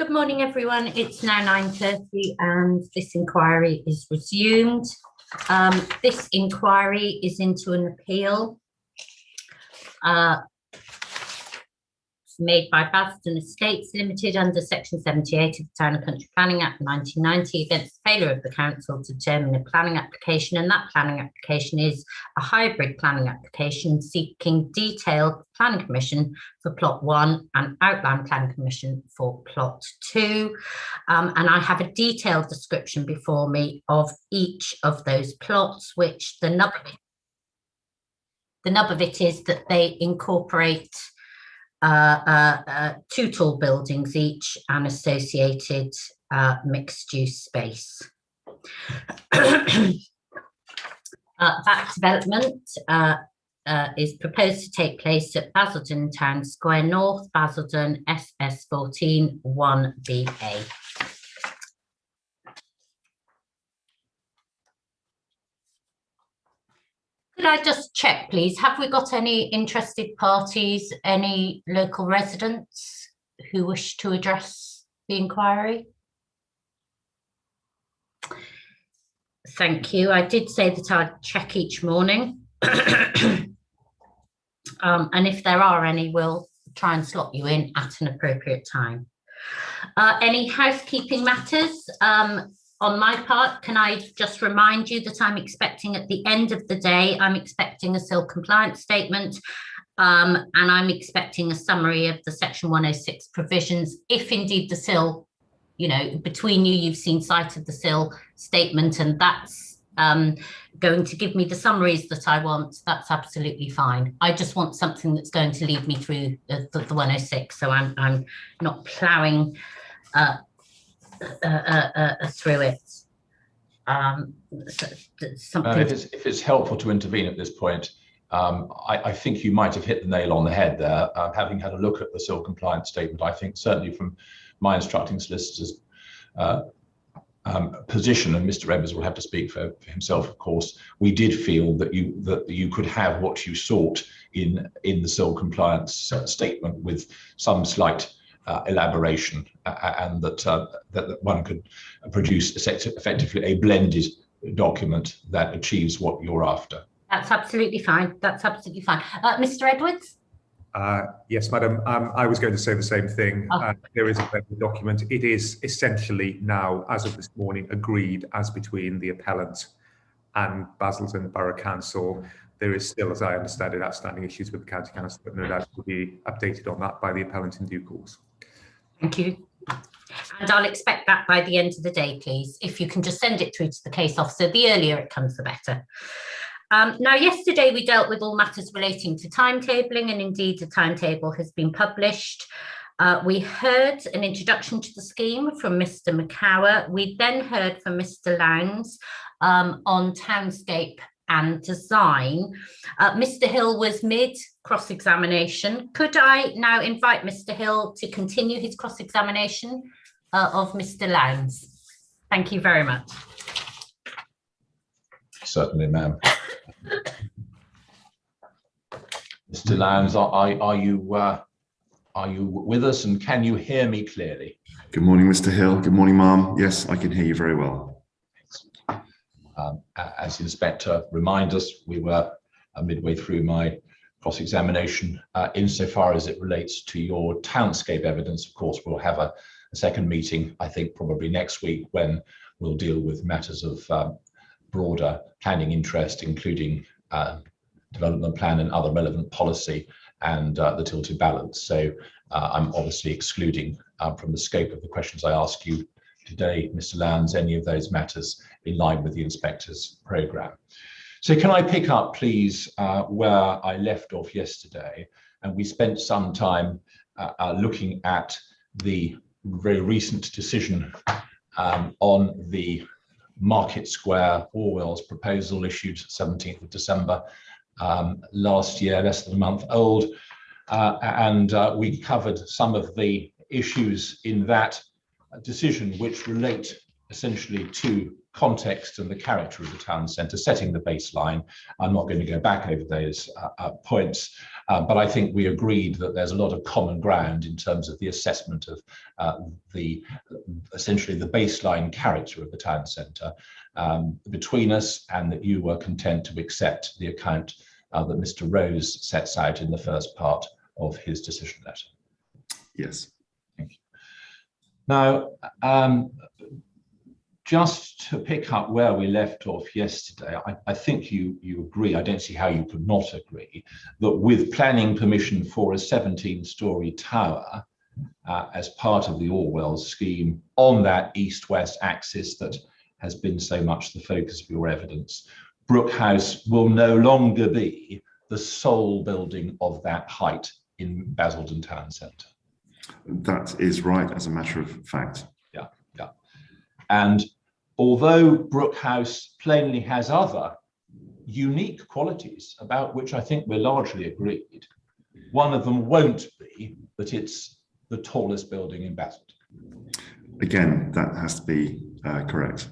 Good morning, everyone. It's now 9:30 and this inquiry is resumed. This inquiry is into an appeal made by Basildon Estates Limited under Section 78 of the Town and Country Planning Act 1990 against the failure of the council to determine a planning application, and that planning application is a hybrid planning application seeking detailed planning permission for plot 1 and outline planning permission for plot 2. And I have a detailed description before me of each of those plots, which the nub of it is that they incorporate two tall buildings each and associated mixed-use space. That development is proposed to take place at Basildon Town Square North, Basildon, SS14 1BA. Could I just check, please? Have we got any interested parties, any local residents who wish to address the inquiry? Thank you. I did say that I'd check each morning. And if there are any, we'll try and slot you in at an appropriate time. Any housekeeping matters? On my part, can I just remind you that I'm expecting at the end of the day, I'm expecting a SIL compliance statement, and I'm expecting a summary of the Section 106 provisions. If indeed the SIL, you know, between you, you've seen sight of the SIL statement and that's going to give me the summaries that I want, that's absolutely fine. I just want something that's going to lead me through the 106, so I'm not ploughing through it. If it's helpful to intervene at this point, I think you might have hit the nail on the head there. Having had a look at the SIL compliance statement, I think certainly from my instructing solicitor's position, and Mr. Evans will have to speak for himself, of course, we did feel that you could have what you sought in the SIL compliance statement with some slight elaboration, and that one could produce effectively a blended document that achieves what you're after. That's absolutely fine. That's absolutely fine. Mr. Edwards? Yes, madam. I was going to say the same thing. There is a blended document. It is essentially now, as of this morning, agreed as between the appellant and Basildon Borough Council. There is still, as I understand it, outstanding issues with the County Council, but no doubt will be updated on that by the appellant in due course. Thank you. And I'll expect that by the end of the day, please. If you can just send it through to the case officer, the earlier it comes, the better. Now, yesterday we dealt with all matters relating to timetabling, and indeed the timetable has been published. We heard an introduction to the scheme from Mr. McCower. We then heard from Mr. Lowndes on townscape and design. Mr. Hill was mid cross-examination. Could I now invite Mr. Hill to continue his cross-examination of Mr. Lowndes? Thank you very much. Certainly, ma'am. Mr. Lowndes, are you with us, and can you hear me clearly? Good morning, Mr. Hill. Good morning, ma'am. Yes, I can hear you very well. As the inspector reminded us, we were midway through my cross-examination. Insofar as it relates to your townscape evidence, of course, we'll have a second meeting, I think probably next week, when we'll deal with matters of broader planning interest, including development plan and other relevant policy, and the tilted balance. So I'm obviously excluding from the scope of the questions I ask you today, Mr. Lowndes, any of those matters in line with the inspector's programme. So can I pick up, please, where I left off yesterday? And we spent some time looking at the very recent decision on the Market Square Orwell's proposal issued 17th of December last year, less than a month old. And we covered some of the issues in that decision which relate essentially to context and the character of the town centre, setting the baseline. I'm not going to go back over those points. But I think we agreed that there's a lot of common ground in terms of the assessment of essentially the baseline character of the town centre between us, and that you were content to accept the account that Mr. Rose sets out in the first part of his decision letter. Yes. Thank you. Now, just to pick up where we left off yesterday, I think you agree, I don't see how you could not agree, that with planning permission for a 17-storey tower as part of the Orwell scheme on that east-west axis that has been so much the focus of your evidence, Brook House will no longer be the sole building of that height in Basildon Town Centre. That is right, as a matter of fact. Yeah. And although Brook House plainly has other unique qualities about which I think we're largely agreed, one of them won't be that it's the tallest building in Basildon. Again, that has to be correct.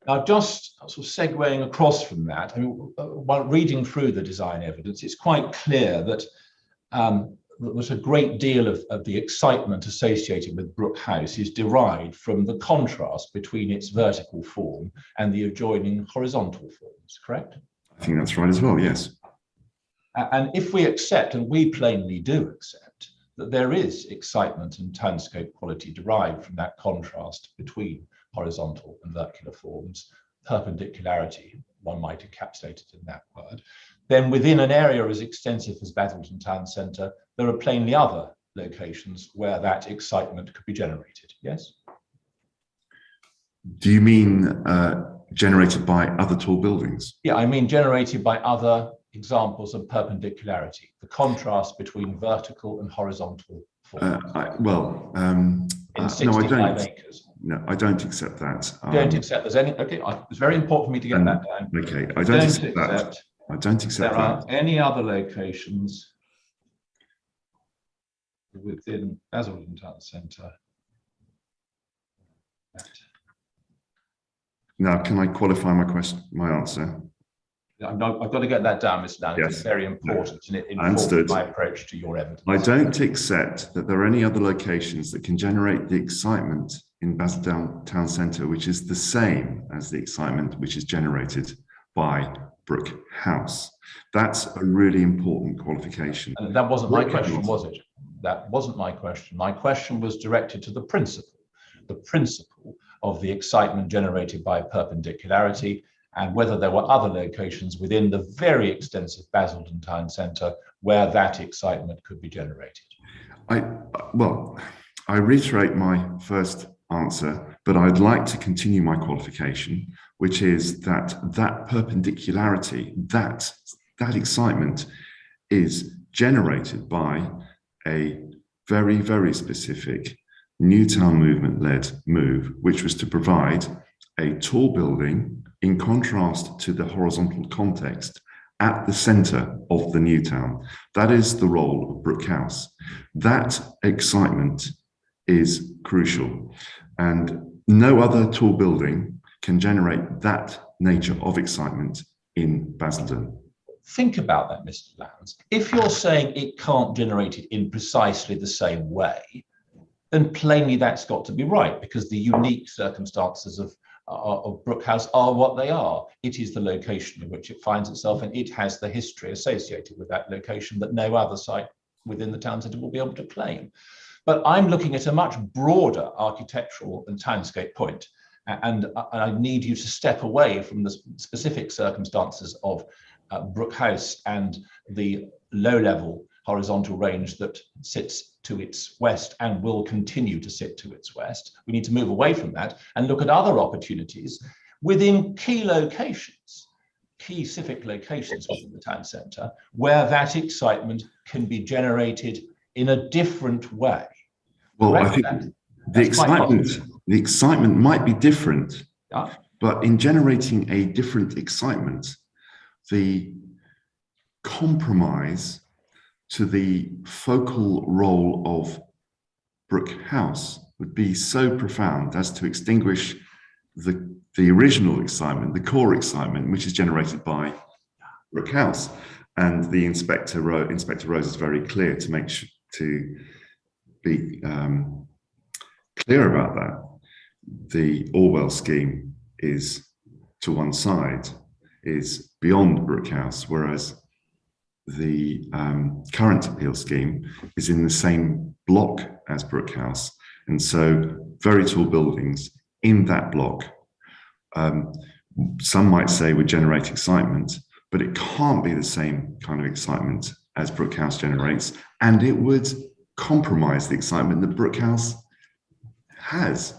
Now, just sort of segueing across from that, I mean, while reading through the design evidence, it's quite clear that that a great deal of the excitement associated with Brook House is derived from the contrast between its vertical form and the adjoining horizontal forms, correct? I think that's right as well, yes. And if we accept, and we plainly do accept, that there is excitement and townscape quality derived from that contrast between horizontal and vertical forms, perpendicularity, one might encapsulate it in that word, then within an area as extensive as Basildon Town Centre, there are plainly other locations where that excitement could be generated, yes? Do you mean generated by other tall buildings? Yeah, I mean generated by other examples of perpendicularity, the contrast between vertical and horizontal forms. In 65 acres. No, I don't accept that. Don't accept there's any, okay, it's very important for me to get that down. Okay, I don't accept that. I don't accept there that. Are any other locations within Basildon Town Centre? Now, can I qualify my answer? I've got to get that down, Mr. Allen. Yes. It's very important, and it informs Understood. my approach to your evidence. I don't accept that there are any other locations that can generate the excitement in Basildon Town Centre, which is the same as the excitement which is generated by Brook House. That's a really important qualification. And that wasn't my question, was it? That wasn't my question. My question was directed to the principle of the excitement generated by perpendicularity, and whether there were other locations within the very extensive Basildon Town Centre where that excitement could be generated. I reiterate my first answer, but I'd like to continue my qualification, which is that perpendicularity, that excitement is generated by a very, very specific Newtown movement-led move, which was to provide a tall building in contrast to the horizontal context at the centre of the Newtown. That is the role of Brook House. That excitement is crucial, and no other tall building can generate that nature of excitement in Basildon. Think about that, Mr. Lowndes. If you're saying it can't generate it in precisely the same way, then plainly that's got to be right, because the unique circumstances of Brook House are what they are. It is the location in which it finds itself, and it has the history associated with that location that no other site within the town centre will be able to claim. But I'm looking at a much broader architectural and townscape point, and I need you to step away from the specific circumstances of Brook House and the low-level horizontal range that sits to its west and will continue to sit to its west. We need to move away from that and look at other opportunities within key locations, key civic locations within the town centre, where that excitement can be generated in a different way. Well, Correct I think that? the excitement might be different, Yeah. but in generating a different excitement, the compromise to the focal role of Brook House would be so profound as to extinguish the original excitement, the core excitement, which is generated by Brook House. And the Inspector Rose is very clear to make sure to be clear about that. The Orwell scheme is to one side, is beyond Brook House, whereas the current appeal scheme is in the same block as Brook House. And so very tall buildings in that block, some might say would generate excitement, but it can't be the same kind of excitement as Brook House generates, and it would compromise the excitement that Brook House has.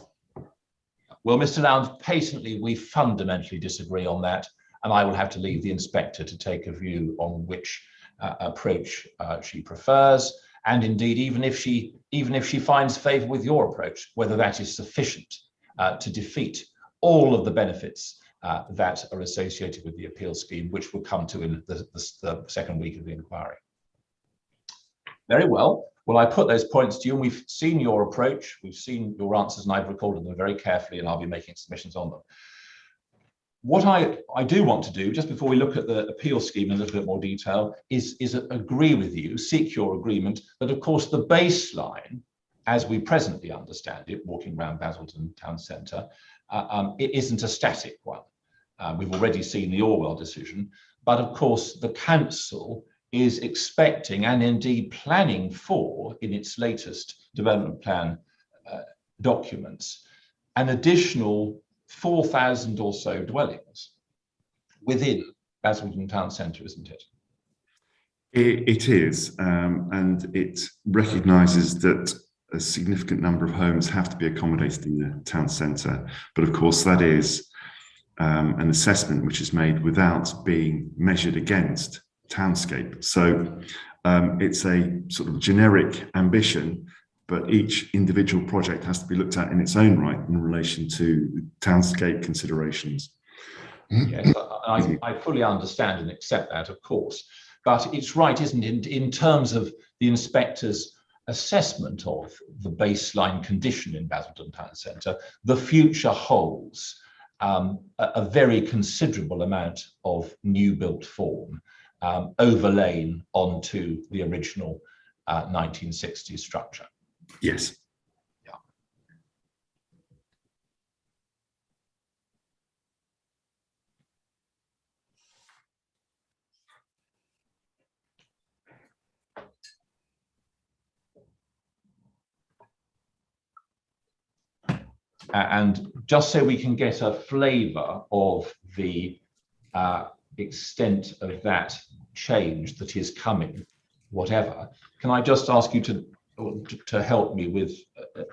Well, Mr. Lowndes, patently, we fundamentally disagree on that, and I will have to leave the inspector to take a view on which approach she prefers, and indeed, even if she finds favour with your approach, whether that is sufficient to defeat all of the benefits that are associated with the appeal scheme, which we'll come to in the second week of the inquiry. Very well. Well, I put those points to you, and we've seen your approach, we've seen your answers, and I've recorded them very carefully, and I'll be making submissions on them. What I do want to do, just before we look at the appeal scheme in a little bit more detail, is agree with you, seek your agreement, that of course the baseline, as we presently understand it, walking around Basildon Town Centre, it isn't a static one. We've already seen the Orwell decision, but of course the council is expecting and indeed planning for, in its latest development plan documents, an additional 4,000 or so dwellings within Basildon Town Centre, isn't it? It is, and it recognises that a significant number of homes have to be accommodated in the town centre, but of course that is an assessment which is made without being measured against townscape. So it's a sort of generic ambition, but each individual project has to be looked at in its own right in relation to townscape considerations. Yes, I fully understand and accept that, of course, but it's right, isn't it, in terms of the inspector's assessment of the baseline condition in Basildon Town Centre, the future holds a very considerable amount of new built form overlain onto the original 1960s structure. Yes. Yeah. And just so we can get a flavour of the extent of that change that is coming, whatever, can I just ask you to help me with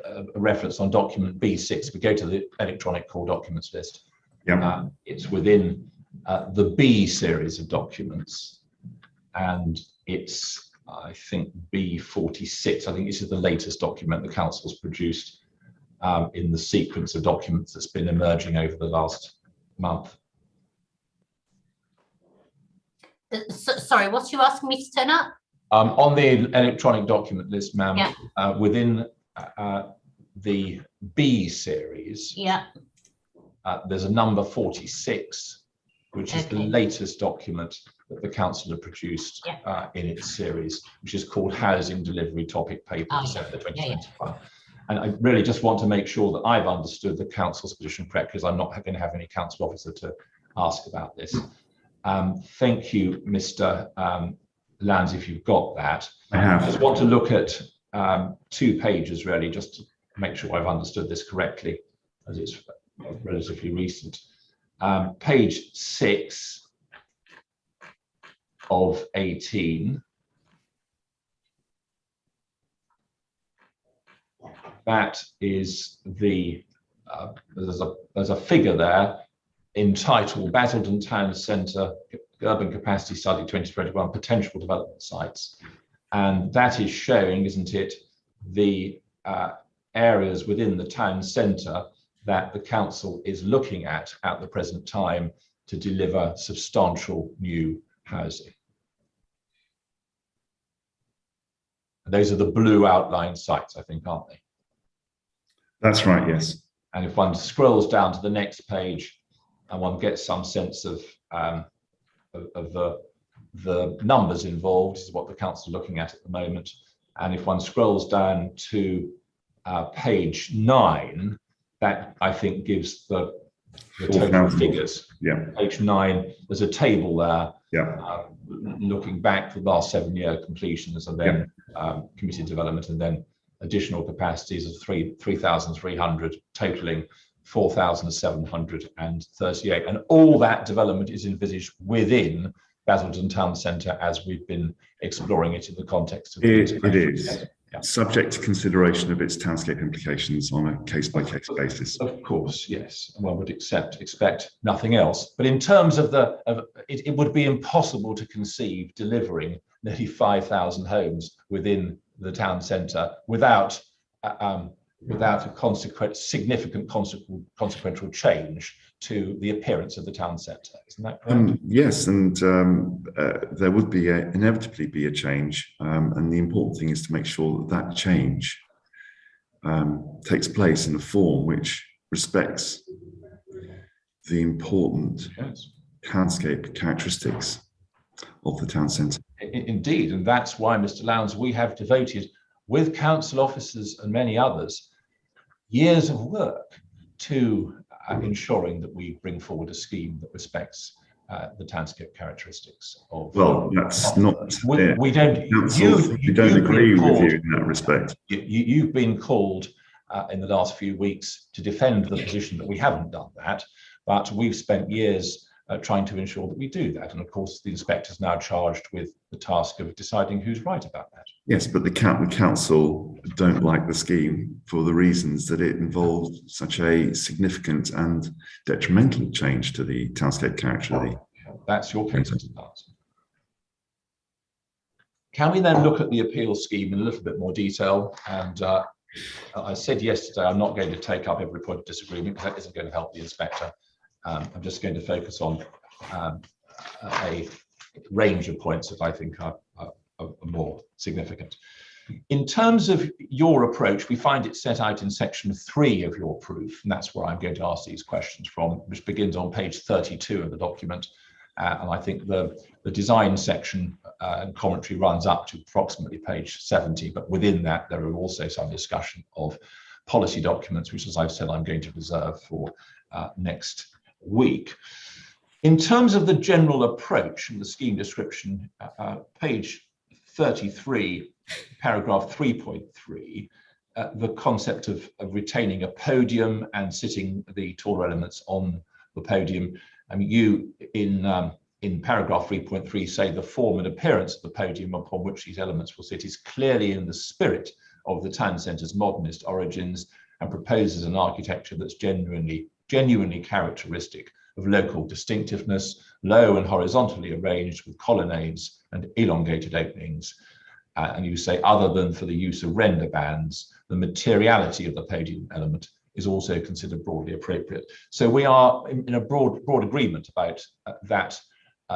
a reference on document B6? We go to the electronic core documents list. Yeah. It's within the B series of documents, and it's, I think, B46. I think this is the latest document the council's produced in the sequence of documents that's been emerging over the last month. Sorry, what are you asking me to turn up? On the electronic document list, ma'am, Yeah. within the B series, Yeah. there's a number 46, which is the Okay. latest document that the council have produced in its series, which is called Housing Delivery Topic Paper, December 2021. And I really just want to make sure that I've understood the council's position correctly, because I'm not going to have any council officer to ask about this. Thank you, Mr. Lowndes, if you've got that. I have. I just want to look at 2 pages, really, just to make sure I've understood this correctly, as it's relatively recent. Page 6 of 18. That is the, there's a figure there entitled Basildon Town Centre Urban Capacity Study 2021 Potential Development Sites. And that is showing, isn't it, the areas within the town centre that the council is looking at the present time to deliver substantial new housing. And those are the blue outlined sites, I think, aren't they? That's right, yes. And if one scrolls down to the next page and one gets some sense of the the numbers involved is what the council are looking at the moment. And if one scrolls down to page 9, that I think gives the total figures. Yeah. Page 9, there's a table there. Yeah. Looking back to the last 7-year completions, and then committed development, and then additional capacities of 3,300, totaling 4,738. And all that development is envisaged within Basildon Town Centre as we've been exploring it in the context of it is. Yeah. Subject to consideration of its townscape implications on a case-by-case basis. Of course, yes. One would expect nothing else. But in terms of it would be impossible to conceive delivering nearly 5,000 homes within the town centre without a significant consequential change to the appearance of the town centre. Isn't that correct? Yes, and there would inevitably be a change, and the important thing is to make sure that change takes place in a form which respects the important townscape characteristics of the town centre. Indeed, and that's why, Mr. Lowndes, we have devoted, with council officers and many others, years of work to ensuring that we bring forward a scheme that respects the townscape characteristics of. Well, that's not. We don't. You don't agree with you in that respect. You've been called in the last few weeks to defend the position that we haven't done that, but we've spent years trying to ensure that we do that. And of course, the inspector's now charged with the task of deciding who's right about that. Yes, but the council don't like the scheme for the reasons that it involves such a significant and detrimental change to the townscape character. That's your case, Mr. Lowndes. Can we then look at the appeal scheme in a little bit more detail? And I said yesterday, I'm not going to take up every point of disagreement because that isn't going to help the inspector. I'm just going to focus on a range of points that I think are more significant. In terms of your approach, we find it set out in section 3 of your proof, and that's where I'm going to ask these questions from, which begins on page 32 of the document. And I think the design section and commentary runs up to approximately page 70, but within that there are also some discussion of policy documents, which, as I've said, I'm going to reserve for next week. In terms of the general approach and the scheme description, page 33, paragraph 3.3, the concept of retaining a podium and sitting the taller elements on the podium. I mean, you in paragraph 3.3 say the form and appearance of the podium upon which these elements will sit is clearly in the spirit of the town centre's modernist origins and proposes an architecture that's genuinely characteristic of local distinctiveness, low and horizontally arranged with colonnades and elongated openings. And you say, other than for the use of render bands, the materiality of the podium element is also considered broadly appropriate. So we are in a broad agreement about that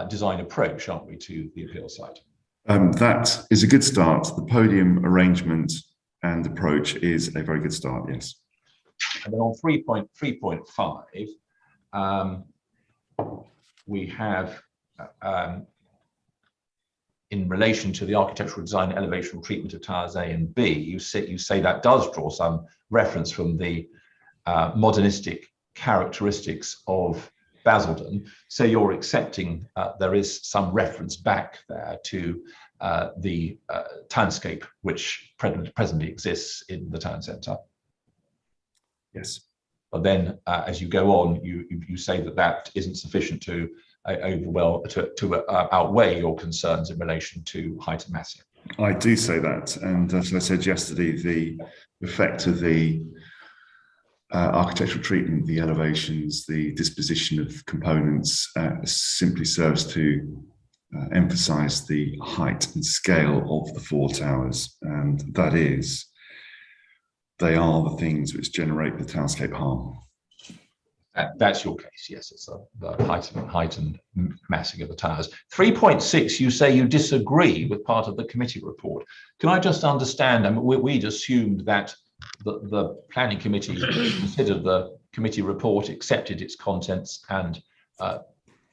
design approach, aren't we, to the appeal site? That is a good start. The podium arrangement and approach is a very good start, yes. And then on 3.5, we have, in relation to the architectural design and elevational treatment of towers A and B, you say that does draw some reference from the modernistic characteristics of Basildon. So you're accepting there is some reference back there to the townscape which presently exists in the town centre. Yes. But then, as you go on, you say that isn't sufficient to outweigh your concerns in relation to height and massing. I do say that, and as I said yesterday, the effect of the architectural treatment, the elevations, the disposition of components simply serves to emphasise the height and scale of the 4 towers, and that is, they are the things which generate the townscape harm. That's your case, yes. It's the height and massing of the towers. 3.6, you say you disagree with part of the committee report. Can I just understand? I mean, we'd assumed that the planning committee considered the committee report, accepted its contents, and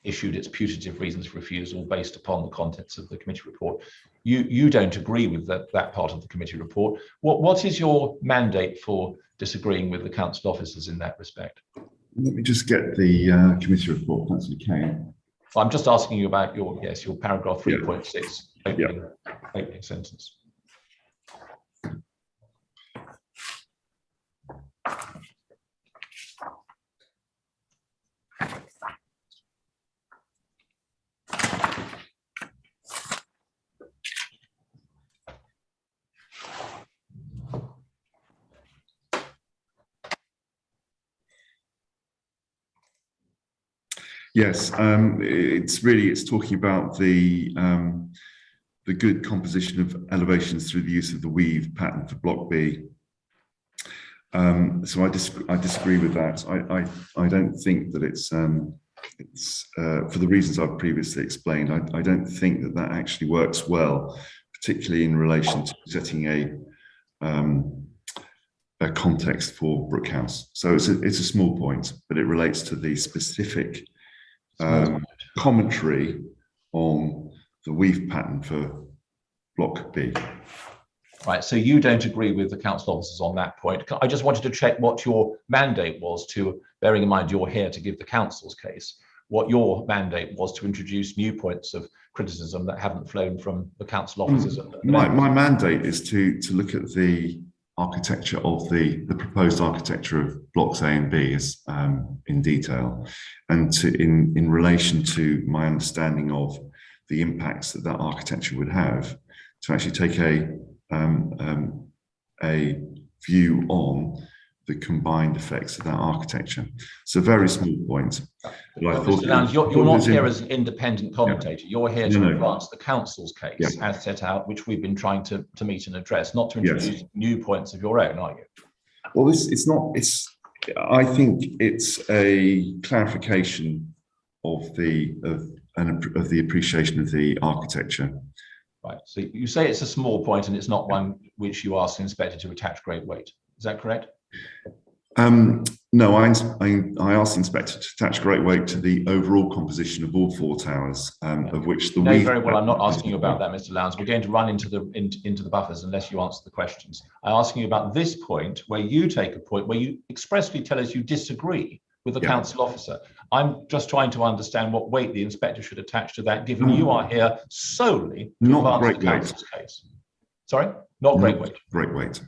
issued its putative reasons for refusal based upon the contents of the committee report. You don't agree with that part of the committee report. What is your mandate for disagreeing with the council officers in that respect? Let me just get the committee report, that's okay. I'm just asking you about your paragraph 3.6 opening sentence. Yes, it's talking about the good composition of elevations through the use of the weave pattern for Block B. So I disagree with that. I don't think that it's for the reasons I've previously explained. I don't think that actually works well, particularly in relation to setting a context for Brookhouse. So it's a small point, but it relates to the specific commentary on the weave pattern for Block B. Right, so you don't agree with the council officers on that point. I just wanted to check what your mandate was to, bearing in mind you're here to give the council's case, what your mandate was to introduce new points of criticism that haven't flown from the council officers. My mandate is to look at the architecture of the proposed architecture of blocks A and B in detail, and in relation to my understanding of the impacts that architecture would have, to actually take a view on the combined effects of that architecture. It's a very small point. But I thought Mr. Lowndes, you're not here as an independent commentator. You're here to advance the council's case as set out, which we've been trying to meet and address, not to introduce new points of your own, are you? Well, it's not. I think it's a clarification of the appreciation of the architecture. Right. So you say it's a small point, and it's not one which you asked the inspector to attach great weight. Is that correct? No, I asked the inspector to attach great weight to the overall composition of all four towers, of which the weave. Very well. I'm not asking you about that, Mr. Lowndes. We're going to run into the buffers unless you answer the questions. I'm asking you about this point, where you take a point where you expressly tell us you disagree with the council officer. I'm just trying to understand what weight the inspector should attach to that, given you are here solely to advance the council's case. Sorry, not great weight. Great weight.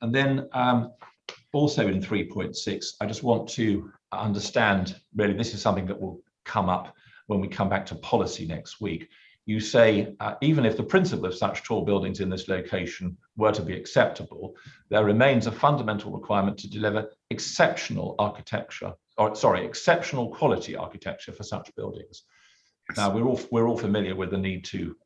And then also in 3.6, I just want to understand, really, this is something that will come up when we come back to policy next week. You say, even if the principle of such tall buildings in this location were to be acceptable, there remains a fundamental requirement to deliver exceptional exceptional quality architecture for such buildings. Now, we're all familiar with the need to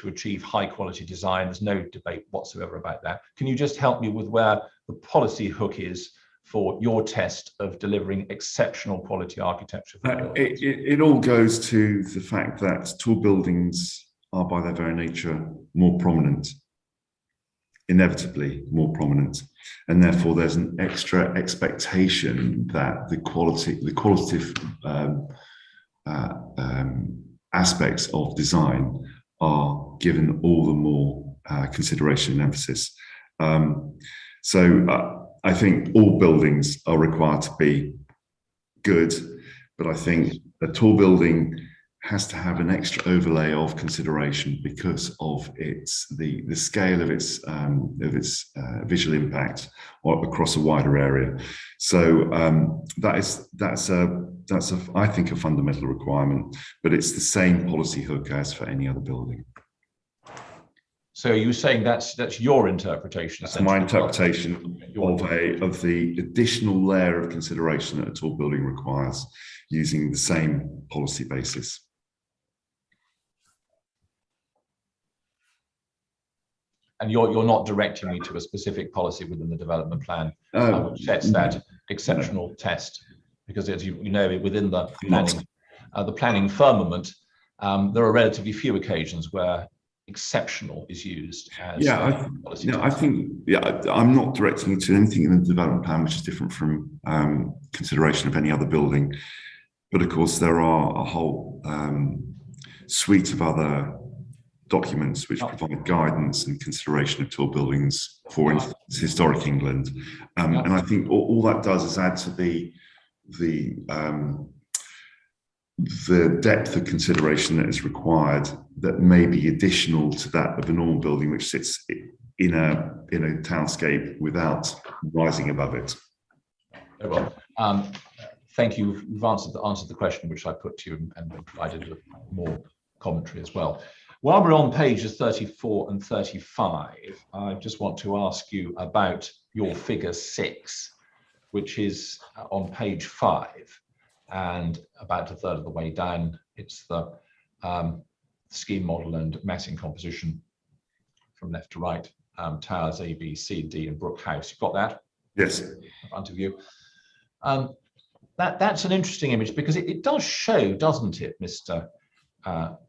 achieve high quality design. There's no debate whatsoever about that. Can you just help me with where the policy hook is for your test of delivering exceptional quality architecture for buildings? It all goes to the fact that tall buildings are by their very nature more prominent, inevitably more prominent, and therefore there's an extra expectation that the qualitative aspects of design are given all the more consideration and emphasis. So I think all buildings are required to be good, but I think a tall building has to have an extra overlay of consideration because of the scale of its visual impact across a wider area. So that's I think a fundamental requirement, but it's the same policy hook as for any other building. So you're saying that's your interpretation? That's my interpretation of the additional layer of consideration that a tall building requires, using the same policy basis. And you're not directing me to a specific policy within the development plan which sets that exceptional test, because as you know, within the planning firmament, there are relatively few occasions where exceptional is used as Yeah, policy. I think, I'm not directing you to anything in the development plan which is different from consideration of any other building. But of course, there are a whole suite of other documents which provide guidance and consideration of tall buildings, for instance, historic England. And I think all that does is add to the depth of consideration that is required, that may be additional to that of a normal building which sits in a townscape without rising above it. Very well. Thank you. You've answered the question which I put to you and provided more commentary as well. While we're on pages 34 and 35, I just want to ask you about your figure 6, which is on page 5. And about a third of the way down, it's the scheme model and massing composition from left to right, towers A, B, C, D, and Brook House. You've got that? Yes. In front of you. That's an interesting image because it does show, doesn't it, Mr.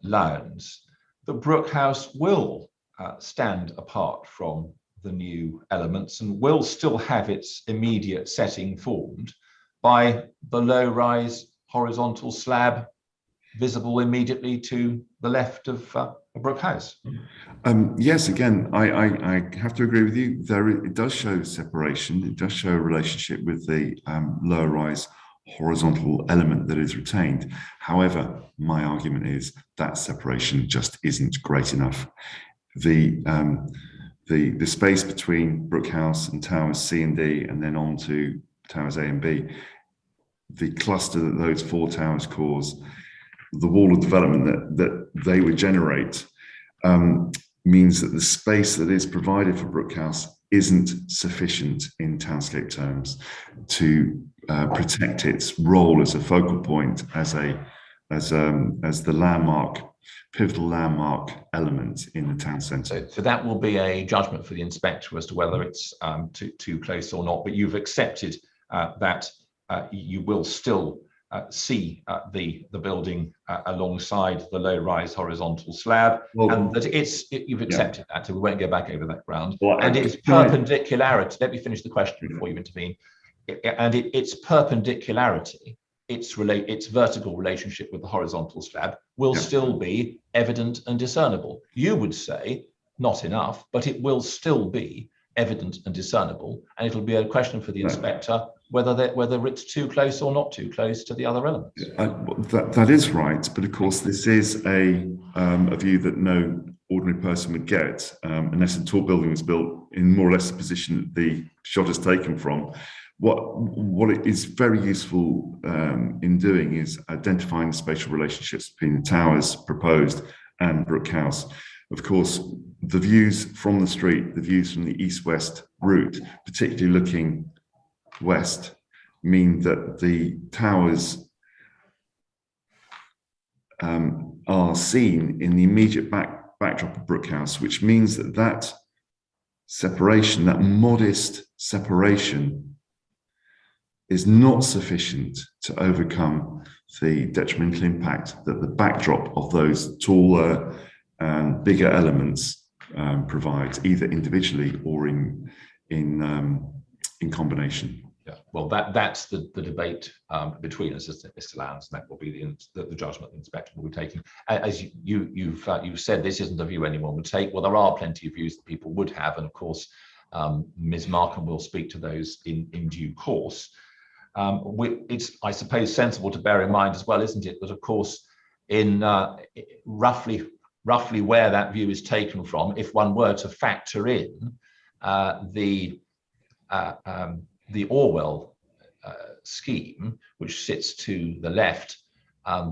Lowndes, that Brook House will stand apart from the new elements and will still have its immediate setting formed by the low-rise horizontal slab visible immediately to the left of Brook House. Yes, again, I have to agree with you. It does show separation. It does show a relationship with the low-rise horizontal element that is retained. However, my argument is that separation just isn't great enough. The space between Brook House and towers C and D, and then on to towers A and B, the cluster that those 4 towers cause, the wall of development that they would generate, means that the space that is provided for Brook House isn't sufficient in townscape terms to protect its role as a focal point, as the landmark, pivotal landmark element in the town centre. So that will be a judgment for the inspector as to whether it's too close or not. But you've accepted that you will still see the building alongside the low-rise horizontal slab, and that you've accepted that, so we won't go back over that ground. Well, and its perpendicularity, let me finish the question before you intervene, and its perpendicularity, its vertical relationship with the horizontal slab will still be evident and discernible. You would say not enough, but it will still be evident and discernible, and it'll be a question for the inspector whether it's too close or not too close to the other elements. That is right, but of course this is a view that no ordinary person would get unless a tall building was built in more or less the position that the shot is taken from. What it is very useful in doing is identifying the spatial relationships between the towers proposed and Brook House. Of course, the views from the street, the views from the east-west route, particularly looking west, mean that the towers are seen in the immediate backdrop of Brook House, which means that separation, that modest separation, is not sufficient to overcome the detrimental impact that the backdrop of those taller and bigger elements provides, either individually or in combination. Yeah, well, that's the debate between us, Mr. Lowndes, and that will be the judgment the inspector will be taking. As you've said, this isn't a view anyone would take. Well, there are plenty of views that people would have, and of course, Ms. Markham will speak to those in due course. It's, I suppose, sensible to bear in mind as well, isn't it, that of course, in roughly where that view is taken from, if one were to factor in the Orwell scheme, which sits to the left,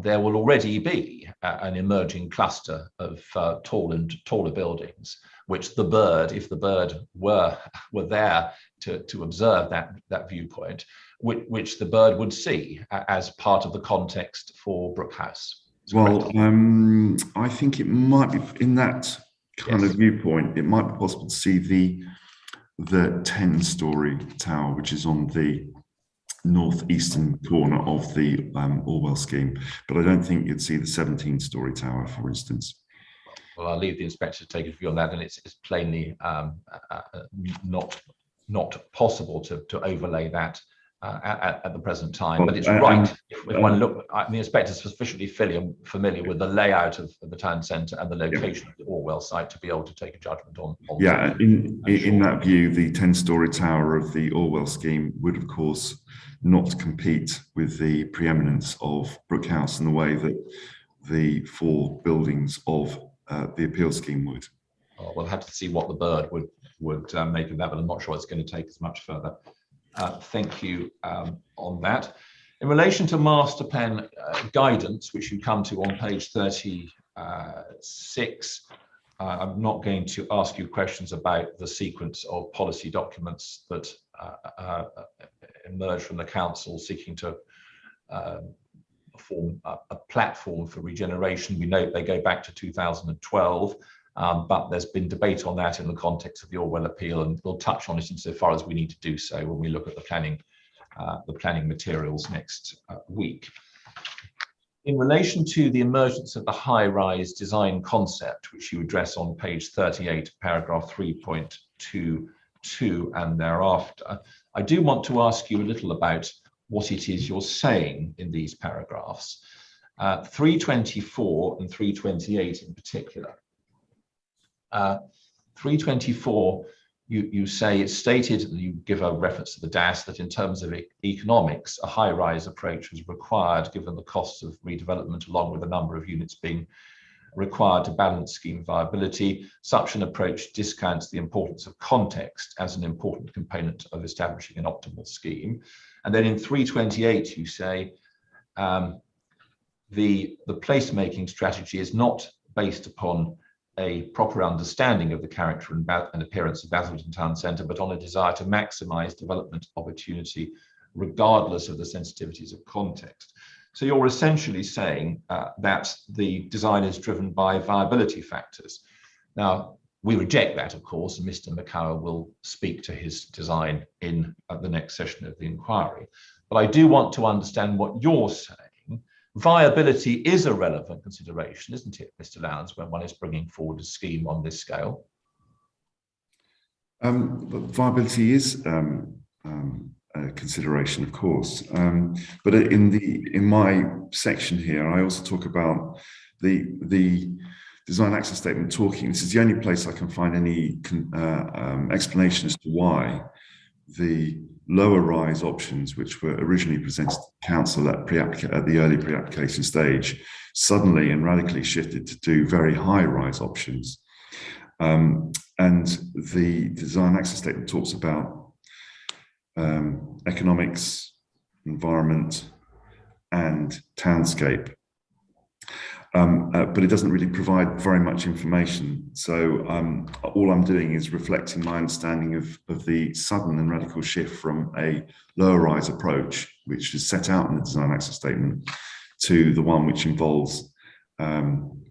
there will already be an emerging cluster of taller buildings, which the bird, if the bird were there to observe that viewpoint, which the bird would see as part of the context for Brook House. Well, I think it might be in that kind of viewpoint, it might be possible to see the 10-story tower, which is on the northeastern corner of the Orwell scheme, but I don't think you'd see the 17-story tower, for instance. Well, I'll leave the inspector to take a view on that, and it's plainly not possible to overlay that at the present time. Well, but it's right. If one look, the inspector is sufficiently familiar with the layout of the town centre and the location of the Orwell site to be able to take a judgment on. Yeah, in that view, the 10-storey tower of the Orwell scheme would, of course, not compete with the preeminence of Brook House in the way that the 4 buildings of the appeal scheme would. We'll have to see what the bird would make of that, but I'm not sure it's going to take us much further. Thank you on that. In relation to master plan guidance, which you come to on page 36, I'm not going to ask you questions about the sequence of policy documents that emerge from the council seeking to form a platform for regeneration. We know they go back to 2012. But there's been debate on that in the context of the Orwell appeal, and we'll touch on it insofar as we need to do so when we look at the planning materials next week. In relation to the emergence of the high-rise design concept, which you address on page 38, paragraph 3.22 and thereafter, I do want to ask you a little about what it is you're saying in these paragraphs. 324 and 328 in particular. 324, you say it's stated, and you give a reference to the DAS, that in terms of economics, a high-rise approach was required given the costs of redevelopment, along with the number of units being required to balance scheme viability. Such an approach discounts the importance of context as an important component of establishing an optimal scheme. And then in 328, you say the placemaking strategy is not based upon a proper understanding of the character and appearance of Basildon Town Centre, but on a desire to maximise development opportunity regardless of the sensitivities of context. So you're essentially saying that the design is driven by viability factors. Now, we reject that, of course, and Mr. McCower will speak to his design in the next session of the inquiry. But I do want to understand what you're saying. Viability is a relevant consideration, isn't it, Mr. Lowndes, when one is bringing forward a scheme on this scale? Viability is a consideration, of course. But in my section here, I also talk about the design access statement talking. This is the only place I can find any explanation as to why the lower rise options, which were originally presented to the council at the early pre-application stage, suddenly and radically shifted to do very high rise options. And the design access statement talks about economics, environment, and townscape. But it doesn't really provide very much information. So all I'm doing is reflecting my understanding of the sudden and radical shift from a lower rise approach, which is set out in the design access statement, to the one which involves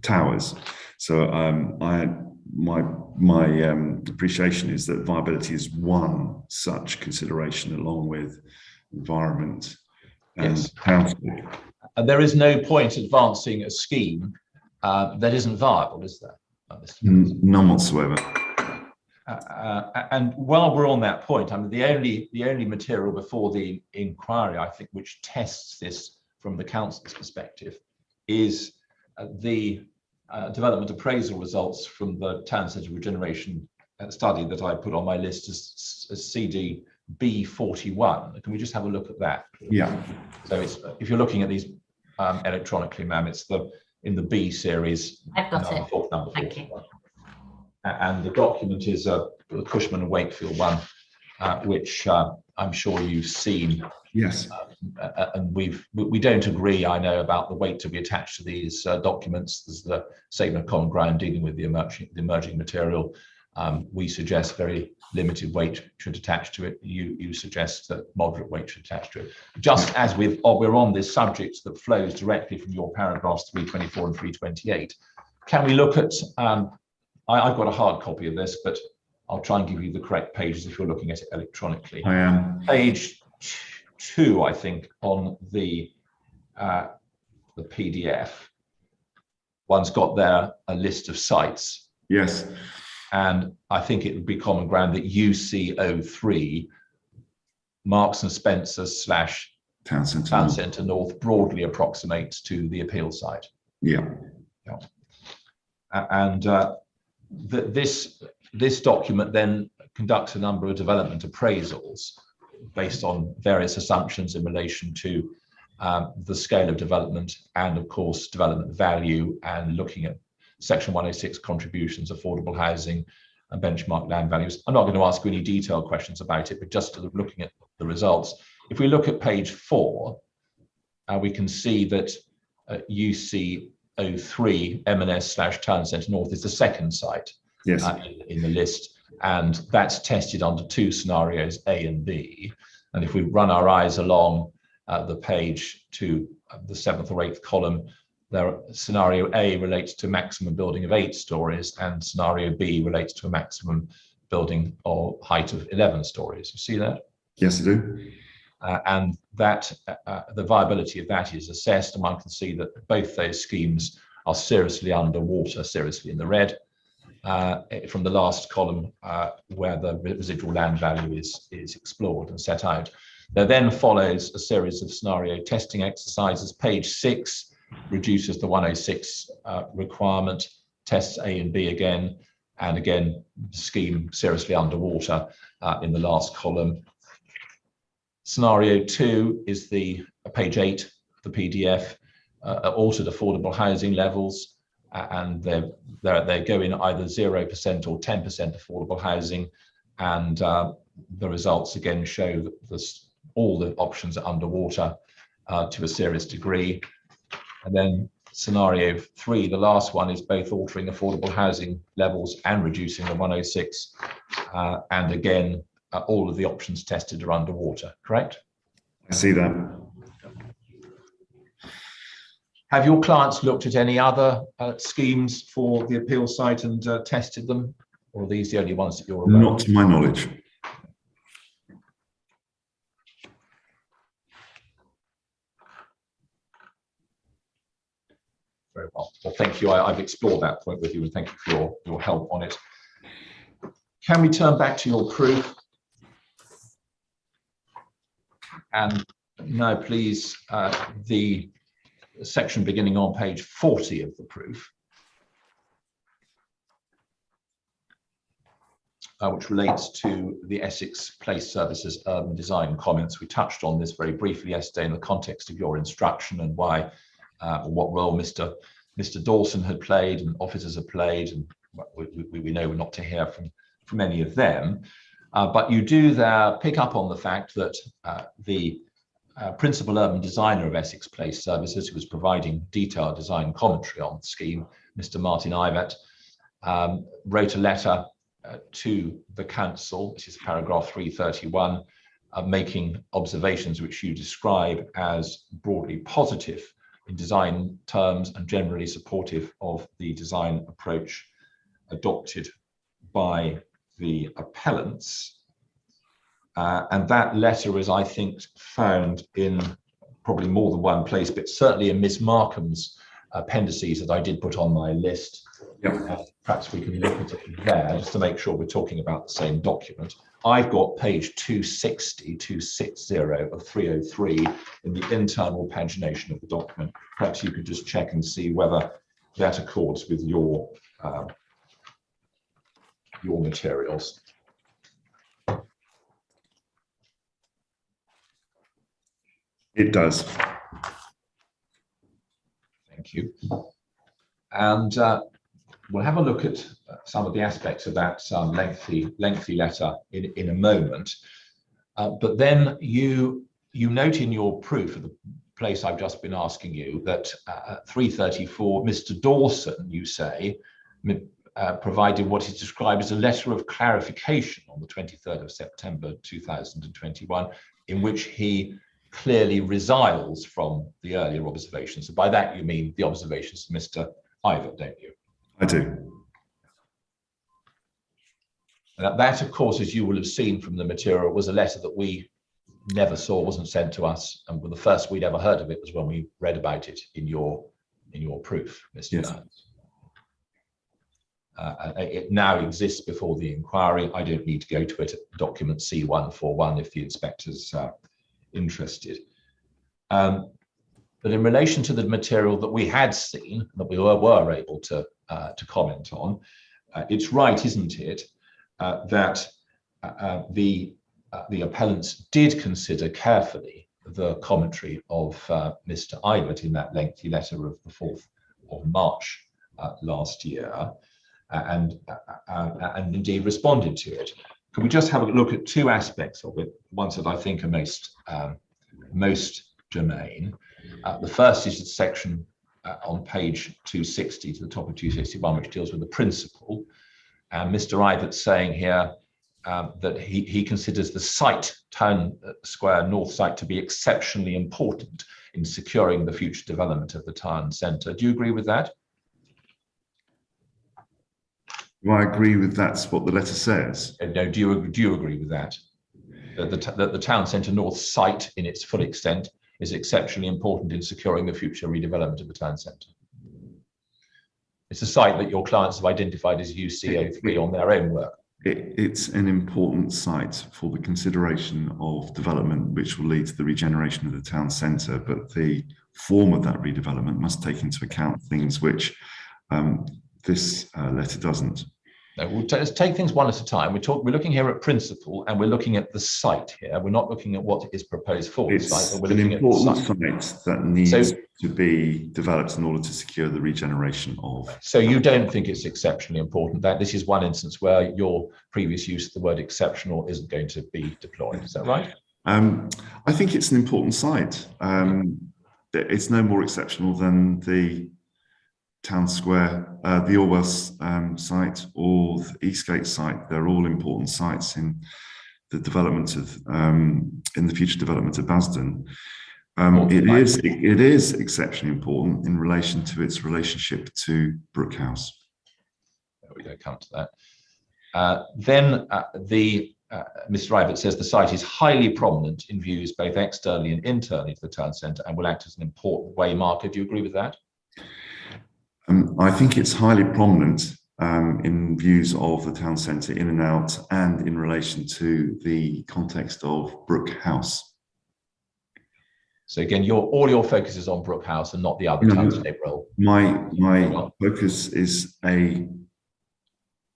towers. So my appreciation is that viability is one such consideration, along with environment and townscape. And there is no point advancing a scheme that isn't viable, is there? None whatsoever. And while we're on that point, I mean, the only material before the inquiry, I think, which tests this from the council's perspective, is the development appraisal results from the Town Centre Regeneration study that I put on my list as CD B41. Can we just have a look at that, please? Yeah. So it's, if you're looking at these electronically, ma'am, it's in the B series. I've got it. Number Thank you. And the document is the Cushman and Wakefield one, which I'm sure you've seen. Yes. And we don't agree, I know, about the weight to be attached to these documents. There's the statement of common ground dealing with the emerging material. We suggest very limited weight should attach to it. You suggest that moderate weight should attach to it. Just as we're on this subject that flows directly from your paragraphs 324 and 328, can we look at, I've got a hard copy of this, but I'll try and give you the correct pages if you're looking at it electronically. I am. Page 2, I think, on the PDF. one's got there a list of sites. Yes. And I think it would be common ground that UC03, Marks and Spencer / Town Centre North broadly approximates to the appeal site. Yeah. And this document then conducts a number of development appraisals based on various assumptions in relation to the scale of development and, of course, development value, and looking at Section 106 contributions, affordable housing, and benchmark land values. I'm not going to ask you any detailed questions about it, but just looking at the results. If we look at page 4, we can see that UC03, M&S / Town Centre North, is the second site Yes. in the list, and that's tested under 2 scenarios, A and B. And if we run our eyes along the page to the 7th or 8th column, there, scenario A relates to maximum building of 8 stories, and scenario B relates to a maximum building or height of 11 stories. You see that? Yes, I do. And that the viability of that is assessed, and one can see that both those schemes are seriously underwater, seriously in the red, from the last column where the residual land value is explored and set out. There then follows a series of scenario testing exercises. Page 6 reduces the 106 requirement, tests A and B again, and again, scheme seriously underwater in the last column. Scenario 2 is the page 8, the PDF, altered affordable housing levels, and they go in either 0% or 10% affordable housing, and the results again show that all the options are underwater to a serious degree. And then scenario 3, the last one, is both altering affordable housing levels and reducing the 106, and again, all of the options tested are underwater, correct? I see that. Have your clients looked at any other schemes for the appeal site and tested them? Or are these the only ones that you're aware of? Not to my knowledge. Very well. Well, thank you. I've explored that point with you, and thank you for your help on it. Can we turn back to your proof? And now, please, the section beginning on page 40 of the proof, which relates to the Essex Place Services urban design comments. We touched on this very briefly yesterday in the context of your instruction, and why, what role Mr. Dawson had played and officers have played, and we know we're not to hear from any of them. But you do there pick up on the fact that the principal urban designer of Essex Place Services, who was providing detailed design commentary on the scheme, Mr. Martin Ivatt, wrote a letter to the council, which is paragraph 331, making observations which you describe as broadly positive in design terms and generally supportive of the design approach adopted by the appellants. And that letter is, I think, found in probably more than one place, but certainly in Miss Markham's appendices that I did put on my list. Yeah. Perhaps we can look at it there just to make sure we're talking about the same document. I've got page 260 of 303 in the internal pagination of the document. Perhaps you could just check and see whether that accords with your materials. It does. Thank you. And we'll have a look at some of the aspects of that lengthy letter in a moment. But then you note in your proof of the place I've just been asking you that 334, Mr. Dawson, you say, provided what is described as a letter of clarification on the 23rd of September 2021, in which he clearly resiles from the earlier observations. So by that you mean the observations of Mr. Ivatt, don't you? I do. That, of course, as you will have seen from the material, was a letter that we never saw, wasn't sent to us, and the first we'd ever heard of it was when we read about it in your in your proof, Mr. Yes. Downs. It now exists before the inquiry. I don't need to go to it at document C141 if the inspector's interested. But in relation to the material that we had seen, that we were able to comment on, it's right, isn't it, that the appellants did consider carefully the commentary of Mr. Ivett in that lengthy letter of the 4th of March last year, and indeed responded to it. Can we just have a look at two aspects of it, ones that I think are most germane? The first is the section on page 260 to the top of 261, which deals with the principle. And Mr. Ivett saying here that he considers the site, Town Square North site, to be exceptionally important in securing the future development of the town centre. Do you agree with that? Well, I agree with that's what the letter says. No, do you agree with that? That the town centre North site in its full extent is exceptionally important in securing the future redevelopment of the town centre. It's a site that your clients have identified as UCO3 on their own work. It's an important site for the consideration of development, which will lead to the regeneration of the town centre, but the form of that redevelopment must take into account things which this letter doesn't. No, let's take things one at a time. We're looking here at principle, and we're looking at the site here. We're not looking at what is proposed for the site, but we're looking at the site. It's an important site that needs to be developed in order to secure the regeneration of. So you don't think it's exceptionally important, that this is one instance where your previous use of the word exceptional isn't going to be deployed. Is that right? I think it's an important site. It's no more exceptional than the Town Square, the Orwell site, or the Eastgate site. They're all important sites in the development of in the future development of Basden. It is exceptionally important in relation to its relationship to Brook House. We don't come to that. Then Mr. Ivett says the site is highly prominent in views both externally and internally to the town centre and will act as an important waymarker. Do you agree with that? I think it's highly prominent in views of the town centre in and out, and in relation to the context of Brook House. So again, all your focus is on Brook House and not the other townscape role. My focus is a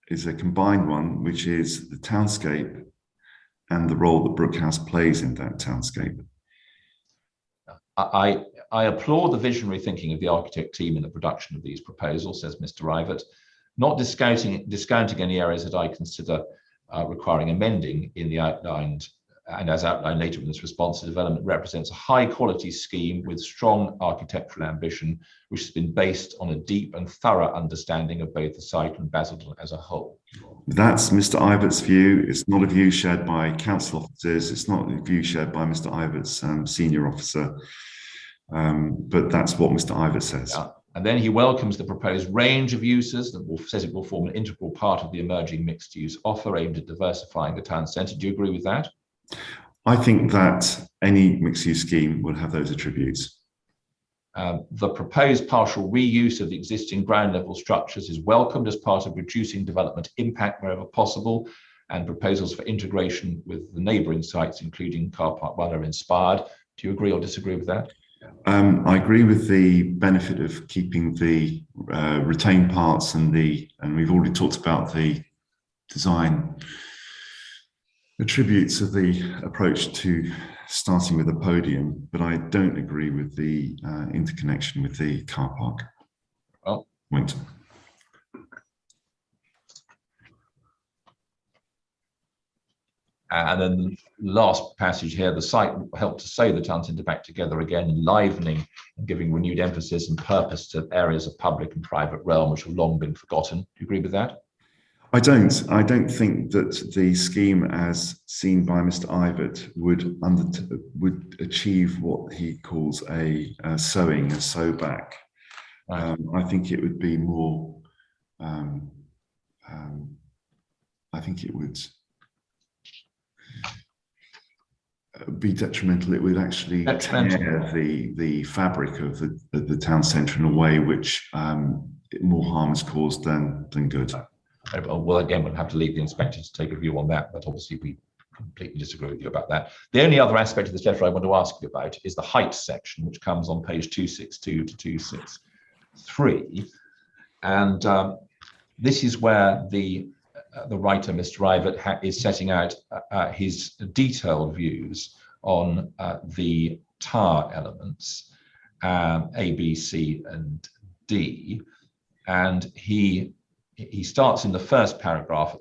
combined one, which is the townscape and the role that Brook House plays in that townscape. I applaud the visionary thinking of the architect team in the production of these proposals, says Mr. Ivett, not discounting any areas that I consider requiring amending in the outlined, and as outlined later in this response. The development represents a high quality scheme with strong architectural ambition, which has been based on a deep and thorough understanding of both the site and Basildon as a whole. That's Mr. Ivett's view. It's not a view shared by council officers. It's not a view shared by Mr. Ivett's senior officer. But that's what Mr. Ivett says. Yeah. And then he welcomes the proposed range of uses that says it will form an integral part of the emerging mixed-use offer aimed at diversifying the town centre. Do you agree with that? I think that any mixed-use scheme will have those attributes. The proposed partial reuse of the existing ground level structures is welcomed as part of reducing development impact wherever possible, and proposals for integration with the neighbouring sites, including Car Park 1, are inspired. Do you agree or disagree with that? I agree with the benefit of keeping the retained parts and we've already talked about the design attributes of the approach to starting with a podium, but I don't agree with the interconnection with the car park. Well, point. And then the last passage here, the site helped to sew the town centre back together again, enlivening and giving renewed emphasis and purpose to areas of public and private realm which have long been forgotten. Do you agree with that? I don't. I don't think that the scheme as seen by Mr. Ivett would achieve what he calls a sew back. Right. I think it would be more. I think it would be detrimental. It would actually tear the fabric of the town centre in a way which more harm is caused than good. Well, again, we'll have to leave the inspector to take a view on that, but obviously we completely disagree with you about that. The only other aspect of this letter I want to ask you about is the height section, which comes on page 262 to 263. And this is where the writer, Mr. Rivett, is setting out his detailed views on the tower elements, A, B, C, and D. And he starts in the first paragraph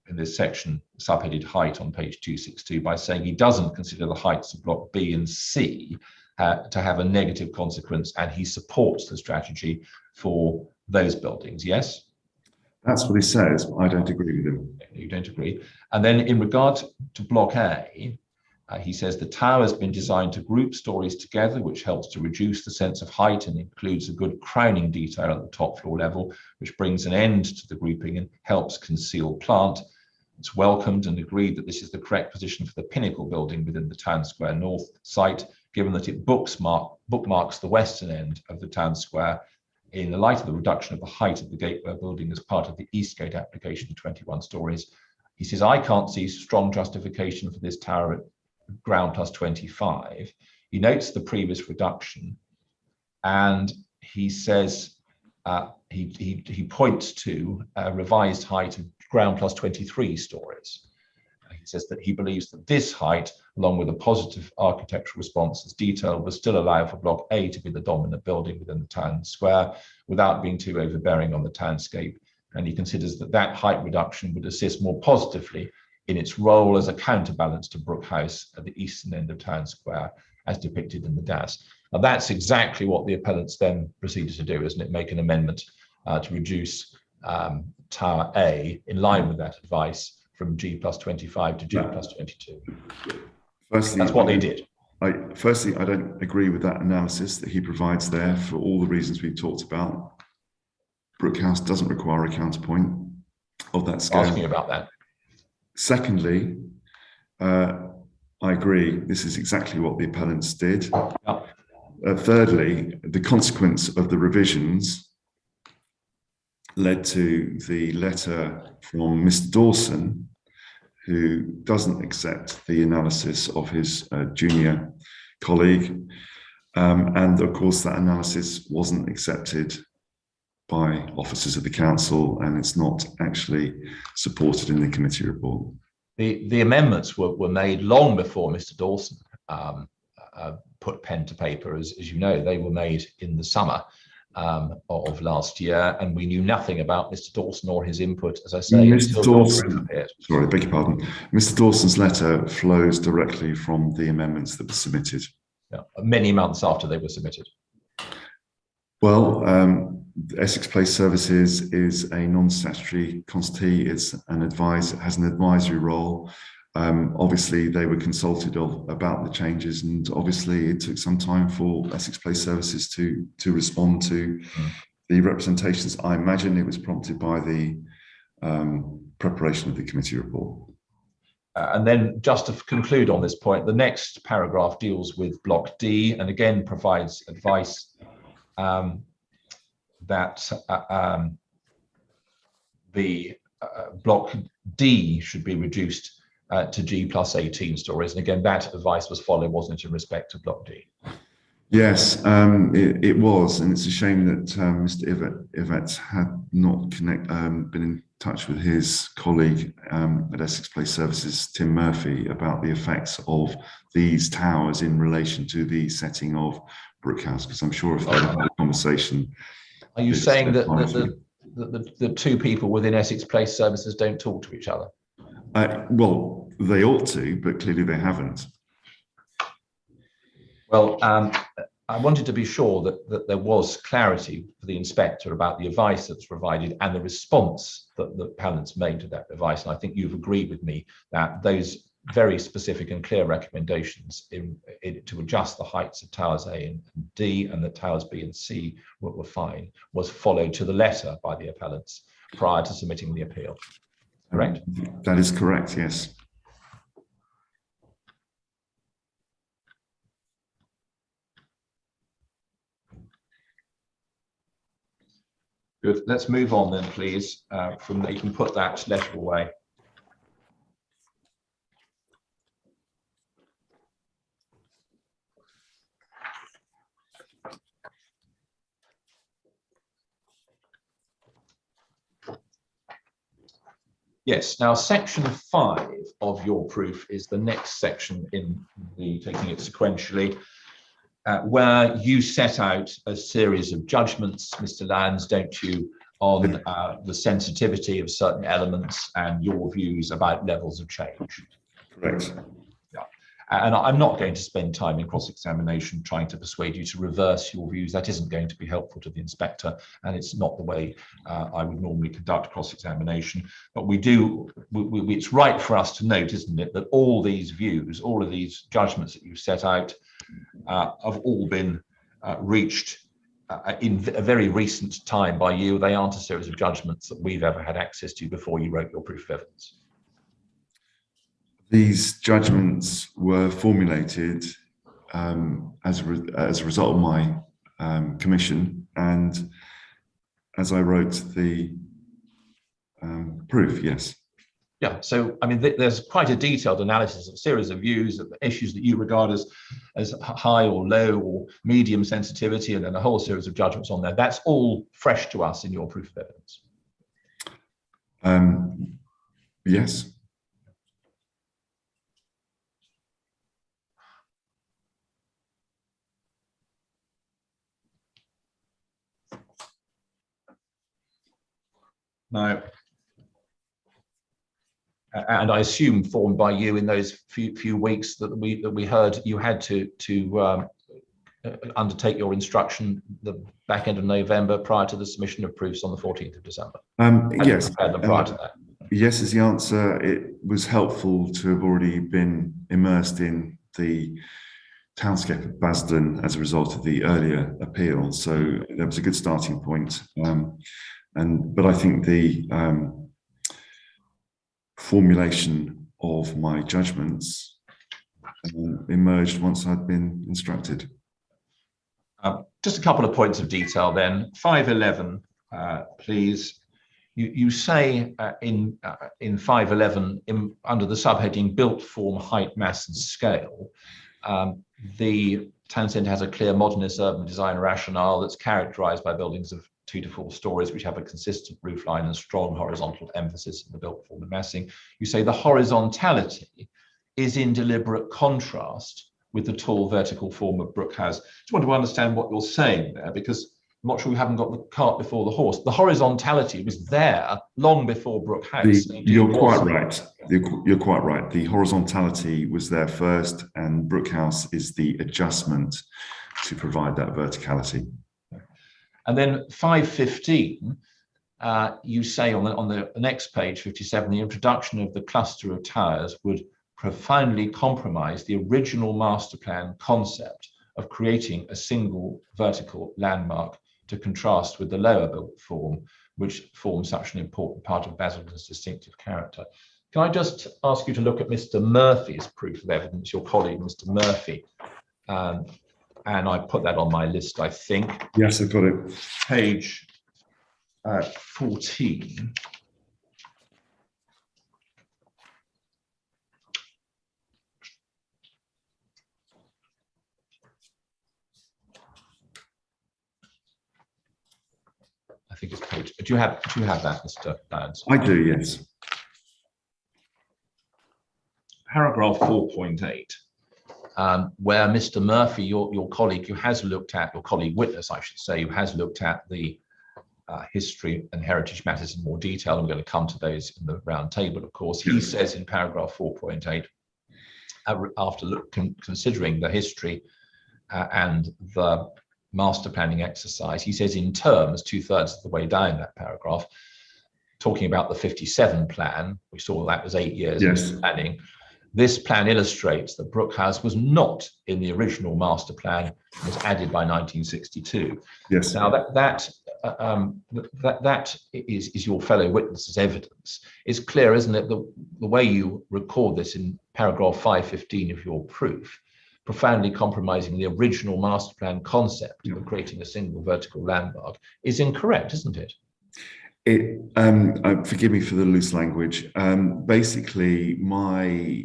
in this section, subheaded height on page 262, by saying he doesn't consider the heights of block B and C to have a negative consequence, and he supports the strategy for those buildings. Yes? That's what he says. I don't agree with him. You don't agree. And then in regard to block A, he says the tower has been designed to group stories together, which helps to reduce the sense of height and includes a good crowning detail at the top floor level, which brings an end to the grouping and helps conceal plant. It's welcomed and agreed that this is the correct position for the pinnacle building within the Town Square North site, given that it bookmarks the western end of the Town Square in the light of the reduction of the height of the Gateway building as part of the Eastgate application to 21 stories. He says, I can't see strong justification for this tower at ground plus 25. He notes the previous reduction, and he says he points to a revised height of ground plus 23 stories. He says that he believes that this height, along with a positive architectural response as detailed, will still allow for block A to be the dominant building within the town square without being too overbearing on the townscape. And he considers that that height reduction would assist more positively in its role as a counterbalance to Brook House at the eastern end of Town Square, as depicted in the DAS. Now, that's exactly what the appellants then proceeded to do, isn't it? Make an amendment to reduce Tower A in line with that advice from G plus 25 to G plus 22. Firstly, that's what they did. Firstly, I don't agree with that analysis that he provides there for all the reasons we've talked about. Brook House doesn't require a counterpoint of that scale. Asking about that. Secondly, I agree. This is exactly what the appellants did. Yep. Thirdly, the consequence of the revisions led to the letter from Mr. Dawson, who doesn't accept the analysis of his junior colleague. And of course, that analysis wasn't accepted by officers of the council, and it's not actually supported in the committee report. The amendments were made long before Mr. Dawson put pen to paper. As you know, they were made in the summer of last year, and we knew nothing about Mr. Dawson or his input, as I say. Mr. Dawson, sorry, beg your pardon. Mr. Dawson's letter flows directly from the amendments that were submitted. Yeah, many months after they were submitted. Well, Essex Place Services is a non-statutory constituency. It's it has an advisory role. Obviously, they were consulted about the changes, and obviously it took some time for Essex Place Services to respond to the representations. I imagine it was prompted by the preparation of the committee report. And then just to conclude on this point, the next paragraph deals with block D and again provides advice that the block D should be reduced to G plus 18 stories. And again, that advice was followed, wasn't it, in respect to block D? Yes, it was. And it's a shame that Mr. Yvette had not been in touch with his colleague at Essex Place Services, Tim Murphy, about the effects of these towers in relation to the setting of Brook House, because I'm sure if they had a conversation. Are you saying that the two people within Essex Place Services don't talk to each other? Well, they ought to, but clearly they haven't. Well, I wanted to be sure that there was clarity for the inspector about the advice that's provided and the response that the appellants made to that advice. And I think you've agreed with me that those very specific and clear recommendations to adjust the heights of towers A and D and the towers B and C were fine, was followed to the letter by the appellants prior to submitting the appeal. Correct? That is correct, yes. Good. Let's move on then, please. From there, you can put that letter away. Yes, now section 5 of your proof is the next section in the, taking it sequentially, where you set out a series of judgments, Mr. Lyons, don't you, on the sensitivity of certain elements and your views about levels of change. Correct. And I'm not going to spend time in cross-examination trying to persuade you to reverse your views. That isn't going to be helpful to the inspector, and it's not the way I would normally conduct cross-examination. But it's right for us to note, isn't it, that all these views, all of these judgments that you've set out have all been reached in a very recent time by you. They aren't a series of judgments that we've ever had access to before you wrote your proof of evidence. These judgments were formulated as a result of my commission and as I wrote the proof, yes. Yeah, so I mean, there's quite a detailed analysis of a series of views of issues that you regard as high or low or medium sensitivity, and then a whole series of judgments on there. That's all fresh to us in your proof of evidence. Yes. Now, and I assume formed by you in those few weeks that we heard you had to undertake your instruction the back end of November prior to the submission of proofs on the 14th of December. Yes. Prior to that. Yes is the answer. It was helpful to have already been immersed in the townscape of Basden as a result of the earlier appeal. So that was a good starting point. But I think the formulation of my judgments emerged once I'd been instructed. Just a couple of points of detail then. 511, please. You say in 511, under the subheading built form, height, mass and scale, the town centre has a clear modernist urban design rationale that's characterised by buildings of 2 to 4 stories, which have a consistent roof line and strong horizontal emphasis in the built form of massing. You say the horizontality is in deliberate contrast with the tall vertical form of Brooke House. Just want to understand what you're saying there, because I'm not sure we haven't got the cart before the horse. The horizontality was there long before Brooke House. You're quite right. You're quite right. The horizontality was there first, and Brooke House is the adjustment to provide that verticality. And then 515, you say on the next page, 57, the introduction of the cluster of towers would profoundly compromise the original master plan concept of creating a single vertical landmark to contrast with the lower built form, which forms such an important part of Basildon's distinctive character. Can I just ask you to look at Mr. Murphy's proof of evidence, your colleague, Mr. Murphy? And I put that on my list, I think. Yes, I've got it. Page 14. I think it's page. Do you have that, Mr. Lyons? I do, yes. Paragraph 4.8. Where Mr. Murphy, your colleague, who has looked at, your colleague witness, I should say, who has looked at the history and heritage matters in more detail. I'm going to come to those in the round table, of course. He says in paragraph 4.8, after considering the history and the master planning exercise, he says in terms, 2/3 of the way down that paragraph, talking about the 57 plan, we saw that was 8 years of planning. This plan illustrates that Brooke House was not in the original master plan, was added by 1962. Yes. Now that is your fellow witness's evidence. It's clear, isn't it, the way you record this in paragraph 515 of your proof, profoundly compromising the original master plan concept of creating a single vertical landmark, is incorrect, isn't it? Forgive me for the loose language. Basically, my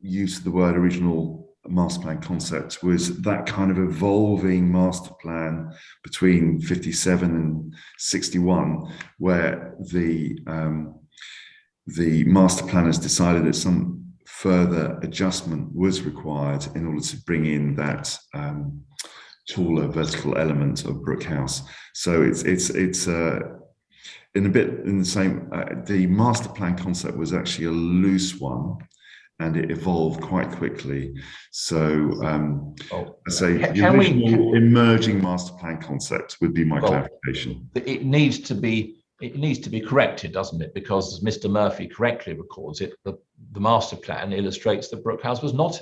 use of the word original master plan concept was that kind of evolving master plan between 57 and 61, where the master planners decided that some further adjustment was required in order to bring in that taller vertical element of Brook House. So it's in a bit in the same. The master plan concept was actually a loose one, and it evolved quite quickly. So I say the original emerging master plan concept would be my clarification. It needs to be corrected, doesn't it? Because as Mr. Murphy correctly records it, the master plan illustrates that Brook House was not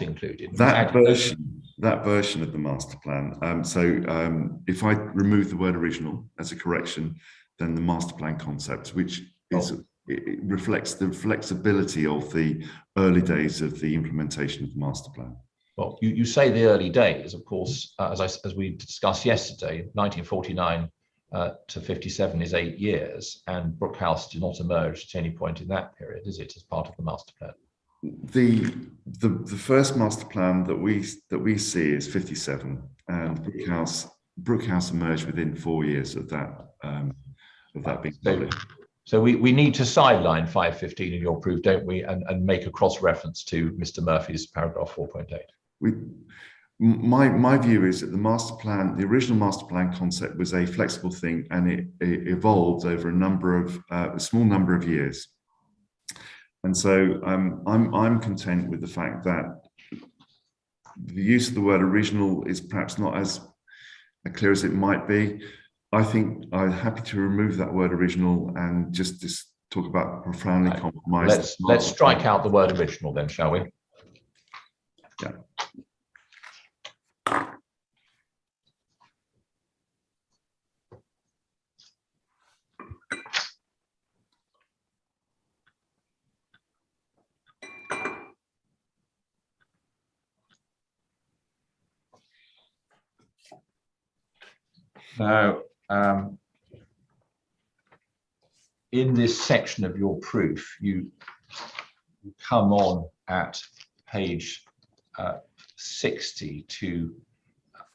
included. That version of the master plan. If I remove the word original as a correction, then the master plan concept, which is it reflects the flexibility of the early days of the implementation of the master plan. Well, you say the early days, of course, as we discussed yesterday, 1949 to 57 is 8 years, and Brook House did not emerge at any point in that period, is it, as part of the master plan? The first master plan that we see is 57, and Brook House emerged within 4 years of that being published. So we need to sideline 515 in your proof, don't we, and make a cross-reference to Mr. Murphy's paragraph 4.8. My view is that the original master plan concept was a flexible thing, and it evolved over a small number of years. And so I'm content with the fact that the use of the word original is perhaps not as clear as it might be. I think I'm happy to remove that word original and just talk about profoundly compromised. Let's strike out the word original then, shall we? Yeah. Now, in this section of your proof, you come on at page 60 to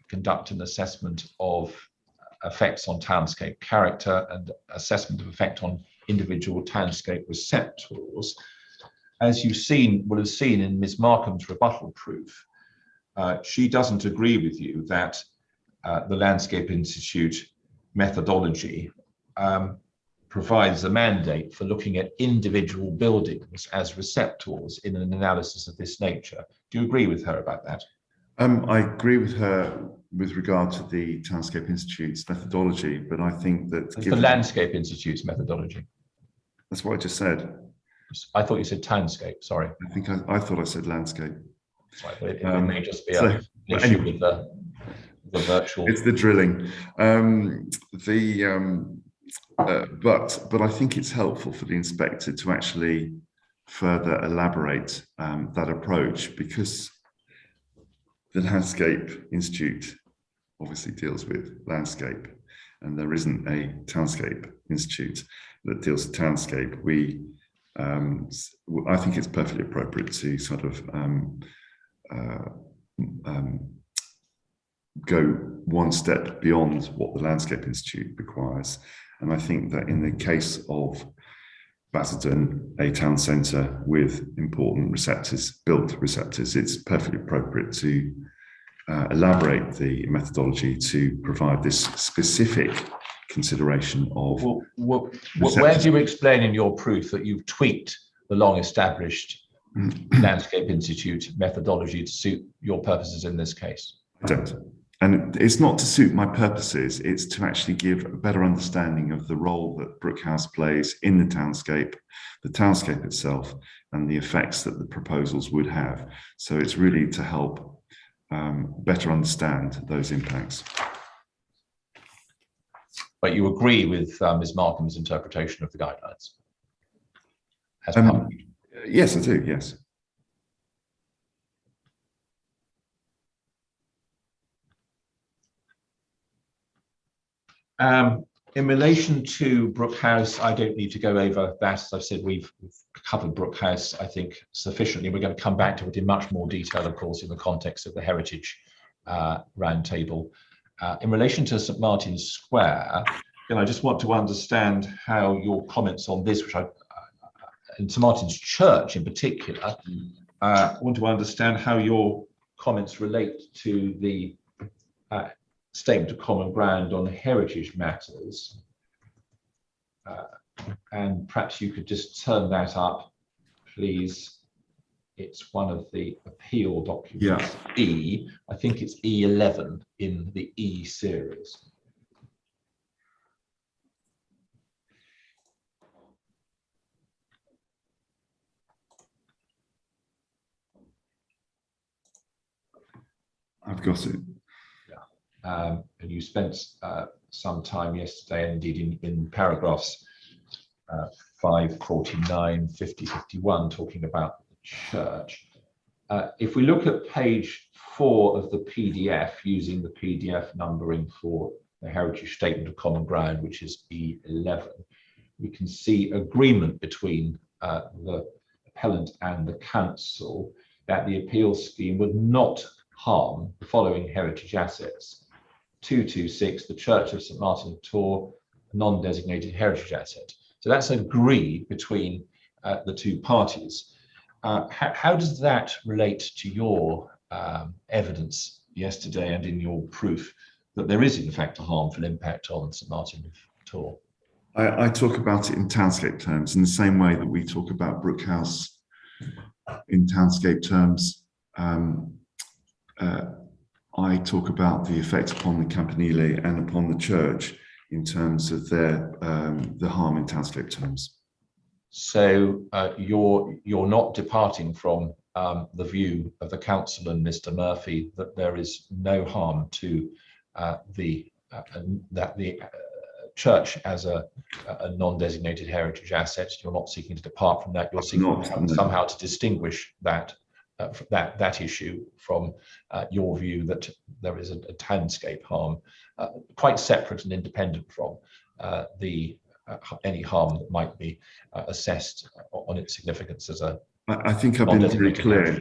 conduct an assessment of effects on townscape character and assessment of effect on individual townscape receptors. As will have seen in Ms. Markham's rebuttal proof, she doesn't agree with you that the Landscape Institute methodology provides a mandate for looking at individual buildings as receptors in an analysis of this nature. Do you agree with her about that? I agree with her with regard to the Townscape Institute's methodology, but I think that the Landscape Institute's methodology. That's what I just said. I thought you said townscape. Sorry. I thought I said landscape. Sorry, but it may just be an issue with the virtual. It's the drilling. But I think it's helpful for the inspector to actually further elaborate that approach, because the Landscape Institute obviously deals with landscape, and there isn't a Townscape Institute that deals with townscape. I think it's perfectly appropriate to sort of go one step beyond what the Landscape Institute requires. And I think that in the case of Basildon, a town centre with important receptors, built receptors, it's perfectly appropriate to elaborate the methodology to provide this specific consideration of. Where do you explain in your proof that you've tweaked the long-established Landscape Institute methodology to suit your purposes in this case? I don't. And it's not to suit my purposes, it's to actually give a better understanding of the role that Brook House plays in the townscape itself, and the effects that the proposals would have. So it's really to help better understand those impacts. But you agree with Ms. Markham's interpretation of the guidelines? Yes, I do, yes. In relation to Brook House, I don't need to go over that. As I've said, we've covered Brook House, I think, sufficiently. We're going to come back to it in much more detail, of course, in the context of the Heritage Roundtable. In relation to St Martin's Square, and I just want to understand how your comments on this, which in St Martin's Church in particular, I want to understand how your comments relate to the statement of common ground on heritage matters. And perhaps you could just turn that up, please. It's one of the appeal documents, E. I think it's E11 in the E series. I've got it. And you spent some time yesterday, and indeed in paragraphs 5, 49, 50, 51, talking about the church. If we look at page 4 of the PDF, using the PDF numbering for the Heritage Statement of Common Ground, which is E11, we can see agreement between the appellant and the council that the appeal scheme would not harm the following heritage assets: 226, the Church of St Martin of Tours, a non-designated heritage asset. So that's agreed between the two parties. How does that relate to your evidence yesterday and in your proof that there is in fact a harmful impact on St Martin of Tours? I talk about it in townscape terms in the same way that we talk about Brook House in townscape terms. I talk about the effect upon the Campanile and upon the church in terms of their the harm in townscape terms. So you're not departing from the view of the council and Mr. Murphy that there is no harm to the church as a non-designated heritage asset. You're not seeking to depart from that. You're seeking somehow to distinguish that that issue from your view that there is a townscape harm, quite separate and independent from any harm that might be assessed on its significance as a. I think I've been very clear.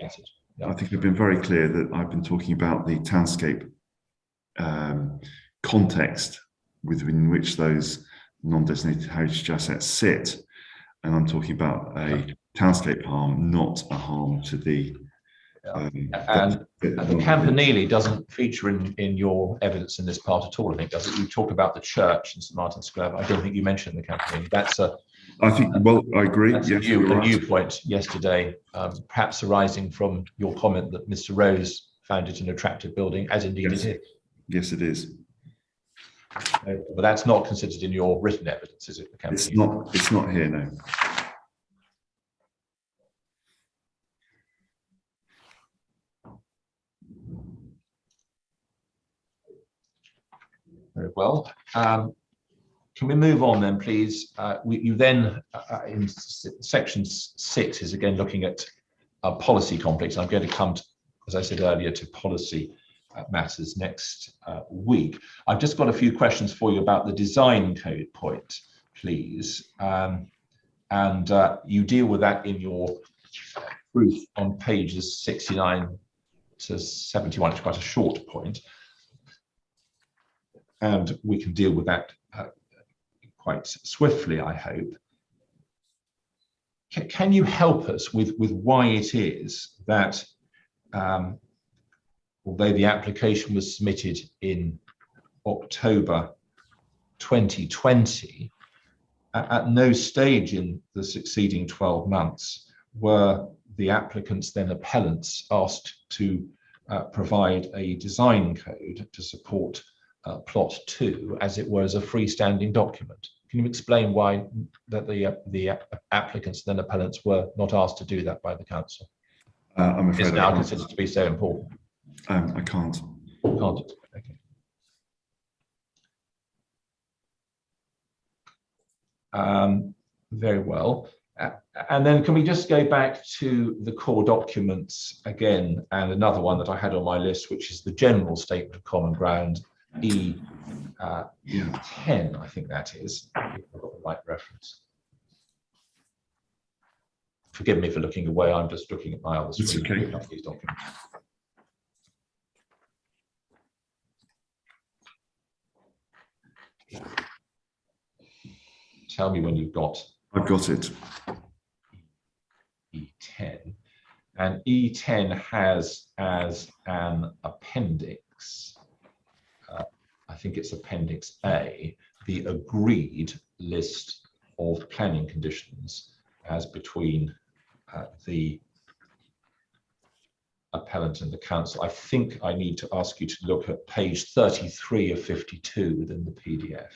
Yeah. I think I've been very clear that I've been talking about the townscape context within which those non-designated heritage assets sit, and I'm talking about a townscape harm, not a harm to the. And the Campanile doesn't feature in your evidence in this part at all, I think, does it? You talk about the church in St Martin's Square, but I don't think you mentioned the Campanile. That's a. I think. Well, I agree. That's yes, a new point yesterday, perhaps arising from your comment that Mr. Rose found it an attractive building, as indeed Yes. it is. Yes, it is. But that's not considered in your written evidence, is it? The Campanile? It's not here now. Very well. Can we move on then, please? You then, in section 6, is again looking at policy conflicts. I'm going to come, as I said earlier, to policy matters next week. I've just got a few questions for you about the design code point, please. And you deal with that in your proof on pages 69 to 71. It's quite a short point. And we can deal with that quite swiftly, I hope. Can you help us with why it is that, although the application was submitted in October 2020, at no stage in the succeeding 12 months were the applicants, then appellants, asked to provide a design code to support plot 2, as it were, as a freestanding document? Can you explain why that the applicants then appellants were not asked to do that by the council? I'm afraid It's now considered to be so important. I can't. Can't it? Okay. Very well. And then can we just go back to the core documents again, and another one that I had on my list, which is the general statement of common ground, E10, I think that is. I've got the right reference. Forgive me for looking away. I'm just looking at my other It's screen. okay. Looking up these documents. Tell me when you've got I've got it. E10. And E10 has as an appendix, I think it's Appendix A, the agreed list of planning conditions as between the appellant and the council. I think I need to ask you to look at page 33 of 52 within the PDF.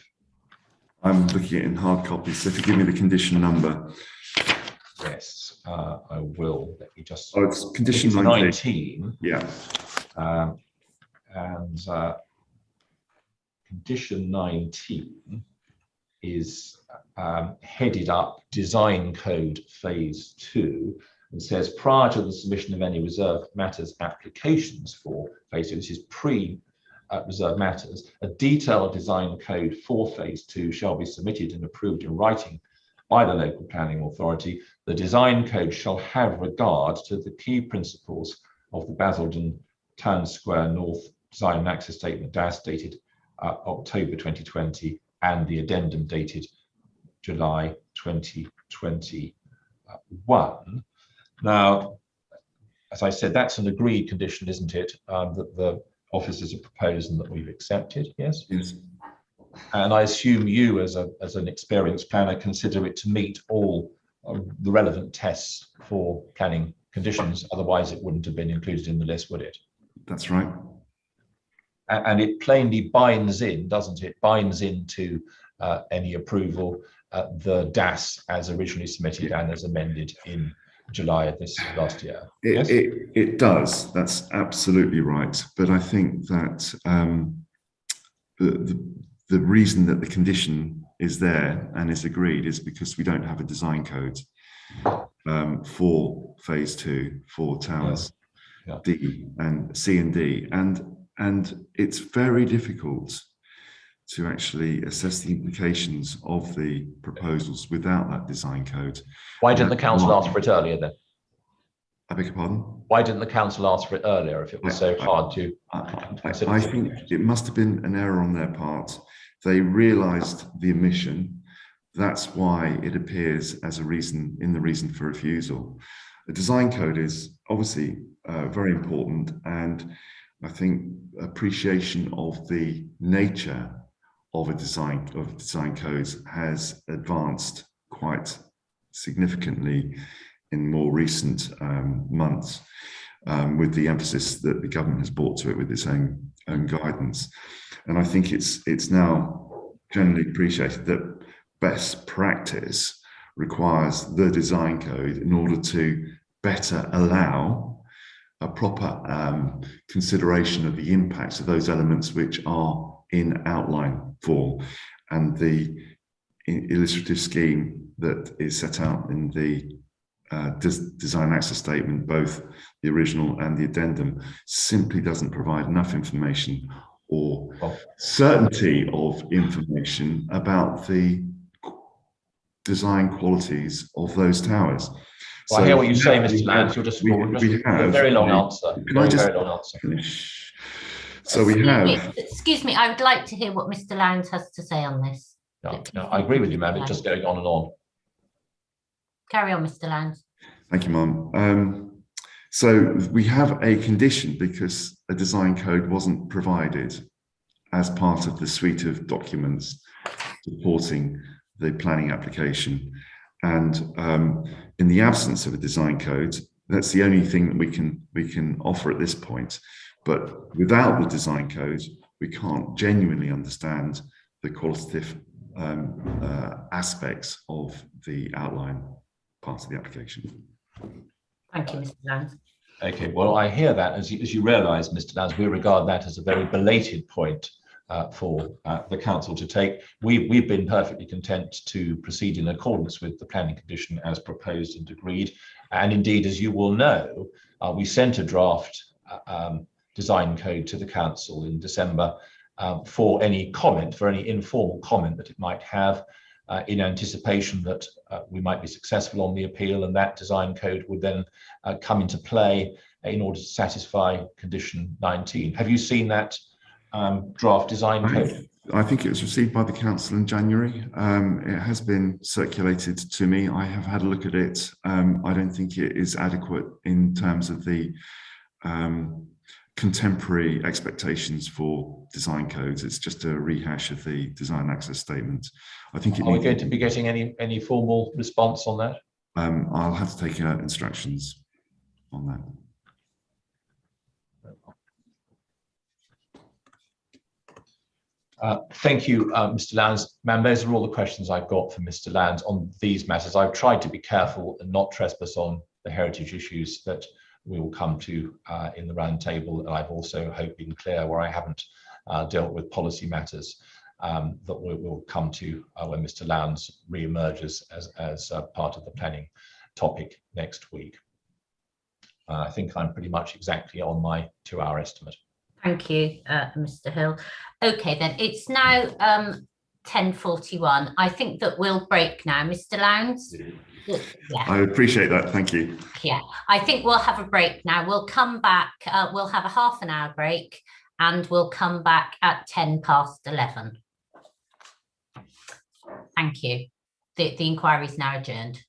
I'm looking at it in hard copy, so if you give me the condition number. Yes, I will. Let me just. Oh, it's condition it's 19. 19. Yeah. And condition 19 is headed up Design Code Phase 2 and says prior to the submission of any reserved matters applications for Phase 2, this is pre-reserved matters, a detailed design code for Phase 2 shall be submitted and approved in writing by the local planning authority. The design code shall have regard to the key principles of the Basildon Town Square North Design and Access Statement DAS dated October 2020 and the addendum dated July 2021. Now, as I said, that's an agreed condition, isn't it? That the officers have proposed and that we've accepted, yes? Yes. And I assume you, as an experienced planner, consider it to meet all the relevant tests for planning conditions. Otherwise, it wouldn't have been included in the list, would it? That's right. And it plainly binds in, doesn't it? Binds into any approval the DAS as originally submitted and as amended in July of this last year. Yes? It does. That's absolutely right. But I think that the reason that the condition is there and is agreed is because we don't have a design code for Phase 2 for towers D and C and D, and it's very difficult to actually assess the implications of the proposals without that design code. Why didn't the council ask for it earlier then? I beg your pardon? Why didn't the council ask for it earlier if it was so hard to consider? I think it must have been an error on their part. They realised the omission. That's why it appears as a reason in the reason for refusal. The design code is obviously very important, and I think appreciation of the nature of design codes has advanced quite significantly in more recent months, with the emphasis that the government has brought to it with its own guidance. And I think it's now generally appreciated that best practice requires the design code in order to better allow a proper consideration of the impacts of those elements which are in outline form. And the illustrative scheme that is set out in the design access statement, both the original and the addendum, simply doesn't provide enough information or certainty of information about the design qualities of those towers. Well, I hear what you say, Mr. Lance. You're just a very long answer. Can I just very long answer. finish? So we have. Excuse me, I would like to hear what Mr. Lowndes has to say on this. No, I agree with you, ma'am. It's just going on and on. Carry on, Mr. Lowndes. Thank you, Mum. So we have a condition because a design code wasn't provided as part of the suite of documents supporting the planning application. And in the absence of a design code, that's the only thing that we can offer at this point. But without the design code, we can't genuinely understand the qualitative aspects of the outline part of the application. Thank you, Mr. Lowndes. Okay, well, I hear that. As you realise, Mr. Lowndes, we regard that as a very belated point for the council to take. We've been perfectly content to proceed in accordance with the planning condition as proposed and agreed. And indeed, as you will know, we sent a draft design code to the council in December, for any comment, for any informal comment that it might have, in anticipation that we might be successful on the appeal, and that design code would then come into play in order to satisfy condition 19. Have you seen that draft design code? I think it was received by the council in January. It has been circulated to me. I have had a look at it. I don't think it is adequate in terms of the contemporary expectations for design codes. It's just a rehash of the design access statement. I think Are we going to be getting any formal response on that? I'll have to take instructions on that. Thank you, Mr. Lowndes. Ma'am, those are all the questions I've got for Mr. Lowndes on these matters. I've tried to be careful and not trespass on the heritage issues that we will come to in the round table. And I've also, hope, been clear where I haven't dealt with policy matters that we'll come to when Mr. Lowndes re-emerges as part of the planning topic next week. I think I'm pretty much exactly on my 2-hour estimate. Thank you, Mr. Hill. Okay, then it's now 10:41. I think that we'll break now, Mr. Lowndes. Yeah. I appreciate that. Thank you. Yeah, I think we'll have a break now. We'll come back. We'll have a half-an-hour break, and we'll come back at 11:10. Thank you. The inquiry is now adjourned.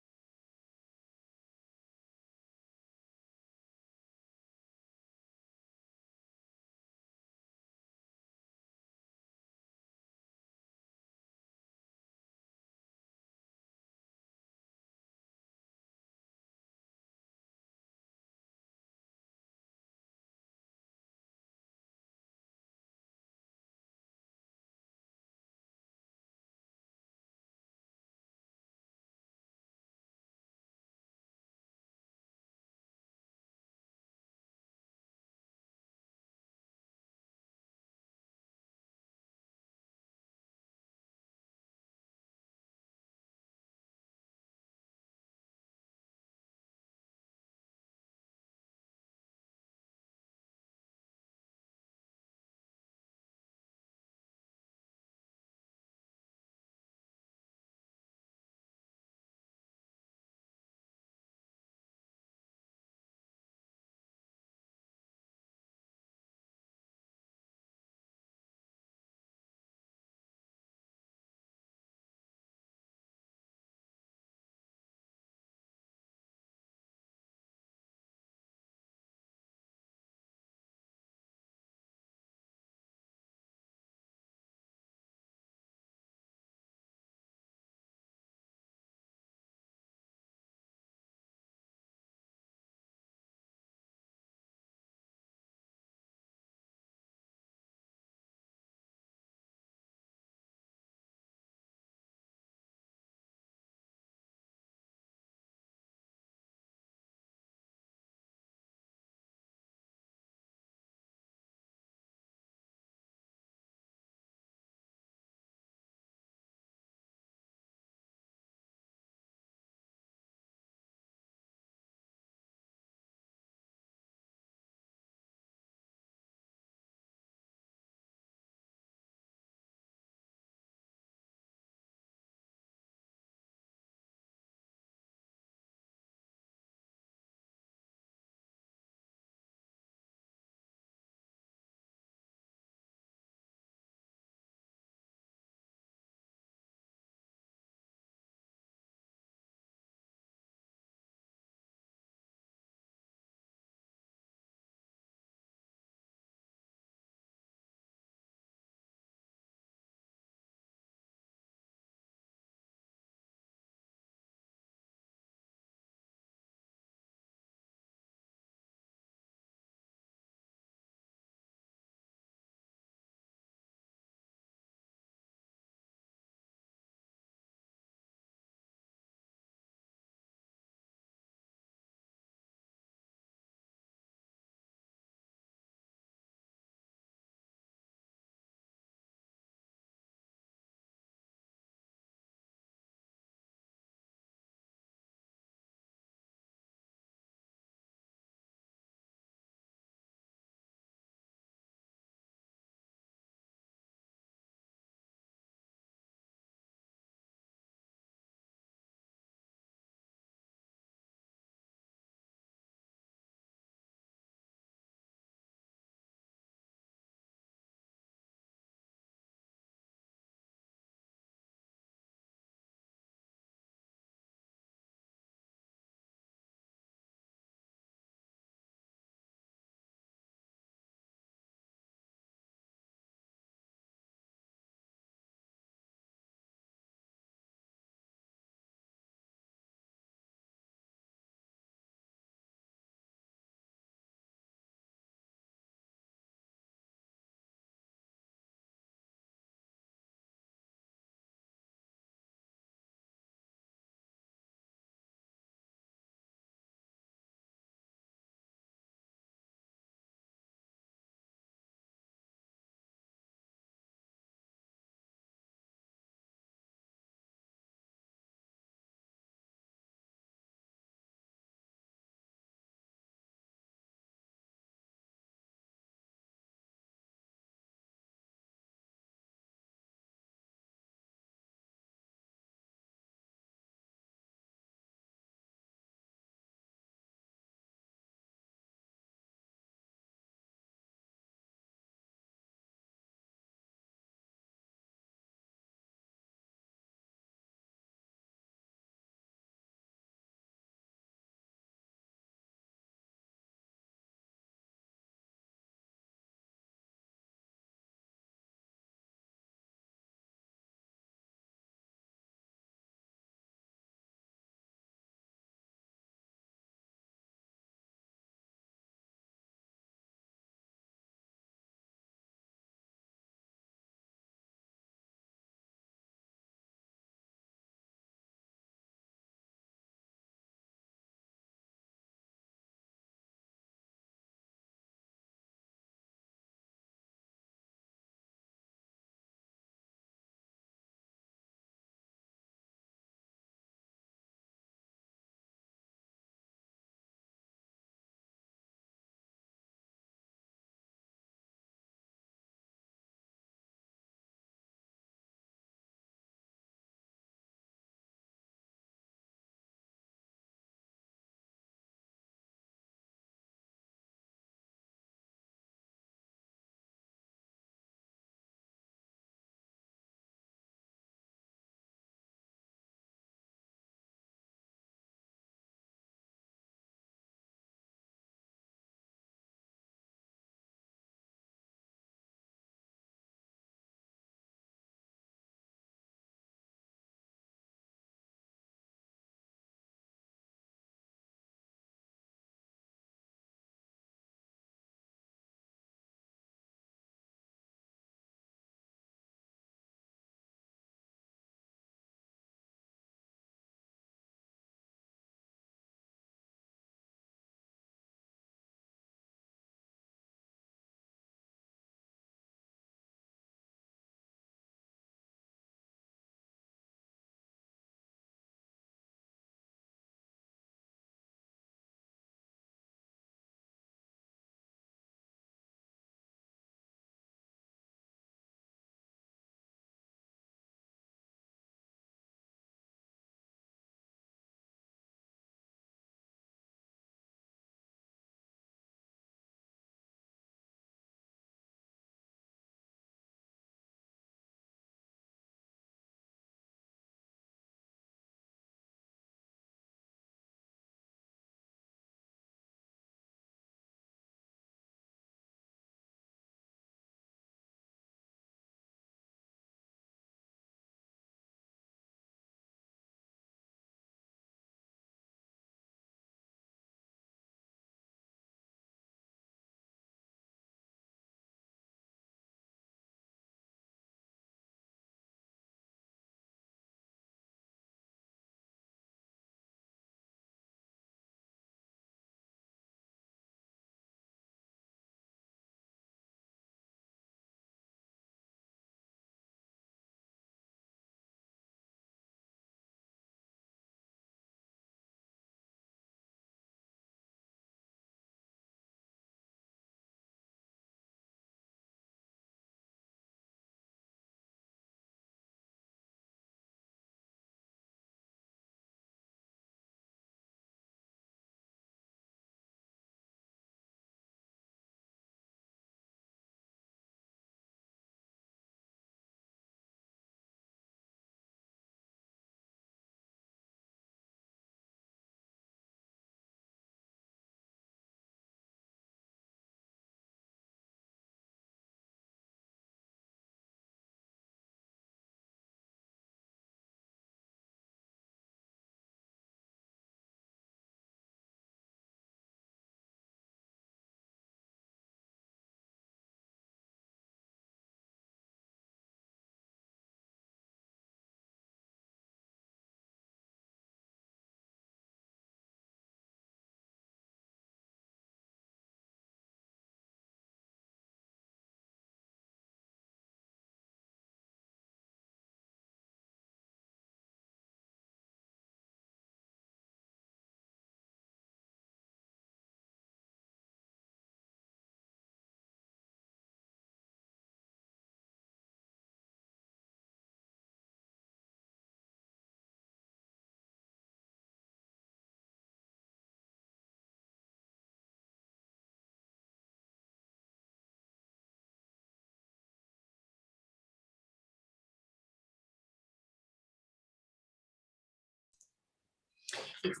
It's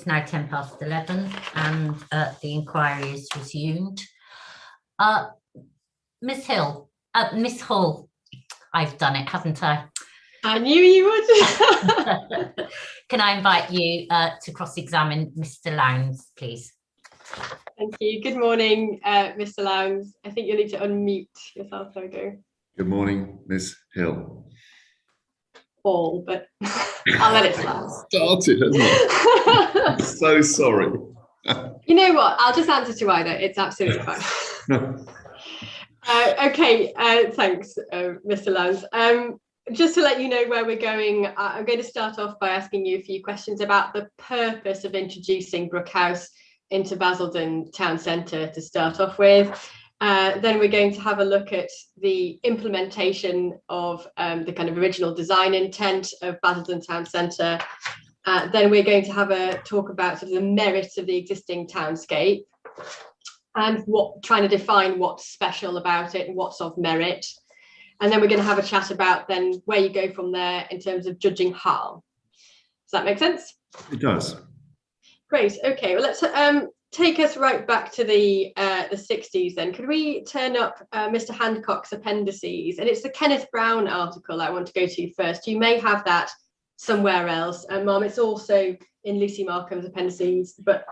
now 10 past 11 and the inquiry is resumed. Miss Hall, I've done it, haven't I? I knew you would. Can I invite you to cross-examine Mr. Lowndes, please? Thank you. Good morning, Mr. Lowndes. I think you need to unmute yourself. There we go. Good morning, Ms. Hill. All, but I'll let it slide. Started, hasn't it? I'm so sorry. You know what? I'll just answer to either. It's absolutely fine. Okay, thanks, Mr. Lowndes. Just to let you know where we're going, I'm going to start off by asking you a few questions about the purpose of introducing Brook House into Basildon Town Centre to start off with. Then we're going to have a look at the implementation of the kind of original design intent of Basildon Town Centre. Then we're going to have a talk about sort of the merits of the existing townscape and trying to define what's special about it and what's of merit. And then we're going to have a chat about then where you go from there in terms of judging harm. Does that make sense? It does. Great. Okay. Well, let's take us right back to the 60s then. Could we turn up Mr. Hancock's appendices? And it's the Kenneth Brown article I want to go to first. You may have that somewhere else. Mom, it's also in Lucy Markham's appendices, but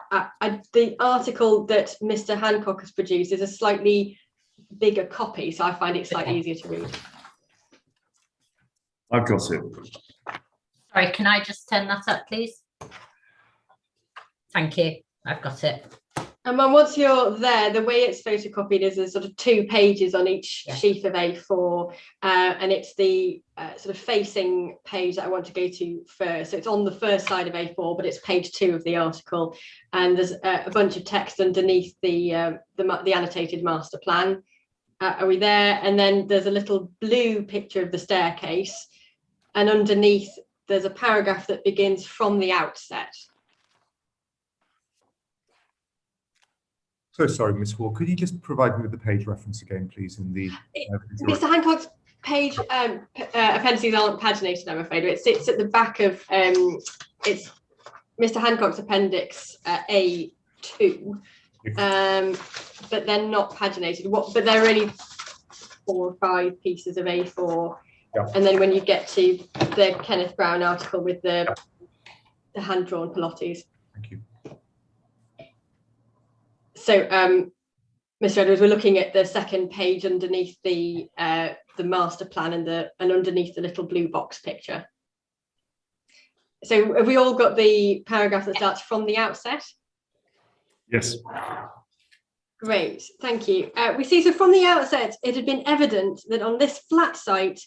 the article that Mr. Hancock has produced is a slightly bigger copy, so I find it slightly easier to read. I've got it. Sorry, can I just turn that up, please? Thank you. I've got it. And then once you're there, the way it's photocopied is there's sort of 2 pages on each sheet of A4, and it's the sort of facing page that I want to go to first. So it's on the first side of A4, but it's page 2 of the article, and there's a bunch of text underneath the annotated master plan. Are we there? And then there's a little blue picture of the staircase, and underneath there's a paragraph that begins from the outset. So sorry, Miss Hall, could you just provide me with the page reference again, please, in the... Mr. Hancock's page appendices aren't paginated, I'm afraid. It sits at the back of, it's Mr. Hancock's appendix A2, but they're not paginated. But there are only 4 or 5 pieces of A4. Yeah. And then when you get to the Kenneth Brown article with the hand-drawn pilotes. Thank you. So, Mr. Edwards, we're looking at the second page underneath the master plan and underneath the little blue box picture. So, have we all got the paragraph that starts from the outset? Yes. Great, thank you. We see, so from the outset, it had been evident that on this flat site,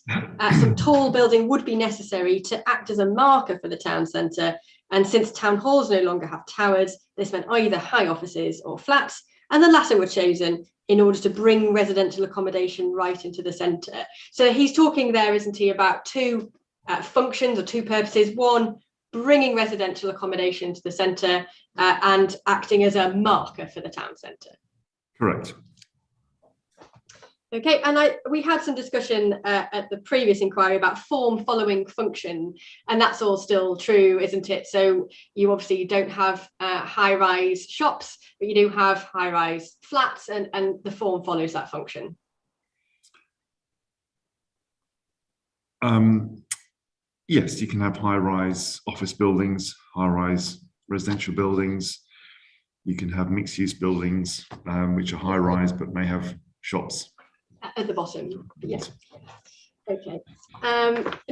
some tall building would be necessary to act as a marker for the town centre. And since town halls no longer have towers, this meant either high offices or flats, and the latter were chosen in order to bring residential accommodation right into the centre. So he's talking there, isn't he, about 2 functions or 2 purposes. One, bringing residential accommodation to the centre and acting as a marker for the town centre. Correct. Okay, and we had some discussion at the previous inquiry about form following function, and that's all still true, isn't it? So you obviously don't have high-rise shops, but you do have high-rise flats, and the form follows that function. Yes, you can have high-rise office buildings, high-rise residential buildings. You can have mixed-use buildings, which are high-rise but may have shops at the bottom. Yes. Okay.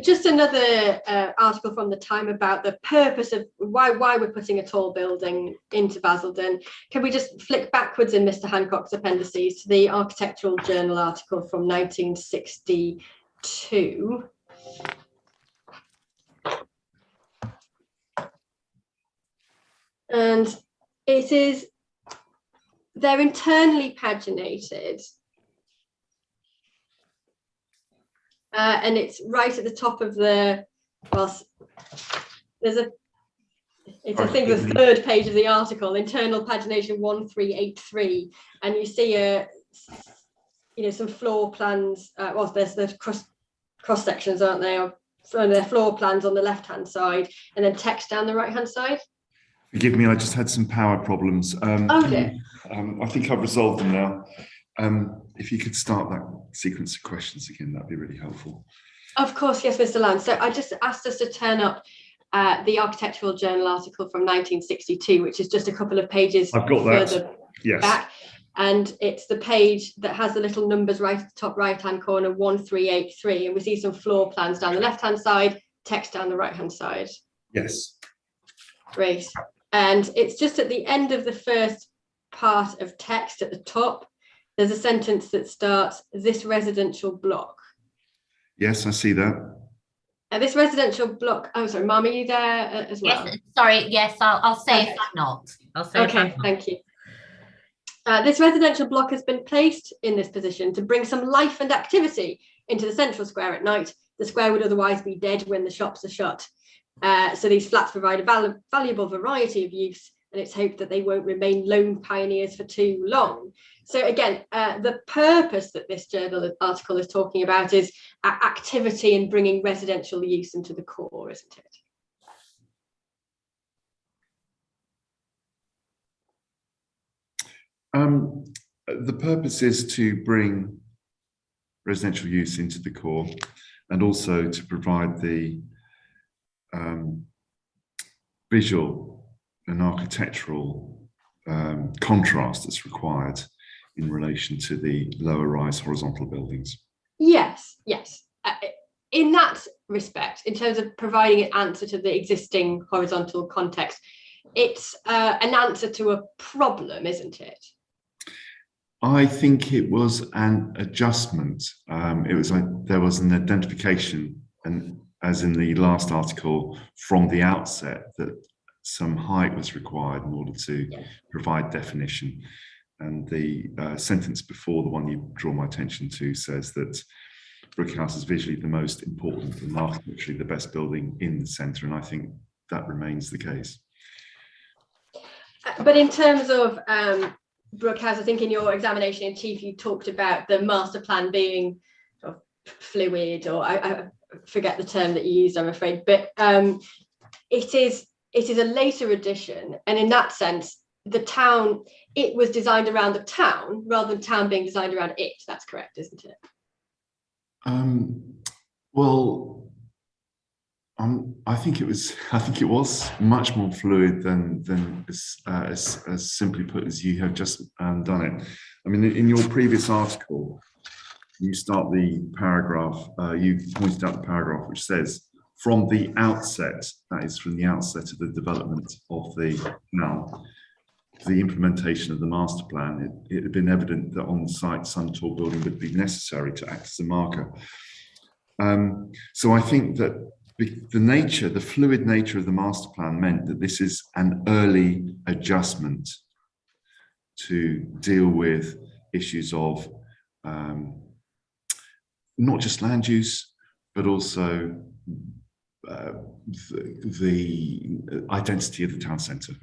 Just another article from the time about the purpose of why we're putting a tall building into Basildon. Can we just flick backwards in Mr. Hancock's appendices to the Architectural Journal article from 1962? And they're internally paginated. And it's right at the top of the, well, there's a, it's I think the 3rd page of the article, internal pagination 1383, and you see some floor plans. Well, there's cross sections, aren't there? so their floor plans on the left-hand side, and then text down the right-hand side. Forgive me, I just had some power problems. Okay. I think I've resolved them now. If you could start that sequence of questions again, that'd be really helpful. Of course, yes, Mr. Lamb. So I just asked us to turn up the Architectural Journal article from 1962, which is just a couple of pages I've got that. further Yes. back. And it's the page that has the little numbers right at the top right-hand corner, 1383. And we see some floor plans down the left-hand side, text down the right-hand side. Yes. Great. And it's just at the end of the first part of text at the top, there's a sentence that starts, this residential block. Yes, I see that. This residential block, oh, sorry, Mum, are you there as well? Yes, sorry, yes, I'll say Okay. if I'm not. I'll say if I'm Okay, not. thank you. This residential block has been placed in this position to bring some life and activity into the central square at night. The square would otherwise be dead when the shops are shut. So these flats provide a valuable variety of use, and it's hoped that they won't remain lone pioneers for too long. So again, the purpose that this journal article is talking about is activity and bringing residential use into the core, isn't it? The purpose is to bring residential use into the core, and also to provide the visual and architectural contrast that's required in relation to the lower rise horizontal buildings. Yes, yes. In that respect, in terms of providing an answer to the existing horizontal context, it's an answer to a problem, isn't it? I think it was an adjustment. It was like there was an identification, and as in the last article, from the outset, that some height was required in order to provide definition. And the sentence before the one you draw my attention to says that Brooke House is visually the most important and architecturally the best building in the centre, and I think that remains the case. But in terms of Brooke House, I think in your examination in chief, you talked about the master plan being sort of fluid, or I forget the term that you used, I'm afraid, but it is a later addition, and in that sense, the town, it was designed around the town rather than town being designed around it. That's correct, isn't it? Well, I think it was much more fluid than as simply put as you have just done it. I mean, in your previous article, you start the paragraph. You pointed out the paragraph which says, "From the outset," that is from the outset of the development of the canal, the implementation of the master plan, it had been evident that on the site some tall building would be necessary to act as a marker. So I think that the fluid nature of the master plan meant that this is an early adjustment to deal with issues of not just land use, but also the identity of the town centre.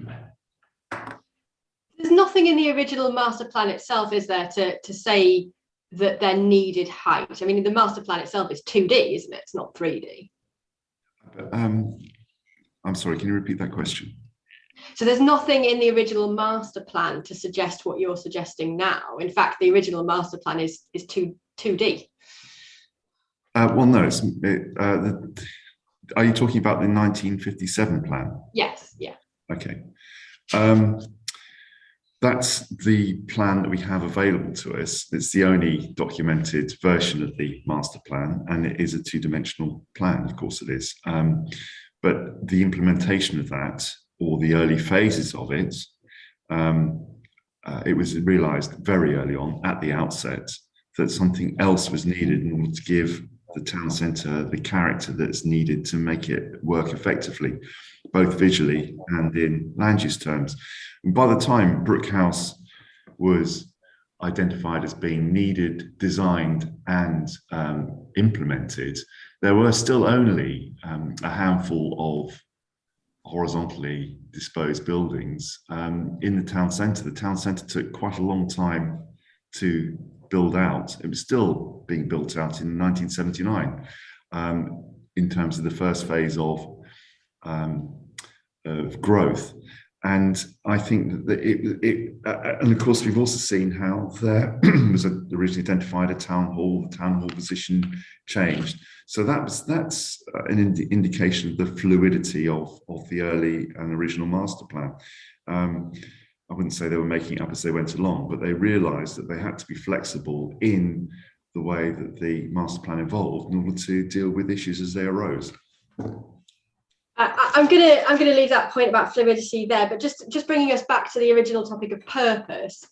There's nothing in the original master plan itself, is there, to say that there needed height? I mean, the master plan itself is 2D, isn't it? It's not 3D. I'm sorry, can you repeat that question? So there's nothing in the original master plan to suggest what you're suggesting now. In fact, the original master plan is 2D. Well, no. Are you talking about the 1957 plan? Yes. Yeah. Okay. That's the plan that we have available to us. It's the only documented version of the master plan, and it is a two-dimensional plan, of course it is. But the implementation of that, or the early phases of it, it was realised very early on at the outset that something else was needed in order to give the town centre the character that's needed to make it work effectively, both visually and in land use terms. And by the time Brooke House was identified as being needed, designed and implemented, there were still only a handful of horizontally disposed buildings in the town centre. The town centre took quite a long time to build out. It was still being built out in 1979. in terms of the first phase of growth. And I think that and of course, we've also seen how there was originally identified a town hall. The town hall position changed. So that's an indication of the fluidity of the early and original master plan. I wouldn't say they were making it up as they went along, but they realised that they had to be flexible in the way that the master plan evolved in order to deal with issues as they arose. I'm gonna leave that point about fluidity there, but just bringing us back to the original topic of purpose.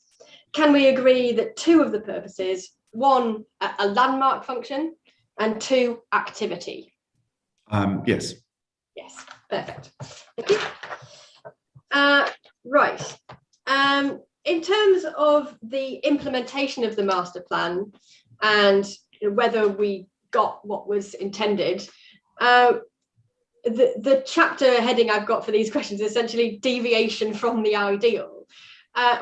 Can we agree that two of the purposes, one, a landmark function, and two, activity? Yes. Yes, perfect. Thank you. Right. In terms of the implementation of the master plan and whether we got what was intended, the chapter heading I've got for these questions is essentially deviation from the ideal.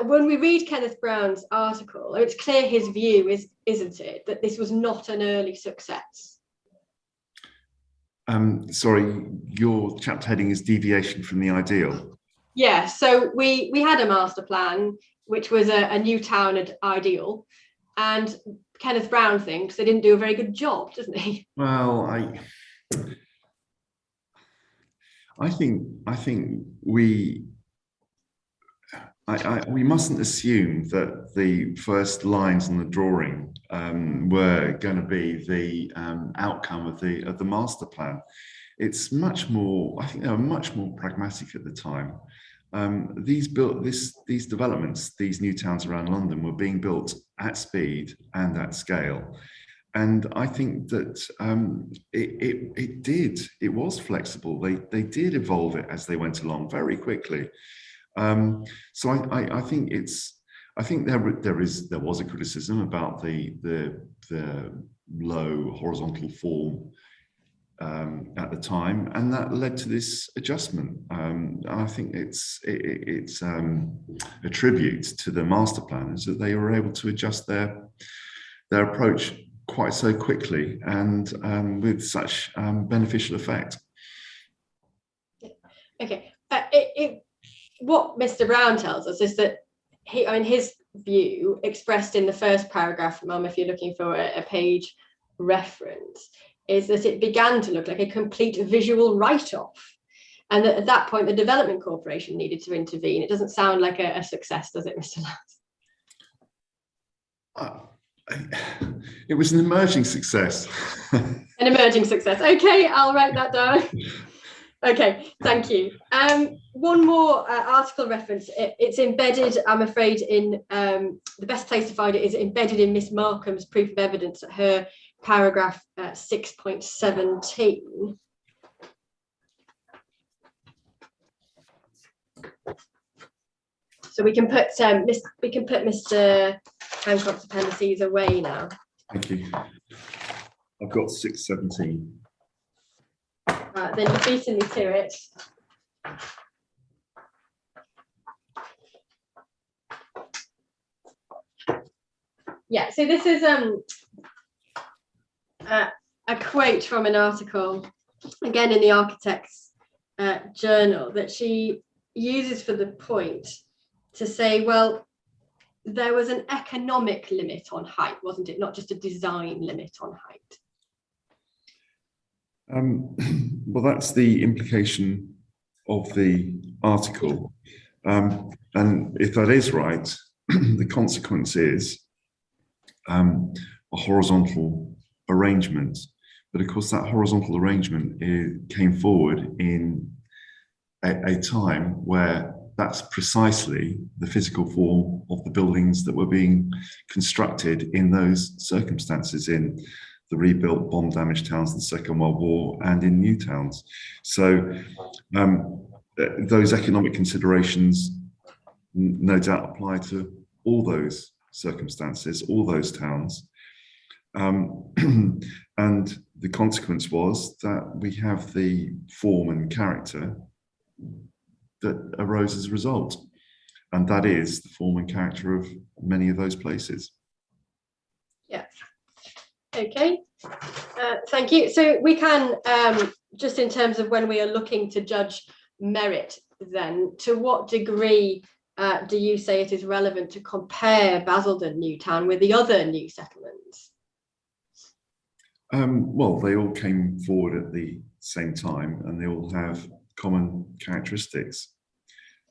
When we read Kenneth Brown's article, it's clear his view is, isn't it, that this was not an early success? Sorry, your chapter heading is deviation from the ideal. Yeah, so we had a master plan, which was a new town ideal, and Kenneth Brown thinks they didn't do a very good job, doesn't he? Well, I think we mustn't assume that the first lines on the drawing were going to be the outcome of the master plan. It's much more. I think they were much more pragmatic at the time. These developments, these new towns around London, were being built at speed and at scale. And I think that it was flexible. They did evolve it as they went along very quickly. So I think there was a criticism about the low horizontal form at the time, and that led to this adjustment. I think it's a tribute to the master planners that they were able to adjust their approach quite so quickly and with such beneficial effect. Okay, what Mr. Brown tells us is that his view, expressed in the first paragraph, Mum, if you're looking for a page reference, is that it began to look like a complete visual write-off, and that at that point the Development Corporation needed to intervene. It doesn't sound like a success, does it, Mr. Lance? It was an emerging success. An emerging success. Okay, I'll write that down. Okay, thank you. One more article reference. It's embedded, I'm afraid, in the best place to find it is embedded in Miss Markham's proof of evidence at her paragraph 6.17. So we can put Mr. Hancock's appendices away now. Thank you. I've got 6.17. Then you've beaten me to it. Yeah, so this is a quote from an article, again in the Architects Journal, that she uses for the point to say, well, there was an economic limit on height, wasn't it? Not just a design limit on height. Well, that's the implication of the article. And if that is right, the consequence is a horizontal arrangement. But of course, that horizontal arrangement came forward in a time where that's precisely the physical form of the buildings that were being constructed in those circumstances, in the rebuilt bomb-damaged towns in the Second World War and in new towns. So those economic considerations no doubt apply to all those circumstances, all those towns. And the consequence was that we have the form and character that arose as a result. And that is the form and character of many of those places. Yeah. Okay. Thank you. So we can, just in terms of when we are looking to judge merit, then, to what degree do you say it is relevant to compare Basildon Newtown with the other new settlements? Well, they all came forward at the same time and they all have common characteristics.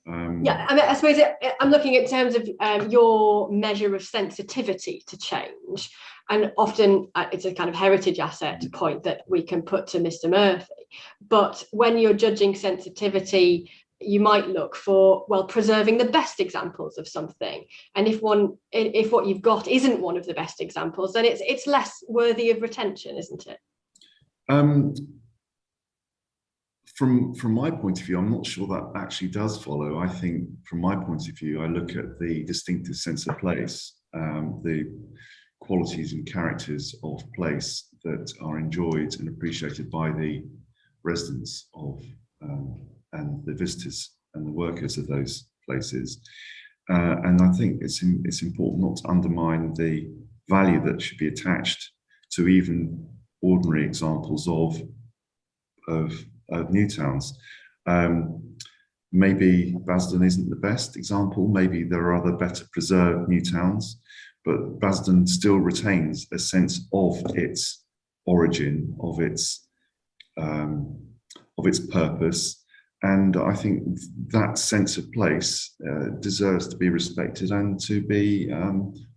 Yeah, I mean, I suppose I'm looking in terms of your measure of sensitivity to change, and often it's a kind of heritage asset point that we can put to Mr. Murphy. But when you're judging sensitivity, you might look for, well, preserving the best examples of something, and if what you've got isn't one of the best examples, then it's less worthy of retention, isn't it? From my point of view, I'm not sure that actually does follow. I think from my point of view, I look at the distinctive sense of place, the qualities and characters of place that are enjoyed and appreciated by the residents of and the visitors and the workers of those places. And I think it's important not to undermine the value that should be attached to even ordinary examples of new towns. Maybe Basildon isn't the best example, maybe there are other better preserved new towns, but Basildon still retains a sense of its origin, of its purpose, and I think that sense of place deserves to be respected and to be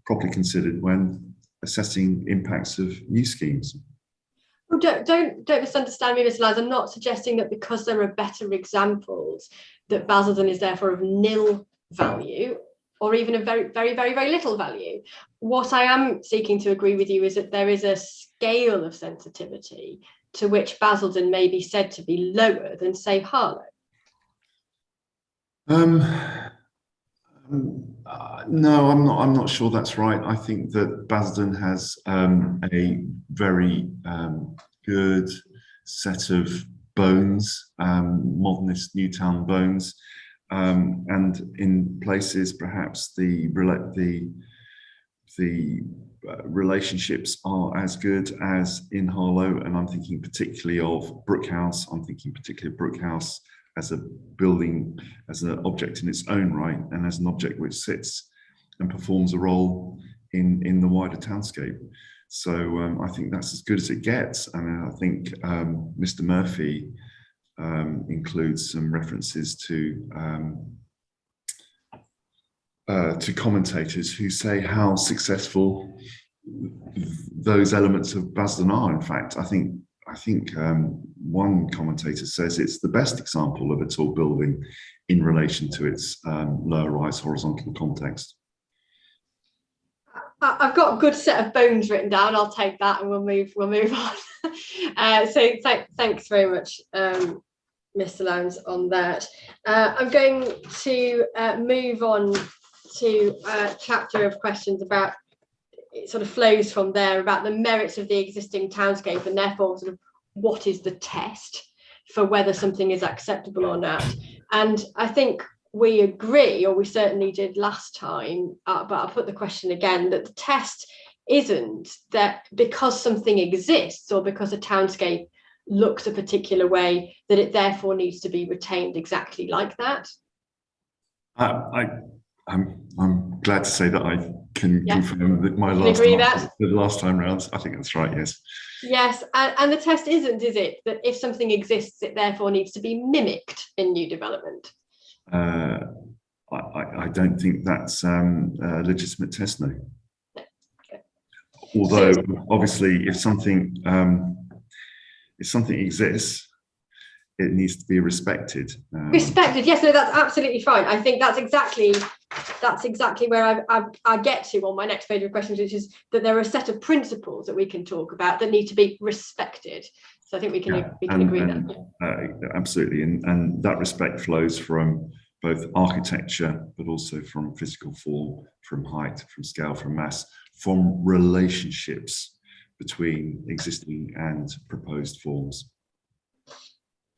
properly considered when assessing impacts of new schemes. Well, don't misunderstand me, Mr. Lyons. I'm not suggesting that because there are better examples that Basildon is therefore of nil value or even of very, very, very, very little value. What I am seeking to agree with you is that there is a scale of sensitivity to which Basildon may be said to be lower than, say, Harlow. No, I'm not sure that's right. I think that Basildon has a very good set of bones, modernist Newtown bones, and in places perhaps the relationships are as good as in Harlow, and I'm thinking particularly of Brookhouse. I'm thinking particularly of Brookhouse as a building, as an object in its own right, and as an object which sits and performs a role in the wider townscape. So I think that's as good as it gets. And I think Mr. Murphy includes some references to commentators who say how successful those elements of Basildon are. In fact, I think one commentator says it's the best example of a tall building in relation to its lower-rise horizontal context. I've got a good set of bones written down. I'll take that, and we'll move on. So thanks very much, Mr. Lowndes, on that. I'm going to move on to a chapter of questions about, it sort of flows from there, about the merits of the existing townscape and therefore sort of what is the test for whether something is acceptable or not. And I think we agree, or we certainly did last time, but I'll put the question again, that the test isn't that because something exists or because a townscape looks a particular way that it therefore needs to be retained exactly like that. I'm glad to say that I can confirm that my last time round, I think that's right, yes. Yes, and the test isn't, is it, that if something exists, it therefore needs to be mimicked in new development? I don't think that's a legitimate test, no. Okay. Although, obviously, if something exists, it needs to be respected. Respected, yes, no, that's absolutely fine. I think that's exactly where I get to on my next page of questions, which is that there are a set of principles that we can talk about that need to be respected. So I think we can agree that. Absolutely, and that respect flows from both architecture, but also from physical form, from height, from scale, from mass, from relationships between existing and proposed forms.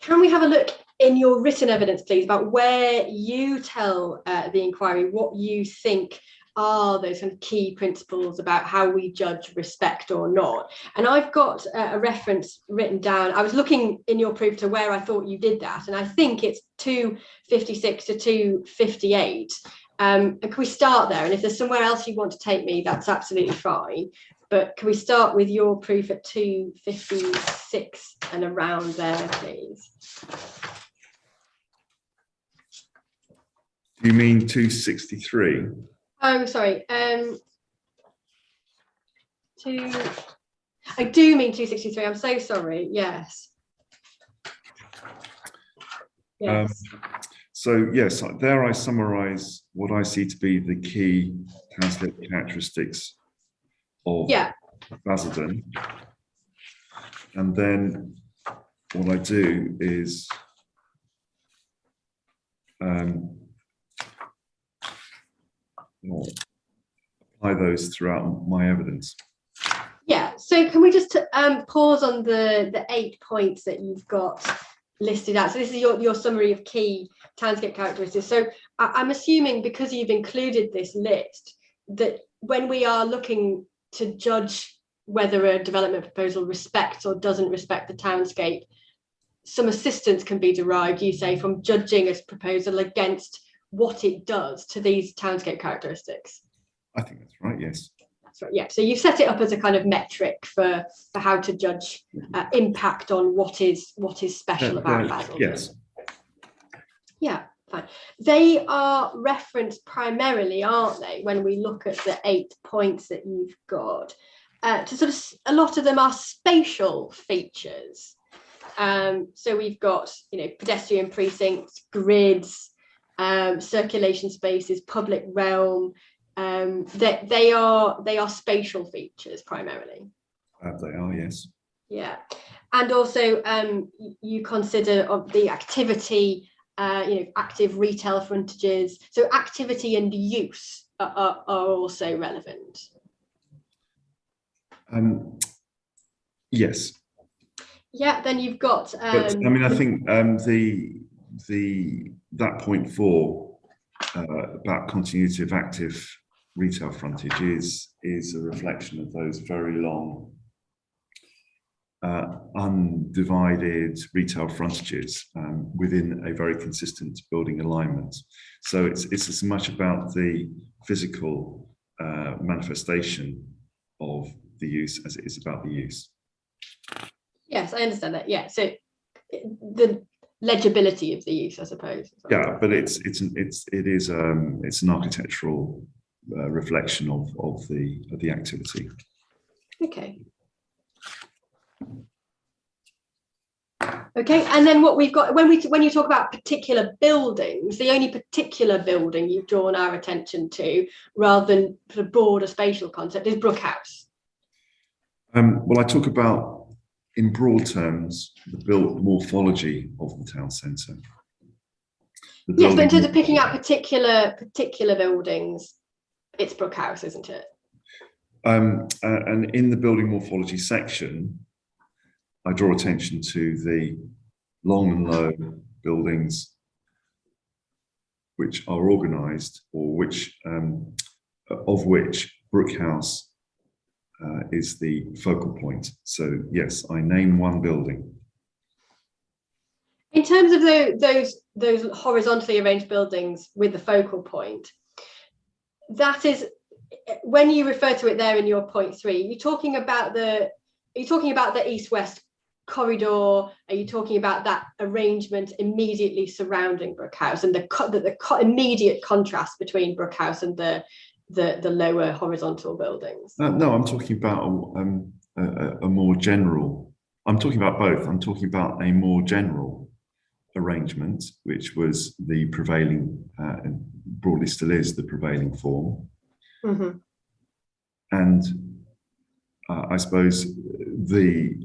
Can we have a look in your written evidence, please, about where you tell the inquiry what you think are those kind of key principles about how we judge respect or not. And I've got a reference written down. I was looking in your proof to where I thought you did that, and I think it's 256 to 258. And can we start there? And if there's somewhere else you want to take me, that's absolutely fine. But can we start with your proof at 256 and around there, please? Do you mean 263? Oh, sorry. I do mean 263. I'm so sorry. Yes. Yes. So yes, there I summarise what I see to be the key townscape characteristics of Basildon, and then what I do is apply those throughout my evidence. Yeah. So can we just pause on the 8 points that you've got listed out? So this is your summary of key townscape characteristics. So I'm assuming, because you've included this list, that when we are looking to judge whether a development proposal respects or doesn't respect the townscape, some assistance can be derived, you say, from judging a proposal against what it does to these townscape characteristics. I think that's right, yes. That's right, yeah. So you set it up as a kind of metric for how to judge impact on what is special about Basildon. Yes. Yeah, fine. They are referenced primarily, aren't they, when we look at the 8 points that you've got, to sort of, a lot of them are spatial features. So we've got, pedestrian precincts, grids, circulation spaces, public realm. That they are spatial features primarily. They are, yes. Yeah, and also you consider of the activity, active retail frontages. So activity and use are also relevant. Yes. Yeah. Then you've got. But I mean, I think that point 4 about continuity of active retail frontage is a reflection of those very long undivided retail frontages within a very consistent building alignment. So it's as much about the physical manifestation of the use as it is about the use. Yes, I understand that. Yeah, so the legibility of the use, I suppose. Yeah, but it is an architectural reflection of the activity. Okay. Okay, and then what we've got, when you talk about particular buildings, the only particular building you've drawn our attention to, rather than sort of broader spatial concept, is Brook House. Well, I talk about, in broad terms, the built morphology of the town centre. Yes, but in terms of picking out particular buildings, it's Brook House, isn't it? And in the building morphology section, I draw attention to the long and low buildings which are organised, or which of which Brook House is the focal point. So yes, I name one building. In terms of those horizontally arranged buildings with the focal point, that is, when you refer to it there in your point 3, are you talking about the east-west corridor? Are you talking about that arrangement immediately surrounding Brook House and the immediate contrast between Brook House and the lower horizontal buildings? No, I'm talking about a more general. I'm talking about both. I'm talking about a more general arrangement, which was the prevailing, and broadly still is the prevailing form. Mm-hmm. And I suppose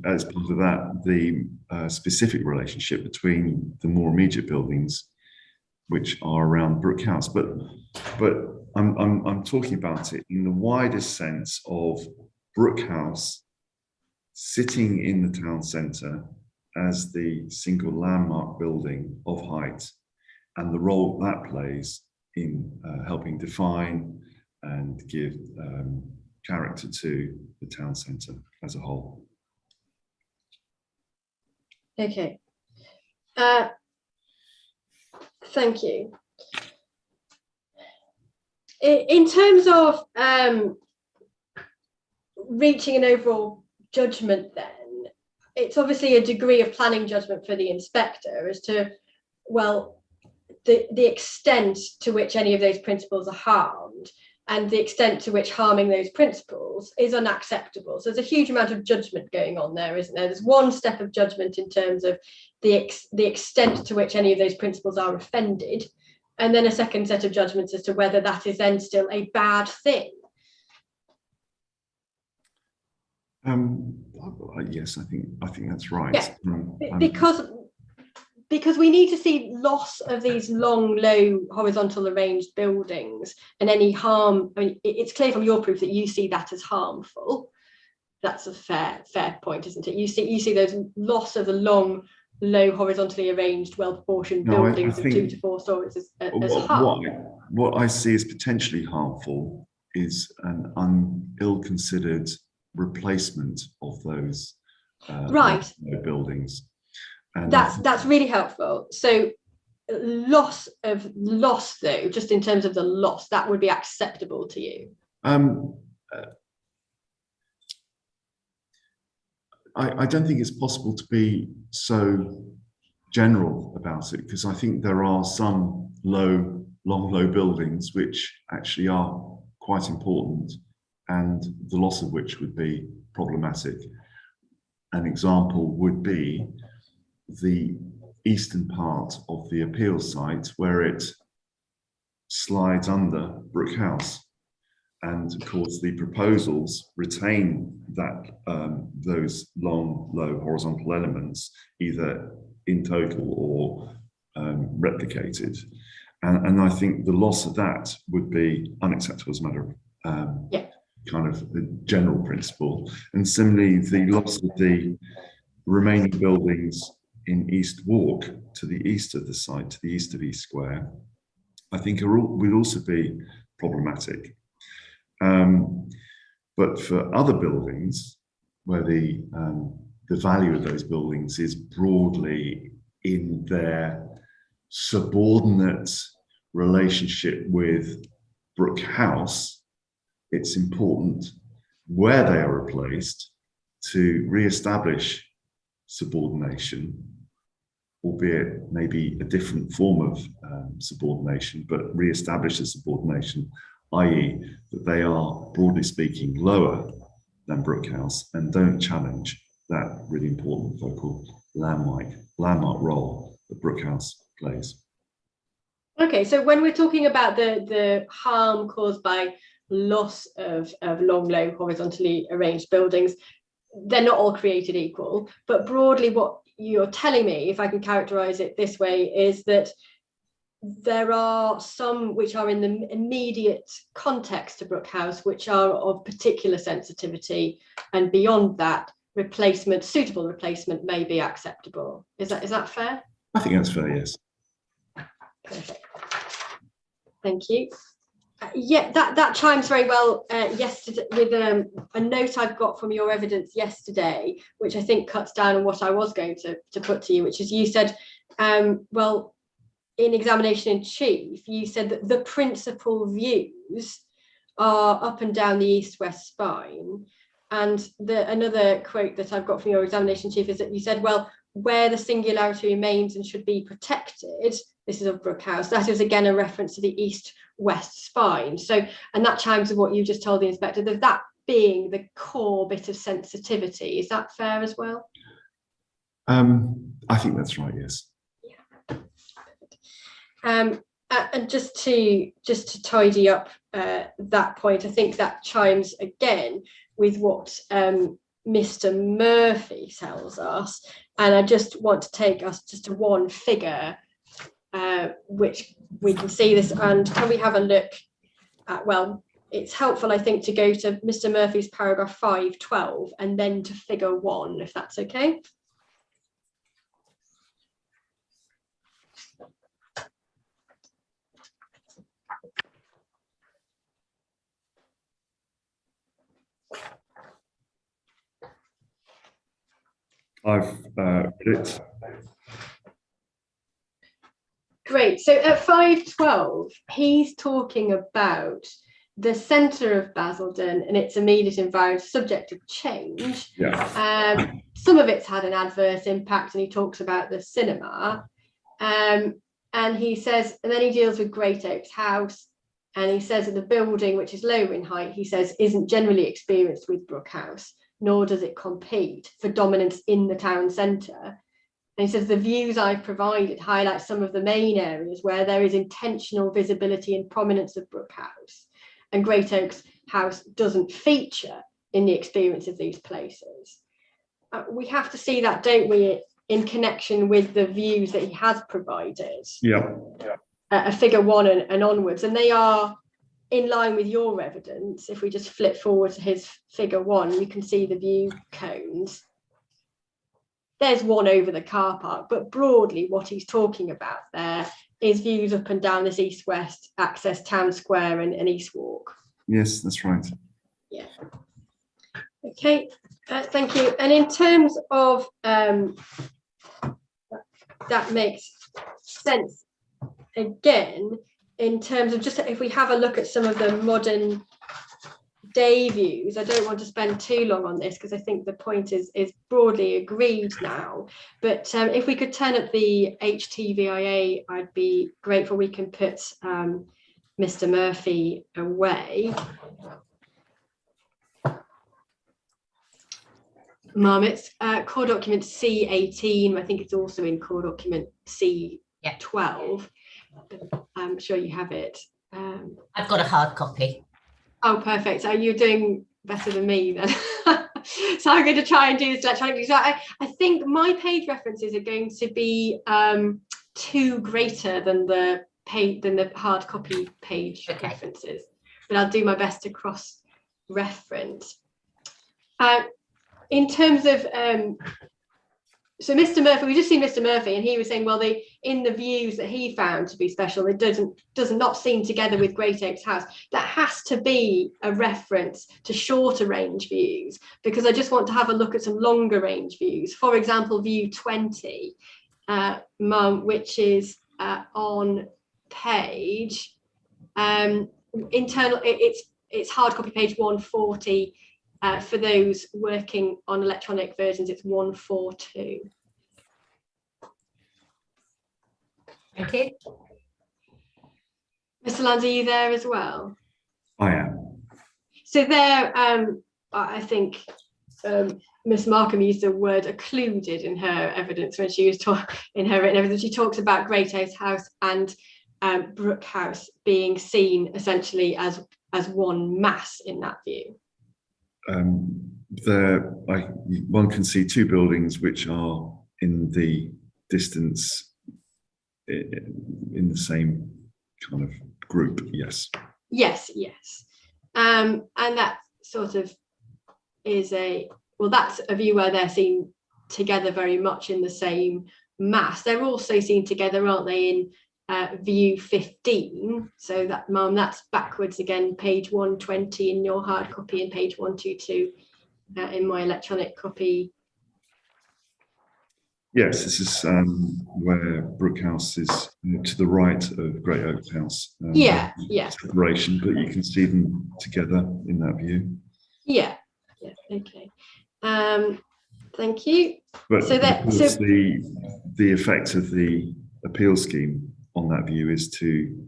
as part of that, the specific relationship between the more immediate buildings, which are around Brook House, but I'm talking about it in the widest sense of Brook House sitting in the town centre as the single landmark building of height, and the role that plays in helping define and give character to the town centre as a whole. Okay. Thank you. In terms of reaching an overall judgment, then it's obviously a degree of planning judgment for the inspector as to, well, the extent to which any of those principles are harmed and the extent to which harming those principles is unacceptable. So there's a huge amount of judgment going on there, isn't there? There's one step of judgment in terms of the extent to which any of those principles are offended, and then a second set of judgments as to whether that is then still a bad thing. Yes, I think that's right. Yeah. Because we need to see loss of these long, low, horizontal arranged buildings and any harm. I mean, it's clear from your proof that you see that as harmful. That's a fair point, isn't it? You see those loss of the long, low, horizontally arranged, well-proportioned buildings of 2 to 4 stories as harm. What I see as potentially harmful is an ill-considered replacement of those buildings. And that's really helpful. So loss though, just in terms of the loss, that would be acceptable to you? I don't think it's possible to be so general about it, because I think there are some long low buildings which actually are quite important and the loss of which would be problematic. An example would be the eastern part of the appeals site where it slides under Brook House. And of course, the proposals retain that those long, low horizontal elements, either in total or replicated. And I think the loss of that would be unacceptable as a matter of kind of the general principle. And similarly, the loss of the remaining buildings in East Walk to the east of the site, to the east of East Square, I think would also be problematic. But for other buildings where the value of those buildings is broadly in their subordinate relationship with Brook House, it's important where they are replaced to re-establish subordination, albeit maybe a different form of subordination, but re-establish the subordination, i.e. that they are, broadly speaking, lower than Brook House and don't challenge that really important focal landmark role that Brook House plays. Okay, so when we're talking about the harm caused by loss of long, low, horizontally arranged buildings, they're not all created equal, but broadly what you're telling me, if I can characterize it this way, is that there are some which are in the immediate context to Brook House which are of particular sensitivity, and beyond that, suitable replacement may be acceptable. Is that fair? I think that's fair, yes. Perfect. Thank you. Yeah, that chimes very well yesterday with a note I've got from your evidence yesterday, which I think cuts down on what I was going to put to you, which is you said, well, in examination in chief, you said that the principal views are up and down the east-west spine. And another quote that I've got from your examination chief is that you said, well, where the singularity remains and should be protected, this is of Brook House, that is again a reference to the east-west spine. So, and that chimes with what you just told the inspector, that being the core bit of sensitivity. Is that fair as well? I think that's right, yes. And just to tidy up that point, I think that chimes again with what Mr. Murphy tells us, and I just want to take us just to one figure, which we can see this, and can we have a look at, well, it's helpful, I think, to go to Mr. Murphy's paragraph 512 and then to figure 1, if that's okay. I've read it. Great. So at 5:12, he's talking about the centre of Basildon and its immediate environment subject to change. Yeah. Some of it's had an adverse impact, and he talks about the cinema. And he says, and then he deals with Great Oaks House, and he says that the building, which is lower in height, he says, isn't generally experienced with Brook House, nor does it compete for dominance in the town centre. And he says the views I've provided highlight some of the main areas where there is intentional visibility and prominence of Brook House, and Great Oaks House doesn't feature in the experience of these places. We have to see that, don't we, in connection with the views that he has provided. Yeah. Figure 1 and onwards, and they are in line with your evidence. If we just flip forward to his figure 1, you can see the view cones. There's one over the car park, but broadly what he's talking about there is views up and down this east-west access town square and East Walk. Yes, that's right. Yeah. Okay, thank you. And in terms of that makes sense again, in terms of just if we have a look at some of the modern day views. I don't want to spend too long on this because I think the point is broadly agreed now, but if we could turn up the HTVIA, I'd be grateful. We can put Mr. Murphy away. Mum, it's core document C18. I think it's also in core document C12. I'm sure you have it. I've got a hard copy. Oh, perfect. So you're doing better than me then. So I'm going to try and do this electronically. So I think my page references are going to be too greater than the hard copy page references, but I'll do my best to cross reference. In terms of so Mr. Murphy, we just seen Mr. Murphy, and he was saying, well, in the views that he found to be special, it does not seem together with Great Oaks House. That has to be a reference to shorter range views, because I just want to have a look at some longer range views. For example, view 20, Mum, which is on page internal. It's hard copy page 140. For those working on electronic versions, it's 142. Thank you. Mr. Lands, are you there as well? I am. So there, I think Miss Markham used the word occluded in her evidence when she was in her written evidence. She talks about Great Oaks House and Brook House being seen essentially as one mass in that view. One can see two buildings which are in the distance in the same kind of group. Yes. Yes. And that sort of is that's a view where they're seen together very much in the same mass. They're also seen together, aren't they, in view 15. So that, Mum, that's backwards again, page 120 in your hard copy and page 122 in my electronic copy. Yes, this is where Brook House is to the right of Great Oaks House. Separation, but you can see them together in that view. Yeah. Okay. Thank you. But so the effect of the appeal scheme on that view is to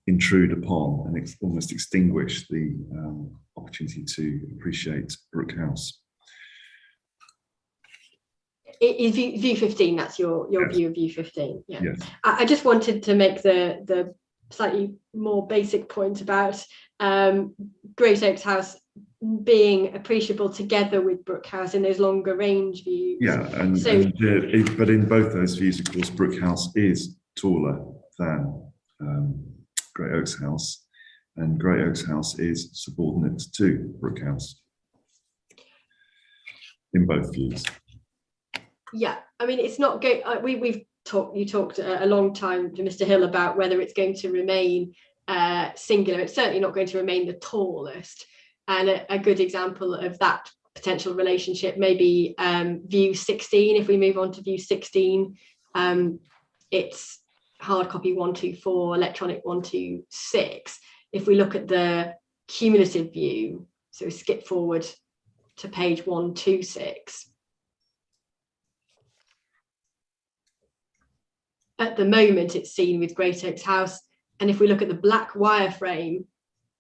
intrude upon and almost extinguish the opportunity to appreciate Brook House. In view 15, that's your yes. View of view 15. Yeah. Yes. I just wanted to make the slightly more basic point about Great Oaks House being appreciable together with Brook House in those longer range views. Yeah, but in both those views, of course, Brook House is taller than Great Oaks House, and Great Oaks House is subordinate to Brook House in both views. Yeah, I mean, it's not going. You talked a long time to Mr. Hill about whether it's going to remain singular. It's certainly not going to remain the tallest. And a good example of that potential relationship. Maybe view 16, if we move on to view 16, it's hard copy 124, electronic 126. If we look at the cumulative view, so skip forward to page 126. At the moment, it's seen with Greatoaks House. And if we look at the black wireframe,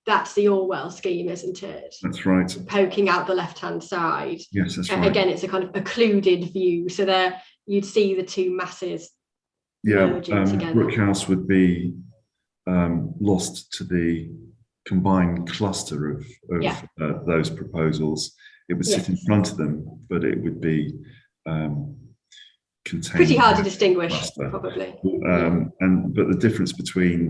that's the Orwell scheme, isn't it? That's right. Poking out the left-hand side. Yes, that's right. Again, it's a kind of occluded view. So there you'd see the two masses merging together. Brook House would be lost to the combined cluster of those proposals. It would sit in front of them, but it would be contained. Pretty hard to distinguish, cluster. Probably. But the difference between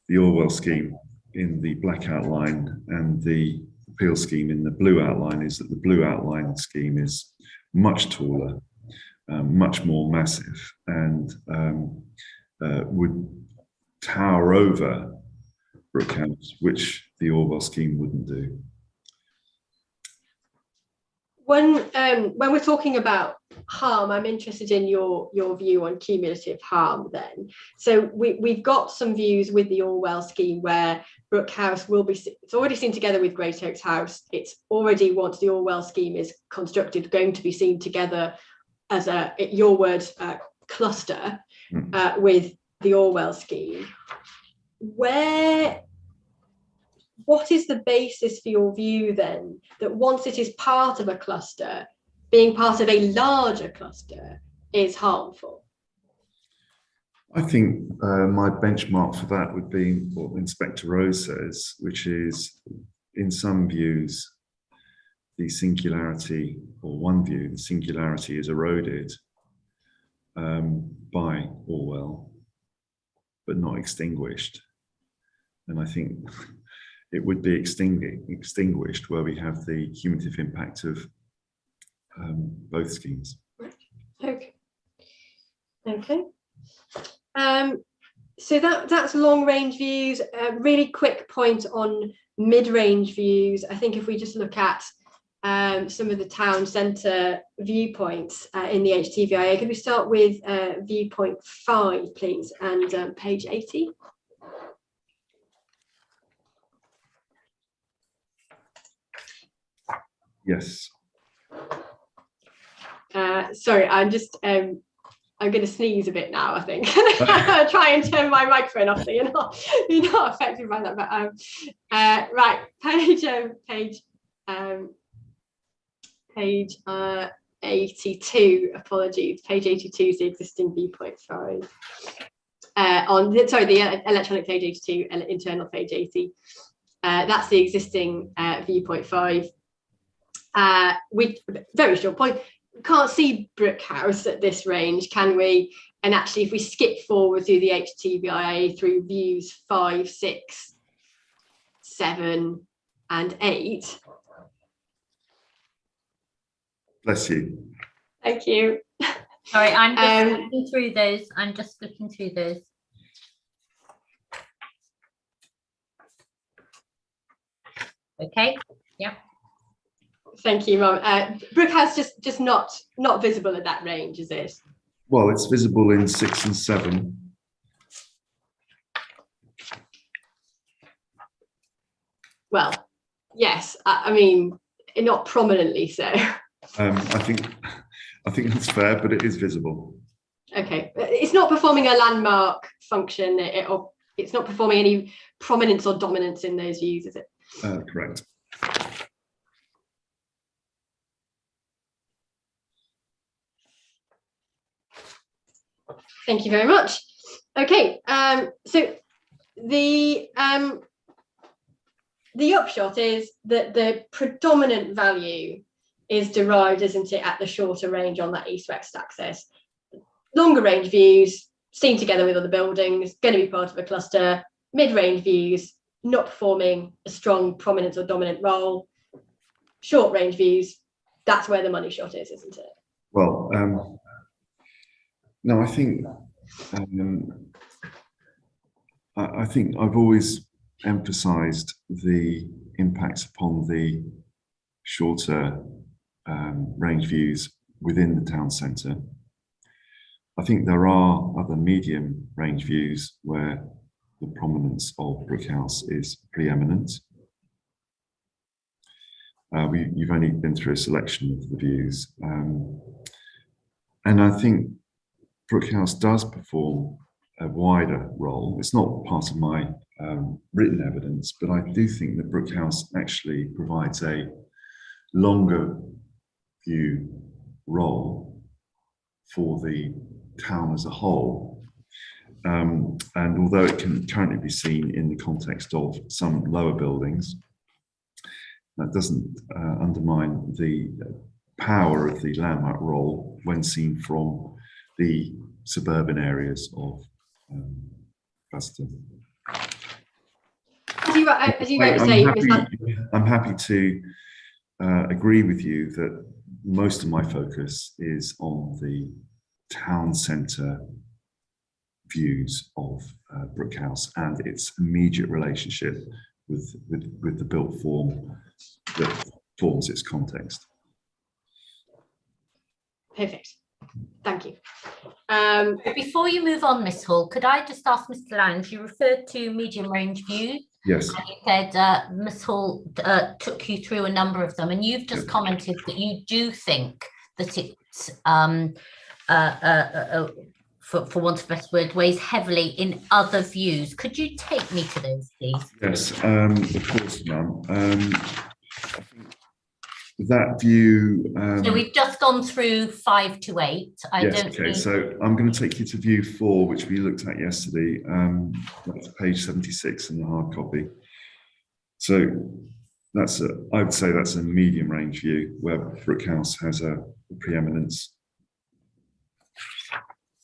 the Orwell scheme in the black outline and the appeal scheme in the blue outline is that the blue outline scheme is much taller, much more massive, and would tower over Brook House, which the Orwell scheme wouldn't do. When we're talking about harm, I'm interested in your view on cumulative harm then. So we've got some views with the Orwell scheme where Brook House will be, it's already seen together with Greatoaks House. It's already, once the Orwell scheme is constructed, going to be seen together as a, your word, cluster with the Orwell scheme. What is the basis for your view then that once it is part of a cluster, being part of a larger cluster is harmful? I think my benchmark for that would be what Inspector Rose says, which is in some views, the singularity, or one view, the singularity is eroded by Orwell, but not extinguished. And I think it would be extinguished where we have the cumulative impact of both schemes. Okay. So that's long range views. Really quick point on mid range views. I think if we just look at some of the town centre viewpoints in the HTVIA, could we start with viewpoint 5, please, and page 80? Yes. Sorry, I'm just I'm going to sneeze a bit now, I think. Try and turn my microphone off so you're not affected by that. But right, page 82. Apologies, page 82 is the existing viewpoint 5. The electronic page 82, internal page 80. That's the existing viewpoint 5. With very short point, can't see Brook House at this range, can we? And actually, if we skip forward through the HTVIA through views 5, 6, 7, and 8. Bless you. Thank you. Sorry, I'm just looking through those. Okay. Yeah. Thank you, Mum. Brook House just not visible at that range, is it? Well, it's visible in 6 and 7. Well, yes. I mean, not prominently so. I think that's fair, but it is visible. Okay, it's not performing a landmark function. It's not performing any prominence or dominance in those views, is it? Correct. Thank you very much. Okay, so the upshot is that the predominant value is derived, isn't it, at the shorter range on that east-west axis. Longer range views seen together with other buildings, going to be part of a cluster. Mid-range views not performing a strong prominence or dominant role. Short range views, that's where the money shot is, isn't it? Well, no, I think I've always emphasised the impacts upon the shorter range views within the town centre. I think there are other medium range views where the prominence of Brook House is preeminent. You've only been through a selection of the views. And I think Brook House does perform a wider role. It's not part of my written evidence, but I do think that Brook House actually provides a longer view role for the town as a whole. And although it can currently be seen in the context of some lower buildings, that doesn't undermine the power of the landmark role when seen from the suburban areas of Basildon. As you rightly say, I'm happy to agree with you that most of my focus is on the town centre views of Brook House and its immediate relationship with the built form that forms its context. Perfect. Thank you. Before you move on, Miss Hall, could I just ask Mr. Lowndes, you referred to medium range views. Yes. And you said Miss Hall took you through a number of them, and you've just commented that you do think that it's, for want of a better word, weighs heavily in other views. Could you take me to those, please? Yes, of course, ma'am. I think that view. So we've just gone through 5 to 8. So I'm going to take you to view 4, which we looked at yesterday. That's page 76 in the hard copy. So I would say that's a medium range view where Brook House has a preeminence.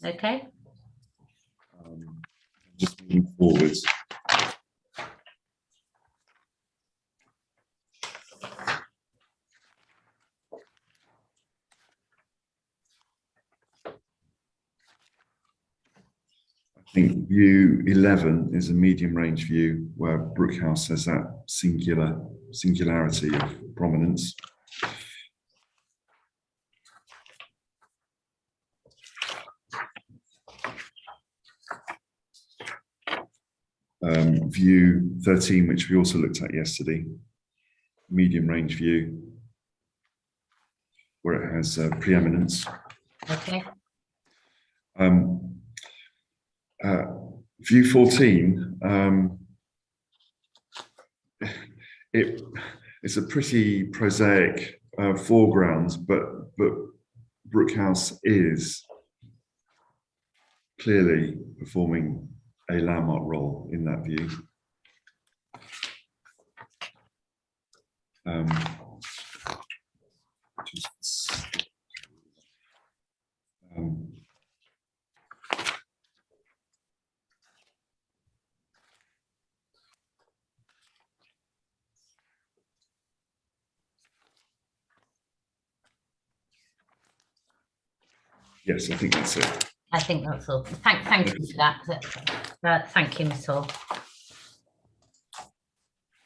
Okay. Just moving forwards. I think view 11 is a medium range view where Brook House has that singularity of prominence. View 13, which we also looked at yesterday, medium range view, where it has preeminence. Okay. View 14, it's a pretty prosaic foreground, but Brook House is clearly performing a landmark role in that view. Yes, I think that's it. I think that's all. Thank you for that. Thank you, Miss Hall.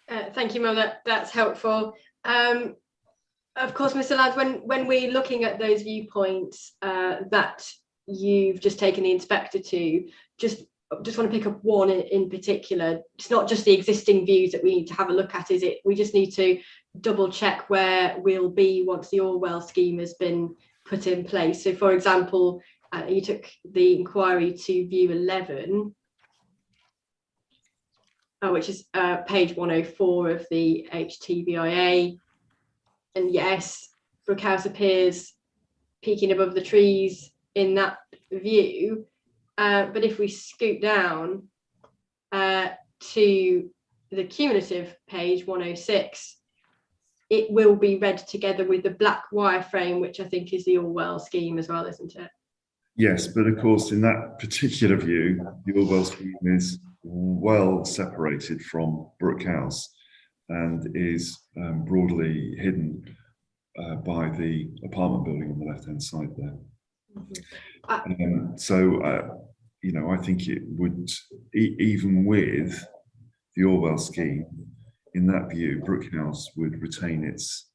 Thank you, Mel. That's helpful. Of course, Mr. Lowndes, when we're looking at those viewpoints that you've just taken the inspector to, just want to pick up one in particular. It's not just the existing views that we need to have a look at, is it? We just need to double check where we'll be once the Orwell scheme has been put in place. So, for example, you took the inquiry to view 11, which is page 104 of the HTVIA. And yes, Brook House appears peeking above the trees in that view. But if we scoot down to the cumulative page 106, it will be read together with the black wireframe, which I think is the Orwell scheme as well, isn't it? Yes, but of course, in that particular view, the Orwell scheme is well separated from Brook House and is broadly hidden by the apartment building on the left-hand side there. You know, I think it would, even with the Orwell scheme, in that view, Brook House would retain its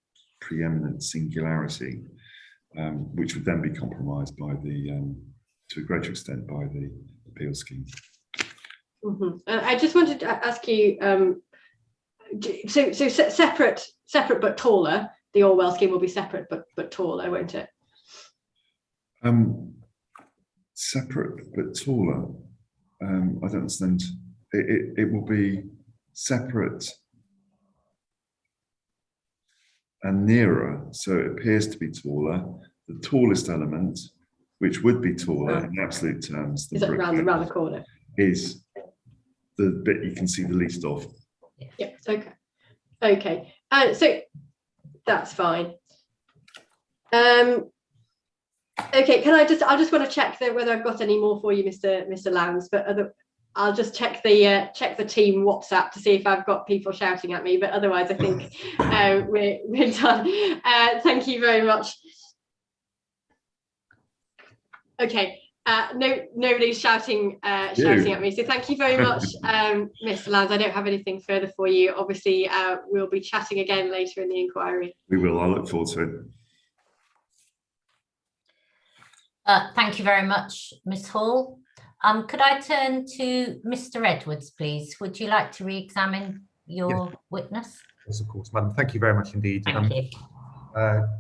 preeminent singularity, which would then be compromised by to a greater extent by the appeal scheme. I just wanted to ask you, so separate but taller. The Orwell scheme will be separate but taller, won't it? Separate but taller. I don't understand. It will be separate and nearer, so it appears to be taller. The tallest element, which would be taller in absolute terms, is it around the corner? Is the bit you can see the least of. Yeah. Okay. So that's fine. Okay. I just want to check whether I've got any more for you, Mr. Lowndes, but I'll just check the team WhatsApp to see if I've got people shouting at me. But otherwise, I think we're done. Thank you very much. Okay. Nobody's shouting at me. So thank you very much, Mr. Lowndes. I don't have anything further for you. Obviously, we'll be chatting again later in the inquiry. We will. I look forward to it. Thank you very much, Ms. Hall. Could I turn to Mr. Edwards, please? Would you like to re-examine your witness? Yes, of course, madam. Thank you very much indeed. Thank you.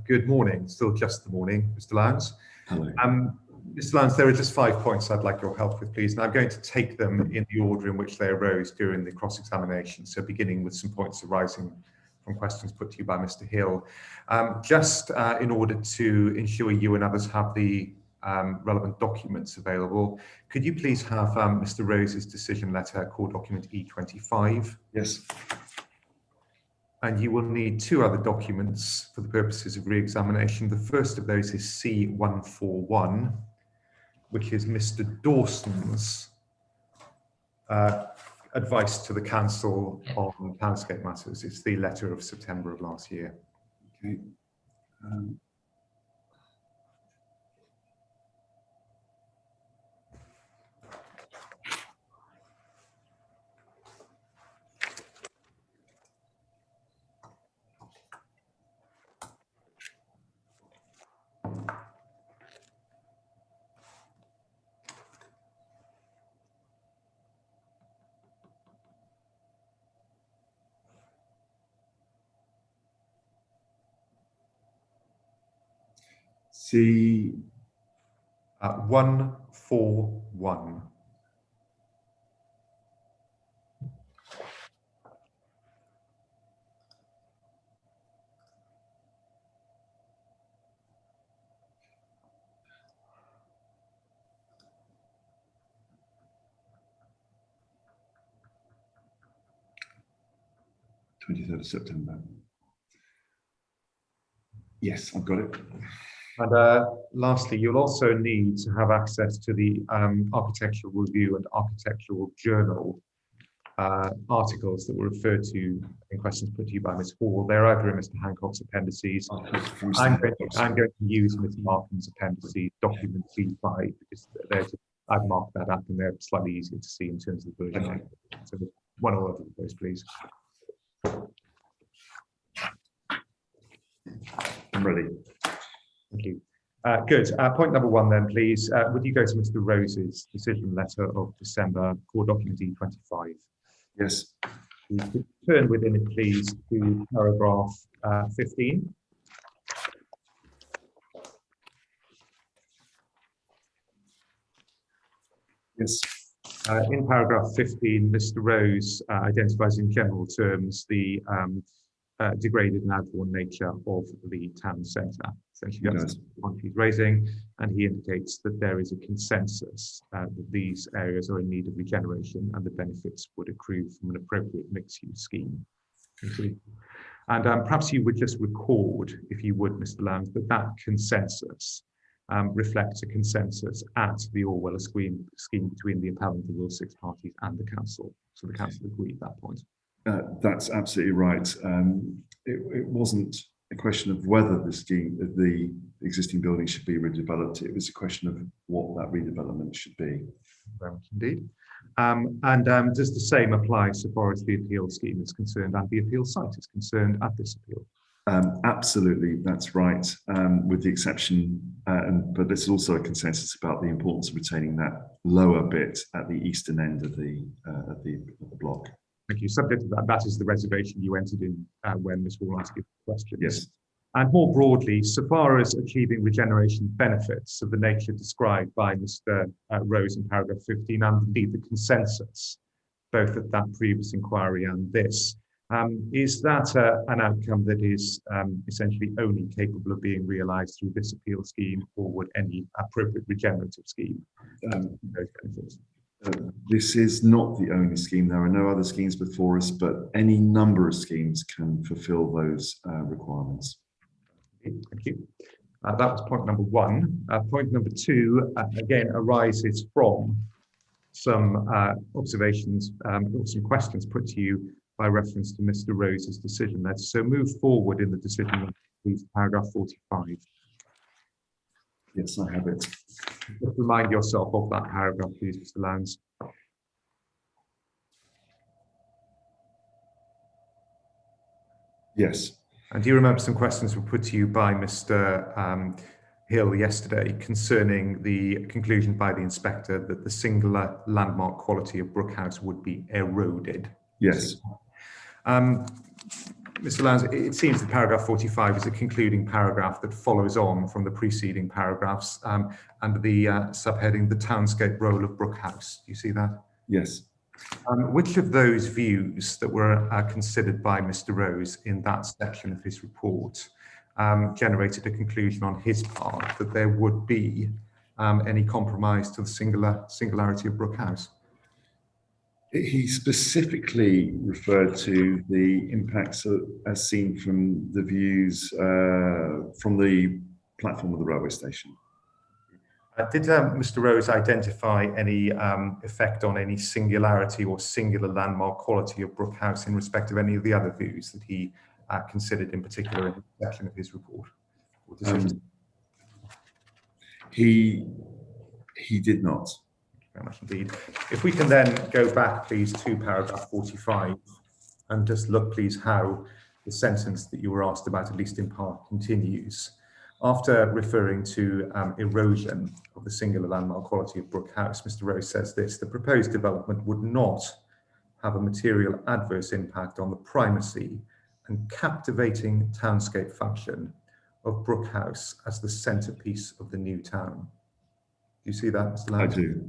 Good morning. Still just the morning, Mr. Lowndes. Hello. Mr. Lowndes, there are just 5 points I'd like your help with, please. And I'm going to take them in the order in which they arose during the cross-examination. So beginning with some points arising from questions put to you by Mr. Hill. Just in order to ensure you and others have the relevant documents available, could you please have Mr. Rose's decision letter, core document E25? Yes. And you will need 2 other documents for the purposes of re-examination. The first of those is C141, which is Mr. Dawson's advice to the council on landscape matters. It's the letter of September of last year. Okay. C141. September. Yes, I've got it. And lastly, you'll also need to have access to the Architectural Review and Architectural Journal articles that were referred to in questions put to you by Ms. Hall. They're either in Mr. Hancock's appendices. I'm going to use Ms. Markham's appendices, document C5, because I've marked that up and they're slightly easier to see in terms of the version. So one or other of those, please. I'm ready. Thank you. Good. Point number 1 then, please. Would you go to Mr. Rose's decision letter of December, core document E25? Yes. You could turn within it, please, to paragraph 15. Yes. In paragraph 15, Mr. Rose identifies in general terms the degraded and outworn nature of the town centre. Essentially, that's the point he's raising, and he indicates that there is a consensus that these areas are in need of regeneration and the benefits would accrue from an appropriate mixed-use scheme. And perhaps you would just record, if you would, Mr. Lowndes, that consensus reflects a consensus at the Orwell scheme between the appellant, the Rule 6 parties, and the council. So the council agreed at that point. That's absolutely right. It wasn't a question of whether the existing building should be redeveloped. It was a question of what that redevelopment should be. Very much indeed. And does the same apply so far as the appeal scheme is concerned and the appeal site is concerned at this appeal? Absolutely, that's right. With the exception, but there's also a consensus about the importance of retaining that lower bit at the eastern end of the block. Thank you. Subject to that, that is the reservation you entered in when Ms. Wall asked you questions. Yes. And more broadly, so far as achieving regeneration benefits of the nature described by Mr. Rose in paragraph 15, and indeed the consensus, both at that previous inquiry and this, is that an outcome that is essentially only capable of being realised through this appeal scheme, or would any appropriate regenerative scheme those benefits? This is not the only scheme. There are no other schemes before us, but any number of schemes can fulfil those requirements. Thank you. That was point number one. Point number two, again, arises from some observations or some questions put to you by reference to Mr. Rose's decision letter. So move forward in the decision, please, paragraph 45. Yes, I have it. Just remind yourself of that paragraph, please, Mr. Lowndes. Yes. And do you remember some questions were put to you by Mr. Hill yesterday concerning the conclusion by the inspector that the singular landmark quality of Brookhouse would be eroded? Yes. Mr. Lowndes, it seems that paragraph 45 is a concluding paragraph that follows on from the preceding paragraphs under the subheading, the townscape role of Brookhouse. Do you see that? Yes. Which of those views that were considered by Mr. Rose in that section of his report generated a conclusion on his part that there would be any compromise to the singularity of Brookhouse? He specifically referred to the impacts as seen from the views from the platform of the railway station. Did Mr. Rose identify any effect on any singularity or singular landmark quality of Brookhouse in respect of any of the other views that he considered in particular in the section of his report? He did not. Very much indeed. If we can then go back, please, to paragraph 45 and just look, please, how the sentence that you were asked about, at least in part, continues. After referring to erosion of the singular landmark quality of Brookhouse, Mr. Rose says this: the proposed development would not have a material adverse impact on the primacy and captivating townscape function of Brookhouse as the centrepiece of the new town. Do you see that, Mr. Lowndes? I do.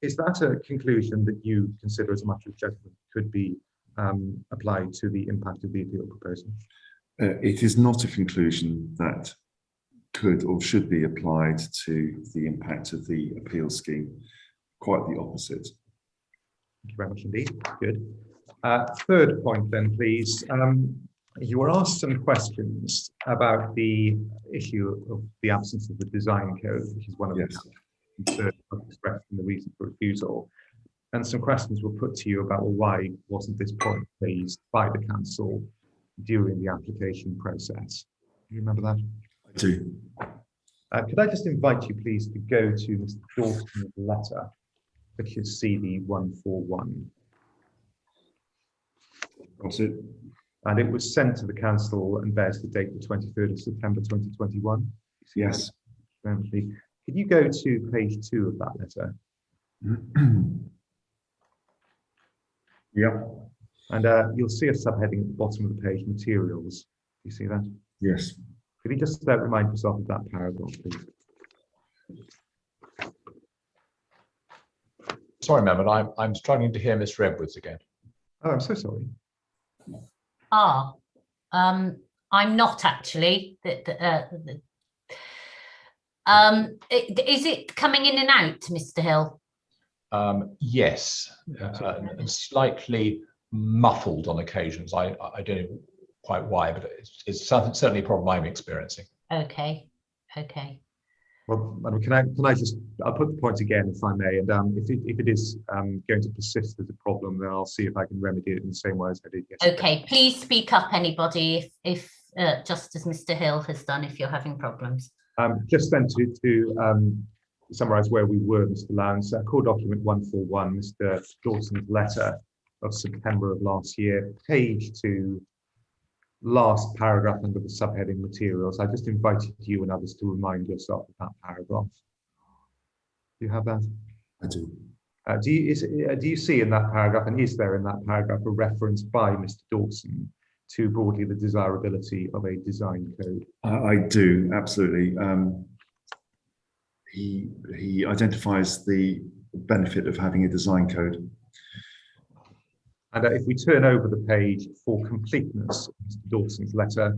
Is that a conclusion that you consider as a matter of judgment could be applied to the impact of the appeal proposal? It is not a conclusion that could or should be applied to the impact of the appeal scheme. Quite the opposite. Thank you very much indeed. Good. Third point then, please. You were asked some questions about the issue of the absence of the design code, which is one of the concerns expressed in the reason for refusal. And some questions were put to you about, well, why wasn't this point raised by the council during the application process? Do you remember that? I do. Could I just invite you, please, to go to Mr. Dawson's letter, which is CD 141. Got it. And it was sent to the council and bears the date the 23rd of September 2021. Yes. Could you go to page 2 of that letter? Yeah. And you'll see a subheading at the bottom of the page, materials. Do you see that? Yes. Could you just remind yourself of that paragraph, please? Sorry, Mehmet, I'm struggling to hear Mr. Edwards again. Oh, I'm so sorry. I'm not actually. Is it coming in and out, Mr. Hill? Yes, and slightly muffled on occasions. I don't know quite why, but it's certainly a problem I'm experiencing. Okay. Well, can I just, I'll put the point again, if I may, and if it is going to persist as a problem, then I'll see if I can remedy it in the same way as I did yesterday. Okay, please speak up, anybody, if just as Mr. Hill has done, if you're having problems. Just then to summarise where we were, Mr. Lowndes, core document 141, Mr. Dawson's letter of September of last year, page 2, last paragraph under the subheading materials. I just invited you and others to remind yourself of that paragraph. Do you have that? I do. Do you see in that paragraph, and is there in that paragraph a reference by Mr. Dawson to broadly the desirability of a design code? I do, absolutely. He identifies the benefit of having a design code. And if we turn over the page for completeness of Mr. Dawson's letter,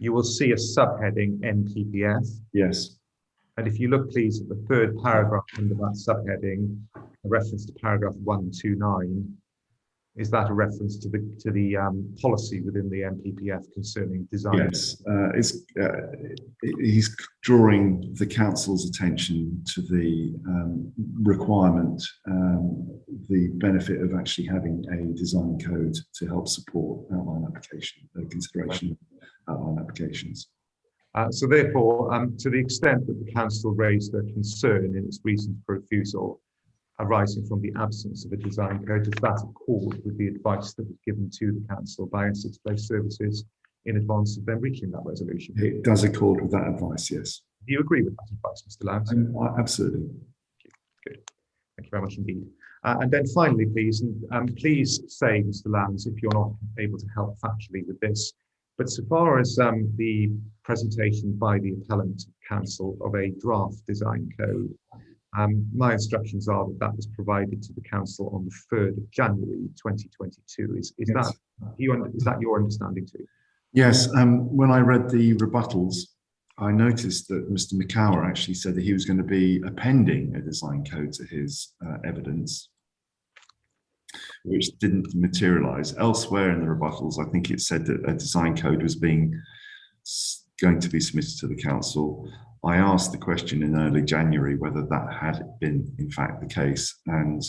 you will see a subheading NPPF. Yes. And if you look, please, at the third paragraph under that subheading, a reference to paragraph 129, is that a reference to the policy within the NPPF concerning design? Yes, he's drawing the council's attention to the requirement, the benefit of actually having a design code to help support outline application, consideration of outline applications. So therefore, to the extent that the council raised a concern in its reasons for refusal arising from the absence of a design code, does that accord with the advice that was given to the council by Essex Place Services in advance of them reaching that resolution? It does accord with that advice, yes. Do you agree with that advice, Mr. Lowndes? Absolutely. Good. Thank you very much indeed. And then finally, please, please say, Mr. Lowndes, if you're not able to help factually with this, but so far as the presentation by the appellant council of a draft design code, my instructions are that that was provided to the council on the 3rd of January 2022. Is Yes. that your understanding too? Yes, when I read the rebuttals, I noticed that Mr. McCower actually said that he was going to be appending a design code to his evidence, which didn't materialize. Elsewhere in the rebuttals, I think it said that a design code was going to be submitted to the council. I asked the question in early January whether that had been in fact the case, and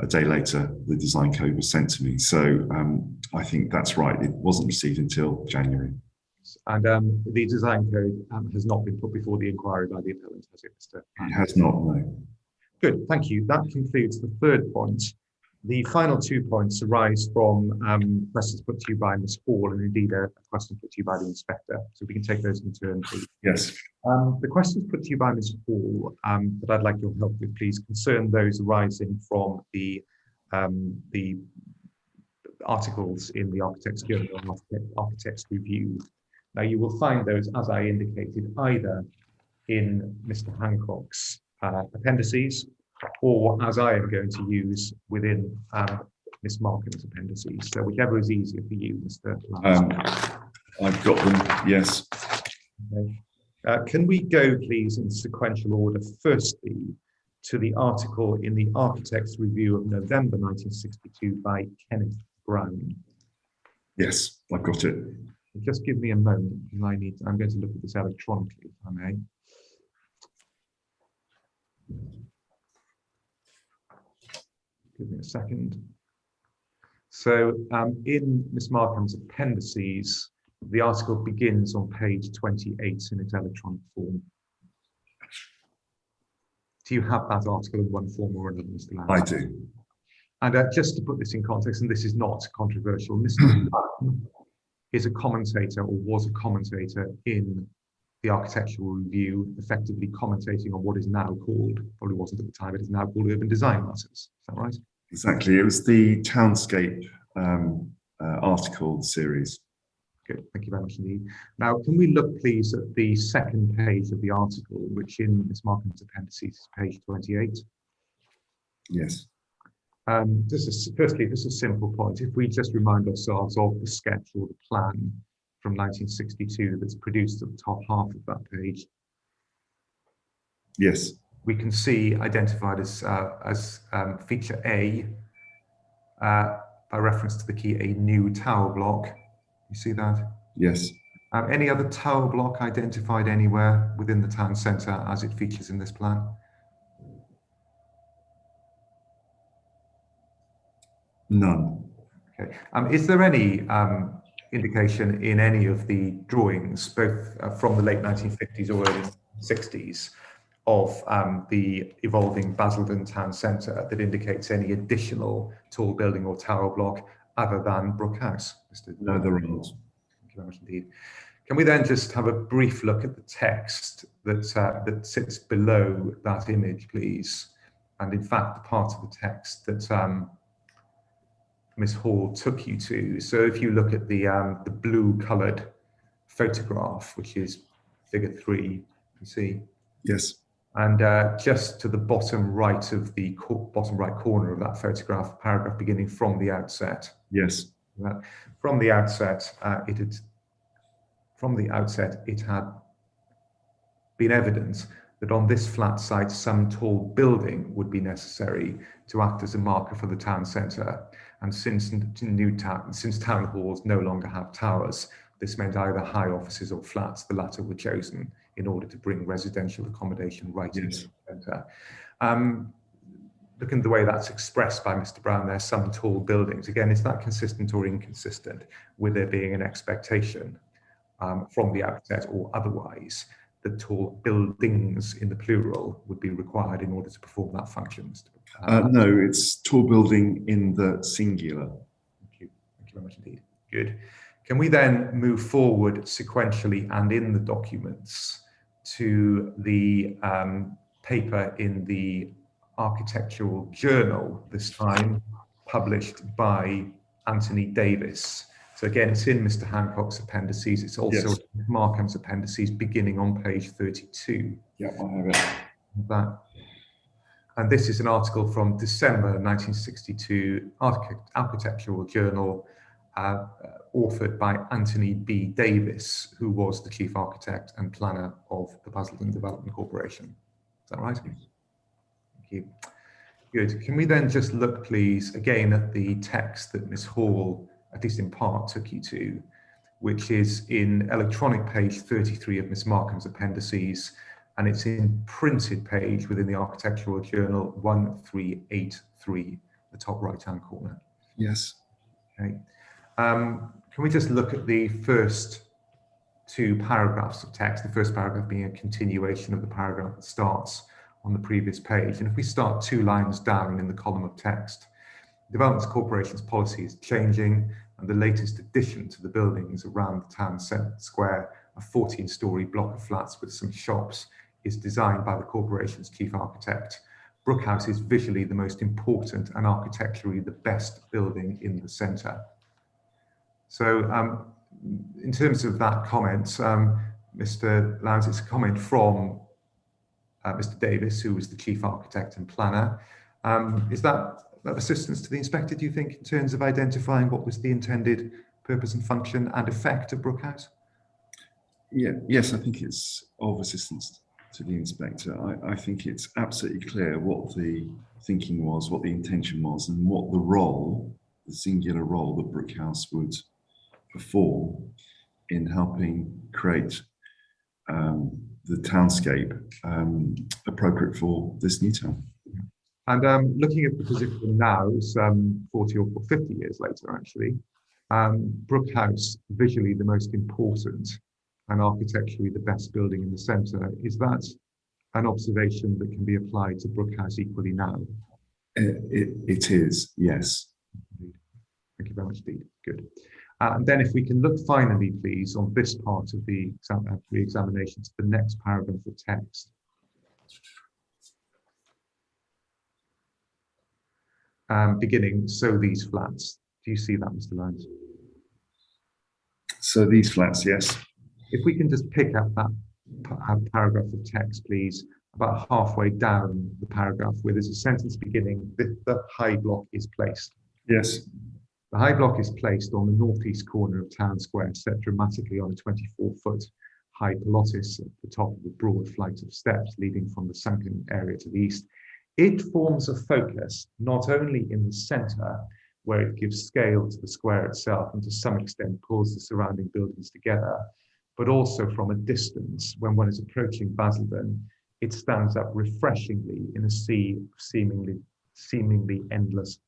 a day later the design code was sent to me. So I think that's right, it wasn't received until January. And the design code has not been put before the inquiry by the appellant, has it, Mr. It has not, no. Good, thank you. That concludes the third point. The final 2 points arise from questions put to you by Ms. Hall, and indeed a question put to you by the inspector. So we can take those in turn, please. Yes. The questions put to you by Ms. Hall that I'd like your help with, please, concern those arising from the articles in the Architects Journal and Architects Review. Now, you will find those, as I indicated, either in Mr. Hancock's appendices, or as I am going to use within Miss Markham's appendices. So whichever is easier for you, Mr. I've got them, yes. Okay. Can we go, please, in sequential order, firstly, to the article in the Architects Review of November 1962 by Kenneth Brown? Yes, I've got it. Just give me a moment, and I'm going to look at this electronically, if I may. Give me a second. So in Miss Markham's appendices, the article begins on page 28 in its electronic form. Do you have that article in one form or another, Mr. Lowndes? I do. And just to put this in context, and this is not controversial, Mr. Brown is a commentator, or was a commentator, in the Architectural Review, effectively commentating on what is now called, probably wasn't at the time, it is now called Urban Design Matters. Is that right? Exactly. It was the Townscape article series. Good, thank you very much indeed. Now, can we look, please, at the second page of the article, which in Ms. Markham's appendices is page 28. Yes. Firstly, this is a simple point. If we just remind ourselves of the sketch or the plan from 1962 that's produced at the top half of that page. Yes. We can see identified as feature A, by reference to the key, a new tower block. You see that? Yes. Any other tower block identified anywhere within the town centre as it features in this plan? None. Okay. Is there any indication in any of the drawings, both from the late 1950s or early 60s, of the evolving Basildon town centre that indicates any additional tall building or tower block other than Brook House, Mr. No, there aren't. Thank you very much indeed. Can we then just have a brief look at the text that sits below that image, please? And in fact, the part of the text that Ms. Hall took you to. So if you look at the blue-coloured photograph, which is figure 3, you see. Yes. And just to the bottom right of the bottom right corner of that photograph, a paragraph beginning from the outset. Yes. From the outset, it had been evident that on this flat site, some tall building would be necessary to act as a marker for the town centre. And since town halls no longer have towers, this meant either high offices or flats. The latter were chosen in order to bring residential accommodation right into the centre. Looking at the way that's expressed by Mr. Brown, there's some tall buildings. Again, is that consistent or inconsistent with there being an expectation from the outset or otherwise that tall buildings in the plural would be required in order to perform that function? No, it's tall building in the singular. Thank you very much indeed. Good. Can we then move forward sequentially and in the documents to the paper in the Architectural Journal, this time published by Anthony Davis? So again, it's in Mr. Hancock's appendices. It's also in Markham's appendices, beginning on page 32. Yeah, I have it. That. And this is an article from December 1962, Architectural Journal, authored by Anthony B. Davis, who was the chief architect and planner of the Basildon Development Corporation. Is that right? Thank you. Good. Can we then just look, please, again at the text that Ms. Hall, at least in part, took you to, which is in electronic page 33 of Ms. Markham's appendices, and it's in printed page within the Architectural Journal 1383, the top right-hand corner. Yes. Okay. Can we just look at the first 2 paragraphs of text, the first paragraph being a continuation of the paragraph that starts on the previous page. And if we start 2 lines down in the column of text, Development Corporation's policy is changing, and the latest addition to the building is around the town centre square, a 14-storey block of flats with some shops, is designed by the corporation's chief architect. Brook House is visually the most important and architecturally the best building in the centre. So in terms of that comment, Mr. Lowndes, it's a comment from Mr. Davis, who was the chief architect and planner. Is that assistance to the inspector, do you think, in terms of identifying what was the intended purpose and function and effect of Brook House? Yeah, yes, I think it's of assistance to the inspector. I think it's absolutely clear what the thinking was, what the intention was, and what the role, the singular role that Brook House would perform in helping create the townscape appropriate for this new town. And looking at the position now, some 40 or 50 years later, actually, Brook House, visually the most important and architecturally the best building in the centre, is that an observation that can be applied to Brook House equally now? It is, yes. Thank you very much indeed. Good. And then if we can look finally, please, on this part of the examination to the next paragraph of text. Beginning, so these flats. Do you see that, Mr. Lowndes? So these flats, yes. If we can just pick up that paragraph of text, please, about halfway down the paragraph where there's a sentence beginning, the high block is placed. Yes. The high block is placed on the northeast corner of Town Square, set dramatically on a 24-foot high pilotis at the top of a broad flight of steps leading from the sunken area to the east. It forms a focus not only in the centre, where it gives scale to the square itself and to some extent pulls the surrounding buildings together, but also from a distance. When one is approaching Basildon, it stands up refreshingly in a sea of seemingly endless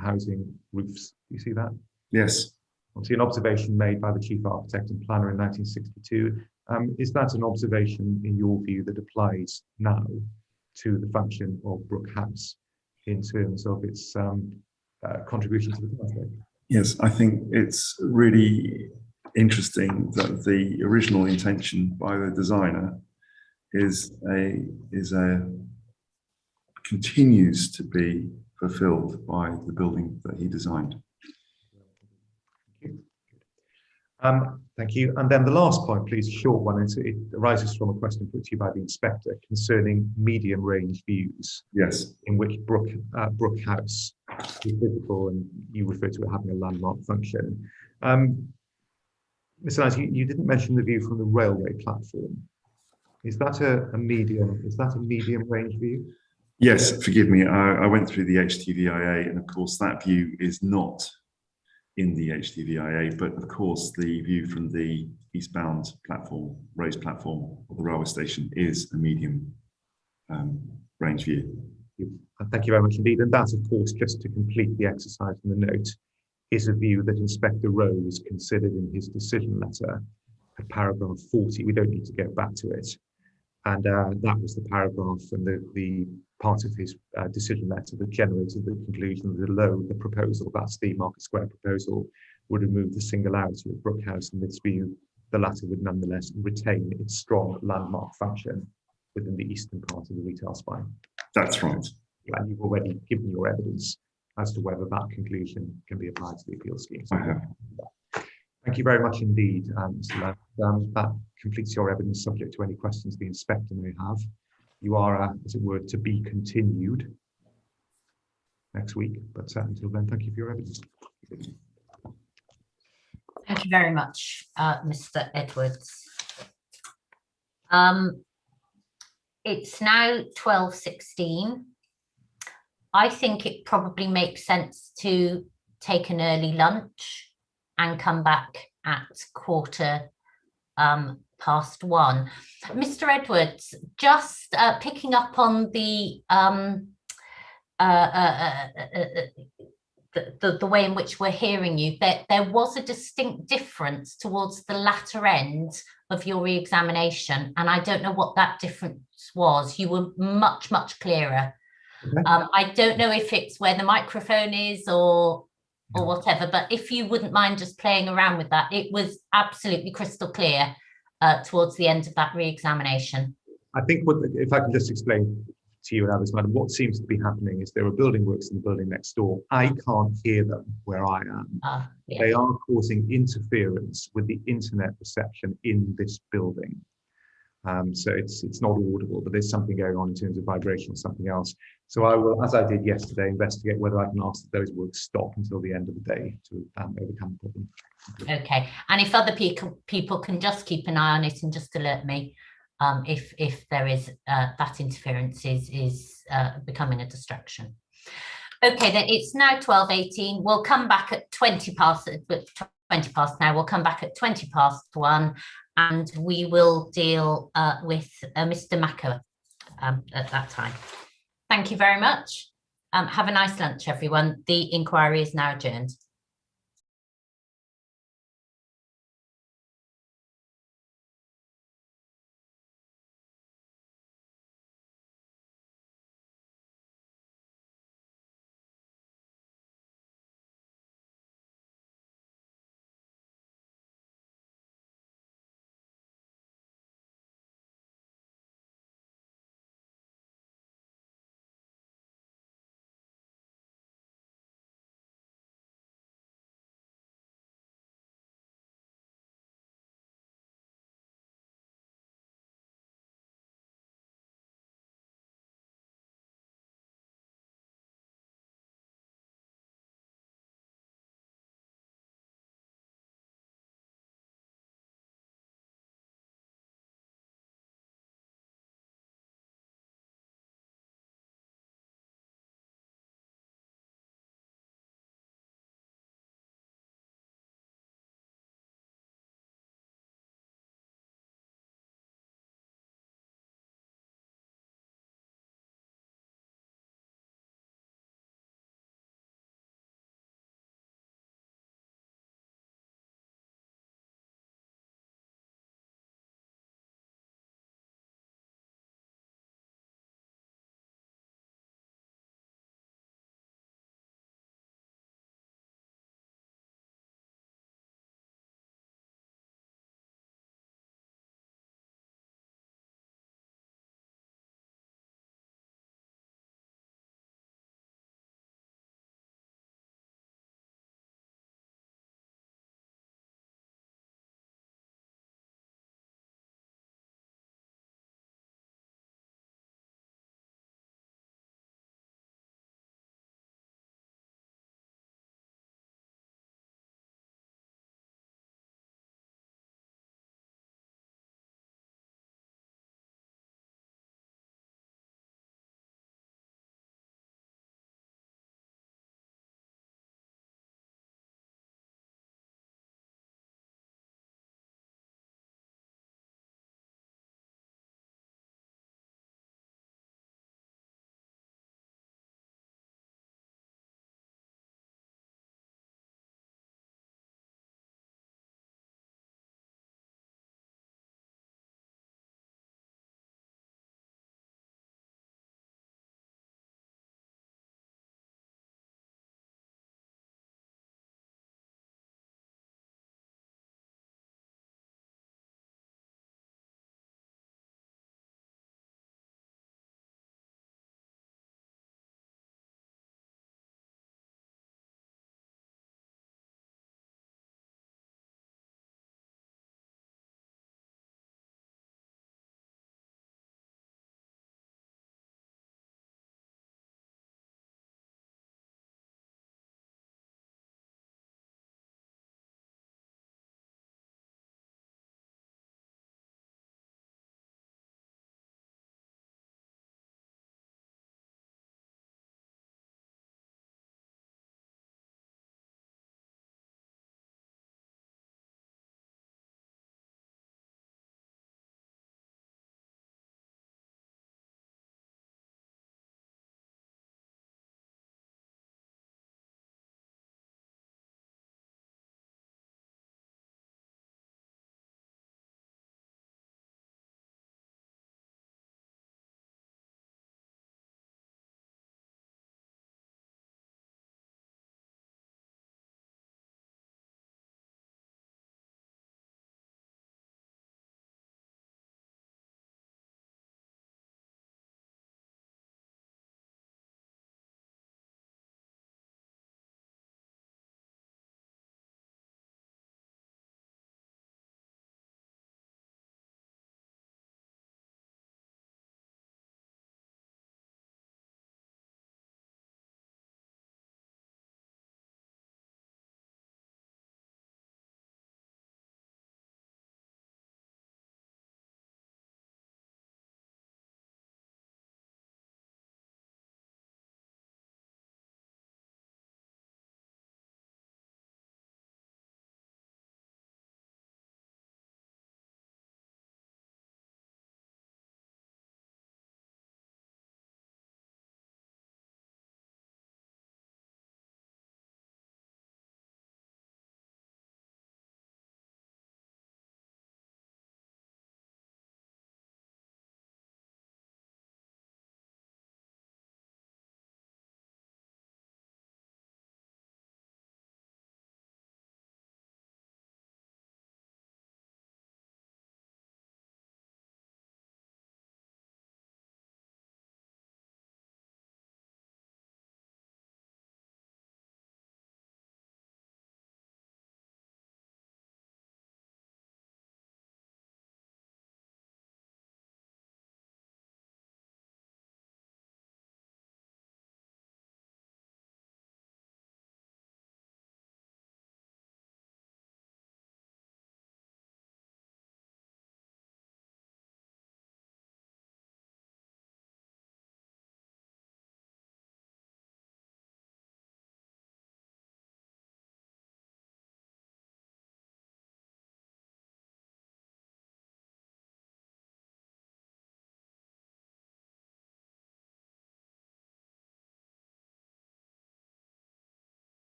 housing roofs. Do you see that? Yes. Obviously, an observation made by the chief architect and planner in 1962. Is that an observation, in your view, that applies now to the function of Brook House in terms of its contribution to the landscape? Yes, I think it's really interesting that the original intention by the designer is a continues to be fulfilled by the building that he designed. Thank you. And then the last point, please, a short one. It arises from a question put to you by the inspector concerning medium range views. Yes. In which Brook House is visible, and you refer to it having a landmark function. Mr. Lyons, you didn't mention the view from the railway platform. Is that a medium? Is that a medium range view? Yes. Forgive me. I went through the HTVIA, and of course that view is not in the HTVIA, but of course the view from the eastbound platform, raised platform of the railway station, is a medium range view. Thank you very much indeed. And that, of course, just to complete the exercise in the note, is a view that Inspector Rose considered in his decision letter at paragraph 40. We don't need to go back to it. And that was the paragraph and the part of his decision letter that generated the conclusion that although the proposal, that's the Market Square proposal, would remove the singularity of Brook House in this view, the latter would nonetheless retain its strong landmark function within the eastern part of the retail spine. That's right. And you've already given your evidence as to whether that conclusion can be applied to the appeal scheme. So I have. thank you very much indeed, Mr. Lamb. That completes your evidence subject to any questions the inspector may have. You are, as it were, to be continued next week, but until then, thank you for your evidence. Thank you very much, Mr. Edwards. It's now 12:16. I think it probably makes sense to take an early lunch and come back at 1:15. Mr. Edwards, just picking up on the way in which we're hearing you, there was a distinct difference towards the latter end of your re-examination, and I don't know what that difference was. You were much, much clearer. Okay. I don't know if it's where the microphone is or whatever, but if you wouldn't mind just playing around with that, it was absolutely crystal clear towards the end of that re-examination. I think if I can just explain to you and others, madam, what seems to be happening is there are building works in the building next door. I can't hear them where I am. Yeah. They are causing interference with the internet reception in this building. So it's not audible, but there's something going on in terms of vibration or something else. So I will, as I did yesterday, investigate whether I can ask that those works stop until the end of the day to overcome the problem. Okay, and if other people can just keep an eye on it and just alert me if there is that interference is becoming a distraction. Okay, then it's now 12:18. We'll come back at 20 past now. We'll come back at 1:20, and we will deal with Mr. Macker at that time. Thank you very much. Have a nice lunch, everyone. The inquiry is now adjourned.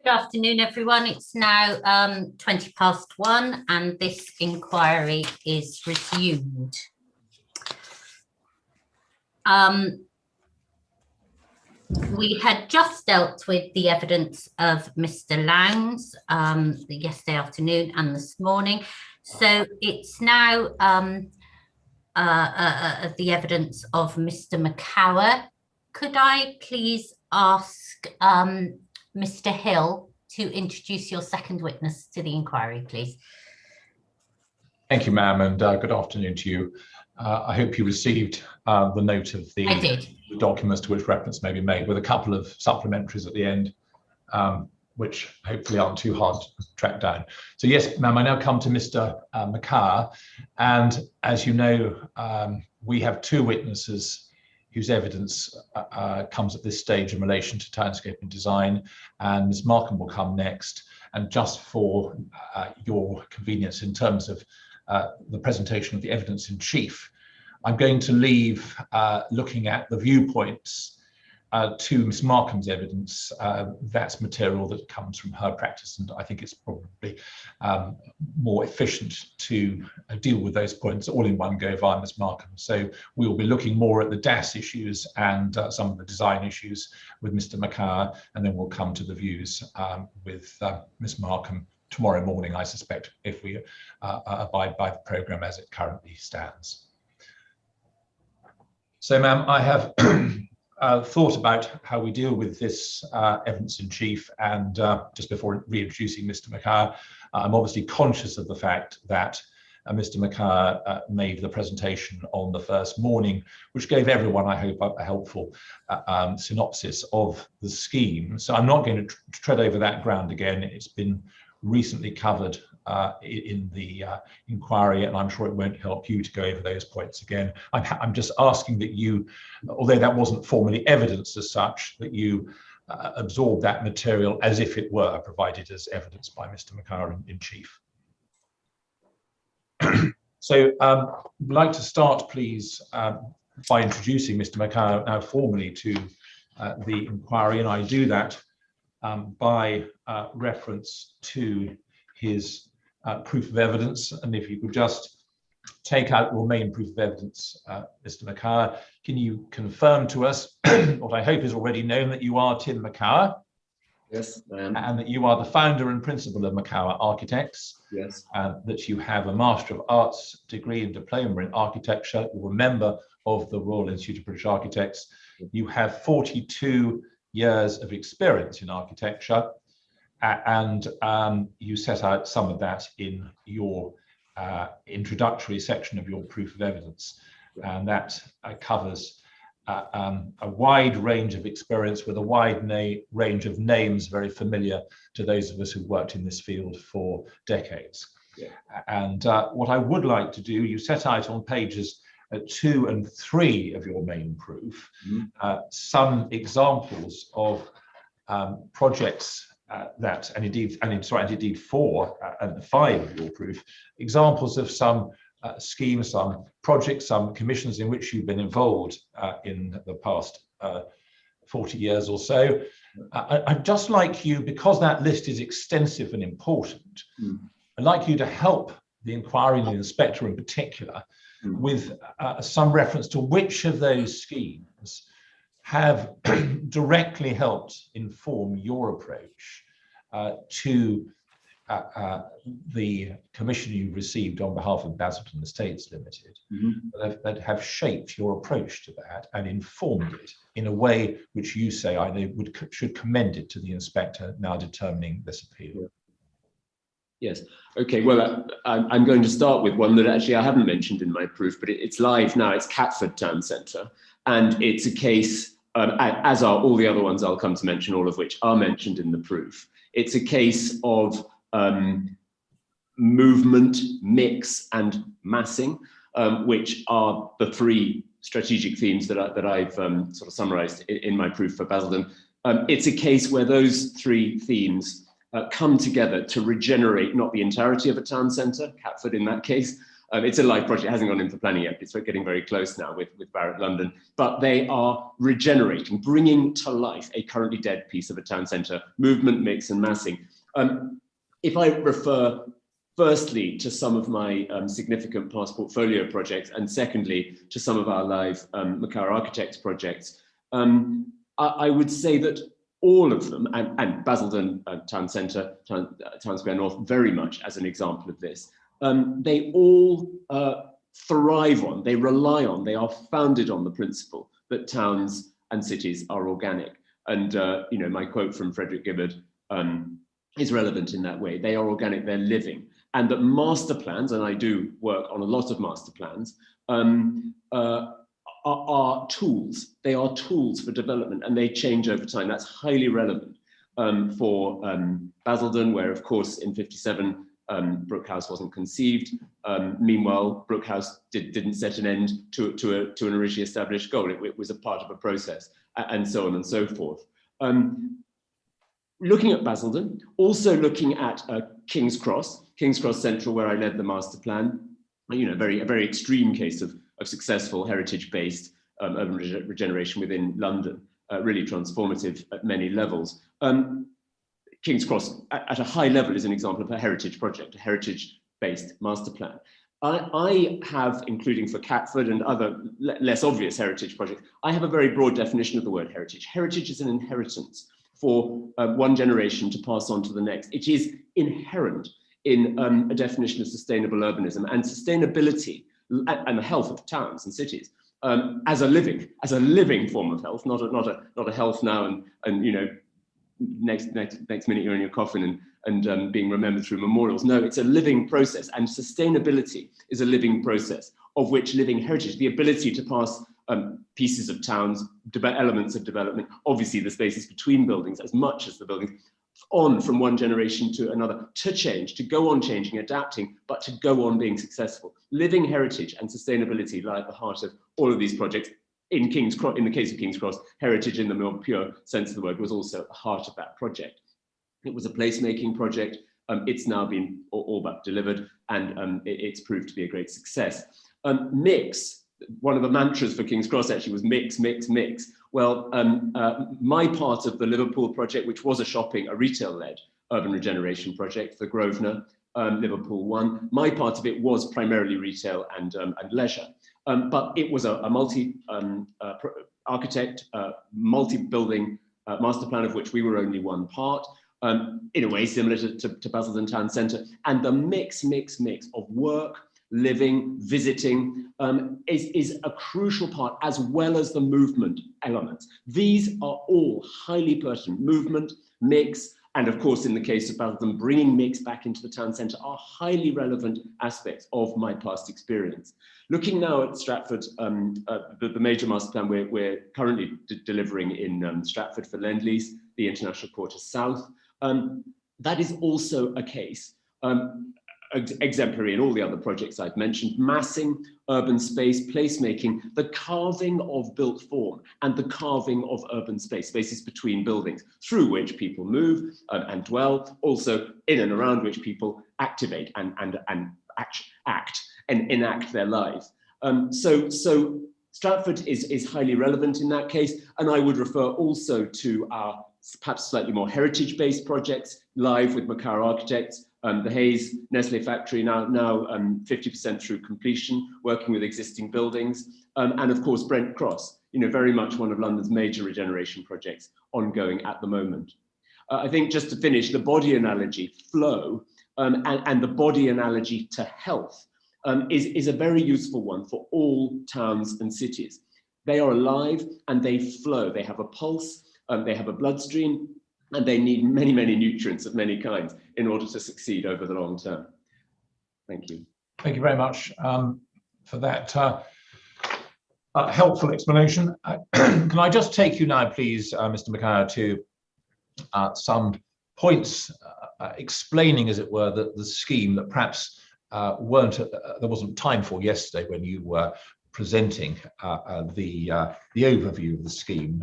Good afternoon, everyone. It's now 1:20 and this inquiry is resumed. We had just dealt with the evidence of Mr. Lowndes yesterday afternoon and this morning. So it's now the evidence of Mr. Makower. Could I please ask Mr. Hill to introduce your second witness to the inquiry, please? Thank you, ma'am, and good afternoon to you. I hope you received the note of the documents to which reference may be made, with a couple of supplementaries at the end, which hopefully aren't too hard to track down. So yes, ma'am, I now come to Mr. Makower, and as you know, we have two witnesses whose evidence comes at this stage in relation to townscape and design, and Ms. Markham will come next. And just for your convenience in terms of the presentation of the evidence in chief, I'm going to leave looking at the viewpoints to Ms. Markham's evidence. That's material that comes from her practice, and I think it's probably more efficient to deal with those points all in one go via Ms. Markham. So we will be looking more at the DAS issues and some of the design issues with Mr. Makower, and then we'll come to the views with Ms. Markham tomorrow morning, I suspect, if we abide by the programme as it currently stands. So, ma'am, I have thought about how we deal with this evidence in chief, and just before reintroducing Mr. Makower, I'm obviously conscious of the fact that Mr. Makower made the presentation on the first morning, which gave everyone, I hope, a helpful synopsis of the scheme. So I'm not going to tread over that ground again. It's been recently covered in the inquiry, and I'm sure it won't help you to go over those points again. I'm just asking that you, although that wasn't formally evidenced as such, that you absorb that material as if it were provided as evidence by Mr. Makower in chief. So I'd like to start, please, by introducing Mr. Makower now formally to the inquiry, and I do that by reference to his proof of evidence. And if you could just take out your main proof of evidence, Mr. Makower, can you confirm to us what I hope is already known, that you are Tim Makower? Yes, I am. And that you are the founder and principal of Makower Architects? Yes. And that you have a Master of Arts degree and diploma in architecture. You're a member of the Royal Institute of British Architects. You have 42 years of experience in architecture, and you set out some of that in your introductory section of your proof of evidence, and that covers a wide range of experience with a wide range of names very familiar to those of us who've worked in this field for decades. Yeah. And what I would like to do, you set out on pages 2 and 3 of your main proof, some examples of projects that, and indeed 4 and 5 of your proof, examples of some schemes, some projects, some commissions in which you've been involved in the past 40 years or so. I'd just like you, because that list is extensive and important, I'd like you to help the inquiry and the inspector in particular, with some reference to which of those schemes have directly helped inform your approach to the commission you received on behalf of Basildon Estates Limited, that have shaped your approach to that and informed it in a way which you say should commend it to the inspector now determining this appeal. Yes. Okay. Well, I'm going to start with one that actually I haven't mentioned in my proof, but it's live now. It's Catford Town Centre, and it's a case, as are all the other ones I'll come to mention, all of which are mentioned in the proof. It's a case of movement, mix, and massing, which are the three strategic themes that I've sort of summarised in my proof for Basildon. It's a case where those three themes come together to regenerate not the entirety of a town centre, Catford in that case. It's a live project, it hasn't gone into planning yet, it's getting very close now with Barratt London, but they are regenerating, bringing to life a currently dead piece of a town centre, movement, mix and massing. If I refer firstly to some of my significant past portfolio projects, and secondly to some of our live Makar Architects projects, I would say that all of them, and Basildon Town Centre, Town Square North, very much as an example of this, they all thrive on, they rely on, they are founded on the principle that towns and cities are organic. And you know, my quote from Frederick Gibbard is relevant in that way. They are organic, they're living. And that master plans, and I do work on a lot of master plans, are tools. They are tools for development, and they change over time. That's highly relevant for Basildon, where of course in '57 Brooke House wasn't conceived. Meanwhile, Brooke House didn't set an end to an originally established goal. It was a part of a process, and so on and so forth. Looking at Basildon, also looking at King's Cross Central, where I led the master plan. You know, a very extreme case of successful heritage-based urban regeneration within London, really transformative at many levels. King's Cross, at a high level, is an example of a heritage project, a heritage-based master plan. I have, including for Catford and other less obvious heritage projects, I have a very broad definition of the word heritage. Heritage is an inheritance for one generation to pass on to the next. It is inherent in a definition of sustainable urbanism and sustainability and the health of towns and cities as a living form of health, not a health now and you know, next minute you're in your coffin and being remembered through memorials. No, it's a living process, and sustainability is a living process, of which living heritage, the ability to pass pieces of towns, elements of development, obviously the spaces between buildings as much as the buildings, on from one generation to another, to change, to go on changing, adapting, but to go on being successful. Living heritage and sustainability lie at the heart of all of these projects. In King's Cross, in the case of King's Cross, heritage in the more pure sense of the word was also at the heart of that project. It was a placemaking project. It's now been all but delivered, and it's proved to be a great success. Mix, one of the mantras for King's Cross actually was mix, mix, mix. Well, my part of the Liverpool project, which was a retail-led urban regeneration project for Grosvenor, Liverpool 1, my part of it was primarily retail and leisure. But it was a multi-architect, multi-building master plan, of which we were only one part, in a way similar to Basildon Town Centre. And the mix of work, living, visiting is a crucial part, as well as the movement elements. These are all highly pertinent. Movement, mix, and of course, in the case of Basildon, bringing mix back into the town centre are highly relevant aspects of my past experience. Looking now at Stratford, the major master plan we're currently delivering in Stratford for Lend-Lease, the International Quarter South, that is also a case exemplary in all the other projects I've mentioned: massing, urban space, placemaking, the carving of built form, and the carving of urban spaces between buildings, through which people move and dwell, also in and around which people activate and act and enact their lives. So Stratford is highly relevant in that case, and I would refer also to our perhaps slightly more heritage-based projects, live with Makar Architects, The Hayes Nestle factory now 50% through completion, working with existing buildings, and of course Brent Cross, very much one of London's major regeneration projects ongoing at the moment. I think just to finish, the body analogy, flow, and the body analogy to health is a very useful one for all towns and cities. They are alive and they flow. They have a pulse, they have a bloodstream, and they need many, many nutrients of many kinds in order to succeed over the long term. Thank you. Thank you very much for that helpful explanation. Can I just take you now, please, Mr. Mackay, to some points explaining, as it were, the scheme that perhaps there wasn't time for yesterday when you were presenting the overview of the scheme,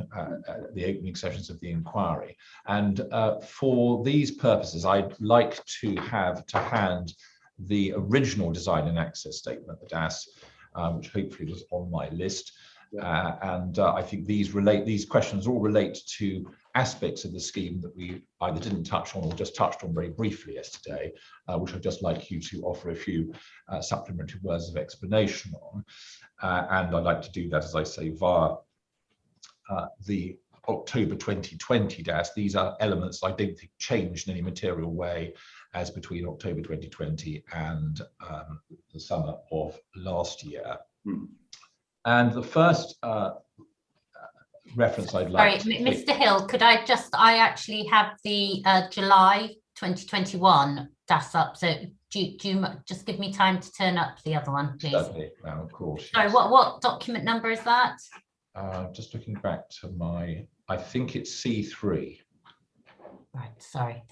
the opening sessions of the inquiry. And for these purposes, I'd like to have to hand the original design and access statement, the DAS, which hopefully was on my list. And I think these questions all relate to aspects of the scheme that we either didn't touch on or just touched on very briefly yesterday, which I'd just like you to offer a few supplementary words of explanation on. And I'd like to do that, as I say, via the October 2020 DAS. These are elements I don't think changed in any material way as between October 2020 and the summer of last year. And the first reference I'd like Sorry, Mr. Hill, could I actually have the July 2021 DAS up, so do you just give me time to turn up the other one, please? Certainly, of course. Sorry, Yes. what document number is that? Just looking back to I think it's C3. Right, sorry.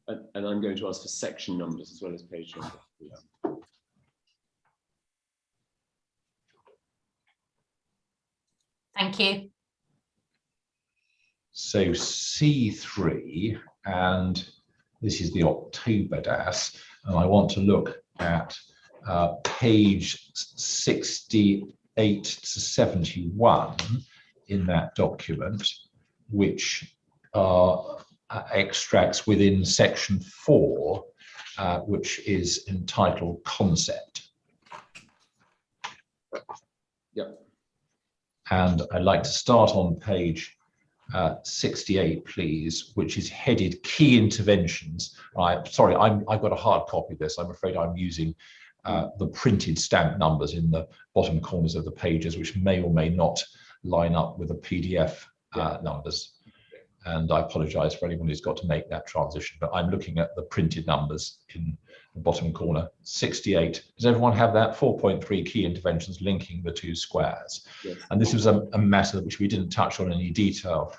And I'm going to ask for section numbers as well as page numbers. Thank you. So C3, and this is the October DAS, and I want to look at page 68 to 71 in that document, which are extracts within section 4, which is entitled Concept. Yep. And I'd like to start on page 68, please, which is headed Key Interventions. Sorry, I've got a hard copy of this. I'm afraid I'm using the printed stamp numbers in the bottom corners of the pages, which may or may not line up with the PDF numbers. And I apologize for anyone who's got to make that transition, but I'm looking at the printed numbers in the bottom corner, 68. Does everyone have that? 4.3 key interventions linking the two squares. Yes. And this was a matter which we didn't touch on in any detail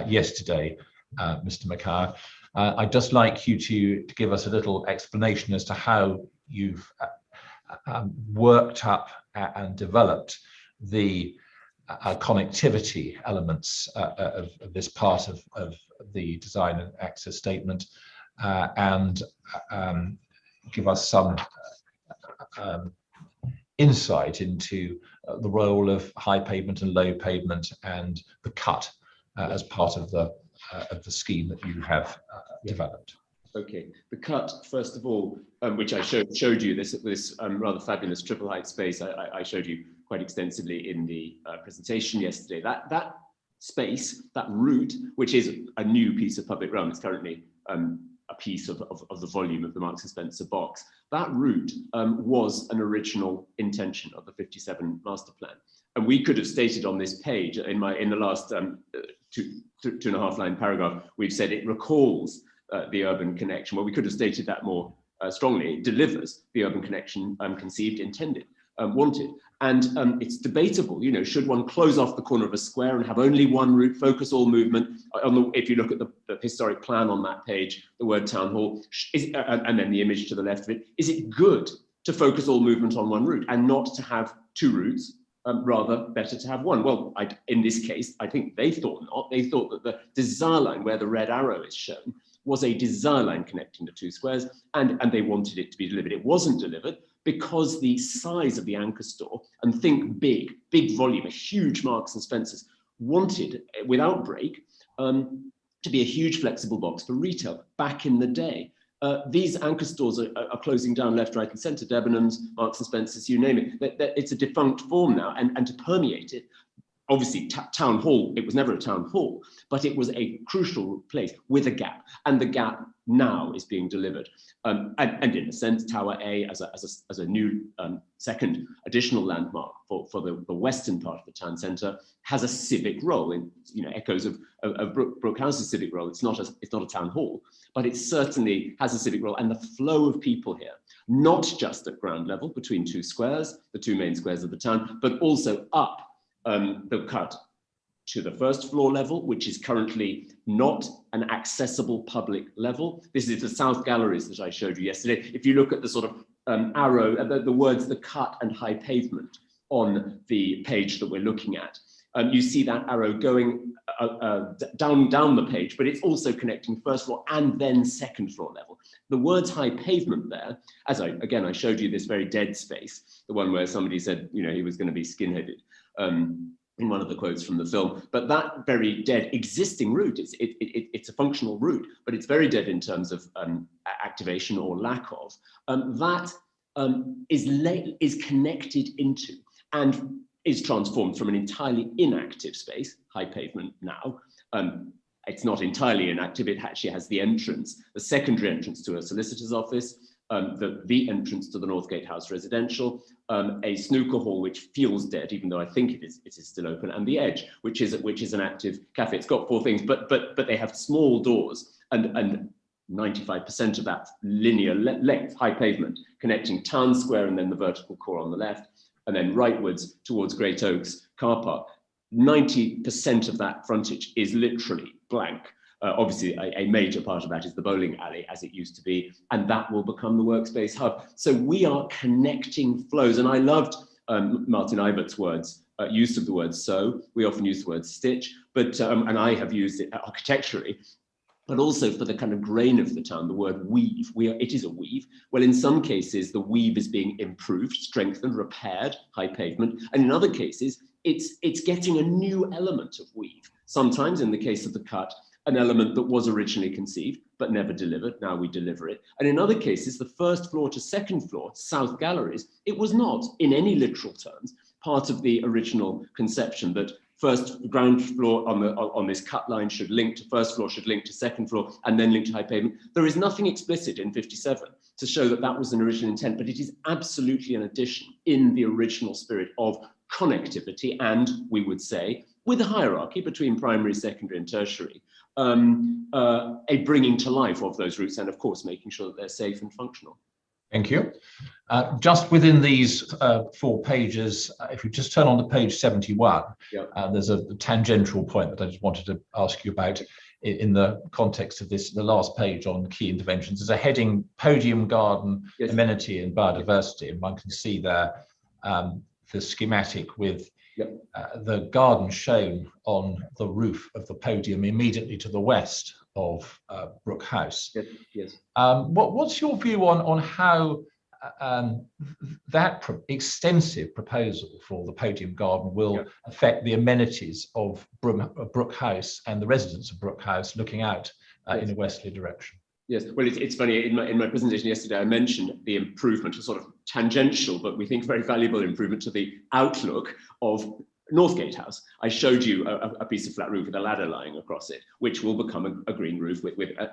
yesterday, Mr. Mackay. I'd just like you to give us a little explanation as to how you've worked up and developed the connectivity elements of this part of the design and access statement, and give us some insight into the role of high pavement and low pavement and the cut as part of the scheme that you have developed. Okay, the cut, first of all, which I showed you, this rather fabulous triple height space I showed you quite extensively in the presentation yesterday. That space, that route, which is a new piece of public realm, it's currently a piece of the volume of the Marks and Spencer box. That route was an original intention of the 57 master plan. And we could have stated on this page, in the last two and a half line paragraph, we've said it recalls the urban connection. Well, we could have stated that more strongly. It delivers the urban connection conceived, intended, wanted. And it's debatable, should one close off the corner of a square and have only one route, focus all movement? If you look at the historic plan on that page, the word town hall, and then the image to the left of it, is it good to focus all movement on one route and not to have two routes? Rather better to have one. Well, in this case, I think they thought not. They thought that the desire line where the red arrow is shown was a desire line connecting the two squares, and they wanted it to be delivered. It wasn't delivered because the size of the anchor store, and think big volume, a huge Marks and Spencer's, wanted, without break, to be a huge flexible box for retail back in the day. these anchor stores are closing down left, right, and centre. Debenhams, Marks and Spencers, you name it. It's a defunct form now, and to permeate it. Obviously, town hall, it was never a town hall, but it was a crucial place with a gap, and the gap now is being delivered. And in a sense, Tower A as a new second additional landmark for the western part of the town centre has a civic role in, echoes of Brooke House's civic role. It's not a town hall, but it certainly has a civic role, and the flow of people here, not just at ground level between two squares, the two main squares of the town, but also up the cut to the first floor level, which is currently not an accessible public level. This is the South Galleries that I showed you yesterday. If you look at the sort of arrow, the words, the cut and high pavement on the page that we're looking at, you see that arrow going down the page, but it's also connecting first floor and then second floor level. The words high pavement there, I showed you this very dead space, the one where somebody said, he was going to be skinheaded. In one of the quotes from the film, but that very dead existing route, it's a functional route, but it's very dead in terms of activation or lack of. That is connected into and is transformed from an entirely inactive space, high pavement now. It's not entirely inactive, it actually has the entrance, the secondary entrance to a solicitor's office, the entrance to the Northgate House residential, a snooker hall which feels dead, even though I think it is still open, and the Edge, which is an active cafe. It's got four things, but they have small doors, and 95% of that linear length, high pavement, connecting Town Square and then the vertical core on the left, and then rightwards towards Great Oaks car park. 90% of that frontage is literally blank. Obviously, a major part of that is the bowling alley, as it used to be, and that will become the workspace hub. So we are connecting flows, and I loved Martin Ivert's words, use of the word "so." We often use the word "stitch," but and I have used it architecturally, but also for the kind of grain of the town, the word "weave." It is a weave. Well, in some cases, the weave is being improved, strengthened, repaired, high pavement, and in other cases, it's getting a new element of weave. Sometimes, in the case of the cut, an element that was originally conceived but never delivered. Now we deliver it. And in other cases, the first floor to second floor, South Galleries, it was not, in any literal terms, part of the original conception that ground floor on this cut line should link to first floor, should link to second floor, and then link to high pavement. There is nothing explicit in 57 to show that that was an original intent, but it is absolutely an addition in the original spirit of connectivity, and we would say, with a hierarchy between primary, secondary, and tertiary, a bringing to life of those routes, and of course making sure that they're safe and functional. Thank you. Just within these 4 pages, if we just turn on to page 71, yep. There's a tangential point that I just wanted to ask you about in the context of this, the last page on key interventions. There's a heading, Podium Garden, yes. Amenity and Biodiversity, and one can see there the schematic with yep. The garden shown on the roof of the podium immediately to the west of Brooke House. Yes. Yes. What's your view on how that extensive proposal for the podium garden will yep. affect the amenities of Brooke House and the residents of Brooke House looking out yes. in a westerly direction? Yes, well, it's funny, in my presentation yesterday, I mentioned the improvement, a sort of tangential, but we think very valuable improvement to the outlook of Northgate House. I showed you a piece of flat roof with a ladder lying across it, which will become a green roof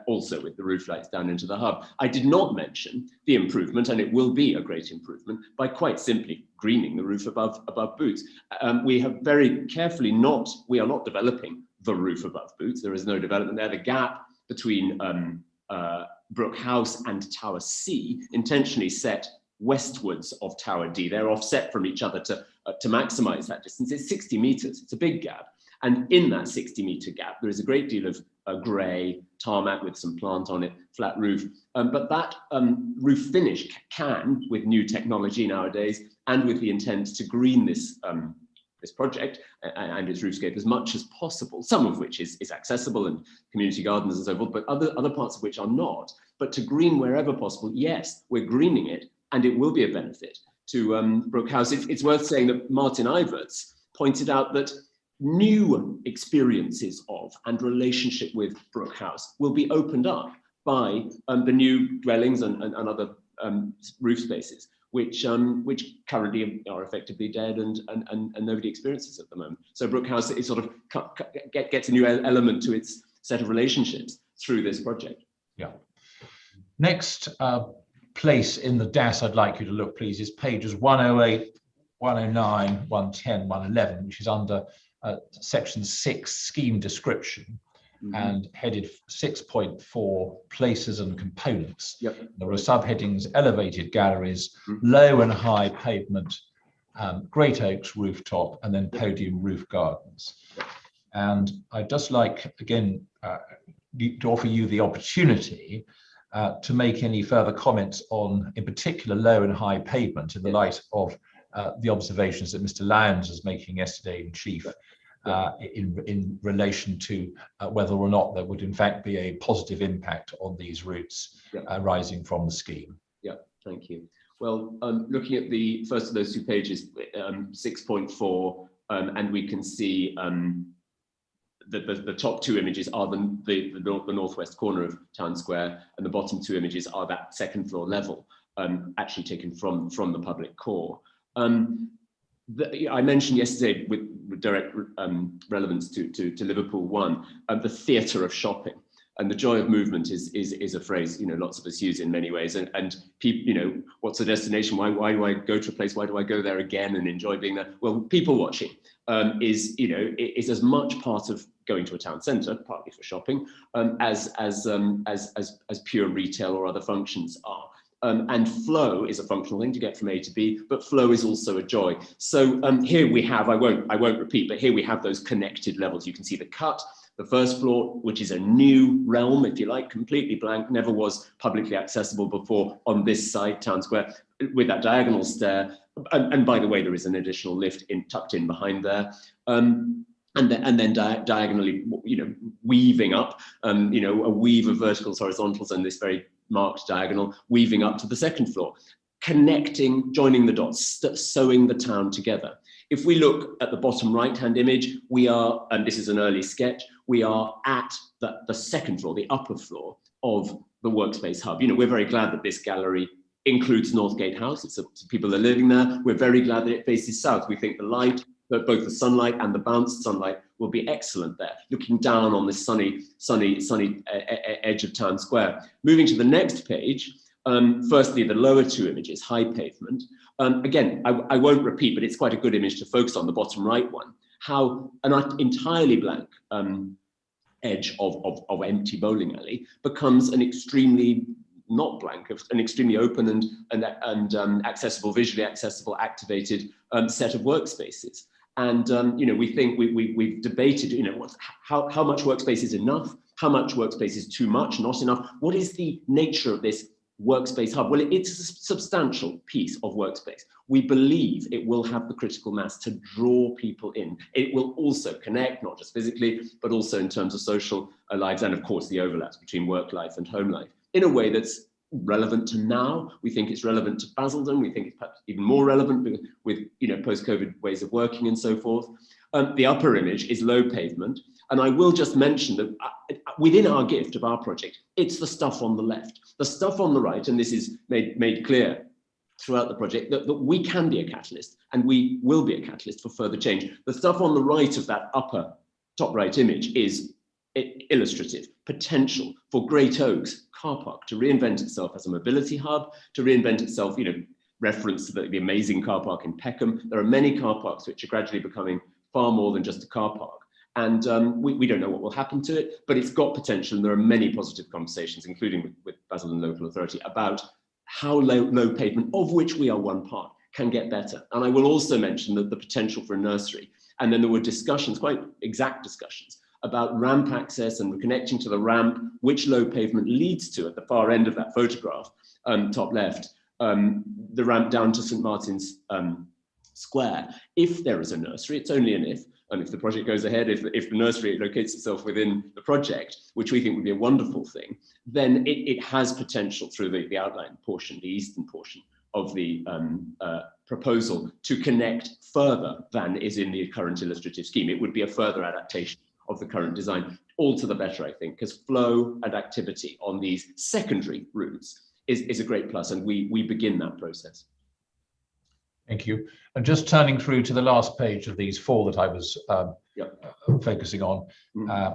also with the roof lights down into the hub. I did not mention the improvement, and it will be a great improvement, by quite simply greening the roof above Boots. We have very carefully we are not developing the roof above Boots. There is no development there. The gap between Brooke House and Tower C, intentionally set westwards of Tower D. They're offset from each other to maximize that distance. It's 60 meters, it's a big gap. And in that 60-meter gap, there is a great deal of grey tarmac with some plant on it, flat roof. But that roof finish can, with new technology nowadays, and with the intent to green this project and its roofscape as much as possible, some of which is accessible and community gardens and so forth, but other parts of which are not. But to green wherever possible, yes, we're greening it, and it will be a benefit to Brooke House. It's worth saying that Martin Iverts pointed out that new experiences of and relationship with Brooke House will be opened up by the new dwellings and other roof spaces, which currently are effectively dead and nobody experiences at the moment. So Brook House is sort of gets a new element to its set of relationships through this project. Yeah. Next place in the DAS I'd like you to look, please, is pages 108, 109, 110, 111, which is under section 6, scheme description. And headed 6.4, places and components. Yep. There are subheadings: elevated galleries, low and high pavement, Great Oaks rooftop, and then podium roof gardens. And I'd just like, again, to offer you the opportunity to make any further comments on, in particular, low and high pavement in the light of the observations that Mr. Lyons was making yesterday in chief. In relation to whether or not there would in fact be a positive impact on these routes arising from the scheme. Yeah, thank you. Well, looking at the first of those two pages, 6.4, and we can see the top two images are the northwest corner of Town Square, and the bottom two images are that second floor level, actually taken from the public core. I mentioned yesterday with direct relevance to Liverpool One, the theatre of shopping, and the joy of movement is a phrase lots of us use in many ways. And people, what's a destination? Why do I go to a place? Why do I go there again and enjoy being there? Well, people watching is as much part of going to a town centre, partly for shopping, as pure retail or other functions are. And flow is a functional thing to get from A to B, but flow is also a joy. So here we have, I won't repeat, but here we have those connected levels. You can see the cut, the first floor, which is a new realm, if you like, completely blank, never was publicly accessible before on this side, Town Square, with that diagonal stair. And by the way, there is an additional lift tucked in behind there. And then diagonally, weaving up, a weave of verticals, horizontals, and this very marked diagonal, weaving up to the second floor, connecting, joining the dots, sewing the town together. If we look at the bottom right-hand image, we are, and this is an early sketch, we are at the second floor, the upper floor of the Workspace Hub. We're very glad that this gallery includes Northgate House. It's people are living there. We're very glad that it faces south. We think the light, both the sunlight and the bounced sunlight, will be excellent there, looking down on this sunny edge of Town Square. Moving to the next page, firstly, the lower two images, high pavement. Again, I won't repeat, but it's quite a good image to focus on, the bottom right one, how an entirely blank edge of empty bowling alley becomes an extremely not blank, an extremely open and accessible, visually accessible, activated set of workspaces. And we think we've debated, how much workspace is enough, how much workspace is too much, not enough. What is the nature of this Workspace Hub? Well, it's a substantial piece of workspace. We believe it will have the critical mass to draw people in. It will also connect, not just physically, but also in terms of social lives, and of course the overlaps between work life and home life, in a way that's relevant to now. We think it's relevant to Basildon. We think it's perhaps even more relevant with post-COVID ways of working and so forth. The upper image is low pavement. And I will just mention that within our gift of our project, it's the stuff on the left. The stuff on the right, and this is made clear throughout the project, that we can be a catalyst, and we will be a catalyst for further change. The stuff on the right of that upper top right image is illustrative potential for Great Oaks car park to reinvent itself as a mobility hub, to reinvent itself, reference to the amazing car park in Peckham. There are many car parks which are gradually becoming far more than just a car park. And we don't know what will happen to it, but it's got potential. And there are many positive conversations, including with Basildon Local Authority, about how low pavement, of which we are one part, can get better. And I will also mention that the potential for a nursery. And then there were discussions, quite exact discussions, about ramp access and connecting to the ramp, which low pavement leads to at the far end of that photograph, top left, the ramp down to St. Martin's Square. If there is a nursery, it's only an if, and if the project goes ahead, if the nursery locates itself within the project, which we think would be a wonderful thing, then it has potential through the outline portion, the eastern portion of the proposal, to connect further than is in the current illustrative scheme. It would be a further adaptation of the current design, all to the better, I think, because flow and activity on these secondary routes is a great plus, and we begin that process. Thank you. And just turning through to the last page of these 4 that I was focusing on,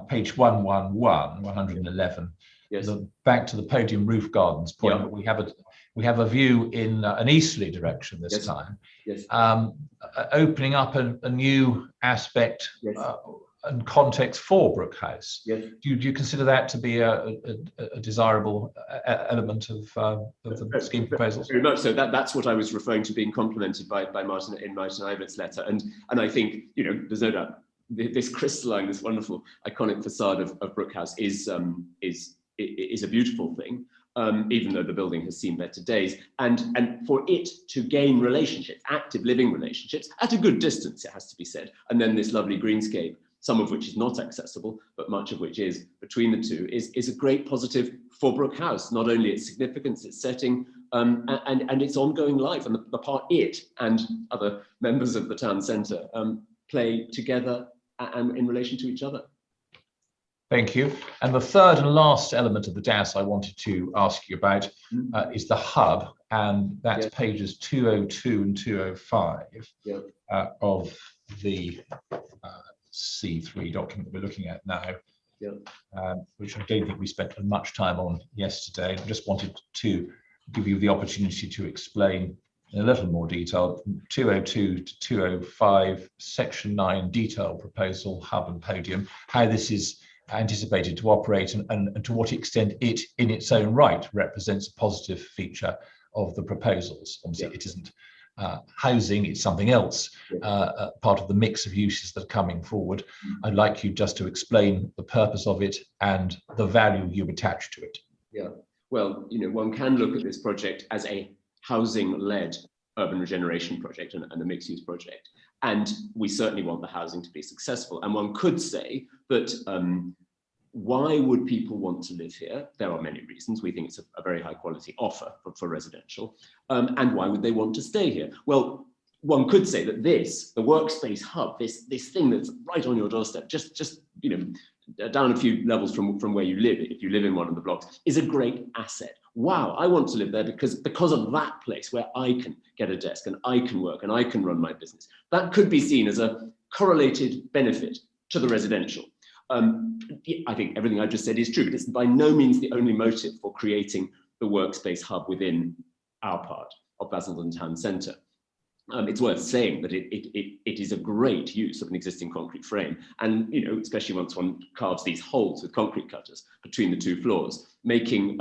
page 111. Yes. Back to the podium roof gardens point. We have a view in an easterly direction this time. Yes. Opening up a new aspect and context for Brook House. Yes. Do you consider that to be a desirable element of the scheme proposals? Very much so. That's what I was referring to, being complemented by Martin in Martin Ivett's letter, and I think, you know, there's no doubt this crystalline, this wonderful iconic facade of Brook House is a beautiful thing. Even though the building has seen better days, and for it to gain relationships, active living relationships, at a good distance, it has to be said, and then this lovely greenscape, some of which is not accessible, but much of which is between the two, is a great positive for Brook House, not only its significance, its setting, and its ongoing life, and the part it and other members of the town centre play together and in relation to each other. Thank you. And the third and last element of the DAS I wanted to ask you about is the hub, and that's pages 202 and 205 of the C3 document that we're looking at now, which I don't think we spent much time on yesterday. I just wanted to give you the opportunity to explain in a little more detail, 202 to 205, section 9, detailed proposal, hub and podium, how this is anticipated to operate, and to what extent it in its own right represents a positive feature of the proposals. Obviously it isn't housing, it's something else, part of the mix of uses that are coming forward. I'd like you just to explain the purpose of it and the value you attach to it. Yeah, well, you know, one can look at this project as a housing-led urban regeneration project and a mixed-use project. And we certainly want the housing to be successful. And one could say that why would people want to live here? There are many reasons. We think it's a very high quality offer for residential. And why would they want to stay here? Well, one could say that the workspace hub, this thing that's right on your doorstep, just you know, down a few levels from where you live, if you live in one of the blocks, is a great asset. Wow, I want to live there because of that place where I can get a desk and I can work and I can run my business. That could be seen as a correlated benefit to the residential. I think everything I just said is true, but it's by no means the only motive for creating the workspace hub within our part of Basildon Town Centre. It's worth saying that it is a great use of an existing concrete frame, and you know, especially once one carves these holes with concrete cutters between the 2 floors, making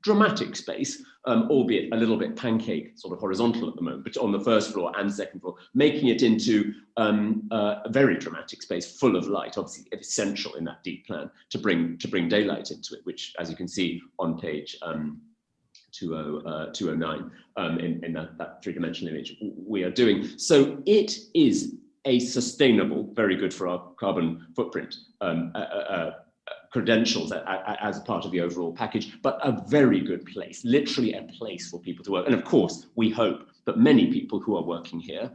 dramatic space, albeit a little bit pancake, sort of horizontal at the moment, but on the 1st floor and 2nd floor, making it into a very dramatic space full of light, obviously essential in that deep plan to bring daylight into it, which, as you can see on page 209 in that 3-dimensional image we are doing. So it is a sustainable, very good for our carbon footprint credentials as part of the overall package, but a very good place, literally a place for people to work. And of course, we hope that many people who are working here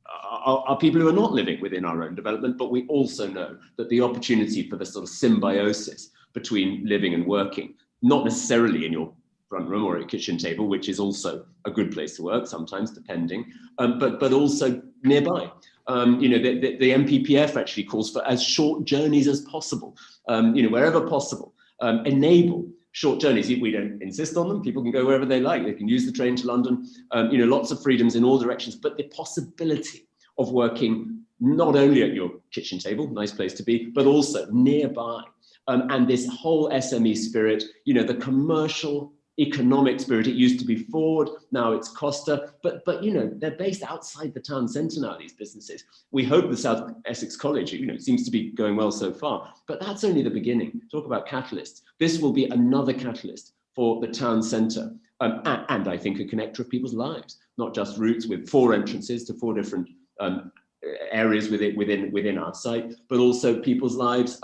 are people who are not living within our own development, but we also know that the opportunity for the sort of symbiosis between living and working, not necessarily in your front room or a kitchen table, which is also a good place to work sometimes, depending, but also nearby. You know, the MPPF actually calls for as short journeys as possible, you know, wherever possible, enable short journeys. We don't insist on them. People can go wherever they like. They can use the train to London, you know, lots of freedoms in all directions, but the possibility of working not only at your kitchen table, nice place to be, but also nearby. And this whole SME spirit, you know, the commercial economic spirit. It used to be Ford, now it's Costa, but you know, they're based outside the town centre now, these businesses. We hope the South Essex College, you know, seems to be going well so far, but that's only the beginning. Talk about catalysts. This will be another catalyst for the town centre, and I think a connector of people's lives, not just routes with 4 entrances to 4 different areas within our site, but also people's lives,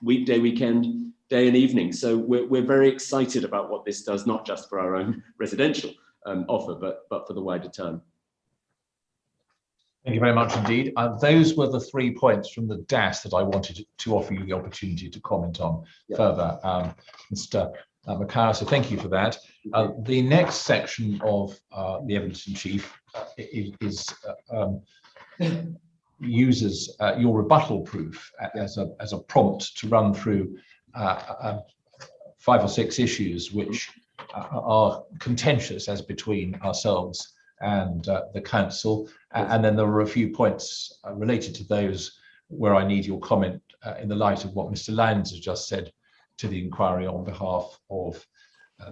weekday, weekend, day and evening. So we're very excited about what this does, not just for our own residential offer, but for the wider town. Thank you very much indeed. Those were the 3 points from the DAS that I wanted to offer you the opportunity to comment on further, Mr. Mackay. So thank you for that. The next section of the evidence in chief uses your rebuttal proof as a prompt to run through 5 or 6 issues which are contentious as between ourselves and the council, and then there are a few points related to those where I need your comment in the light of what Mr. Lowndes has just said to the inquiry on behalf of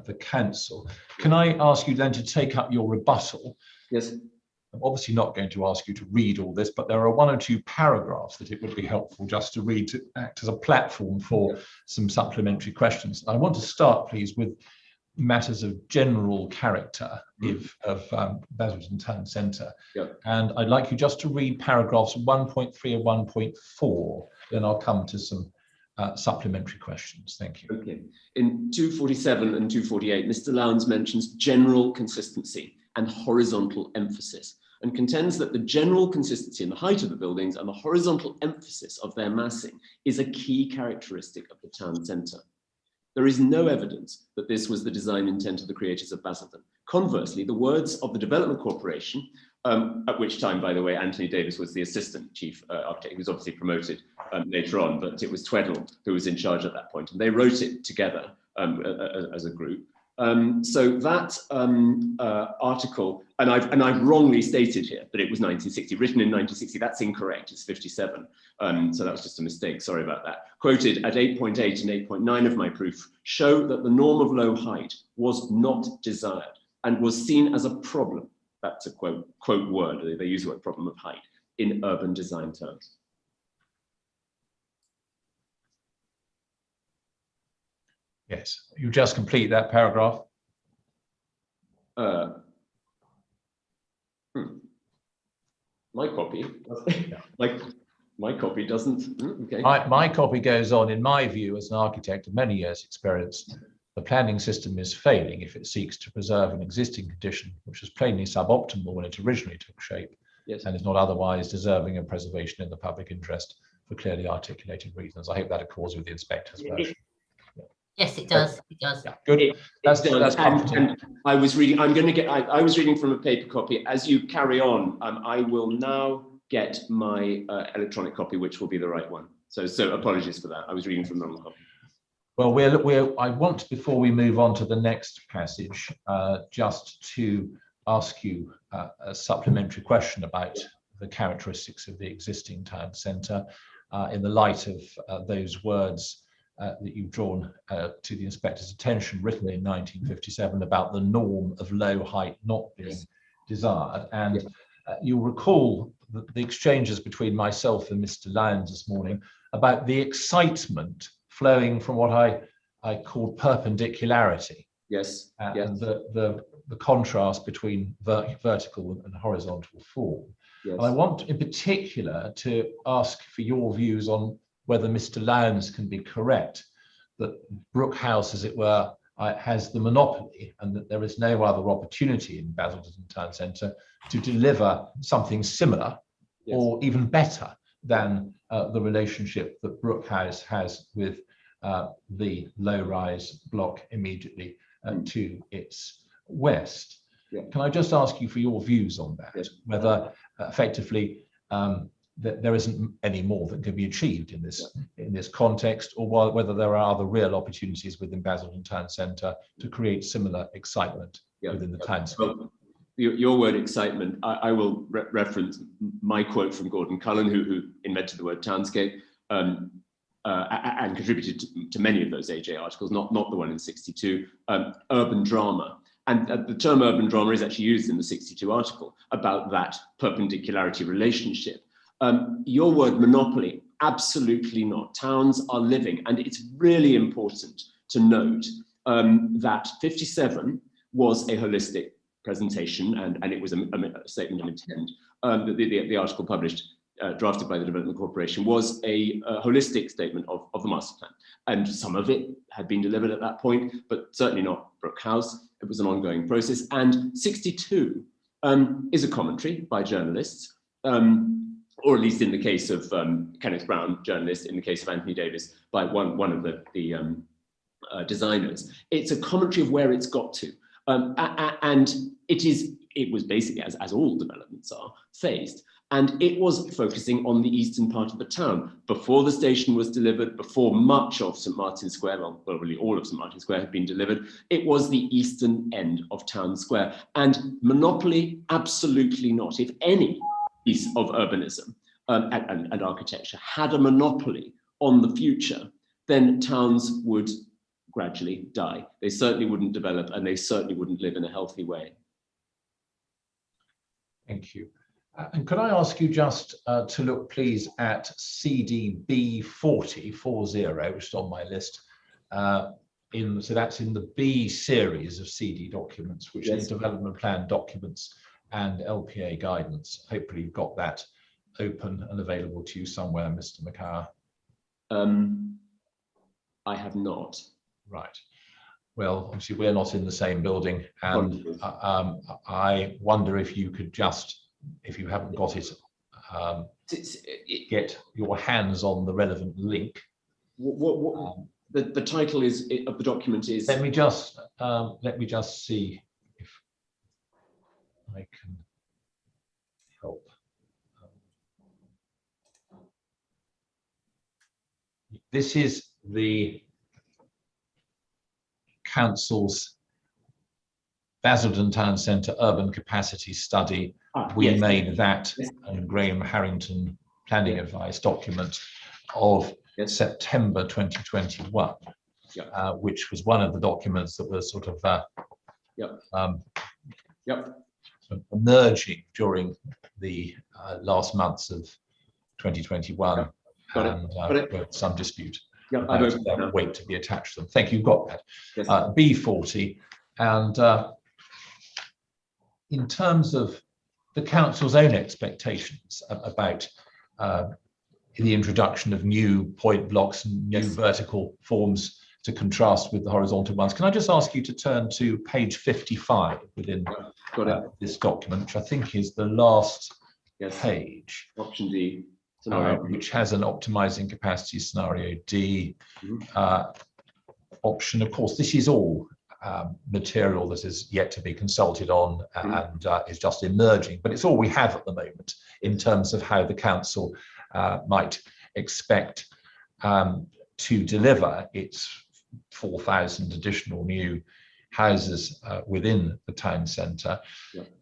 the council. Can I ask you then to take up your rebuttal? Yes. I'm obviously not going to ask you to read all this, but there are 1 or 2 paragraphs that it would be helpful just to read to act as a platform for some supplementary questions. I want to start, please, with matters of general character of Basildon Town Centre. And I'd like you just to read paragraphs 1.3 and 1.4, then I'll come to some supplementary questions. Thank you. Okay. In 247 and 248, Mr. Lowndes mentions general consistency and horizontal emphasis, and contends that the general consistency in the height of the buildings and the horizontal emphasis of their massing is a key characteristic of the town centre. There is no evidence that this was the design intent of the creators of Basildon. Conversely, the words of the Development Corporation, at which time, by the way, Anthony Davis was the assistant chief architect. He was obviously promoted later on, but it was Tweddle who was in charge at that point, and they wrote it together as a group. So that article, and I've wrongly stated here that it was 1960, written in 1960. That's incorrect. It's 57. So that was just a mistake. Sorry about that. Quoted at 8.8 and 8.9 of my proof show that the norm of low height was not desired and was seen as a problem. That's a quote word. They use the word problem of height in urban design terms. Yes, you just complete that paragraph. My copy, my copy doesn't. Okay. My copy goes on, in my view, as an architect of many years' experience, the planning system is failing if it seeks to preserve an existing condition which was plainly suboptimal when it originally took shape, and is not otherwise deserving of preservation in the public interest for clearly articulated reasons. I hope that accords with the inspector's version. Yes, it does. It does. Yeah, good. That's and I was reading. I was reading from a paper copy. As you carry on, I will now get my electronic copy, which will be the right one. So apologies for that. I was reading from the wrong copy. Well, I want, before we move on to the next passage, just to ask you a supplementary question about the characteristics of the existing town centre in the light of those words that you've drawn to the inspector's attention, written in 1957, about the norm of low height not being desired. And you'll recall the exchanges between myself and Mr. Lowndes this morning about the excitement flowing from what I called perpendicularity. Yes. And the contrast between vertical and horizontal form. Yes. And I want in particular to ask for your views on whether Mr. Lowndes can be correct that Brooke House, as it were, has the monopoly, and that there is no other opportunity in Basildon Town Centre to deliver something similar or even better than the relationship that Brooke House has with the low-rise block immediately to its west. Can I just ask you for your views on that, whether effectively that there isn't any more that can be achieved in this context, or whether there are other real opportunities within Basildon Town Centre to create similar excitement within the townscape? Well, your word excitement, I will reference my quote from Gordon Cullen, who invented the word townscape and contributed to many of those AJ articles, not the one in 62, urban drama. And the term urban drama is actually used in the 62 article about that perpendicularity relationship. Your word monopoly, absolutely not. Towns are living, and it's really important to note that 57 was a holistic presentation, and it was a statement of intent. The article published, drafted by the Development Corporation, was a holistic statement of the master plan, and some of it had been delivered at that point, but certainly not Brooke House. It was an ongoing process, and 62 is a commentary by journalists or at least in the case of Kenneth Brown, journalist, in the case of Anthony Davis, by one of the designers. It's a commentary of where it's got to, and it was basically, as all developments are, phased. And it was focusing on the eastern part of the town. Before the station was delivered, before much of St. Martin's Square, well, probably all of St. Martin's Square had been delivered, it was the eastern end of Town Square. And monopoly, absolutely not. If any piece of urbanism and architecture had a monopoly on the future, then towns would gradually die. They certainly wouldn't develop, and they certainly wouldn't live in a healthy way. Thank you. And could I ask you just to look, please, at CDB 40, which is on my list. So that's in the B series of CD documents, which is development plan documents and LPA guidance. Hopefully you've got that open and available to you somewhere, Mr. Mackay. I have not. Right. Well, obviously we're not in the same building, and I wonder if you could just, if you haven't got it, get your hands on the relevant link. The title of the document is. Let me just see if I can help. This is the Council's Basildon Town Centre Urban Capacity Study. We made that and Graham Harrington planning advice document of September 2021, which was one of the documents that was sort of emerging during the last months of 2021, with some dispute about their weight to be attached to them. Thank you, got that. B40, and in terms of the council's own expectations about the introduction of new point blocks and new vertical forms to contrast with the horizontal ones, can I just ask you to turn to page 55 within this document, which I think is the last page. Option D. Which has an optimizing capacity scenario D option. Of course, this is all material that is yet to be consulted on and is just emerging, but it's all we have at the moment in terms of how the council might expect to deliver its 4,000 additional new houses within the town centre.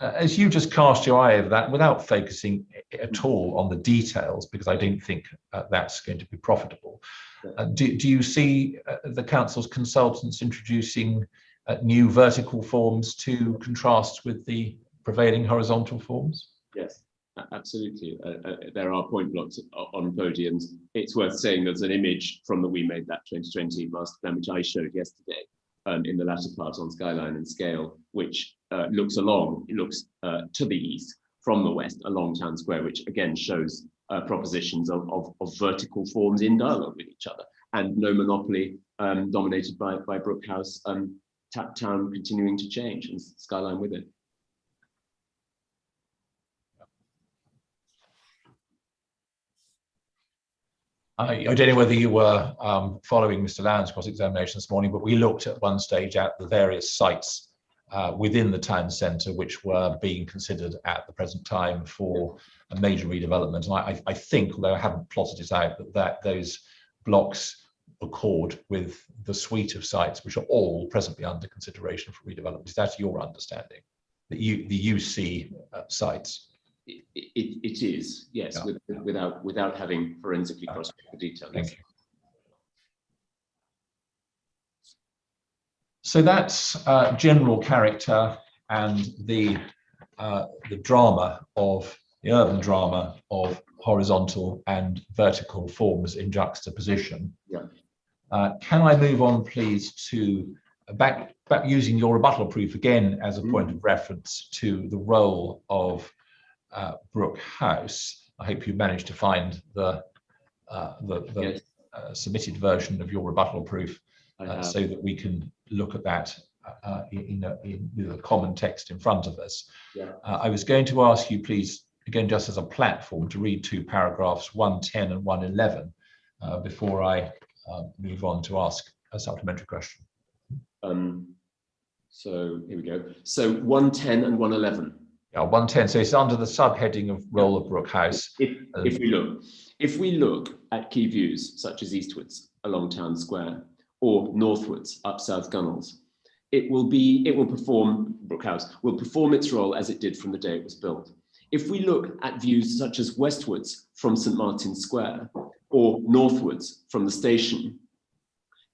As you just cast your eye over that without focusing at all on the details, because I don't think that's going to be profitable, do you see the council's consultants introducing new vertical forms to contrast with the prevailing horizontal forms? Yes, absolutely. There are point blocks on podiums. It's worth saying there's an image from the We Made That 2020 master plan, which I showed yesterday, in the latter part on skyline and scale, which looks to the east from the west along Town Square, which again shows propositions of vertical forms in dialogue with each other, and no monopoly dominated by Brook House, town continuing to change and skyline with it. I don't know whether you were following Mr. Lowndes' cross-examination this morning, but we looked at one stage at the various sites within the town centre which were being considered at the present time for a major redevelopment. And I think, although I haven't plotted it out, that those blocks accord with the suite of sites which are all presently under consideration for redevelopment. Is that your understanding? The UC sites? It is, yes, without having forensically cross-checked the details. Thank you. So that's general character and the drama of the urban drama of horizontal and vertical forms in juxtaposition. Can I move on, please, to back using your rebuttal proof again as a point of reference to the role of Brook House. I hope you managed to find the submitted version of your rebuttal proof so that we can look at that with a common text in front of us. I was going to ask you, please, again, just as a platform, to read two paragraphs, 110 and 111, before I move on to ask a supplementary question. So here we go. So 110 and 111. Yeah, 110. So it's under the subheading of role of Brookhouse. If we look at key views such as eastwards along Town Square or northwards up South Gunnels, Brookhouse will perform its role as it did from the day it was built. If we look at views such as westwards from St. Martin's Square or northwards from the station,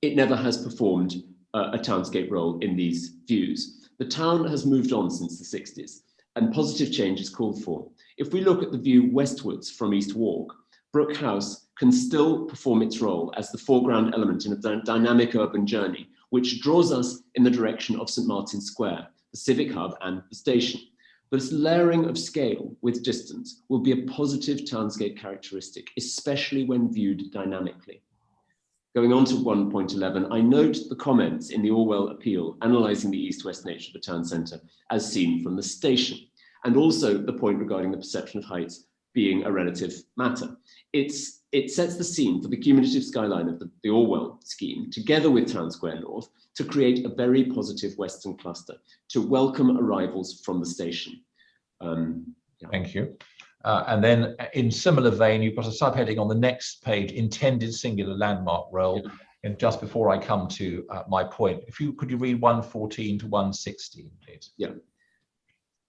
it never has performed a townscape role in these views. The town has moved on since the 60s and positive change is called for. If we look at the view westwards from East Walk, Brookhouse can still perform its role as the foreground element in a dynamic urban journey, which draws us in the direction of St. Martin's Square, the civic hub and the station. This layering of scale with distance will be a positive townscape characteristic, especially when viewed dynamically. Going on to 1.11, I note the comments in the Orwell appeal analysing the east-west nature of the town centre as seen from the station, and also the point regarding the perception of heights being a relative matter. It sets the scene for the cumulative skyline of the Orwell scheme, together with Town Square North, to create a very positive western cluster, to welcome arrivals from the station. Thank you. And then in similar vein, you've got a subheading on the next page, intended singular landmark role. Yeah. And just before I come to my point, could you read 114 to 116, please? Yeah.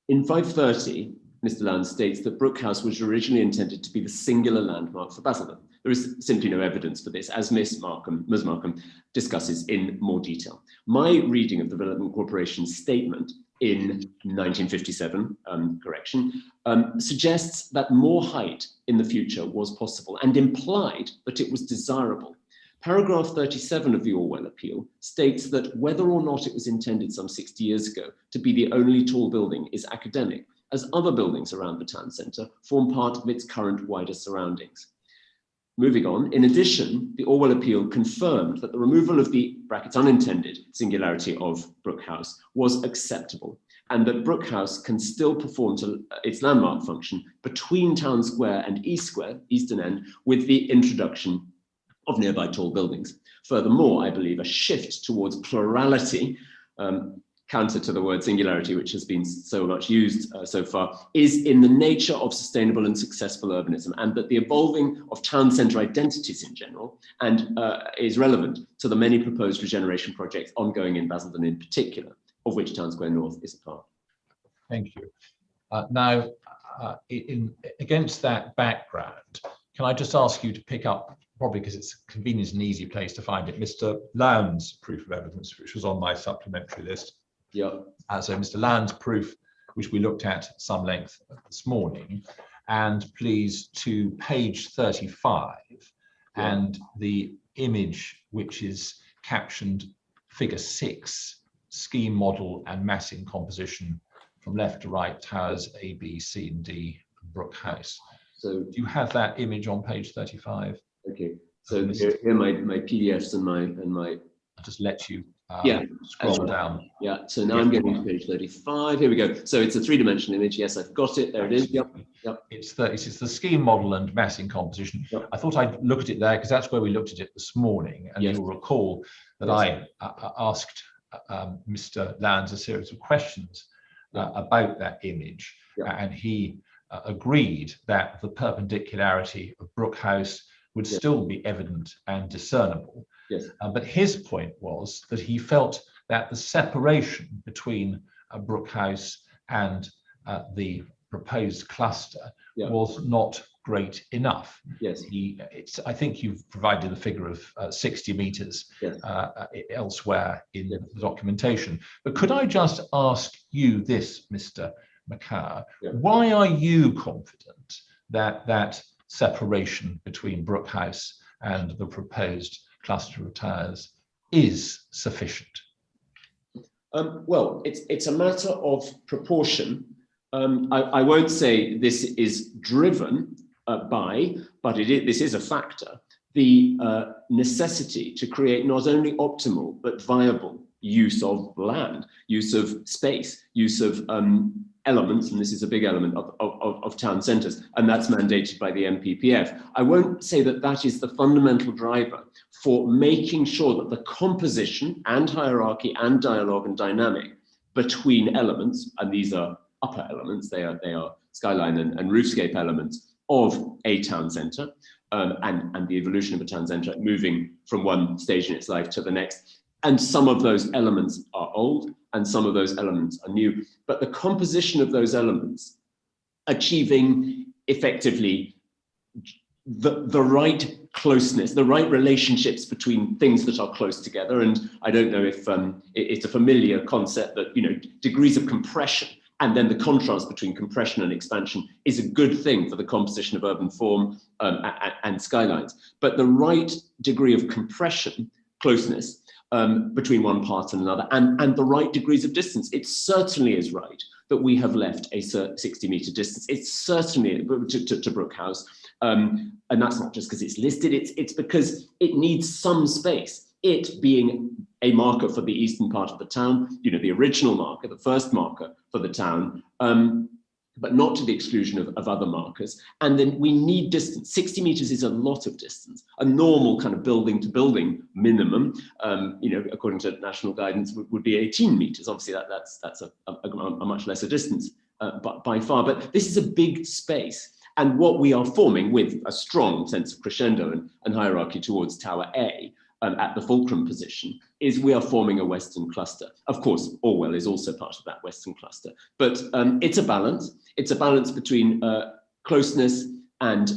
In 530, Mr. Lowndes states that Brookhouse was originally intended to be the singular landmark for Basildon. There is simply no evidence for this, as Ms. Markham discusses in more detail. My reading of the Development Corporation's statement in 1957, suggests that more height in the future was possible and implied that it was desirable. Paragraph 37 of the Orwell appeal states that whether or not it was intended some 60 years ago to be the only tall building is academic, as other buildings around the town centre form part of its current wider surroundings. Moving on, in addition, the Orwell appeal confirmed that the removal of the brackets unintended singularity of Brookhouse was acceptable, and that Brookhouse can still perform its landmark function between Town Square and East Square, Eastern End, with the introduction of nearby tall buildings. Furthermore, I believe a shift towards plurality, counter to the word singularity, which has been so much used so far, is in the nature of sustainable and successful urbanism, and that the evolving of town centre identities in general and is relevant to the many proposed regeneration projects ongoing in Basildon in particular, of which Town Square North is a part. Thank you. Now, against that background, can I just ask you to pick up, probably because it's a convenient and easy place to find it, Mr. Lowndes' proof of evidence, which was on my supplementary list. Yeah. So Mr. Lowndes' proof, which we looked at some length this morning, and please to page 35, and the image which is captioned figure 6, scheme model and massing composition from left to right, towers A, B, C, and D, Brookhouse. So do you have that image on page 35? Okay. So here are my PDFs and my. I'll just let you scroll down. Yeah. So now I'm getting to page 35. Here we go. So it's a 3-dimensional image. Yes, I've got it. There it is. Yep. It's the scheme model and massing composition. Yep. I thought I'd look at it there because that's where we looked at it this morning, and you'll recall that I asked Mr. Lowndes a series of questions about that image, and he agreed that the perpendicularity of Brookhouse would still be evident and discernible. Yes. But his point was that he felt that the separation between Brookhouse and the proposed cluster was not great enough. Yes. I think you've provided the figure of 60 meters elsewhere in the documentation. But could I just ask you this, Mr. Macaur, why are you confident that that separation between Brookhouse and the proposed cluster of towers is sufficient? Well, it's a matter of proportion. I won't say this is driven by, but this is a factor, the necessity to create not only optimal but viable use of land, use of space, use of elements, and this is a big element of town centres, and that's mandated by the NPPF. I won't say that that is the fundamental driver for making sure that the composition and hierarchy and dialogue and dynamic between elements, and these are upper elements, they are skyline and roofscape elements of a town centre, and the evolution of a town centre moving from one stage in its life to the next. And some of those elements are old and some of those elements are new, but the composition of those elements achieving effectively the right closeness, the right relationships between things that are close together. And I don't know if it's a familiar concept that, degrees of compression and then the contrast between compression and expansion is a good thing for the composition of urban form and skylines. But the right degree of compression, closeness, between one part and another, and the right degrees of distance. It certainly is right that we have left a 60-metre distance. It's certainly to Brook House, and that's not just because it's listed, it's because it needs some space. It being a marker for the eastern part of the town, the original marker, the first marker for the town, but not to the exclusion of other markers. And then we need distance. 60 metres is a lot of distance. A normal kind of building to building minimum, according to national guidance, would be 18 metres. Obviously, that's a much lesser distance but by far. But this is a big space. And what we are forming with a strong sense of crescendo and hierarchy towards Tower A, at the fulcrum position, is we are forming a Western cluster. Of course, Orwell is also part of that Western cluster, but it's a balance. It's a balance between closeness and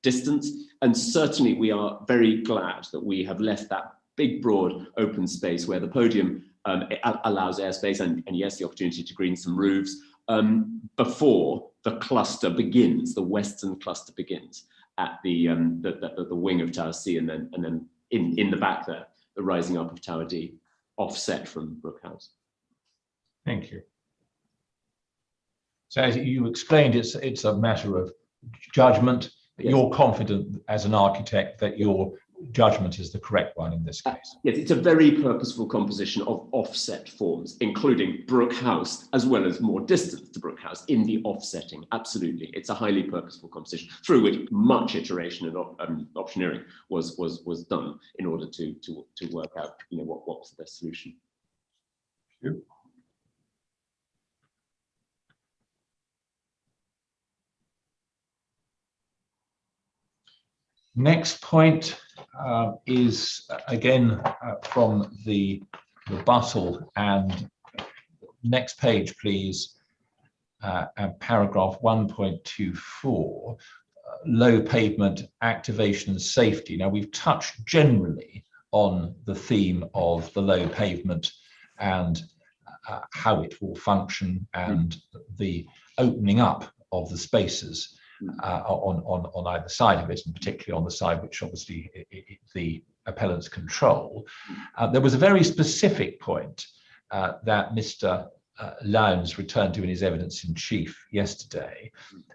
distance. And certainly we are very glad that we have left that big, broad, open space where the podium allows airspace and yes, the opportunity to green some roofs before the cluster begins, the Western cluster begins at the wing of Tower C, and then in the back there, the rising up of Tower D, offset from Brook House. Thank you. So as you explained, it's a matter of judgment. Yes. You're confident as an architect that your judgment is the correct one in this case. Yes, it's a very purposeful composition of offset forms, including Brook House, as well as more distance to Brook House in the offsetting. Absolutely, it's a highly purposeful composition through which much iteration and optioneering was done in order to work out, what was the best solution. Thank you. Next point is again from the rebuttal, and next page, please, paragraph 1.24, low pavement activation and safety. Now, we've touched generally on the theme of the low pavement and how it will function and the opening up of the spaces on either side of it, and particularly on the side which obviously the appellants control. There was a very specific point that Mr. Lowndes returned to in his evidence in chief yesterday,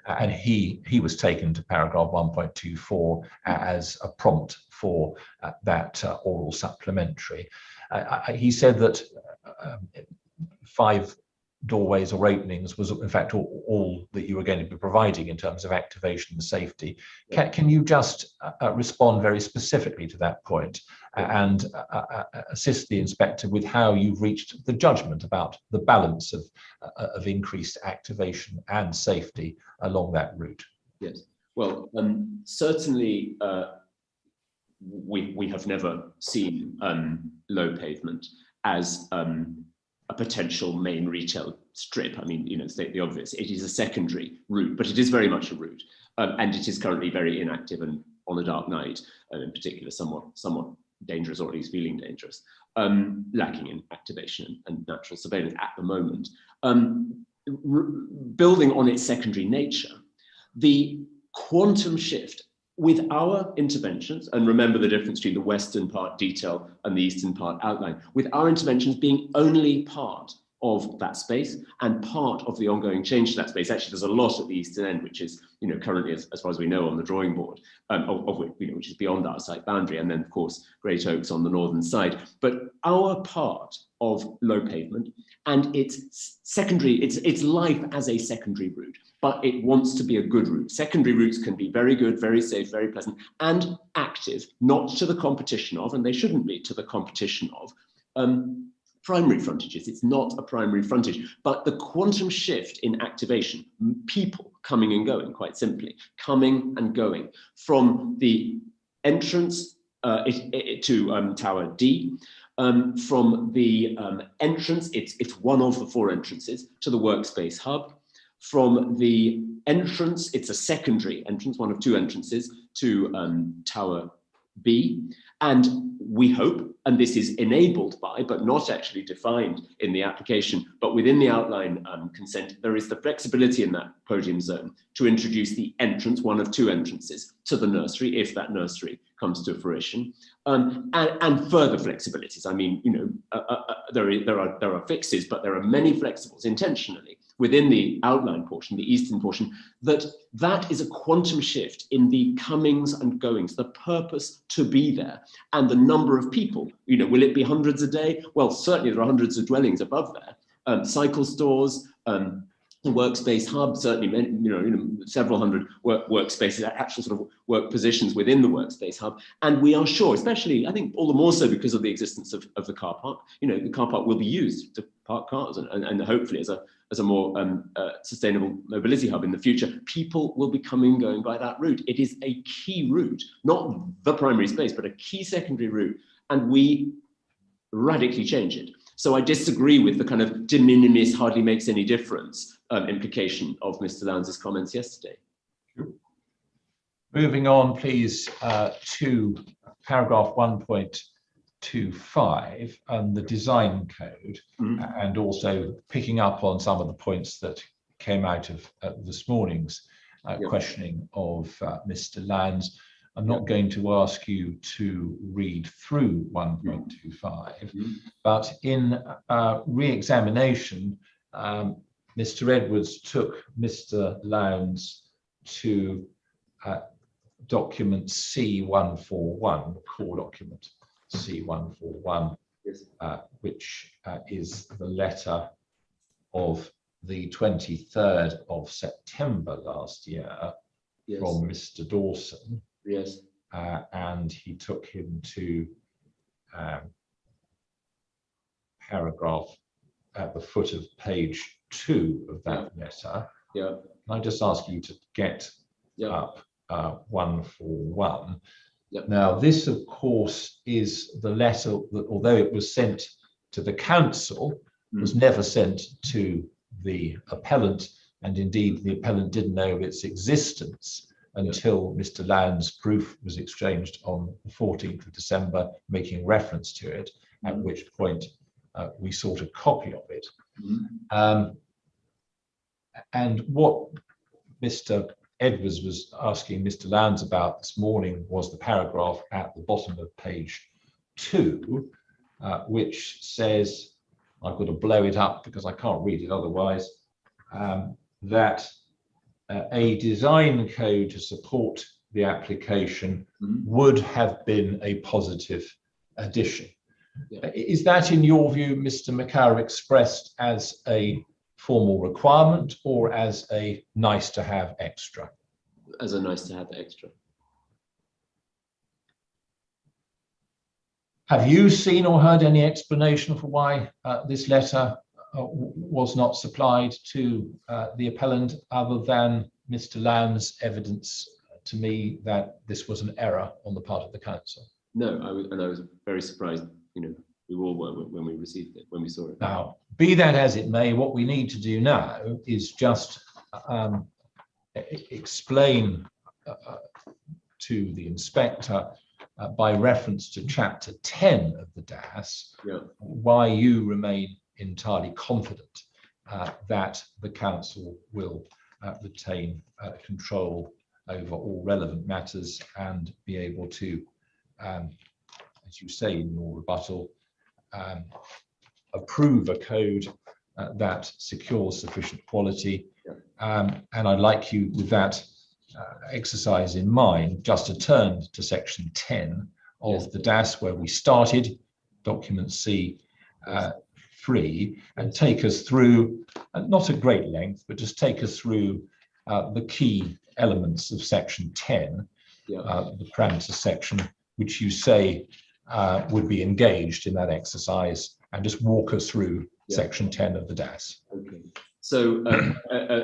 and he was taken to paragraph 1.24 as a prompt for that oral supplementary. He said that 5 doorways or openings was in fact all that you were going to be providing in terms of activation and safety. Can you just respond very specifically to that point and assist the inspector with how you've reached the judgment about the balance of increased activation and safety along that route? Yes, well, certainly we have never seen low pavement as a potential main retail strip. I mean, state the obvious, it is a secondary route, but it is very much a route. And it is currently very inactive and on a dark night, and in particular, somewhat dangerous, or at least feeling dangerous, lacking in activation and natural surveillance at the moment. Building on its secondary nature, the quantum shift with our interventions, and remember the difference between the western part detail and the eastern part outline, with our interventions being only part of that space and part of the ongoing change to that space. Actually, there's a lot at the eastern end, which is, currently, as far as we know, on the drawing board, of which, which is beyond our site boundary, and then, of course, Great Oaks on the northern side. But our part of low pavement, and it's secondary, it's life as a secondary route, but it wants to be a good route. Secondary routes can be very good, very safe, very pleasant, and active, not to the competition of, and they shouldn't be to the competition of, primary frontages. It's not a primary frontage, but the quantum shift in activation, people coming and going, quite simply, coming and going from the entrance to Tower D, from the entrance, it's one of the 4 entrances to the Workspace Hub. From the entrance, it's a secondary entrance, one of 2 entrances to Tower B. And we hope, and this is enabled by, but not actually defined in the application, but within the outline consent, there is the flexibility in that podium zone to introduce the entrance, one of 2 entrances to the nursery, if that nursery comes to fruition, and further flexibilities. I mean, you know, there are fixes, but there are many flexibles intentionally within the outline portion, the eastern portion, that is a quantum shift in the comings and goings, the purpose to be there, and the number of people. You know, will it be hundreds a day? Well, certainly there are hundreds of dwellings above there. Cycle stores, the Workspace Hub, certainly, several hundred workspaces, actual sort of work positions within the Workspace Hub. And we are sure, especially, I think all the more so because of the existence of the car park, you know, the car park will be used to park cars and hopefully as a more sustainable mobility hub in the future. People will be coming and going by that route. It is a key route, not the primary space, but a key secondary route. And we radically change it. So I disagree with the kind of de minimis, hardly makes any difference implication of Mr. Lowndes' comments yesterday. Moving on, please, to paragraph 1.25 and the design code, and also picking up on some of the points that came out of this morning's questioning of Mr. Lowndes. I'm not going to ask you to read through 1.25, but in re-examination, Mr. Edwards took Mr. Lowndes to document C141, the core document C141, yes. Which is the letter of the 23rd of September last year, yes, from Mr. Dawson. Yes. And he took him to paragraph at the foot of page 2 of that letter. Yeah. Can I just ask you to get up 141? Yep. Now, this, of course, is the letter that, although it was sent to the council, was never sent to the appellant, and indeed the appellant didn't know of its existence until Mr. Lowndes' proof was exchanged on the 14th of December, making reference to it, at which point we sought a copy of it. And what Mr. Edwards was asking Mr. Lowndes about this morning was the paragraph at the bottom of page 2, which says, I've got to blow it up because I can't read it otherwise, that a design code to support the application would have been a positive addition. Is that, in your view, Mr. Macara, expressed as a formal requirement or as a nice to have extra? As a nice to have extra. Have you seen or heard any explanation for why this letter was not supplied to the appellant, other than Mr. Lowndes' evidence to me that this was an error on the part of the council? No, I was very surprised. You know, we all were when we received it, when we saw it. Now, be that as it may, what we need to do now is just explain to the inspector by reference to chapter 10 of the DAS why you remain entirely confident that the council will retain control over all relevant matters and be able to, as you say in your rebuttal, approve a code that secures sufficient quality. And I'd like you, with that exercise in mind, just to turn to section 10 of the DAS, where we started, document C 3 and take us through, not at great length, but just take us through the key elements of section 10, the parameter section, which you say would be engaged in that exercise, and just walk us through section 10 of the DAS. Okay. So,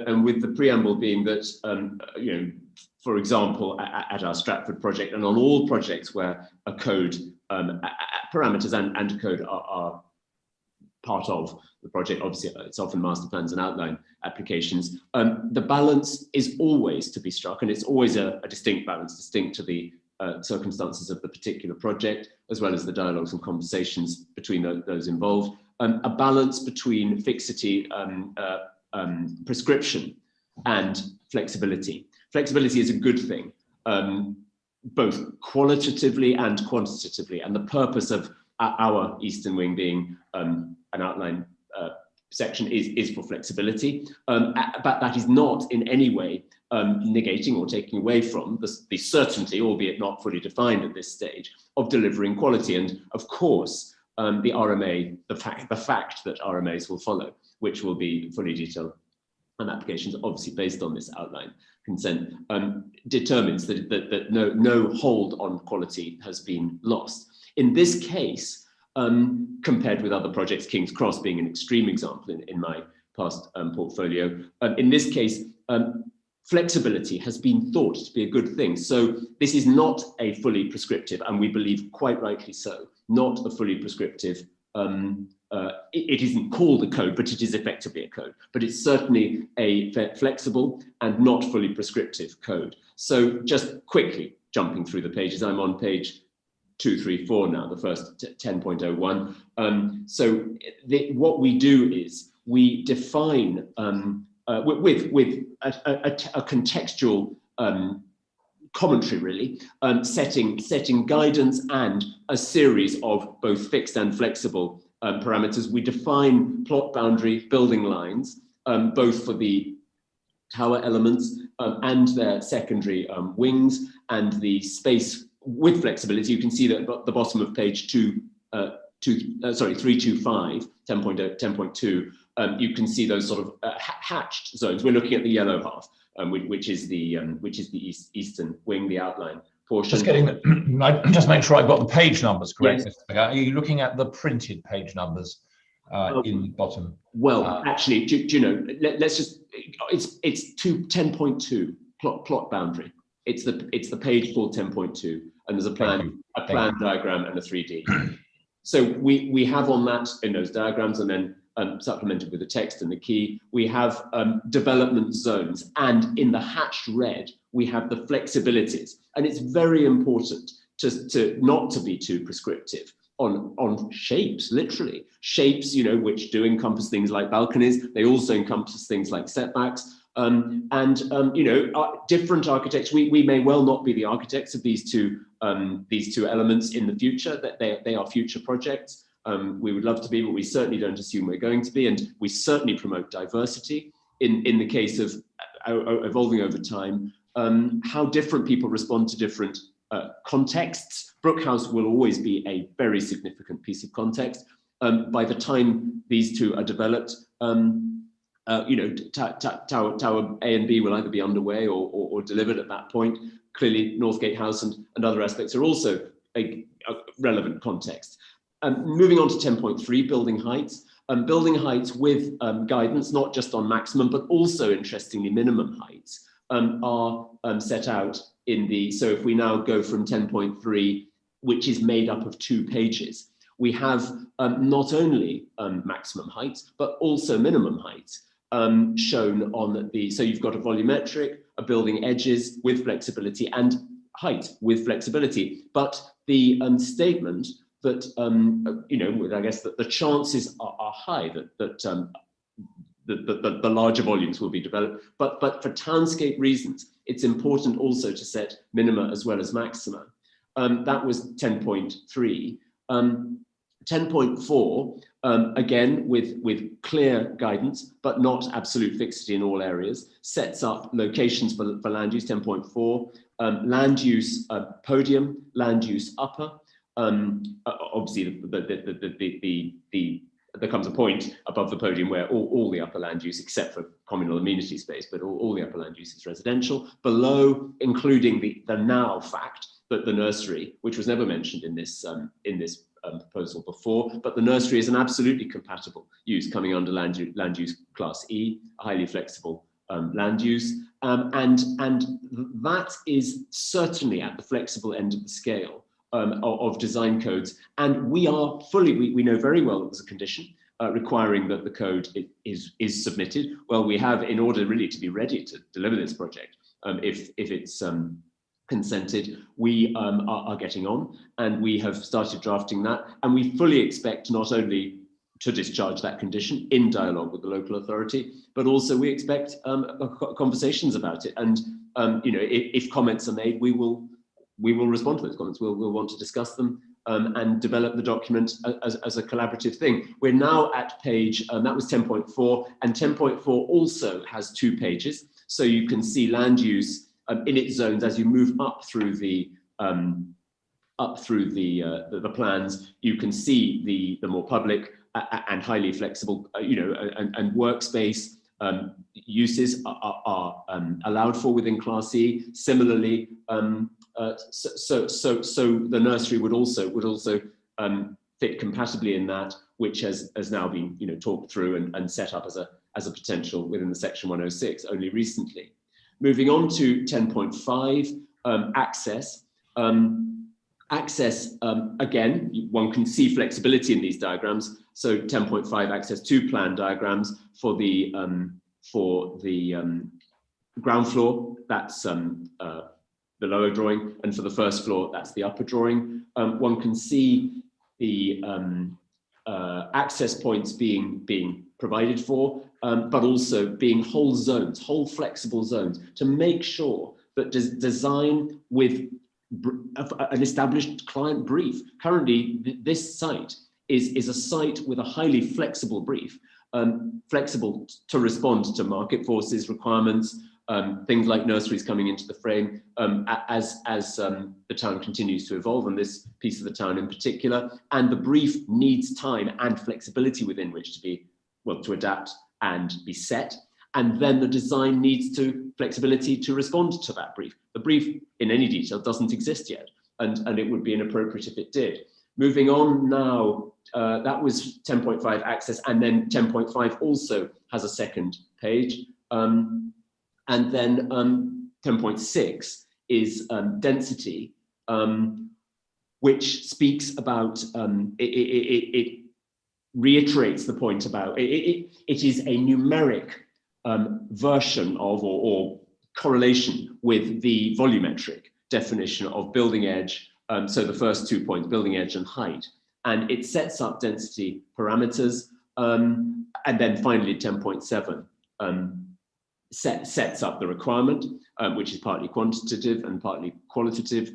and with the preamble being that, you know, for example, at our Stratford project and on all projects where a code, parameters and code are part of the project, obviously it's often master plans and outline applications, the balance is always to be struck, and it's always a distinct balance, distinct to the circumstances of the particular project, as well as the dialogues and conversations between those involved. A balance between fixity, prescription, and flexibility. Flexibility is a good thing, both qualitatively and quantitatively, and the purpose of our Eastern Wing being an outline section is for flexibility, but that is not in any way negating or taking away from the certainty, albeit not fully defined at this stage, of delivering quality. And of course, the RMA, the fact that RMAs will follow, which will be fully detailed and applications obviously based on this outline consent, determines that no hold on quality has been lost. In this case, compared with other projects, King's Cross being an extreme example in my past portfolio, in this case, flexibility has been thought to be a good thing. So this is not a fully prescriptive, and we believe quite rightly so, not a fully prescriptive, it isn't called a code, but it is effectively a code. But it's certainly a flexible and not fully prescriptive code. So just quickly jumping through the pages, I'm on page 2, 3, 4 now, the first 10.01. So what we do is we define with a contextual commentary, really, setting guidance and a series of both fixed and flexible parameters. We define plot boundary building lines, both for the tower elements and their secondary wings, and the space with flexibility. You can see that at the bottom of page 325, 10.2, you can see those sort of hatched zones. We're looking at the yellow half, which is the Eastern Wing, the outline portion. Just getting just make sure I've got the page numbers correct. Yes. Are you looking at the printed page numbers in the bottom? Well, actually, do you know? Let's just. It's 10.2 plot boundary. It's the page called 10.2, and there's a plan diagram and a 3D. So we have on that in those diagrams, and then supplemented with the text and the key, we have development zones, and in the hatched red we have the flexibilities. And it's very important to not to be too prescriptive on shapes, literally shapes, you know, which do encompass things like balconies. They also encompass things like setbacks. You know, different architects, we may well not be the architects of these two elements in the future, that they are future projects. We would love to be, but we certainly don't assume we're going to be, and we certainly promote diversity in the case of evolving over time. How different people respond to different contexts. Brookhouse will always be a very significant piece of context. By the time these two are developed, you know, Tower A and B will either be underway or delivered at that point. Clearly, Northgate House and other aspects are also a relevant context. Moving on to 10.3, building heights. Building heights with guidance, not just on maximum, but also, interestingly, minimum heights are set out in the, so if we now go from 10.3, which is made up of 2 pages, we have not only maximum heights, but also minimum heights shown on the, so you've got a volumetric, a building edges with flexibility, and height with flexibility. But the statement that, you know, I guess that the chances are high that the larger volumes will be developed, but for townscape reasons, it's important also to set minima as well as maxima. That was 10.3. 10.4, again, with clear guidance, but not absolute fixity in all areas, sets up locations for land use. 10.4, land use podium, land use upper. Obviously, the there comes a point above the podium where all the upper land use, except for communal amenity space, but all the upper land use is residential. Below, including the now fact that the nursery, which was never mentioned in this proposal before, but the nursery is an absolutely compatible use coming under land use class E, a highly flexible land use, and that is certainly at the flexible end of the scale of design codes. And we are we know very well that there's a condition requiring that the code is submitted. Well, we have, in order really to be ready to deliver this project, if it's consented, we are getting on, and we have started drafting that, and we fully expect not only to discharge that condition in dialogue with the local authority, but also we expect conversations about it. And if comments are made, we will respond to those comments. We'll want to discuss them and develop the document as a collaborative thing. We're now at page, that was 10.4, and 10.4 also has 2 pages, so you can see land use in its zones as you move up through the plans. You can see the more public and highly flexible, and workspace uses are allowed for within Class E. Similarly, so the nursery would also fit compatibly in that, which has now been talked through and set up as a potential within the Section 106 only recently. Moving on to 10.5, access. Access, again, one can see flexibility in these diagrams. So 10.5, access to plan diagrams for the ground floor, that's the lower drawing, and for the first floor, that's the upper drawing. One can see the access points being provided for, but also being whole zones, whole flexible zones, to make sure that design with an established client brief. Currently, this site is a site with a highly flexible brief, flexible to respond to market forces, requirements, things like nurseries coming into the frame as the town continues to evolve, and this piece of the town in particular. And the brief needs time and flexibility within which to adapt and be set. And then the design needs flexibility to respond to that brief. The brief in any detail doesn't exist yet, and it would be inappropriate if it did. Moving on now, that was 10.5 access, and then 10.5 also has a second page. And then 10.6 is density, which speaks about, it reiterates the point about, it is a numeric version of or correlation with the volumetric definition of building edge. So the first 2 points, building edge and height, and it sets up density parameters. And then finally 10.7 sets up the requirement, which is partly quantitative and partly qualitative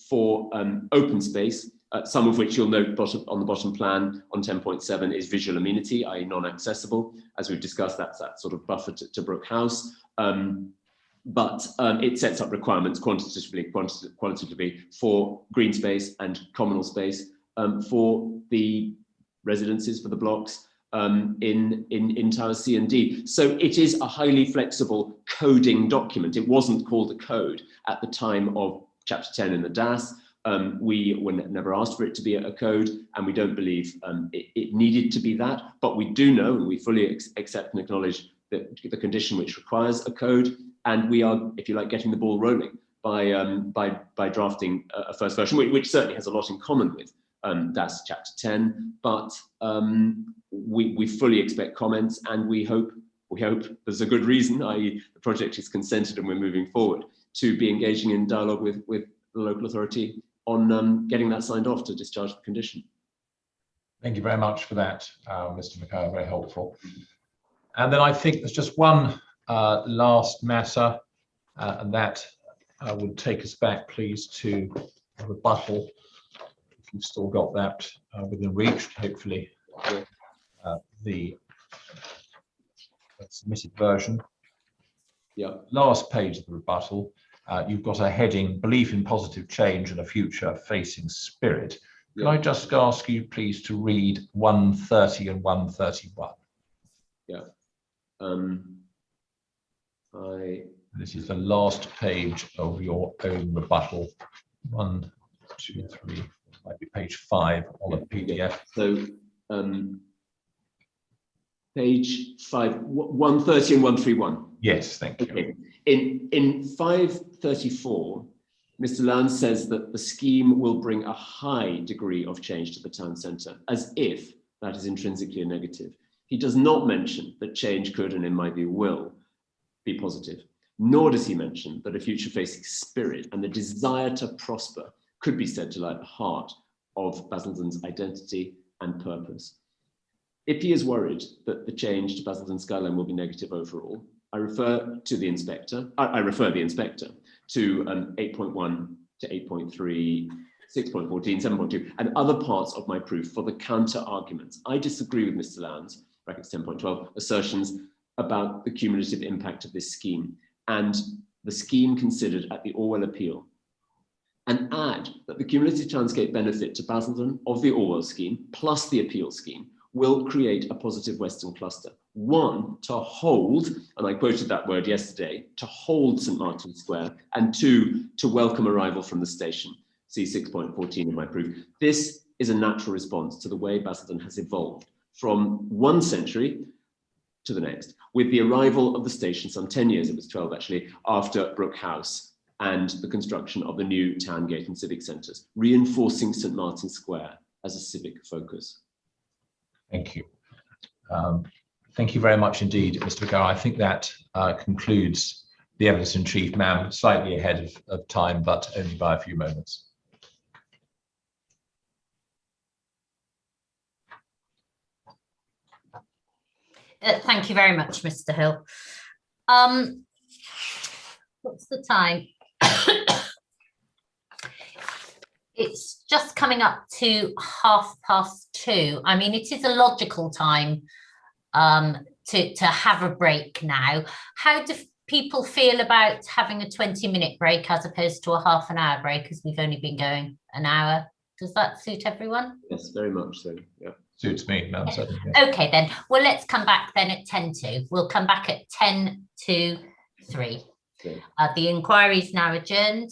for open space, some of which you'll note on the bottom plan on 10.7 is visual amenity, i.e. non-accessible. As we've discussed, that's that sort of buffer to Brook House. But it sets up requirements qualitatively for green space and communal space for the residences, for the blocks in Tower C and D. So it is a highly flexible coding document. It wasn't called a code at the time of Chapter 10 in the DAS. We were never asked for it to be a code, and we don't believe it needed to be that. But we do know, and we fully accept and acknowledge that the condition which requires a code, and we are, if you like, getting the ball rolling by drafting a first version, which certainly has a lot in common with DAS Chapter 10. But we fully expect comments, and we hope there's a good reason, i.e. the project is consented and we're moving forward, to be engaging in dialogue with the local authority on getting that signed off to discharge the condition. Thank you very much for that, Mr. McKay, very helpful. And then I think there's just one last matter, and that would take us back, please, to a rebuttal, if you've still got that within reach, hopefully the submitted version. Yeah. Last page of the rebuttal. You've got a heading, belief in positive change and a future facing spirit. Can I just ask you, please, to read 130 and 131? This is the last page of your own rebuttal. 1, 2, 3, might be page 5 on the PDF. So page 5, 130 and 131. Yes, thank you. Okay. In 534, Mr. Lowndes says that the scheme will bring a high degree of change to the town centre, as if that is intrinsically a negative. He does not mention that change could, and in my view will, be positive. Nor does he mention that a future-facing spirit and the desire to prosper could be said to lie at the heart of Basildon's identity and purpose. If he is worried that the change to Basildon Skyline will be negative overall, I refer the inspector to 8.1 to 8.3, 6.14, 7.2, and other parts of my proof for the counter arguments. I disagree with Mr. Lowndes, brackets 10.12, assertions about the cumulative impact of this scheme and the scheme considered at the Orwell appeal, and add that the cumulative townscape benefit to Basildon of the Orwell scheme plus the appeal scheme will create a positive Western cluster. One, to hold, and I quoted that word yesterday, to hold St. Martin's Square, and 2, to welcome arrival from the station. See 6.14 in my proof. This is a natural response to the way Basildon has evolved from one century to the next, with the arrival of the station some 10 years, it was 12 actually, after Brook House and the construction of the new town gate and civic centres, reinforcing St. Martin's Square as a civic focus. Thank you. Thank you very much indeed, Mr. McGarry. I think that concludes the evidence in chief, ma'am, slightly ahead of time, but only by a few moments. Thank you very much, Mr. Hill. What's the time? It's just coming up to 2:30. I mean, it is a logical time to have a break now. How do people feel about having a 20-minute break as opposed to a half an hour break, as we've only been going an hour? Does that suit everyone? Yes, very much so, yeah. Suits me, Madam Secretary. Okay, then. Well, let's come back then at 10 to. We'll come back at 10 to 3. Okay. The inquiry is now adjourned.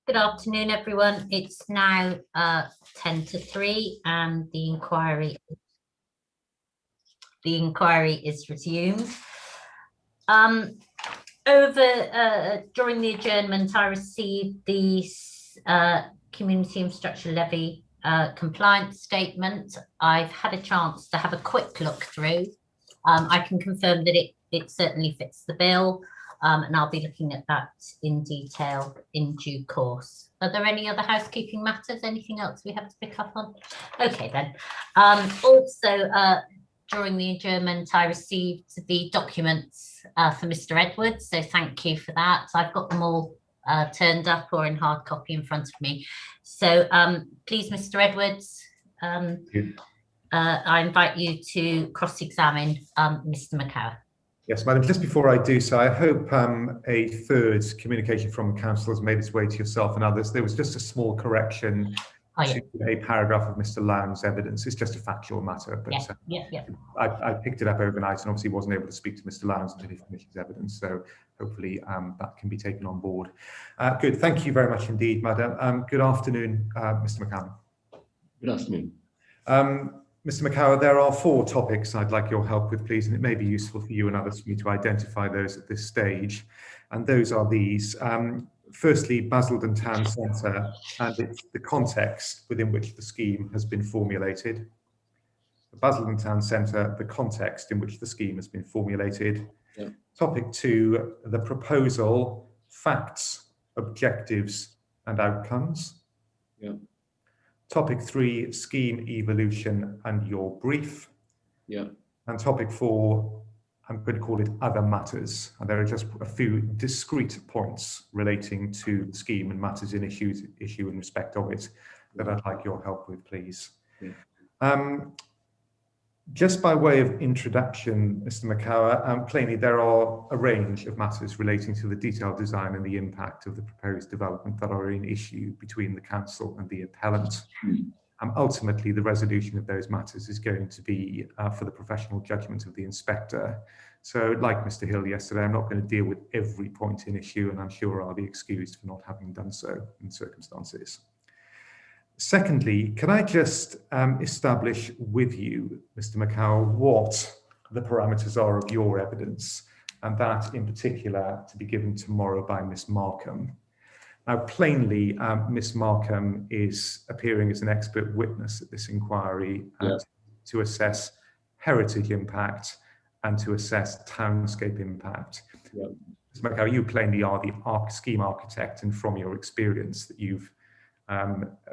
Good afternoon, everyone. It's now 10 to 3 and the inquiry is resumed. During the adjournment, I received the Community Infrastructure Levy compliance statement. I've had a chance to have a quick look through. I can confirm that it certainly fits the bill, and I'll be looking at that in detail in due course. Are there any other housekeeping matters? Anything else we have to pick up on? Okay then. Also, during the adjournment, I received the documents for Mr. Edwards, so thank you for that. I've got them all turned up or in hard copy in front of me. So please, Mr. Edwards, I invite you to cross-examine Mr. Makower. Yes, Madam. Just before I do so, I hope a third communication from Council has made its way to yourself and others. There was just a small correction to a paragraph of Mr. Lowndes' evidence. It's just a factual matter, but I picked it up overnight and obviously wasn't able to speak to Mr. Lowndes until he finished his evidence. So hopefully that can be taken on board. Good. Thank you very much indeed, Madam. Good afternoon, Mr. McCallum. Good afternoon. Mr. Makower, there are 4 topics I'd like your help with, please, and it may be useful for you and others for me to identify those at this stage. And those are these. Firstly, Basildon Town Centre and it's the context within which the scheme has been formulated. The Basildon Town Centre, the context in which the scheme has been formulated. Yeah. Topic 2, the proposal, facts, objectives and outcomes. Yeah. Topic 3, scheme evolution and your brief. Yeah. And topic 4, I'm going to call it other matters. And there are just a few discrete points relating to the scheme and matters in issue in respect of it that I'd like your help with, please. Yeah. Just by way of introduction, Mr. Makower, plainly there are a range of matters relating to the detailed design and the impact of the proposed development that are in issue between the council and the appellant. Ultimately, the resolution of those matters is going to be for the professional judgment of the inspector. So, like Mr. Hill yesterday, I'm not going to deal with every point in issue, and I'm sure I'll be excused for not having done so in circumstances. Secondly, can I just establish with you, Mr. Makower, what the parameters are of your evidence, and that in particular to be given tomorrow by Miss Markham. Now, plainly, Miss Markham is appearing as an expert witness at this inquiry to assess heritage impact and to assess townscape impact. Yeah. Ms. Makower, you plainly are the scheme architect, and from your experience that you've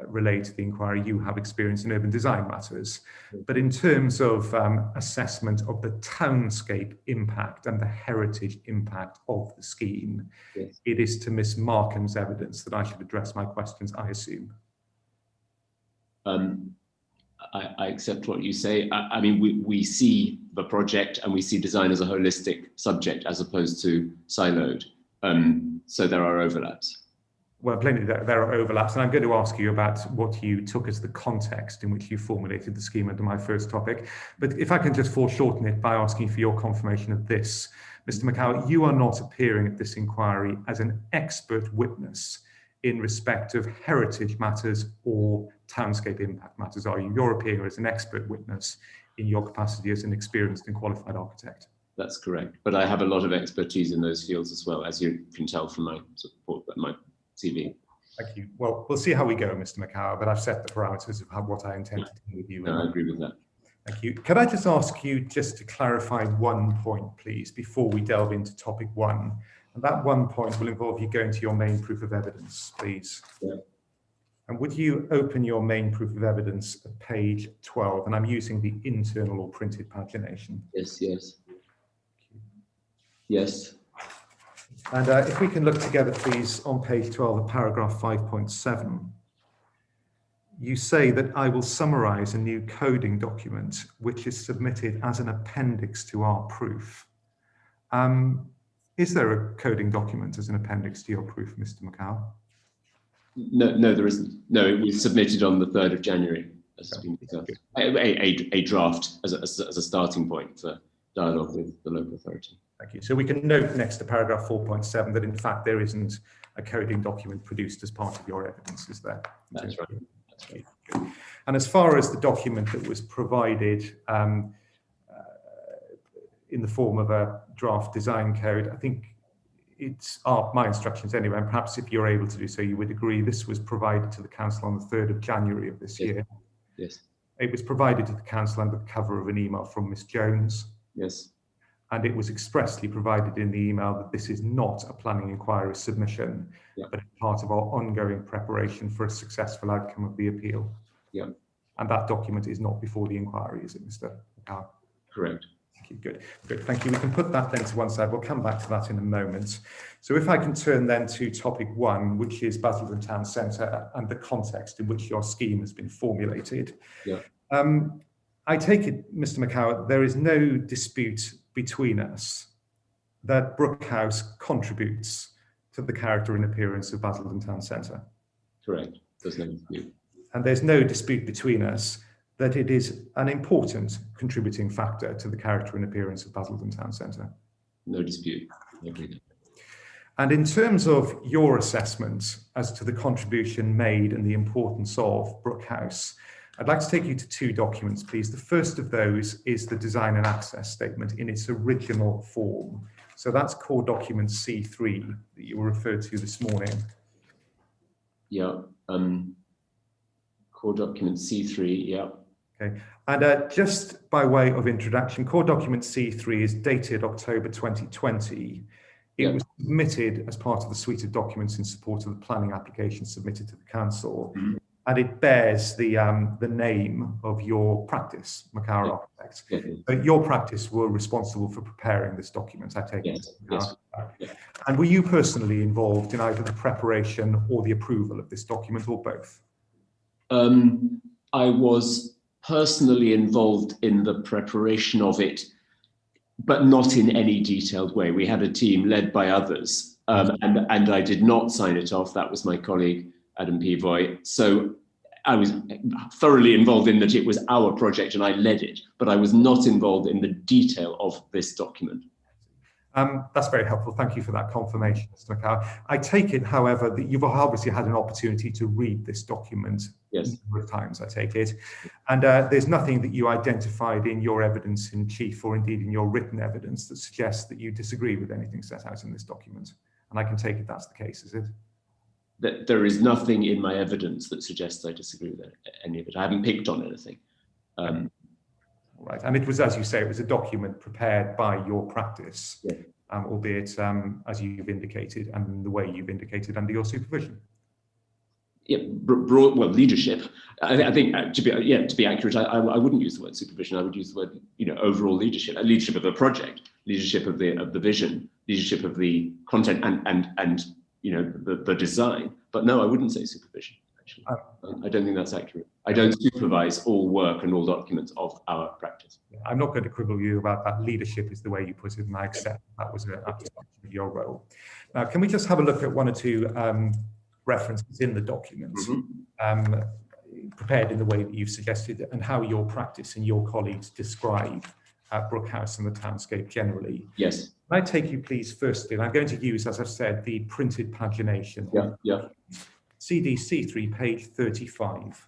relayed to the inquiry, you have experience in urban design matters. But in terms of assessment of the townscape impact and the heritage impact of the scheme, yes, it is to Miss Markham's evidence that I should address my questions, I assume. I accept what you say. I mean, we see the project and we see design as a holistic subject as opposed to siloed. So there are overlaps. Well, plainly there are overlaps, and I'm going to ask you about what you took as the context in which you formulated the scheme under my first topic. But if I can just foreshorten it by asking for your confirmation of this. Mr. Makower, you are not appearing at this inquiry as an expert witness in respect of heritage matters or townscape impact matters, are you? You're appearing as an expert witness in your capacity as an experienced and qualified architect. That's correct, but I have a lot of expertise in those fields as well, as you can tell from my support, my CV. Thank you. Well, we'll see how we go, Mr. Makower, but I've set the parameters of what I intend to do with you. No, I agree with that. Thank you. Could I just ask you just to clarify one point, please, before we delve into topic 1? And that one point will involve you going to your main proof of evidence, please. Yeah. And would you open your main proof of evidence at page 12? And I'm using the internal or printed pagination. Yes, yes. Yes. And if we can look together, please, on page 12 of paragraph 5.7, you say that I will summarize a new coding document which is submitted as an appendix to our proof. Is there a coding document as an appendix to your proof, Mr. Makower? No, there isn't. No, it was submitted on the 3rd of January. A draft as a starting point for dialogue with the local authority. Thank you. So we can note next to paragraph 4.7 that in fact there isn't a coding document produced as part of your evidence, is there? That's right. That's right. And as far as the document that was provided in the form of a draft design code, I think it's my instructions anyway, and perhaps if you're able to do so, you would agree this was provided to the council on the 3rd of January of this year. Yes. It was provided to the council under the cover of an email from Miss Jones. Yes. And it was expressly provided in the email that this is not a planning inquiry submission, but it's part of our ongoing preparation for a successful outcome of the appeal. Yeah. And that document is not before the inquiry, is it, Mr. McCarr? Correct. Good, thank you. We can put that then to one side. We'll come back to that in a moment. So if I can turn then to topic 1, which is Basildon Town Centre and the context in which your scheme has been formulated. Yeah. I take it, Mr. McCower, there is no dispute between us that Brook House contributes to the character and appearance of Basildon Town Centre. Correct. There's no dispute. And there's no dispute between us that it is an important contributing factor to the character and appearance of Basildon Town Centre. No dispute. And in terms of your assessment as to the contribution made and the importance of Brook House, I'd like to take you to 2 documents, please. The first of those is the design and access statement in its original form. So that's core document C3 that you were referred to this morning. Yeah. Core document C3. Yeah. Okay, and just by way of introduction, core document C3 is dated October 2020. It was submitted as part of the suite of documents in support of the planning application submitted to the council, and it bears the name of your practice, McCarr Architects. But your practice were responsible for preparing this document, I take it. Yes. And were you personally involved in either the preparation or the approval of this document, or both? I was personally involved in the preparation of it, but not in any detailed way. We had a team led by others, and I did not sign it off. That was my colleague, Adam Pivoy. So I was thoroughly involved in that it was our project and I led it, but I was not involved in the detail of this document. That's very helpful. Thank you for that confirmation, Mr. McCarr. I take it, however, that you've obviously had an opportunity to read this document a number of times, I take it. And there's nothing that you identified in your evidence in chief or indeed in your written evidence that suggests that you disagree with anything set out in this document. And I can take it that's the case, is it? That there is nothing in my evidence that suggests I disagree with any of it. I haven't picked on anything. Right, and it was, as you say, it was a document prepared by your practice, albeit as you've indicated and in the way you've indicated under your supervision. Yeah, broad, well, leadership. I think to be accurate, I wouldn't use the word supervision. I would use the word, overall leadership, leadership of the project, leadership of the vision, leadership of the content, and the design. But no, I wouldn't say supervision. Actually, I don't think that's accurate. I don't supervise all work and all documents of our practice. I'm not going to quibble you about that. Leadership is the way you put it, and I accept that was an abstraction of your role. Now, can we just have a look at 1 or 2 references in the document, prepared in the way that you've suggested, and how your practice and your colleagues describe Brook House and the townscape generally? Yes. Can I take you, please, firstly, and I'm going to use, as I've said, the printed pagination. Yeah. CDC3, page 35.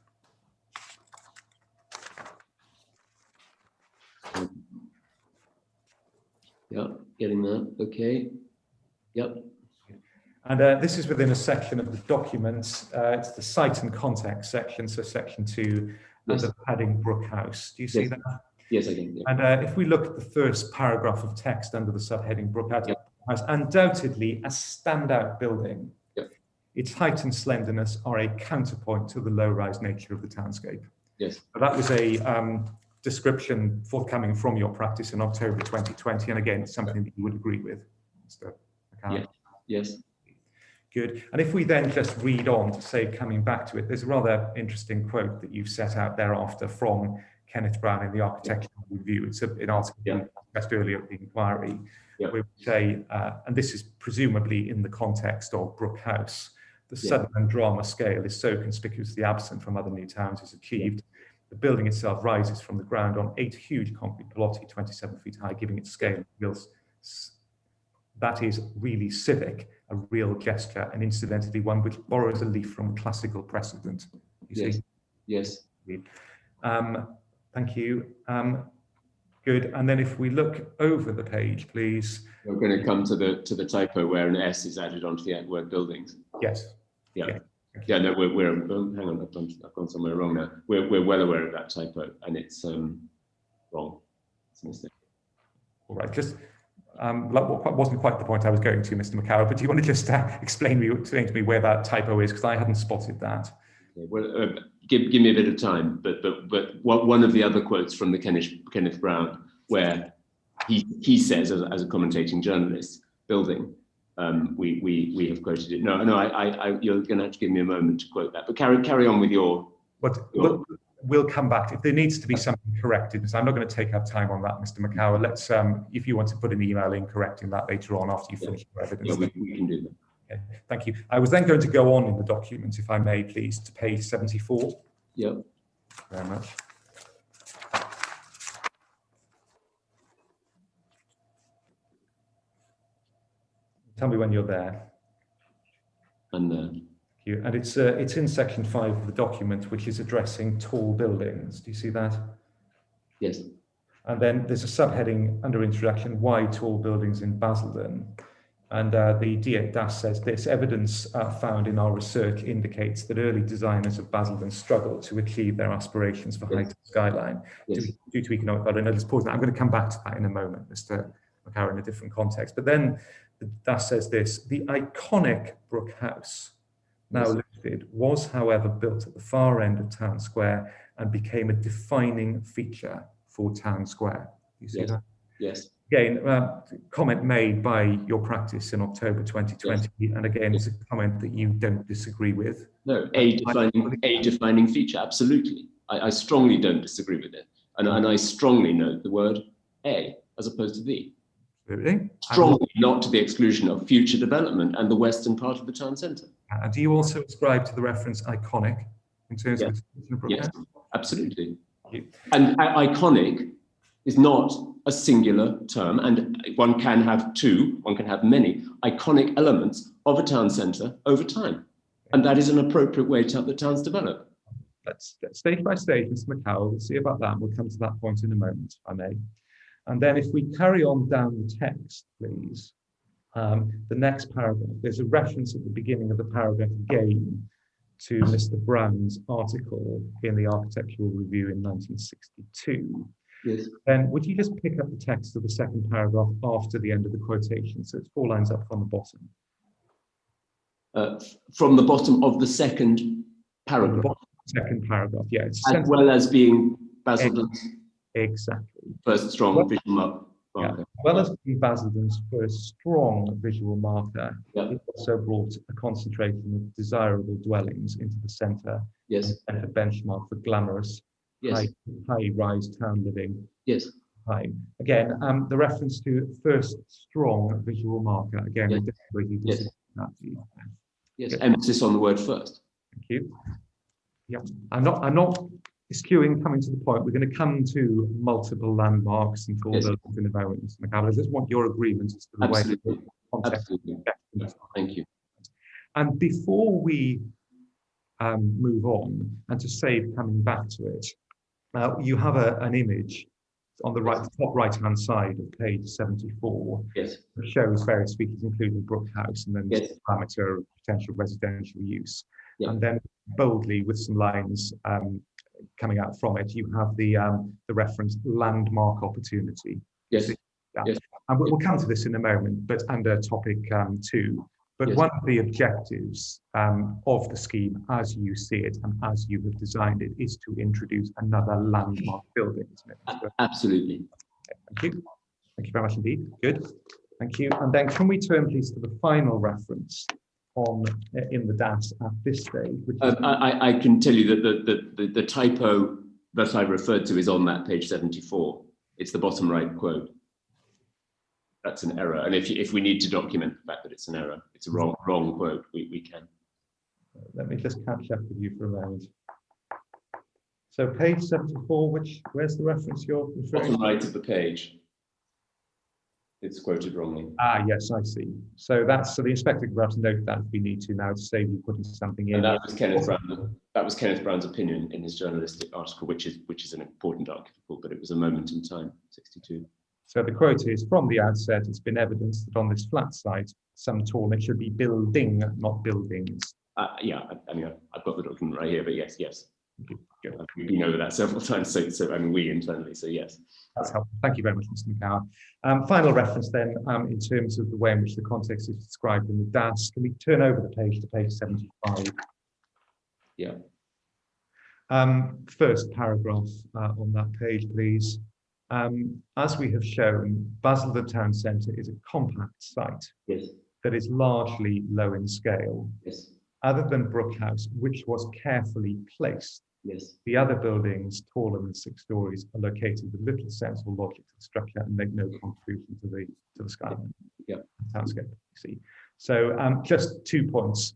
Yeah, getting that. Okay. Yep. And this is within a section of the document. It's the site and context section, so section 2, under the heading Brook House. Do you see that? Yes, I can. Yeah. And if we look at the first paragraph of text under the subheading Brook House, undoubtedly a standout building. Its height and slenderness are a counterpoint to the low-rise nature of the townscape. Yes. So that was a description forthcoming from your practice in October 2020, and again, it's something that you would agree with, Mr. McCarr. Yes. Good. And if we then just read on to say, coming back to it, there's a rather interesting quote that you've set out thereafter from Kenneth Brown in the Architectural Review. It's an article discussed earlier at the inquiry, where we say, and this is presumably in the context of Brook House, the Sutherland drama scale is so conspicuously absent from other new towns is achieved. The building itself rises from the ground on 8 huge concrete pilotti, 27 feet high, giving it scale. That is really civic. a real gesture, and incidentally one which borrows a leaf from classical precedent. You see? Yes. Thank you. Good. And then if we look over the page, please. We're going to come to the typo where an S is added onto the word buildings. Yes. Yeah. Yeah. No, we're hang on. I've gone somewhere wrong now. We're well aware of that typo, and it's wrong. It's a mistake. All right. Just wasn't quite the point I was going to, Mr. McCarroll. But do you want to just explain to me where that typo is, because I hadn't spotted that. Okay, well, give me a bit of time. But one of the other quotes from the Kenneth Brown, where he says, as a commentating journalist, building. We have quoted it. No, you're going to have to give me a moment to quote that. But carry on with your. We'll come back if there needs to be something corrected. So I'm not going to take up time on that, Mr. McCarroll. Let's, if you want to put an email in correcting that later on after you finish your evidence. Yeah, we can do that. Okay, thank you. I was then going to go on in the document, if I may, please, to page 74. Yeah. Very much. Tell me when you're there. And Thank you. And it's in section 5 of the document, which is addressing tall buildings. Do you see that? yes. And then there's a subheading under introduction, why tall buildings in Basildon? And the D8 DAS says this: evidence found in our research indicates that early designers of Basildon struggled to achieve their aspirations for height of skyline due to economic value. Let's pause now. I'm going to come back to that in a moment, Mr. McCarroll, in a different context. But then the DAS says this: the iconic Brook House, now listed, was, however, built at the far end of Town Square and became a defining feature for Town Square. You see that? Yes. Again, comment made by your practice in October 2020, and again, it's a comment that you don't disagree with. No, a defining feature, absolutely. I strongly don't disagree with it, and I strongly note the word a as opposed to the. Absolutely. Strongly, not to the exclusion of future development and the western part of the town centre. And do you also ascribe to the reference iconic in terms of yes, absolutely. And iconic is not a singular term, and one can have many iconic elements of a town centre over time. And that is an appropriate way to help the towns develop. Let's stage by stage, Mr. McCarroll, we'll see about that. We'll come to that point in a moment, if I may. And then if we carry on down the text, please, the next paragraph, there's a reference at the beginning of the paragraph again to Mr. Brown's article in the Architectural Review in 1962. Yes. Then would you just pick up the text of the second paragraph after the end of the quotation? So it's 4 lines up from the bottom. From the bottom of the second paragraph. Second paragraph, yeah. It's as well as being Basildon's exactly first strong visual marker. Yeah. As well as being Basildon's first strong visual marker, it also brought a concentration of desirable dwellings into the centre. Yes. And a benchmark for glamorous, high-rise town living. Yes. Again, the reference to first strong visual marker. Again, yes. Emphasis on the word first. Thank you. Yeah, I'm not eschewing coming to the point. We're going to come to multiple landmarks and all those in a moment, Mr. McCarroll. I just want your agreement as to the way the context. Absolutely. Thank you. And before we move on, and to save coming back to it, you have an image on the top right-hand side of page 74. Yes. That shows various features, including Brook House, and then the parameter of potential residential use. Yeah. And then boldly, with some lines coming out from it, you have the reference landmark opportunity. Yes. Yes. And we'll come to this in a moment, but under topic 2. But one of the objectives of the scheme, as you see it and as you have designed it, is to introduce another landmark building, isn't it? Absolutely. Okay, thank you. Thank you very much indeed. Good. Thank you. And then can we turn, please, to the final reference in the DAS at this stage? Which is I can tell you that the typo that I referred to is on that page 74. It's the bottom right quote. That's an error, and if we need to document the fact that it's an error, it's a wrong quote, we can. Let me just catch up with you for a moment. So page 74, where's the reference you're referring to? Bottom right of the page. It's quoted wrongly. Ah, yes, I see. So so the inspector will have to note that if we need to now to save you putting something in. And that was Kenneth Brown. That was Kenneth Brown's opinion in his journalistic article, which is an important article, but it was a moment in time, 62. So the quote is, from the outset, it's been evidenced that on this flat site, some tall, it should be building, not buildings. Yeah, I mean, I've got the document right here, but yes. Good. We've been over that several times, so I mean, we internally, so yes. That's helpful. Thank you very much, Mr. McCower. Final reference then, in terms of the way in which the context is described in the DAS. Can we turn over the page to page 75? Yeah. First paragraph on that page, please. As we have shown, Basildon Town Centre is a compact site Yes. that is largely low in scale. Yes. Other than Brook House, which was carefully placed, Yes. the other buildings taller than 6 stories are located with little sensible logic to the structure and make no contribution to the skyline. Yeah. Soundscape. You see. So just 2 points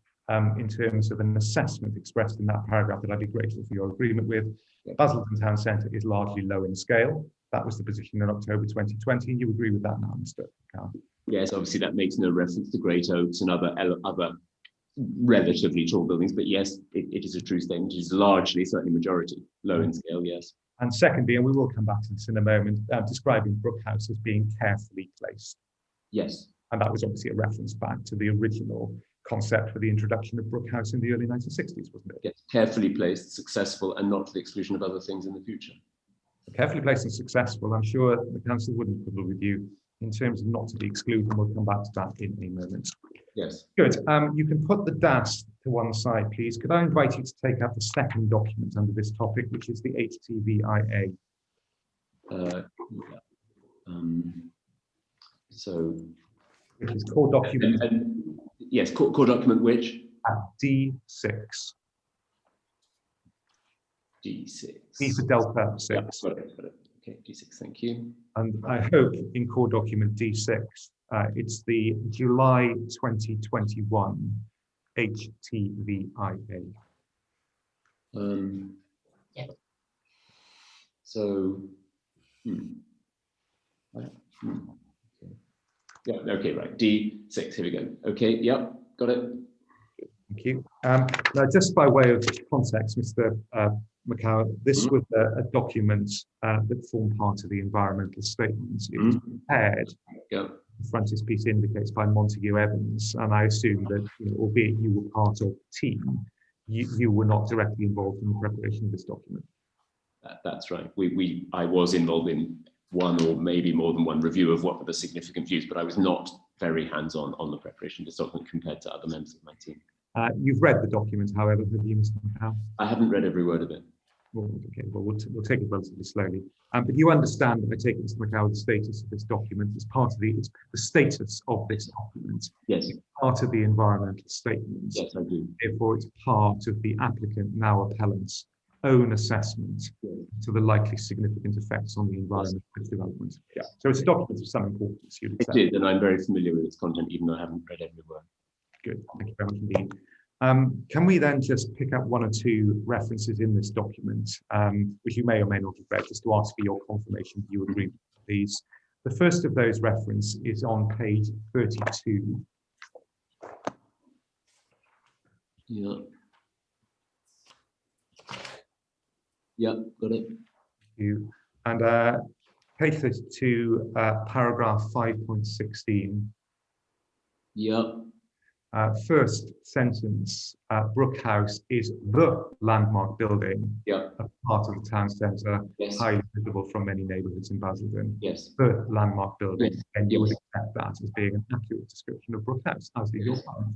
in terms of an assessment expressed in that paragraph that I'd be grateful for your agreement with. Yeah. Basildon Town Centre is largely low in scale. That was the position in October 2020, and you agree with that now, Mr. Carr? Yes, obviously that makes no reference to Great Oaks and other relatively tall buildings, but yes, it is a true statement. It is largely, certainly majority, low in scale, yes. And secondly, and we will come back to this in a moment, describing Brook House as being carefully placed. Yes. And that was obviously a reference back to the original concept for the introduction of Brook House in the early 1960s, wasn't it? Yes, carefully placed, successful, and not to the exclusion of other things in the future. Carefully placed and successful. I'm sure the council wouldn't quibble with you in terms of not to be excluded, and we'll come back to that in a moment. Yes. Good. You can put the DAS to one side, please. Could I invite you to take up the second document under this topic, which is the HTVIA? Which is core document. Yes, core document which? D6. D6. D for Delta 6. Yeah, got it. Okay, D6, thank you. And I hope in core document D6, it's the July 2021 HTVIA. Yeah. So, yeah, okay, right, D6, here we go. Okay, yep, got it. Thank you. Now, just by way of context, Mr. McCower, this was a document that formed part of the environmental statement. It was prepared, the frontispiece indicates, by Montague Evans, and I assume that, albeit you were part of the team, you were not directly involved in the preparation of this document. That's right. I was involved in one or maybe more than one review of what were the significant views, but I was not very hands-on on the preparation of this document compared to other members of my team. You've read the document, however, have you, Mr. McCower? I haven't read every word of it. Well, okay, well, we'll take it relatively slowly. But you understand that I take it, Mr. McCower, the status of this document is part of the status of this document. Yes. It's part of the environmental statement. Yes, I do. Therefore, it's part of the applicant, now appellant's, own assessment to the likely significant effects on the environment of development. Yeah. So it's a document of some importance. You'd accept. It is, and I'm very familiar with its content, even though I haven't read every word. Good. Thank you very much indeed. Can we then just pick up one or two references in this document, which you may or may not have read, just to ask for your confirmation that you agree with these. The first of those references is on page 32. Yeah. Yeah, got it. And page 32, paragraph 5.16. Yeah. First sentence, Brook House is the landmark building, Yeah. a part of the town centre, Yes. highly visible from many neighbourhoods in Basildon. Yes. The landmark building, Yes. and you would Yes. accept that as being an accurate description of Brook House, as is your plan.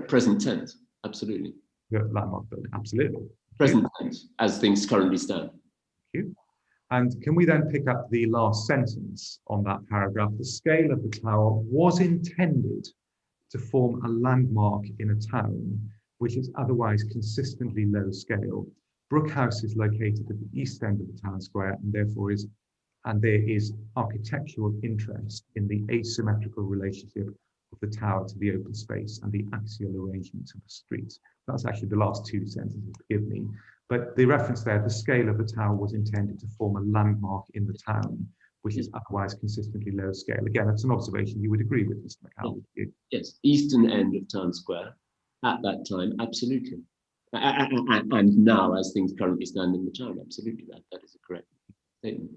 Present tense, absolutely. The landmark building, absolutely. Present tense, as things currently stand. Thank you. And can we then pick up the last sentence on that paragraph? The scale of the tower was intended to form a landmark in a town which is otherwise consistently low scale. Brook House is located at the east end of the town square, and therefore there is architectural interest in the asymmetrical relationship of the tower to the open space and the axial arrangement of the streets. That's actually the last two sentences, forgive me. But the reference there, the scale of the tower was intended to form a landmark in the town, which is otherwise consistently low scale. Again, that's an observation you would agree with, Mr. McCall, would you? Yes, eastern end of Town Square at that time, absolutely. And now, as things currently stand in the town, absolutely, that is a correct statement.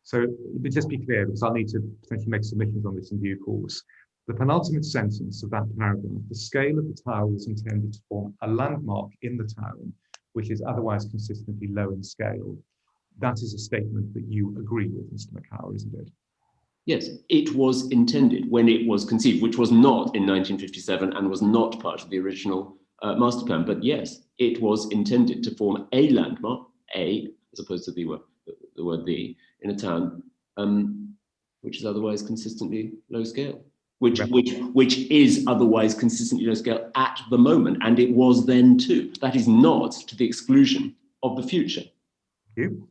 So, but just be clear, because I'll need to potentially make submissions on this in due course. The penultimate sentence of that paragraph, the scale of the tower was intended to form a landmark in the town, which is otherwise consistently low in scale. That is a statement that you agree with, Mr. McCall, isn't it? Yes, it was intended when it was conceived, which was not in 1957 and was not part of the original master plan. But yes, it was intended to form a landmark, as opposed to the word the, in a town, which is otherwise consistently low scale. Which is otherwise consistently low scale at the moment, and it was then too. That is not to the exclusion of the future. Thank you.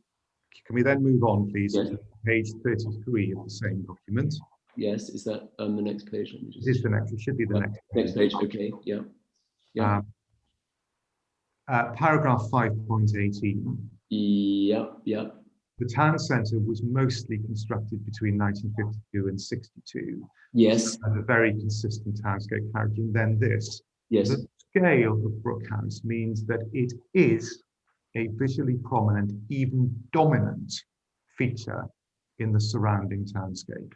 Can we then move on, please, Yes. to page 33 of the same document? Yes, is that the next page? Let me just... It is the next, it should be the next page. Next page, okay, yeah. Yeah. Paragraph 5.18. Yeah. The town centre was mostly constructed between 1952 and 62. Yes. As a very consistent townscape character. And then this. Yes. The scale of Brook House means that it is a visually prominent, even dominant feature in the surrounding townscape.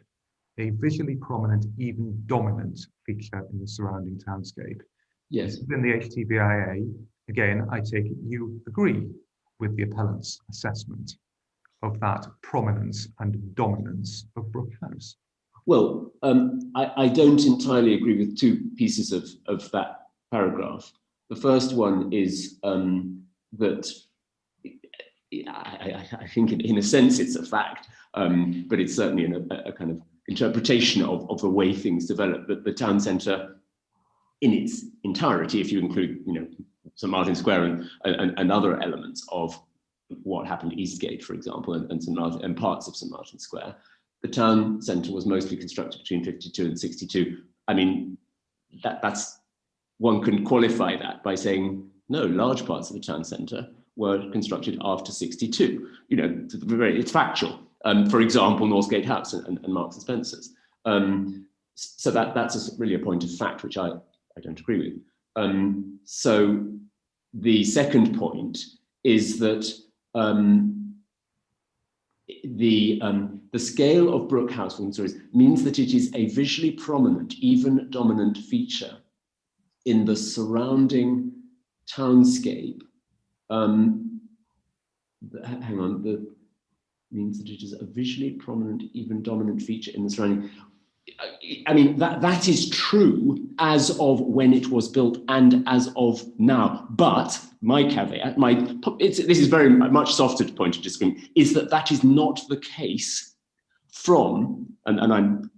A visually prominent, even dominant feature in the surrounding townscape. Yes. Within the HTVIA, again, I take it you agree with the appellant's assessment of that prominence and dominance of Brook House. Well, I don't entirely agree with two pieces of that paragraph. The first one is that I think in a sense it's a fact, but it's certainly a kind of interpretation of the way things develop, that the town centre in its entirety, if you include, St Martin's Square and other elements of what happened at Eastgate, for example, and parts of St Martin's Square, the town centre was mostly constructed between 52 and 62. I mean, that's one can qualify that by saying, no, large parts of the town centre were constructed after 62. It's factual. For example, Northgate House and Marks and Spencer's. So that's really a point of fact, which I don't agree with. So the second point is that the scale of Brook House means that it is a visually prominent, even dominant feature in the surrounding townscape. Means that it is a visually prominent, even dominant feature in the surrounding. I mean, that is true as of when it was built and as of now. But my caveat, this is very much softer point of disagreement, is that is not the case from, and I'm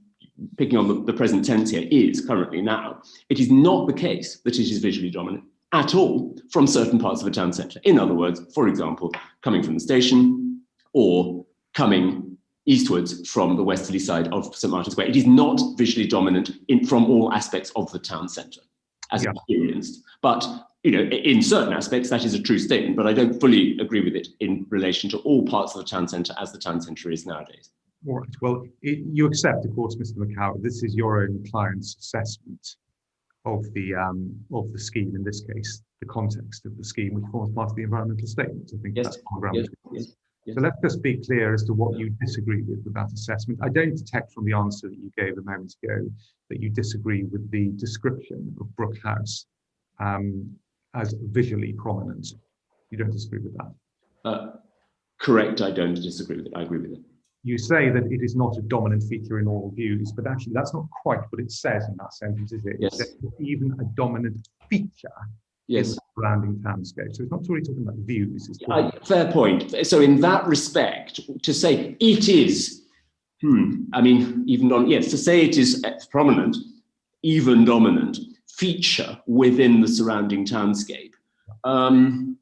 picking on the present tense here, is currently now. It is not the case that it is visually dominant at all from certain parts of the town centre. In other words, for example, coming from the station or coming eastwards from the westerly side of St Martin's Square. It is not visually dominant from all aspects of the town centre as experienced. But in certain aspects, that is a true statement, but I don't fully agree with it in relation to all parts of the town centre as the town centre is nowadays. All right. Well, you accept, of course, Mr. McCall, this is your own client's assessment of the scheme, in this case, the context of the scheme, which forms part of the environmental statement. I think that's on ground. Yes. So let's just be clear as to what you disagree with that assessment. I don't detect from the answer that you gave a moment ago that you disagree with the description of Brook House as visually prominent. You don't disagree with that? Correct, I don't disagree with it. I agree with it. You say that it is not a dominant feature in all views, but actually that's not quite what it says in that sentence, is it? Yes. It says even a dominant feature in the surrounding townscape. So it's not really talking about views. Fair point. So in that respect, to say it is, to say it is a prominent, even dominant feature within the surrounding townscape. I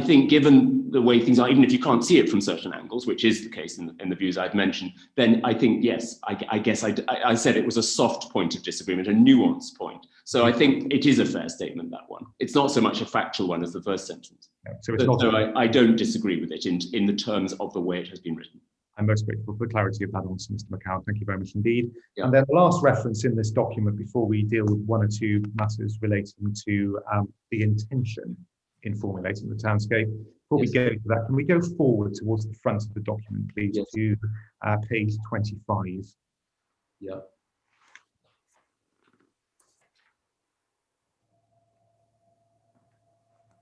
think given the way things are, even if you can't see it from certain angles, which is the case in the views I've mentioned, then I think, yes, I guess I said it was a soft point of disagreement, a nuanced point. So I think it is a fair statement, that one. It's not so much a factual one as the first sentence. So it's not. So I don't disagree with it in the terms of the way it has been written. I'm most grateful for the clarity of that answer, Mr. McCow. Thank you very much indeed. Yeah. And then the last reference in this document before we deal with one or two matters relating to the intention in formulating the townscape. Before we go to that, can we go forward towards the front of the document, please, to page 25? Yeah.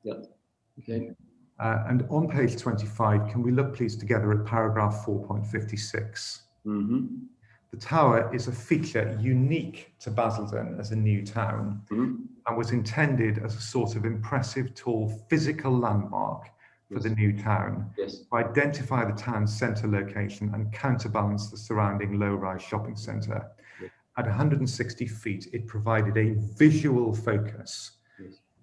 Yeah. Okay. And on page 25, can we look please together at paragraph 4.56? The tower is a feature unique to Basildon as a new town and was intended as a sort of impressive, tall physical landmark for the new town to identify the town's centre location and counterbalance the surrounding low-rise shopping centre. At 160 feet, it provided a visual focus.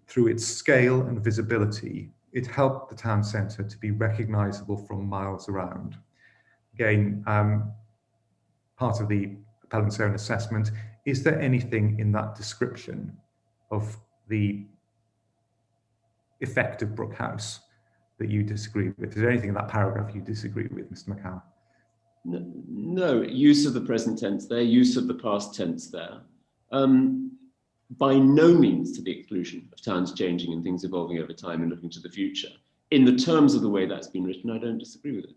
Through its scale and visibility, it helped the town centre to be recognisable from miles around. Again, part of the appellant's own assessment, is there anything in that description of the effect of Brooke House that you disagree with? Is there anything in that paragraph you disagree with, Mr. McCow? No, use of the present tense there, use of the past tense there. By no means to the exclusion of towns changing and things evolving over time and looking to the future. In the terms of the way that's been written, I don't disagree with it.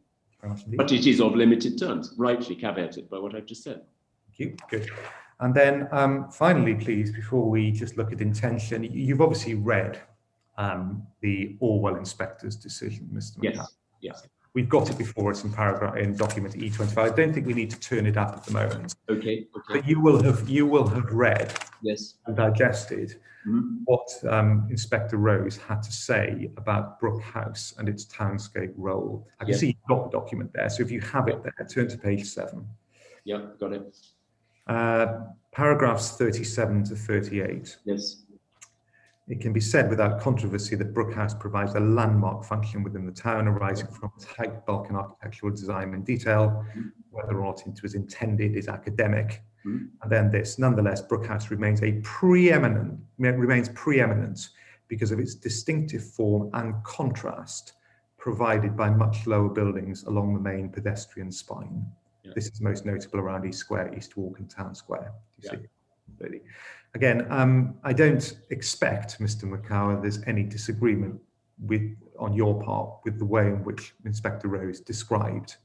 But it is of limited terms, rightly caveated by what I've just said. Thank you, good. And then finally, please, before we just look at intention, you've obviously read the Orwell inspector's decision, Mr. McCow. Yes. We've got it before us in paragraph in document E25. I don't think we need to turn it up at the moment. Okay. But you will have read and digested what Inspector Rose had to say about Brooke House and its townscape role. I can see you've got the document there. So if you have it there, turn to page 7. Yeah, got it. Paragraphs 37 to 38. Yes. It can be said without controversy that Brooke House provides a landmark function within the town arising from its height, bulk and architectural design and detail. Whether or not it was intended is academic. And then this, nonetheless, Brooke House remains preeminent because of its distinctive form and contrast provided by much lower buildings along the main pedestrian spine. This is most notable around East Square, East Walk and Town Square. You see? Really. Again, I don't expect, Mr. McCow, there's any disagreement on your part with the way in which Inspector Rose described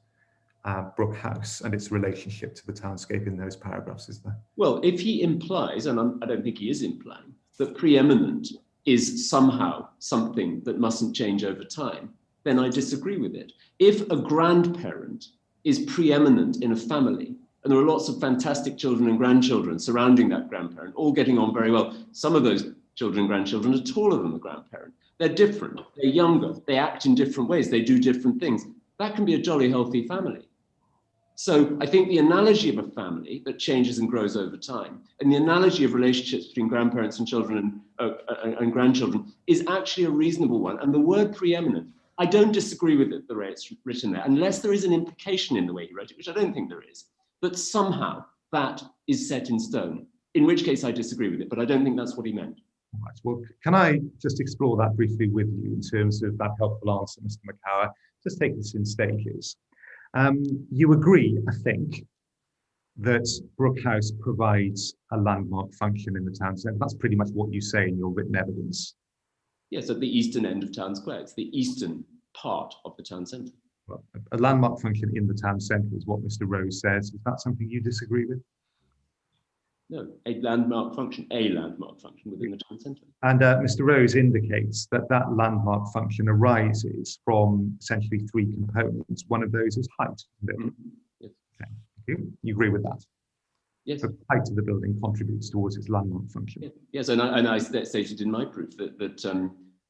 Brooke House and its relationship to the townscape in those paragraphs, is there? Well, if he implies, and I don't think he is implying, that preeminent is somehow something that mustn't change over time, then I disagree with it. If a grandparent is preeminent in a family, and there are lots of fantastic children and grandchildren surrounding that grandparent, all getting on very well. Some of those children and grandchildren are taller than the grandparent. They're different, they're younger, they act in different ways, they do different things. That can be a jolly healthy family. So I think the analogy of a family that changes and grows over time, and the analogy of relationships between grandparents and children and grandchildren is actually a reasonable one. And the word preeminent, I don't disagree with it the way it's written there, unless there is an implication in the way he wrote it, which I don't think there is. But somehow that is set in stone, in which case I disagree with it, but I don't think that's what he meant. Right. Well, can I just explore that briefly with you in terms of that helpful answer, Mr. McCow? Just take this in stages. You agree, I think, that Brooke House provides a landmark function in the town centre. That's pretty much what you say in your written evidence. Yes, at the eastern end of Town Square. It's the eastern part of the town centre. Well, a landmark function in the town centre is what Mr. Rose says. Is that something you disagree with? No, a landmark function within the town centre. And Mr. Rose indicates that that landmark function arises from essentially 3 components. One of those is height. Yes. Okay. You agree with that? Yes. The height of the building contributes towards its landmark function. Yes, and I stated in my proof that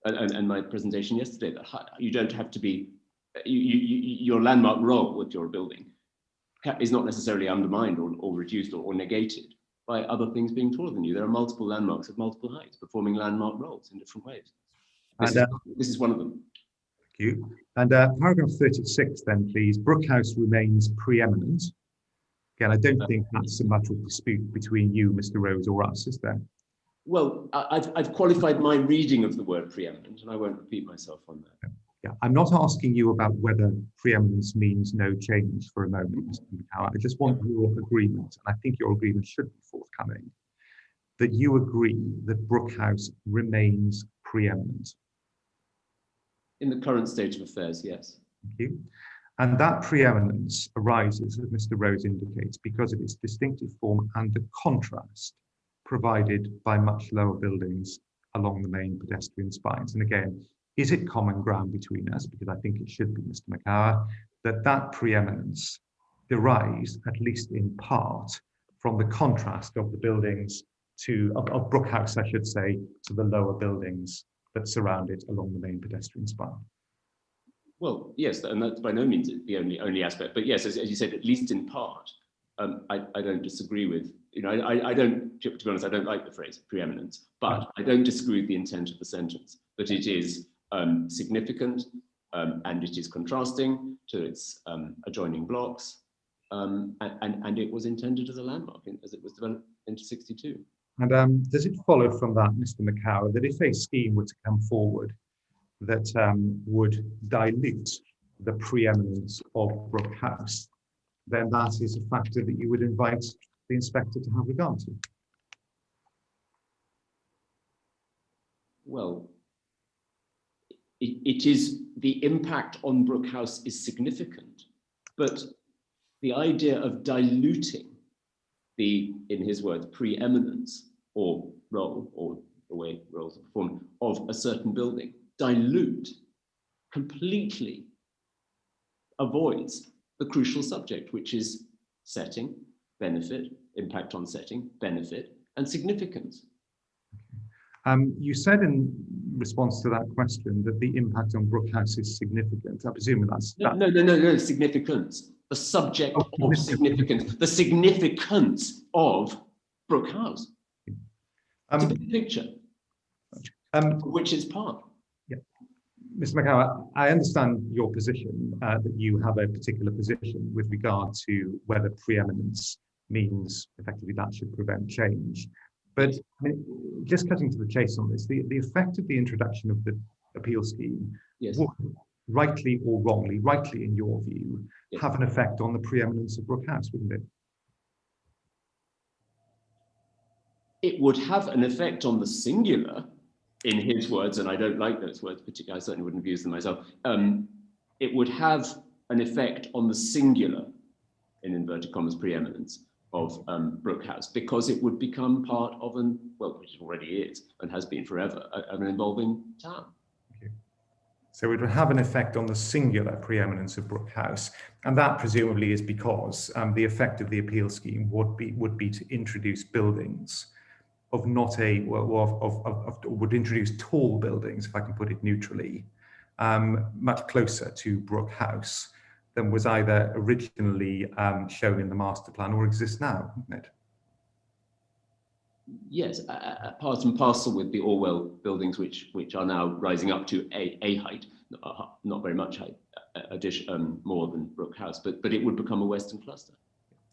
and my presentation yesterday that you don't have to be your landmark role with your building is not necessarily undermined or reduced or negated by other things being taller than you. There are multiple landmarks of multiple heights performing landmark roles in different ways. This is one of them. Thank you. And paragraph 36 then, please. Brooke House remains preeminent. Again, I don't think that's a matter of dispute between you, Mr. Rose, or us, is there? Well, I've qualified my reading of the word preeminent, and I won't repeat myself on that. Yeah, I'm not asking you about whether preeminence means no change for a moment, Mr. McCower. I just want your agreement, and I think your agreement should be forthcoming, that you agree that Brook House remains preeminent. In the current state of affairs, yes. Thank you. And that preeminence arises, as Mr. Rose indicates, because of its distinctive form and the contrast provided by much lower buildings along the main pedestrian spines. And again, is it common ground between us, because I think it should be, Mr. McCower, that preeminence derives, at least in part, from the contrast of the buildings of Brook House, I should say, to the lower buildings that surround it along the main pedestrian spine? Well, yes, and that's by no means the only aspect. But yes, as you said, at least in part, I don't disagree with, I don't, to be honest, I don't like the phrase preeminence, but I don't disagree with the intent of the sentence, that it is significant and it is contrasting to its adjoining blocks, and it was intended as a landmark as it was developed into 62. And does it follow from that, Mr. McCower, that if a scheme were to come forward that would dilute the preeminence of Brook House, then that is a factor that you would invite the inspector to have regard to? Well, it is, the impact on Brook House is significant, but the idea of diluting the, in his words, preeminence or role, or the way roles are performed, of a certain building, dilute, completely avoids the crucial subject, which is setting, benefit, impact on setting, benefit, and significance. You said in response to that question that the impact on Brook House is significant. I presume that's... No, significance. The subject of significance, the significance of Brook House. It's a big picture, which is part. Yeah. Mr. McCower, I understand your position, that you have a particular position with regard to whether preeminence means effectively that should prevent change. But I mean, just cutting to the chase on this, the effect of the introduction of the appeal scheme, yes, would, rightly or wrongly, rightly in your view, yes, have an effect on the preeminence of Brook House, wouldn't it? It would have an effect on the singular, in his words, and I don't like those words particularly, I certainly wouldn't have used them myself. It would have an effect on the singular, in inverted commas, preeminence of Brook House, because it would become part of an, well, which it already is and has been forever, an evolving town. Okay. So it would have an effect on the singular preeminence of Brook House, and that presumably is because the effect of the appeal scheme would be to introduce buildings of not a, would introduce tall buildings, if I can put it neutrally, much closer to Brook House than was either originally shown in the master plan or exists now, isn't it? Yes, part and parcel with the Orwell buildings, which are now rising up to a height, not very much height, more than Brook House, but it would become a Western cluster.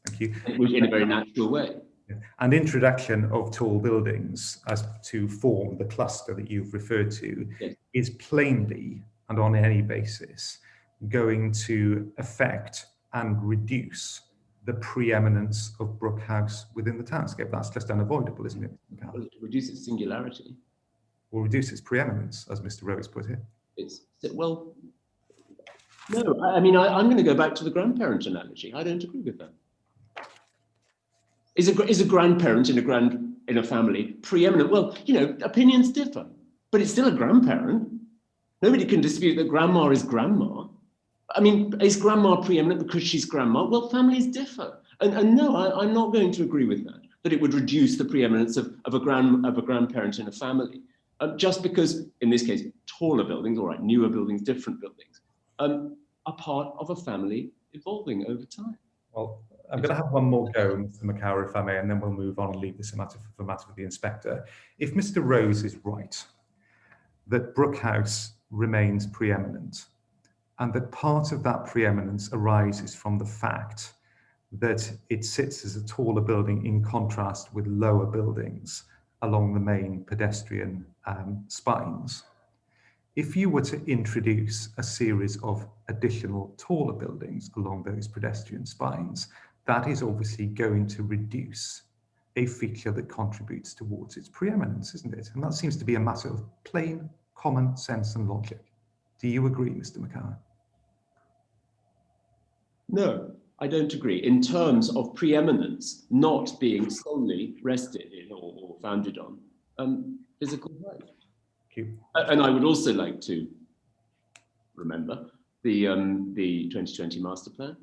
Thank you. In a very natural way. And introduction of tall buildings as to form the cluster that you've referred to, yes, is plainly and on any basis going to affect and reduce the preeminence of Brook House within the townscape. That's just unavoidable, isn't it? Well, it reduce its singularity. Or reduce its preeminence, as Mr. Rose put it. Well, no, I mean, I'm going to go back to the grandparent analogy. I don't agree with that. Is a grandparent in a family preeminent? Well, opinions differ, but it's still a grandparent. Nobody can dispute that grandma is grandma. I mean, is grandma preeminent because she's grandma? Well, families differ. And no, I'm not going to agree with that it would reduce the preeminence of a grandparent in a family. Just because, in this case, taller buildings, all right, newer buildings, different buildings, are part of a family evolving over time. Well, I'm going to have one more go, Mr. McCower, if I may, and then we'll move on and leave this a matter for the inspector. If Mr. Rose is right, that Brook House remains preeminent, and that part of that preeminence arises from the fact that it sits as a taller building in contrast with lower buildings along the main pedestrian spines, if you were to introduce a series of additional taller buildings along those pedestrian spines, that is obviously going to reduce a feature that contributes towards its preeminence, isn't it? And that seems to be a matter of plain common sense and logic. Do you agree, Mr. McCarran? No, I don't agree. In terms of preeminence not being solely rested in or founded on physical right. Thank you. And I would also like to remember the 2020 master plan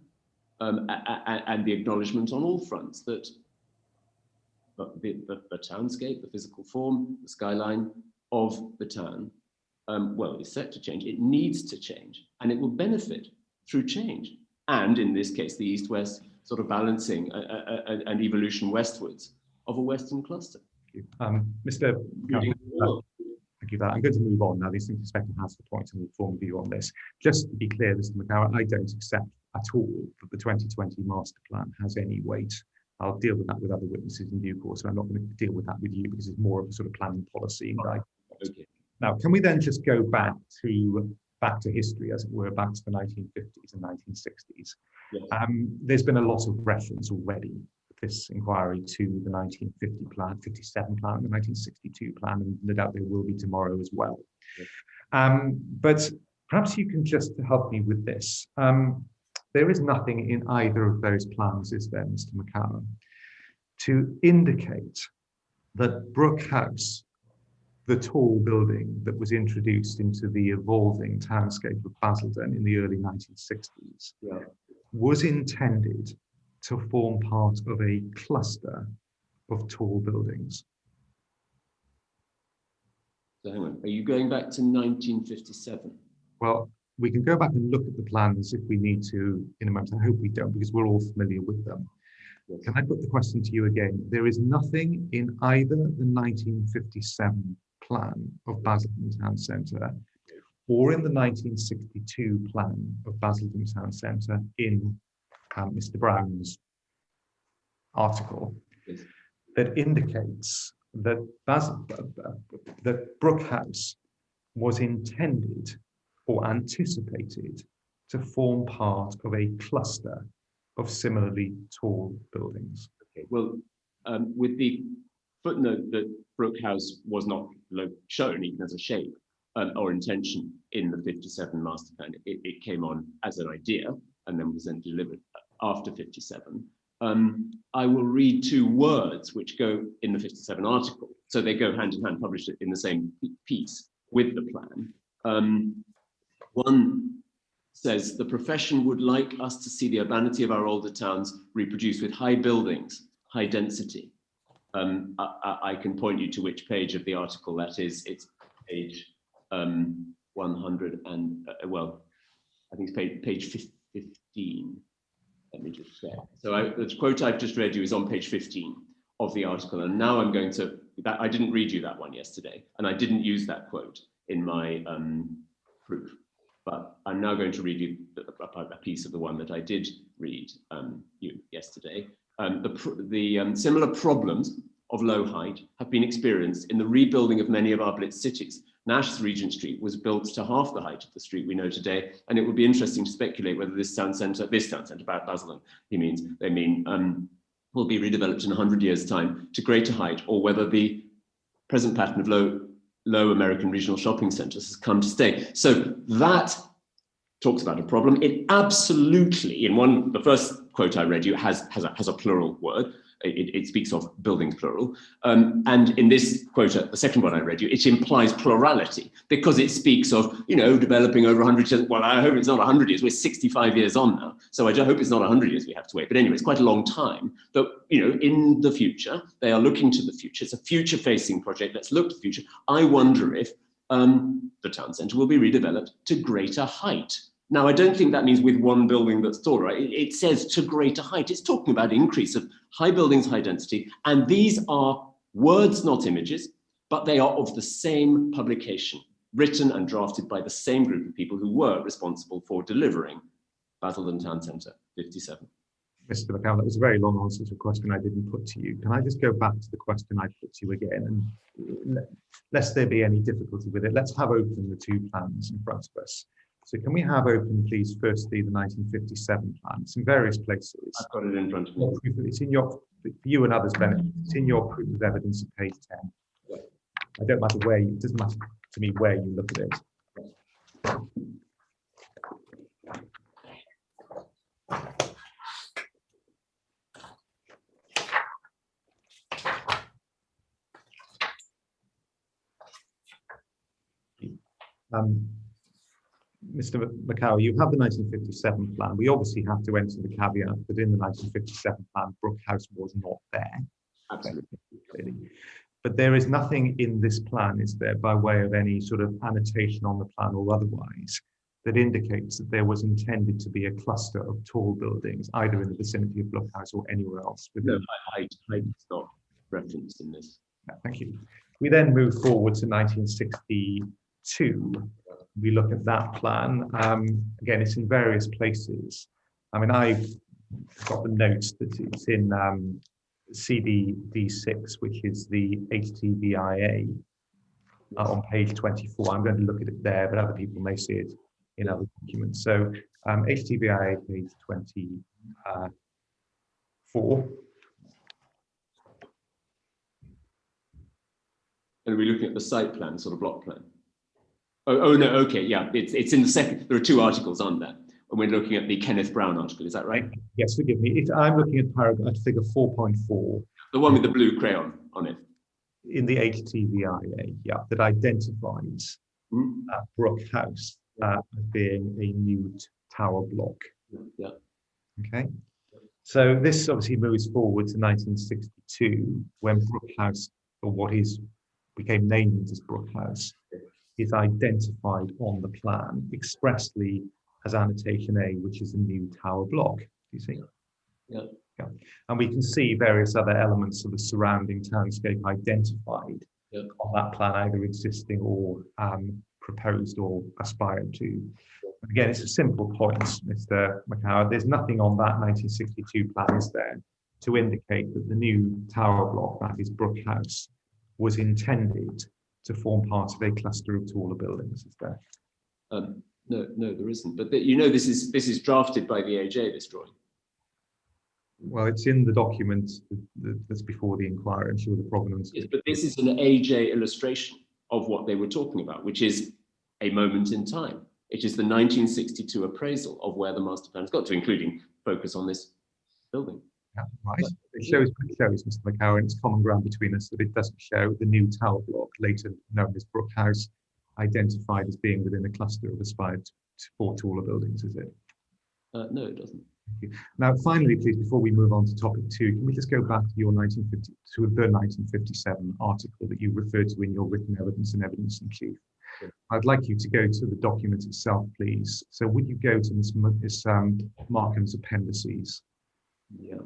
and the acknowledgement on all fronts that the townscape, the physical form, the skyline of the town, well, is set to change. It needs to change, and it will benefit through change. And in this case, the east-west sort of balancing and evolution westwards of a western cluster. Mr. Thank you for that. I'm going to move on now. These things Inspector has the point and will form view on this. Just to be clear, Mr. McCarran, I don't accept at all that the 2020 master plan has any weight. I'll deal with that with other witnesses in due course, and I'm not going to deal with that with you because it's more of a sort of planning policy. Right? Okay. Now, can we then just go back to history, as it were, back to the 1950s and 1960s? Yes. There's been a lot of reference already, this inquiry, to the 1950 plan, 57 plan, the 1962 plan, and no doubt there will be tomorrow as well. Yes. But perhaps you can just help me with this. There is nothing in either of those plans, is there, Mr. McCarran, to indicate that Brook House, the tall building that was introduced into the evolving townscape of Basildon in the early 1960s, was intended to form part of a cluster of tall buildings? So hang on, are you going back to 1957? Well, we can go back and look at the plans if we need to in a moment. I hope we don't, because we're all familiar with them. Yes. Can I put the question to you again? There is nothing in either the 1957 plan of Basildon Town Centre or in the 1962 plan of Basildon Town Centre in Mr. Brown's article, Yes. that indicates that that Brook House was intended or anticipated to form part of a cluster of similarly tall buildings. Okay, well, with the footnote that Brook House was not shown even as a shape or intention in the 57 master plan, it came on as an idea and then was then delivered after 57. I will read two words which go in the 57 article. So they go hand in hand, published in the same piece with the plan. One says, the profession would like us to see the urbanity of our older towns reproduced with high buildings, high density. I can point you to which page of the article that is. It's page 100 and, well, I think it's page 15. Let me just check. So the quote I've just read you is on page 15 of the article. And now I'm going to, I didn't read you that one yesterday, and I didn't use that quote in my proof. But I'm now going to read you a piece of the one that I did read you yesterday. The similar problems of low height have been experienced in the rebuilding of many of our Blitz cities. Nash's Regent Street was built to half the height of the street we know today, and it would be interesting to speculate whether this town centre, about Basildon, they mean, will be redeveloped in 100 years' time to greater height, or whether the present pattern of low American regional shopping centres has come to stay. So that talks about a problem. It absolutely, in the first quote I read you has a plural word. It speaks of buildings plural. And in this quote, the second one I read you, it implies plurality because it speaks of, developing over 100 years. Well, I hope it's not 100 years. We're 65 years on now. So I hope it's not 100 years we have to wait. But anyway, it's quite a long time. But, in the future, they are looking to the future. It's a future-facing project. Let's look to the future. I wonder if the town centre will be redeveloped to greater height. Now, I don't think that means with one building that's taller. Right? It says to greater height. It's talking about increase of high buildings, high density. And these are words, not images, but they are of the same publication, written and drafted by the same group of people who were responsible for delivering Basildon Town Centre 57. Mr. McCown, that was a very long answer to a question I didn't put to you. Can I just go back to the question I put to you again? And lest there be any difficulty with it, let's have open the two plans in front of us. So can we have open, please, firstly, the 1957 plan? It's in various places. I've got it in front of me. It's in your, for you and others' benefit, it's in your proof of evidence at page 10. I don't matter where, it doesn't matter to me where you look at it. Mr. Macau, you have the 1957 plan. We obviously have to enter the caveat that in the 1957 plan, Brook House was not there. Absolutely. Clearly. But there is nothing in this plan, is there, by way of any sort of annotation on the plan or otherwise, that indicates that there was intended to be a cluster of tall buildings, either in the vicinity of Brook House or anywhere else. No, height is not referenced in this. Thank you. We then move forward to 1962. We look at that plan. Again, it's in various places. I mean, I've got the notes that it's in CDD6, which is the HTVIA on page 24. I'm going to look at it there, but other people may see it in other documents. So HTVIA, page 24. And are we looking at the site plan, sort of block plan? Oh no, okay, yeah, it's in the second. There are two articles on that, and we're looking at the Kenneth Brown article. Is that right? Yes, forgive me. I'm looking at paragraph figure 4.4. The one with the blue crayon on it. In the HTVIA, yeah, that identifies Brook House as being a new tower block. Yeah. Okay. So this obviously moves forward to 1962, when Brook House, or what became named as Brook House, is identified on the plan expressly as annotation A, which is a new tower block. You see? Yeah. Yeah. And we can see various other elements of the surrounding townscape identified on that plan, either existing or proposed or aspired to. But again, it's a simple point, Mr. Macau. There's nothing on that 1962 plan, is there, to indicate that the new tower block, that is Brook House, was intended to form part of a cluster of taller buildings, is there? No, there isn't. But this is drafted by the AJ, this drawing. Well, it's in the document that's before the inquiry. I'm sure the provenance. Yes, but this is an AJ illustration of what they were talking about, which is a moment in time. It is the 1962 appraisal of where the master plan's got to, including focus on this building. Yeah, right. It shows, Mr. Macau, and it's common ground between us that it doesn't show the new tower block, later known as Brook House, identified as being within a cluster of aspired four taller buildings, is it? No, it doesn't. Now, finally, please, before we move on to topic 2, can we just go back to your 1957 article that you referred to in your written evidence and evidence in chief? Sure. I'd like you to go to the document itself, please. So would you go to Ms. Markham's appendices? Yeah.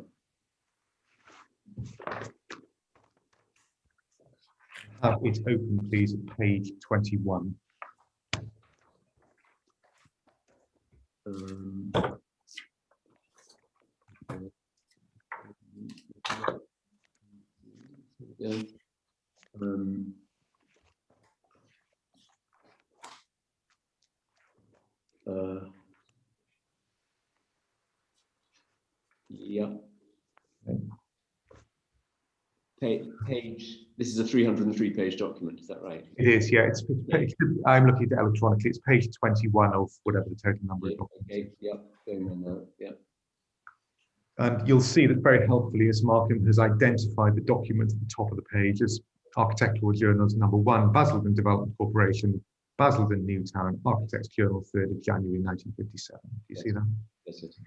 Have it open, please, at page 21. Yeah. Yeah. Page. This is a 303-page document. Is that right? It is. Yeah. It's page, I'm looking at it electronically. It's page 21 of whatever the total number of documents. Okay. Yeah. Going on now. Yeah. And you'll see that very helpfully, as Markham has identified the document at the top of the page as Architectural Journals #1, Basildon Development Corporation, Basildon Newtown, Architects Journal, 3rd of January 1957. Do you see that? Yes, yes.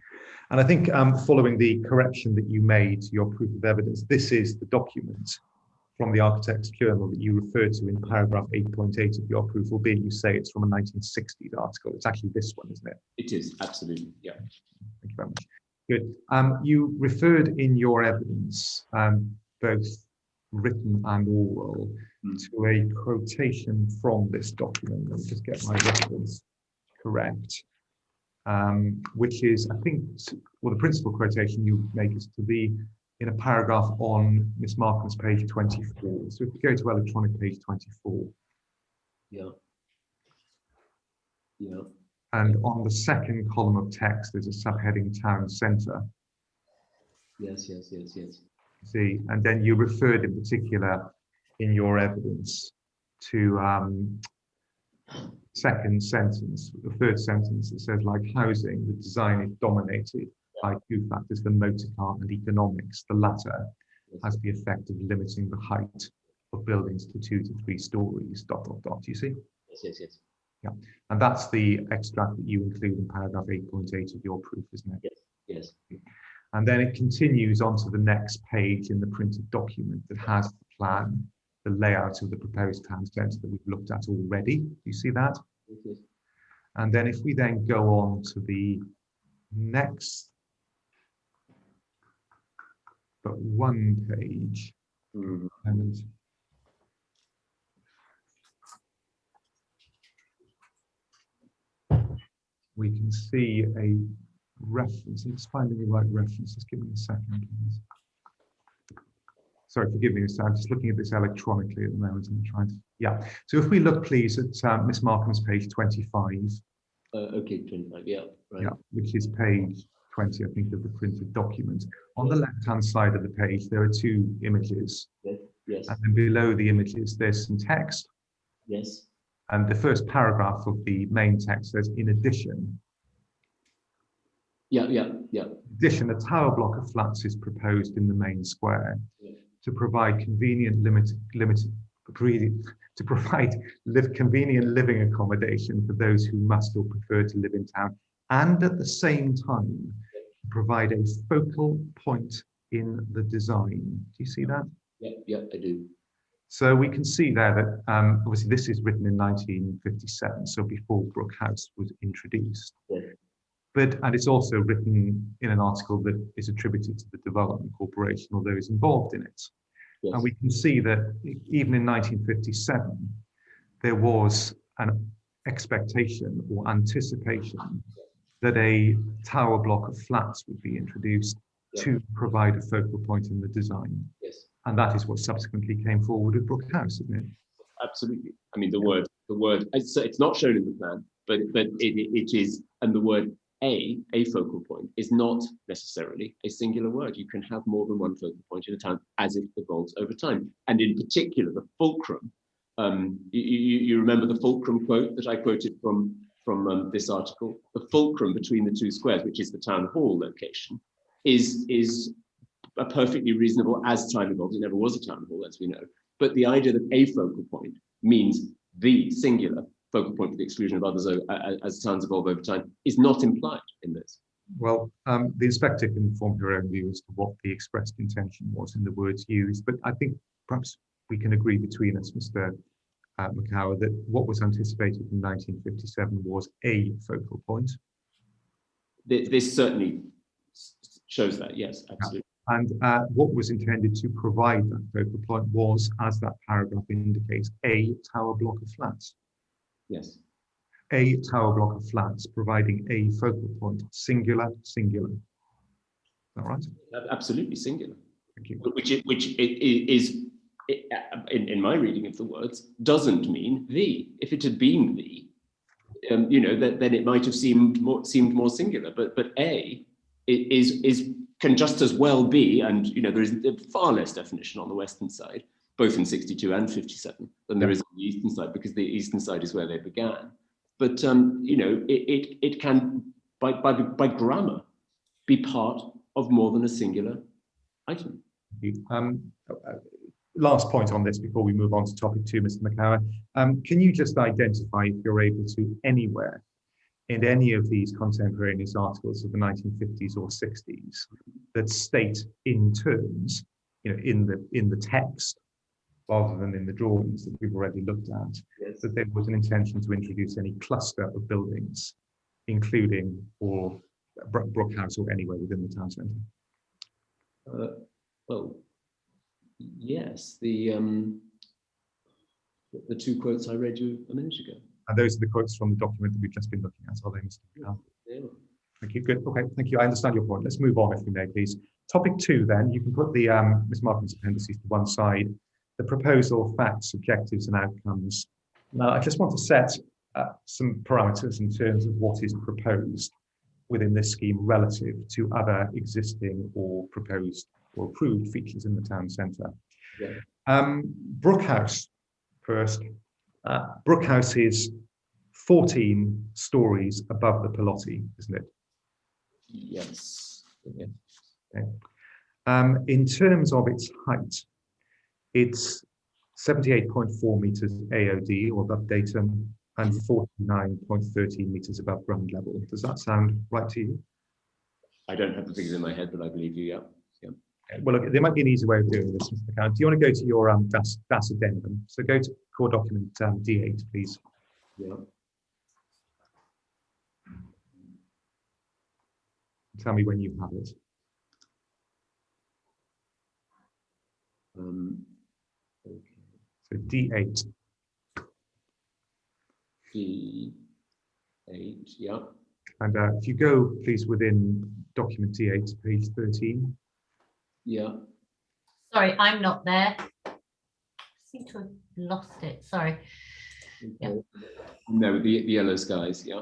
And I think following the correction that you made to your proof of evidence, this is the document from the Architects Journal that you refer to in paragraph 8.8 of your proof, albeit you say it's from a 1960s article. It's actually this one, isn't it? It is, absolutely. Yeah. Thank you very much. Good. You referred in your evidence, both written and oral, to a quotation from this document. Let me just get my reference correct. which is, I think, well, the principal quotation you make is to be in a paragraph on Miss Markham's page 24. So if we go to electronic page 24. Yeah. Yeah. And on the second column of text, there's a subheading town centre. Yes, yes, yes, yes. See, and then you referred in particular in your evidence to second sentence, the third sentence that says, like housing, the design is dominated by two factors, the motor car and economics. The latter has the effect of limiting the height of buildings to 2 to 3 stories, ... You see? Yes, yes, yes. Yeah, and that's the extract that you include in paragraph 8.8 of your proof, isn't it? Yes, yes. And then it continues on to the next page in the printed document that has the plan, the layout of the proposed town centre that we've looked at already. Do you see that? Yes, yes. And then if we then go on to the next but one page, Mhm. and we can see a reference. It's finding the right reference. Just give me a second, please. Sorry, forgive me. I'm just looking at this electronically at the moment. I'm trying to, yeah. So if we look, please, at Miss Markham's page 25. Okay, 25, yeah, right. Yeah, which is page 20, I think, of the printed document. On the left-hand side of the page, there are 2 images. Yes, yes, And then below the images, there's some text. yes. And the first paragraph of the main text says, in addition, Yeah, yeah, yeah. a tower block of flats is proposed in the main square Yeah. to provide convenient convenient living accommodation for those who must or prefer to live in town, and at the same time provide a focal point in the design. Do you see that? Yeah, yeah, I do. So we can see there that obviously this is written in 1957, so before Brook House was introduced. Yeah. And it's also written in an article that is attributed to the Development Corporation or those involved in it. Yes. And we can see that even in 1957, there was an expectation or anticipation that a tower block of flats would be introduced to provide a focal point in the design. Yes. And that is what subsequently came forward with Brook House, isn't it? Absolutely. I mean, the word, it's not shown in the plan, but it is, and the word a focal point is not necessarily a singular word. You can have more than one focal point in a town as it evolves over time. And in particular, the fulcrum, you remember the fulcrum quote that I quoted from this article? The fulcrum between the 2 squares, which is the town hall location, is a perfectly reasonable as time evolves. It never was a town hall, as we know. But the idea that a focal point means the singular focal point to the exclusion of others as towns evolve over time is not implied in this. Well, the inspector can form her own view as to what the expressed intention was in the words used, but I think perhaps we can agree between us, Mr. Makower, that what was anticipated in 1957 was a focal point. This certainly shows that, yes, absolutely. And what was intended to provide that focal point was, as that paragraph indicates, a tower block of flats. Yes. A tower block of flats providing a focal point, singular, singular. Is that right? Absolutely singular. Thank you. Which is in my reading of the words, doesn't mean the. If it had been the, then it might have seemed more singular. But a can just as well be, and there is far less definition on the western side, both in 62 and 57, than there is on the eastern side, because the eastern side is where they began. But it can, by grammar, be part of more than a singular item. Last point on this before we move on to topic 2, Mr. Makower. Can you just identify, if you're able to, anywhere in any of these contemporaneous articles of the 1950s or 60s that state in terms, in the text, rather than in the drawings that we've already looked at, Yes. that there was an intention to introduce any cluster of buildings, including or Brook House or anywhere within the town centre? Well, yes, the 2 quotes I read you a minute ago. And those are the quotes from the document that we've just been looking at, are they, Mr. Makower? Thank you. Good. Okay. Thank you. I understand your point. Let's move on, if we may, please. Topic 2, then. You can put the Ms. Markham's appendices to one side. The proposal, facts, objectives, and outcomes. Now, I just want to set some parameters in terms of what is proposed within this scheme relative to other existing or proposed or approved features in the town centre. Yeah. Brookhouse first. Brookhouse is 14 stories above the Pelotti, isn't it? Yes. Yeah. Okay. In terms of its height, it's 78.4 meters AOD or above datum and 49.13 meters above ground level. Does that sound right to you? I don't have the figures in my head, but I believe you. Yeah. Okay. Well, look, there might be an easy way of doing this, Mr. McCann. Do you want to go to your DAS addendum? So go to core document D8, please. Yeah. Tell me when you have it. Okay. So D8. D8, yeah. And if you go, please, within document D8, page 13. Yeah. Sorry, I'm not there. I seem to have lost it. Sorry. Yeah. No, the yellow skies, yeah.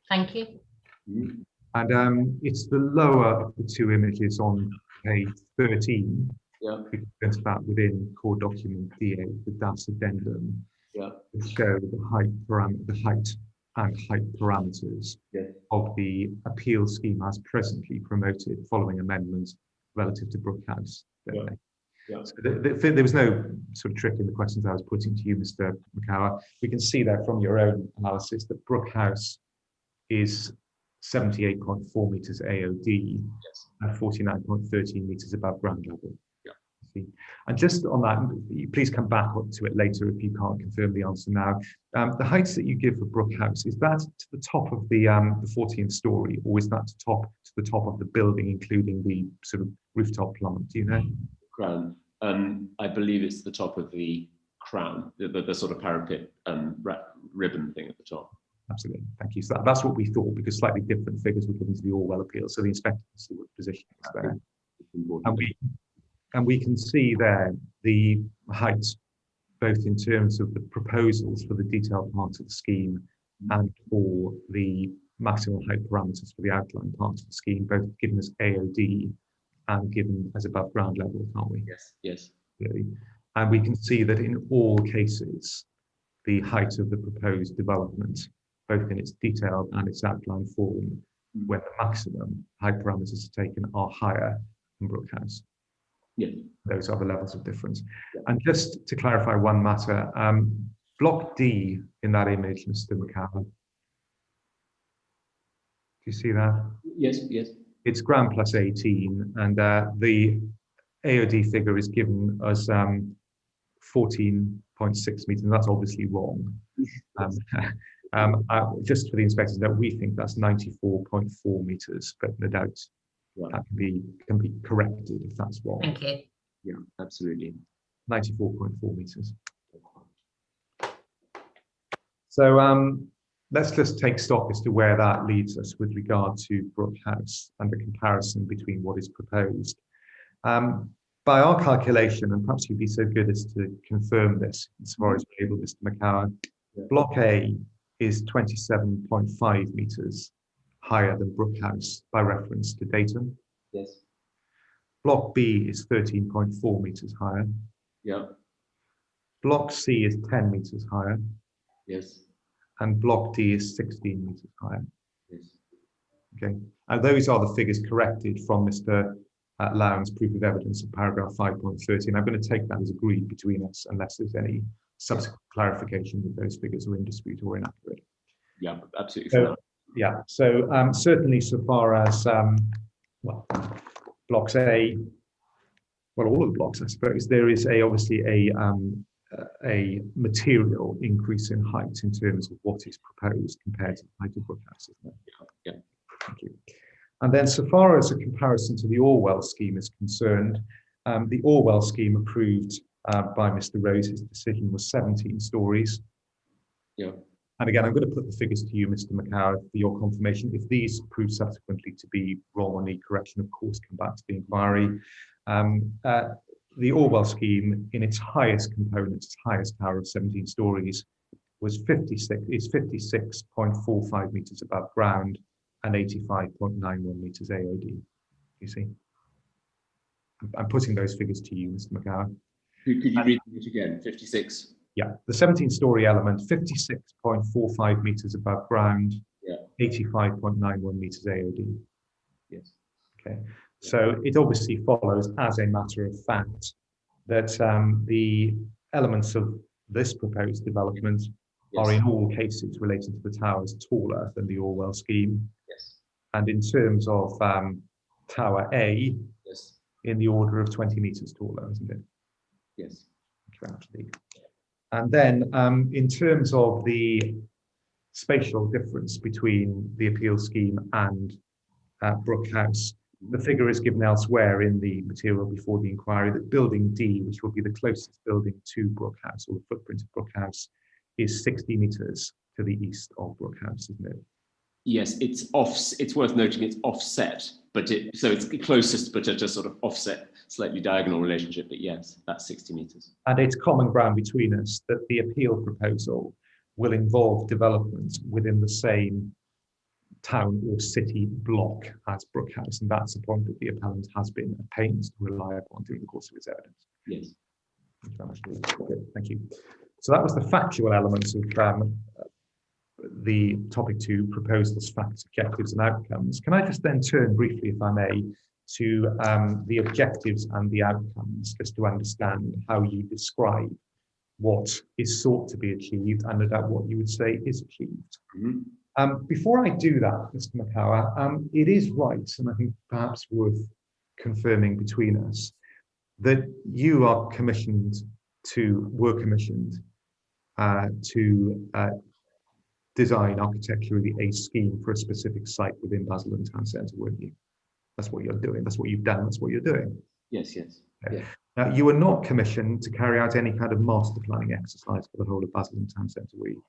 Thank you. And it's the lower of the two images on page 13. Yeah. Because that within core document D8, the DAS addendum, Yeah. to show the height and height parameters of the appeal scheme as presently promoted following amendments relative to Brookhouse. Yeah. So there was no sort of trick in the questions I was putting to you, Mr. McCower. We can see there from your own analysis that Brookhouse is 78.4 meters AOD and 49.13 meters above ground level. Yeah. And just on that, please come back to it later if you can't confirm the answer now. The heights that you give for Brookhouse, is that to the top of the 14th story, or is that to the top of the building, including the sort of rooftop plant? Do you know? Crown. I believe it's the top of the crown, the sort of parapet ribbon thing at the top. Absolutely, thank you. So that's what we thought, because slightly different figures were given to the Orwell appeal, so the inspector can see what position is there. And we can see there the height, both in terms of the proposals for the detailed parts of the scheme and for the maximum height parameters for the outline part of the scheme, both given as AOD and given as above ground level, can't we? Yes. Really. And we can see that in all cases, the height of the proposed development, both in its detailed and its outline form, when the maximum height parameters are taken, are higher than Brookhouse. Yeah. Those are the levels of difference. Yeah. And just to clarify one matter, block D in that image, Mr. McCower, do you see that? Yes. It's ground plus 18, and the AOD figure is given as 14.6 meters, and that's obviously wrong. Just for the inspectors, that we think that's 94.4 meters, but no doubt that can be corrected if that's wrong. Thank you. Yeah, absolutely. 94.4 meters. So let's just take stock as to where that leads us with regard to Brookhouse and the comparison between what is proposed. By our calculation, and perhaps you'd be so good as to confirm this as far as we're able, Mr. McCower, Block A is 27.5 meters higher than Brookhouse by reference to datum. Yes. Block B is 13.4 meters higher. Yeah. Block C is 10 meters higher. Yes. And Block D is 16 meters higher. Yes. Okay. And those are the figures corrected from Mr. Lowndes' proof of evidence of paragraph 5.30. I'm going to take that as agreed between us unless there's any subsequent clarification that those figures are in dispute or inaccurate. Yeah, absolutely. So, yeah, so certainly so far as, blocks A, well, all of the blocks, I suppose, there is obviously a material increase in height in terms of what is proposed compared to the height of Brookhouse, isn't it? Yeah. Thank you. And then so far as a comparison to the Orwell scheme is concerned, the Orwell scheme approved by Mr. Rose's decision was 17 stories. Yeah. And again, I'm going to put the figures to you, Mr. McCower, for your confirmation. If these prove subsequently to be wrong or need correction, of course, come back to the inquiry. The Orwell scheme, in its highest component, its highest tower of 17 stories, is 56.45 meters above ground and 85.91 meters AOD. You see, I'm putting those figures to you, Mr. McCower. Could you read it again? 56. Yeah, the 17-story element, 56.45 meters above ground, Yeah. 85.91 meters AOD. Yes. Okay, so it obviously follows, as a matter of fact, that the elements of this proposed development are in all cases related to the towers taller than the Orwell scheme. Yes. And in terms of Tower A, Yes. in the order of 20 meters taller, isn't it? Yes. Actually. And then in terms of the spatial difference between the appeal scheme and Brook House, the figure is given elsewhere in the material before the inquiry that building D, which will be the closest building to Brook House, or the footprint of Brook House, is 60 meters to the east of Brook House, isn't it? Yes, it's off. It's worth noting it's offset, but so it's closest, but at a sort of offset, slightly diagonal relationship. But yes, that's 60 meters. And it's common ground between us that the appeal proposal will involve development within the same town or city block as Brook House, and that's a point that the appellant has been at pains to rely upon during the course of his evidence. Yes. Good, thank you. So that was the factual elements of the topic 2, proposed as facts, objectives and outcomes. Can I just then turn briefly, if I may, to the objectives and the outcomes, just to understand how you describe what is sought to be achieved and about what you would say is achieved. Mm-hmm. Before I do that, Mr. McCower, it is right, and I think perhaps worth confirming between us, that you were commissioned to design architecturally a scheme for a specific site within Basildon Town Centre, weren't you? That's what you're doing. That's what you've done. That's what you're doing. Yes, yes. Okay. Yeah. Now, you were not commissioned to carry out any kind of master planning exercise for the whole of Basildon Town Centre, were you?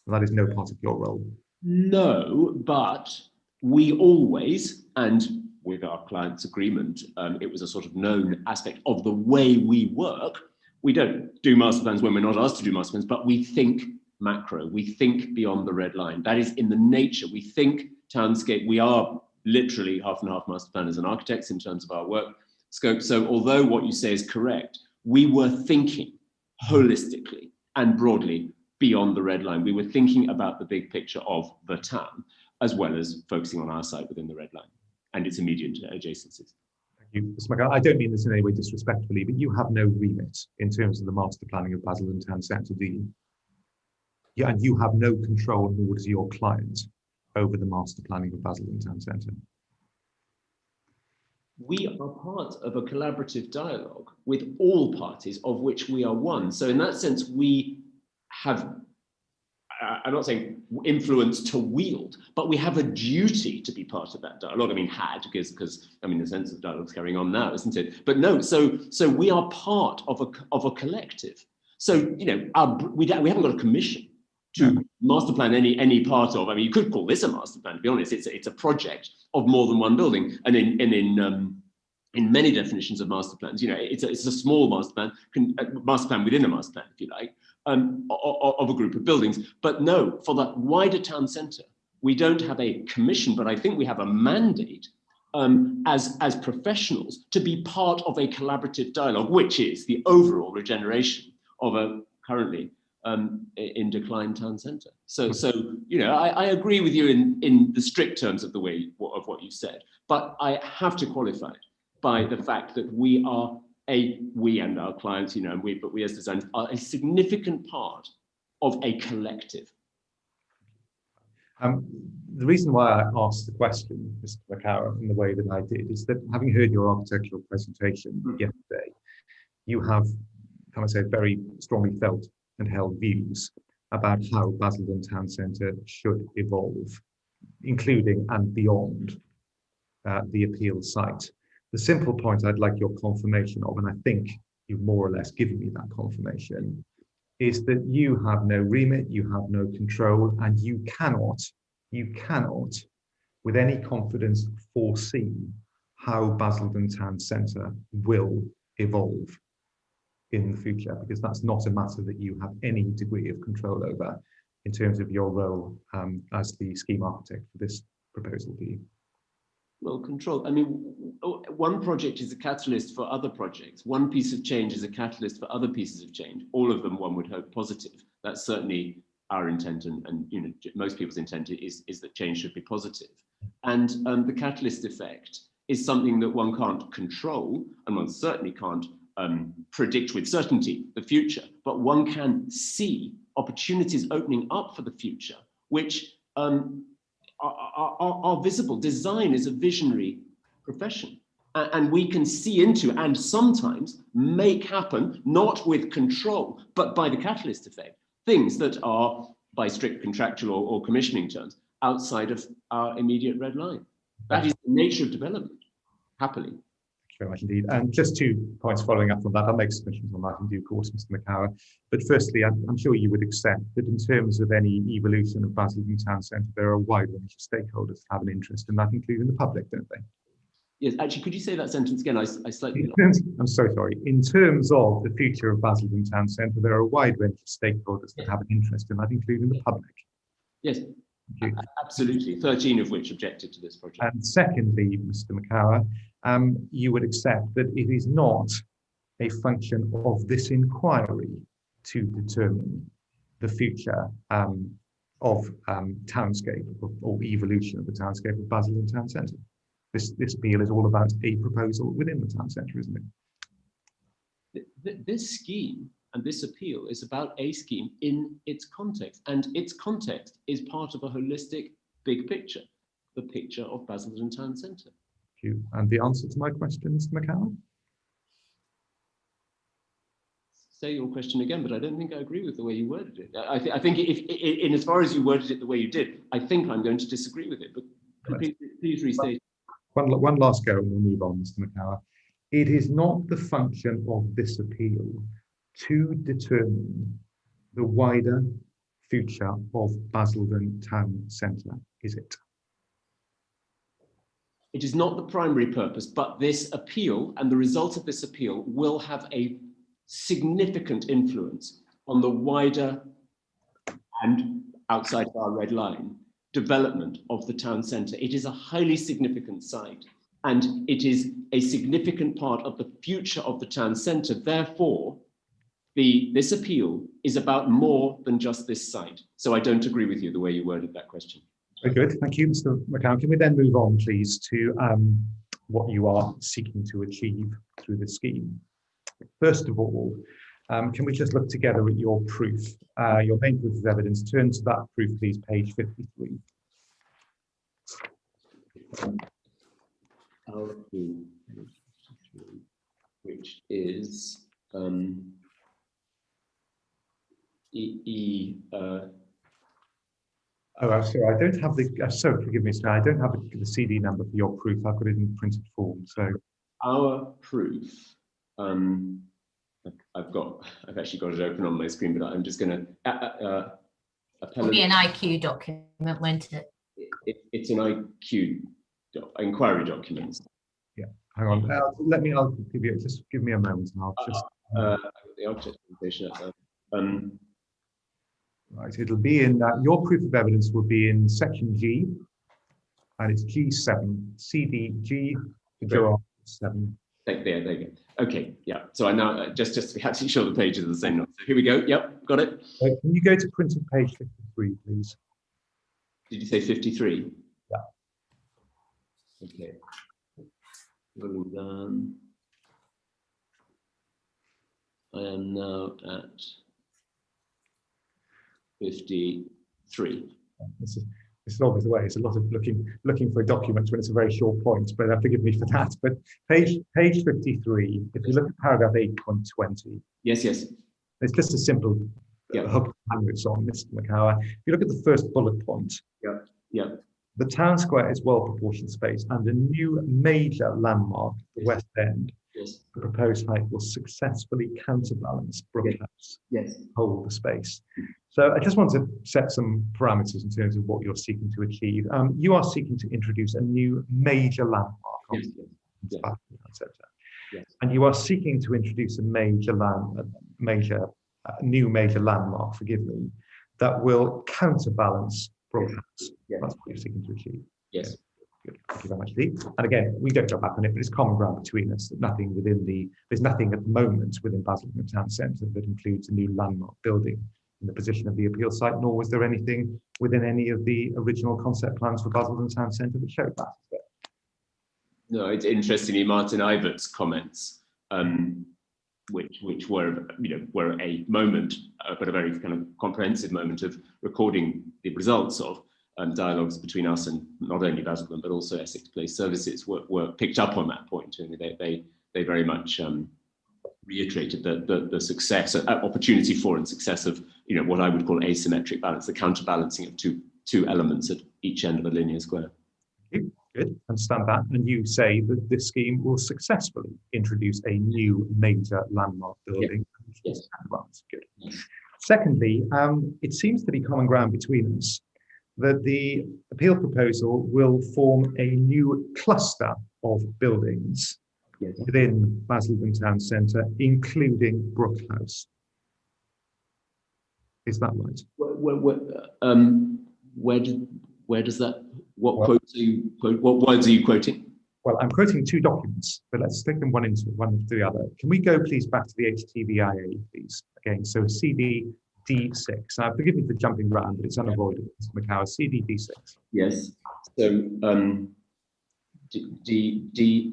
That is no part of your role. No, but we always, and with our client's agreement, it was a sort of known aspect of the way we work. We don't do master plans when we're not asked to do master plans, but we think macro, we think beyond the red line. That is in the nature. We think townscape. We are literally half and half master planners and architects in terms of our work scope. So although what you say is correct, we were thinking holistically and broadly beyond the red line. We were thinking about the big picture of the town, as well as focusing on our site within the red line and its immediate adjacencies. Thank you, Mr. McCower. I don't mean this in any way disrespectfully, but you have no remit in terms of the master planning of Basildon Town Centre, do you? Yeah, and you have no control, nor does your client, over the master planning of Basildon Town Centre. We are part of a collaborative dialogue with all parties, of which we are one. So in that sense, we have, I'm not saying influence to wield, but we have a duty to be part of that dialogue. I mean, because I mean, the sense of dialogue's carrying on now, isn't it? But no, so we are part of a collective. So, you know, we haven't got a commission to master plan any part of. I mean, you could call this a master plan, to be honest. It's a project of more than one building. And in many definitions of master plans, you know, it's a small master plan within a master plan, if you like, of a group of buildings. But no, for the wider town centre, we don't have a commission, but I think we have a mandate as professionals to be part of a collaborative dialogue, which is the overall regeneration of a currently in decline town centre. So you know, I agree with you in the strict terms of the way of what you said, but I have to qualify it by the fact that we and our clients, you know, but we as designers are a significant part of a collective. The reason why I asked the question, Mr. McCower, in the way that I did, is that having heard your architectural presentation yesterday, you have, can I say, very strongly felt and held views about how Basildon Town Centre should evolve, including and beyond the appeal site. The simple point I'd like your confirmation of, and I think you've more or less given me that confirmation, is that you have no remit, you have no control, and you cannot, with any confidence, foresee how Basildon Town Centre will evolve in the future, because that's not a matter that you have any degree of control over in terms of your role as the scheme architect for this proposal, do you? Well, control. I mean, one project is a catalyst for other projects. One piece of change is a catalyst for other pieces of change. All of them, one would hope, positive. That's certainly our intent, and you know, most people's intent is that change should be positive. And the catalyst effect is something that one can't control, and one certainly can't predict with certainty the future, but one can see opportunities opening up for the future, which are visible. Design is a visionary profession, and we can see into and sometimes make happen, not with control, but by the catalyst effect, things that are, by strict contractual or commissioning terms, outside of our immediate red line. That is the nature of development, happily. Very much indeed. And just 2 points following up from that. I'll make submissions on that in due course, Mr. McCower. But firstly, I'm sure you would accept that in terms of any evolution of Basildon Town Centre, there are a wide range of stakeholders that have an interest in that, including the public, don't they? Yes, actually, could you say that sentence again? I slightly... I'm so sorry. In terms of the future of Basildon Town Centre, there are a wide range of stakeholders that have an interest in that, including the public. Yes, absolutely. 13 of which objected to this project. And secondly, Mr. McCower, you would accept that it is not a function of this inquiry to determine the future of townscape or evolution of the townscape of Basildon Town Centre. This appeal is all about a proposal within the town centre, isn't it? This scheme and this appeal is about a scheme in its context, and its context is part of a holistic big picture, the picture of Basildon Town Centre. Thank you. And the answer to my question, Mr. McCower? Say your question again, but I don't think I agree with the way you worded it. I think if in as far as you worded it the way you did, I think I'm going to disagree with it, but please restate. One last go and we'll move on, Mr. McCower. It is not the function of this appeal to determine the wider future of Basildon Town Centre, is it? It is not the primary purpose, but this appeal and the result of this appeal will have a significant influence on the wider and outside of our red line development of the town centre. It is a highly significant site, and it is a significant part of the future of the town centre. Therefore, this appeal is about more than just this site. So I don't agree with you the way you worded that question. Very good. Thank you, Mr. McCower. Can we then move on, please, to what you are seeking to achieve through the scheme? First of all, can we just look together at your proof, your main proof of evidence? Turn to that proof, please, page 53. Our proof, which is Oh, I'm sorry, I don't have the, sorry, forgive me, sir, I don't have the CD number for your proof. I've got it in printed form, so. Our proof, I've actually got it open on my screen, but I'm just going to. It'll be an IQ document, won't it? It's an IQ inquiry document. Yeah, hang on. I'll give you, just give me a moment and I'll just. The object presentation. Right, it'll be in, your proof of evidence will be in section G, and it's G7, CDG, Girard 7. There you go. Okay, yeah. So I now, just to be absolutely sure the pages are the same. So here we go. Yep, got it. Can you go to printed page 53, please? Did you say 53? Yeah. Okay. Well done. I am now at 53. This is always the way. It's a lot of looking for a document when it's a very short point, but forgive me for that. But page 53, if you look at paragraph 8.20. Yes. It's just a simple hook it's on, Mr. McCower. If you look at the first bullet point. Yeah. The town square is well proportioned space and a new major landmark, the West End, Yes. the proposed height will successfully counterbalance Brookhouse, Yes. hold the space. So I just want to set some parameters in terms of what you're seeking to achieve. You are seeking to introduce a new major landmark on Yes. the Basildon Town Centre. Yes. And you are seeking to introduce a new major landmark, forgive me, that will counterbalance Brookhouse. Yes. That's what you're seeking to achieve. Yes. Good. Thank you very much, Lee. And again, we don't go back on it, but it's common ground between us that there's nothing at the moment within Basildon Town Centre that includes a new landmark building in the position of the appeal site, nor was there anything within any of the original concept plans for Basildon Town Centre that showed that. No, it's interestingly Martin Ivert's comments, which were a moment, but a very kind of comprehensive moment of recording the results of dialogues between us and not only Basildon but also Essex Place Services were picked up on that point. And they very much reiterated the success, opportunity for and success of what I would call asymmetric balance, the counterbalancing of two elements at each end of a linear square. Good, understand that. And you say that this scheme will successfully introduce a new major landmark building. Yes. Good. Yes. Secondly, it seems to be common ground between us that the appeal proposal will form a new cluster of buildings within Basildon Town Centre, including Brookhouse. Is that right? Where does that? What words are you quoting? Well, I'm quoting two documents, but let's stick them one into the other. Can we go please back to the HTVIA, please? Again, so CD D6. Now, forgive me for jumping around, but it's unavoidable. Mr. McCower, CD D6. Yes. So D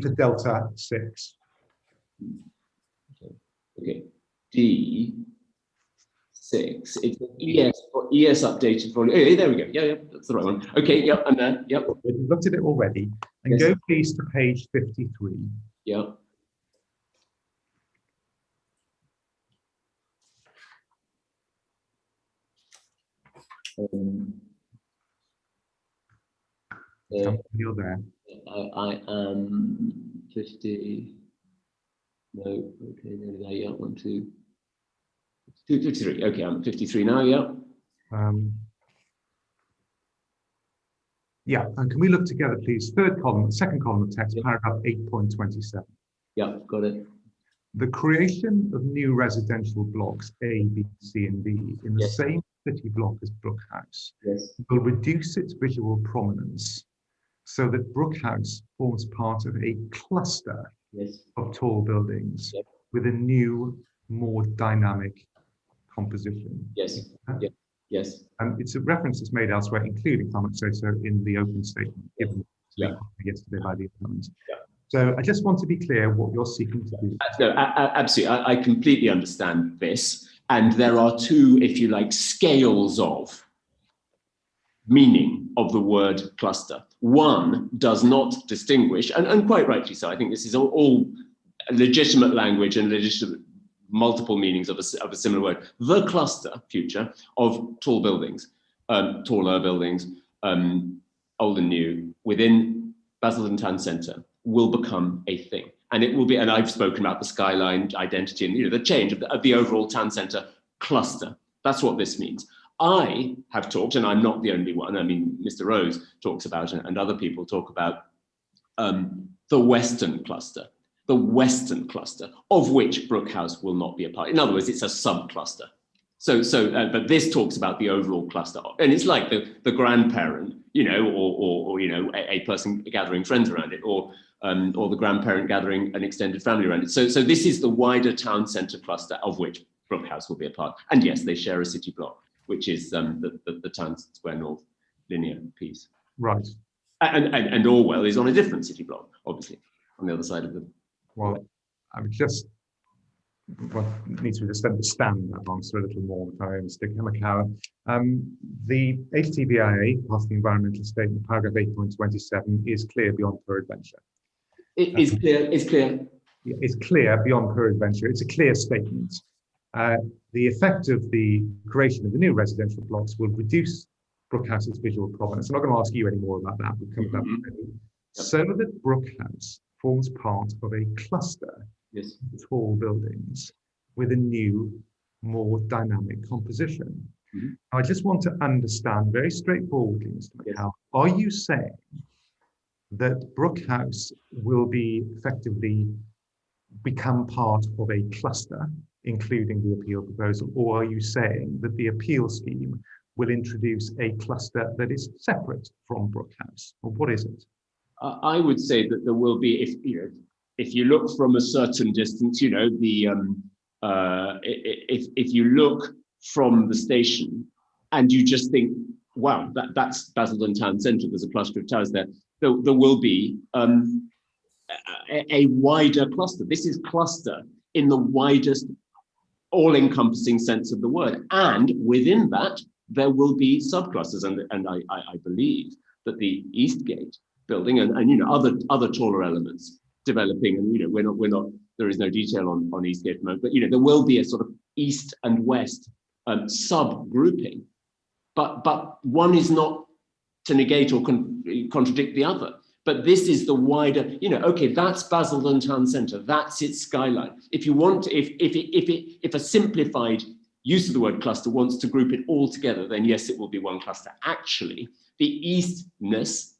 for Delta 6. Okay. D6. It's ES or ES updated volume. Oh, there we go. Yeah, that's the right one. Okay, yep, I'm there. Yep. We've looked at it already. And Yes. go please to page 53. Yeah. You're there. I am 50. No, okay, nearly there. Yeah, 1, 2, 53. Okay, I'm 53 now. Yeah. Yeah, and can we look together, please? Second column of text, paragraph 8.27. Yeah, got it. The creation of new residential blocks A, B, C, and D in the Yes. same city block as Brookhouse Yes. will reduce its visual prominence so that Brookhouse forms part of a cluster Yes. of tall buildings Yep. with a new, more dynamic composition. Yes. Yeah. Yes. And it's a reference that's made elsewhere, including Clement Soso in the open statement given yesterday by the appellant. Yeah. So I just want to be clear what you're seeking to do. No, absolutely. I completely understand this. And there are two, if you like, scales of meaning of the word cluster. One does not distinguish, and quite rightly so. I think this is all legitimate language and legitimate multiple meanings of a similar word. The cluster, future, of tall buildings, taller buildings, old and new, within Basildon Town Centre will become a thing. And it will be, and I've spoken about the skyline identity and the change of the overall town centre cluster. That's what this means. I have talked, and I'm not the only one. I mean, Mr. Rose talks about, and other people talk about the Western cluster, of which Brookhouse will not be a part. In other words, it's a sub-cluster. But this talks about the overall cluster, and it's like the grandparent, or a person gathering friends around it, or the grandparent gathering an extended family around it. So this is the wider town centre cluster of which Brookhouse will be a part. And yes, they share a city block, which is the Town Square North linear piece. Right. And Orwell is on a different city block, obviously, on the other side of the. Well, I'm just needs to just understand that answer a little more if I stick McCower. The HTVIA, past the environmental statement, paragraph 8.27, is clear beyond peradventure. It is clear. It's clear. It's clear beyond peradventure. It's a clear statement. The effect of the creation of the new residential blocks will reduce Brookhouse's visual prominence. I'm not going to ask you any more about that. We'll come to that. So that Brookhouse forms part of a cluster Yes. of tall buildings with a new, more dynamic composition. Mhm. I just want to understand very straightforwardly, Mr. Yes. McCall, are you saying that Brook House will be effectively become part of a cluster, including the appeal proposal, or are you saying that the appeal scheme will introduce a cluster that is separate from Brook House? Or what is it? I would say that there will be, if you look from a certain distance, if you look from the station and you just think, wow, that's Basildon Town Centre, there's a cluster of towers there, there will be a wider cluster. This is cluster in the widest, all-encompassing sense of the word. And within that, there will be subclusters. And I believe that the Eastgate building and other taller elements developing, and we're not there is no detail on Eastgate at the moment, but there will be a sort of east and west sub-grouping. But one is not to negate or contradict the other. But this is the wider, okay, that's Basildon Town Centre, that's its skyline. If you want, if a simplified use of the word cluster wants to group it all together, then yes, it will be one cluster. Actually, the eastness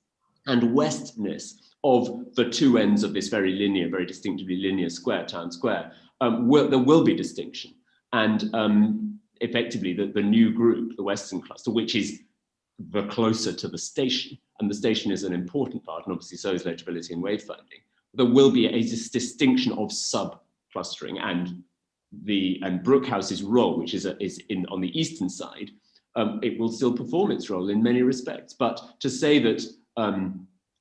and westness of the two ends of this very linear, very distinctively linear square, town square, there will be distinction. And effectively, the new group, the Western cluster, which is the closer to the station, and the station is an important part, and obviously so is legibility and wayfinding, there will be a distinction of sub-clustering, and Brook House's role, which is on the eastern side, it will still perform its role in many respects. But to say that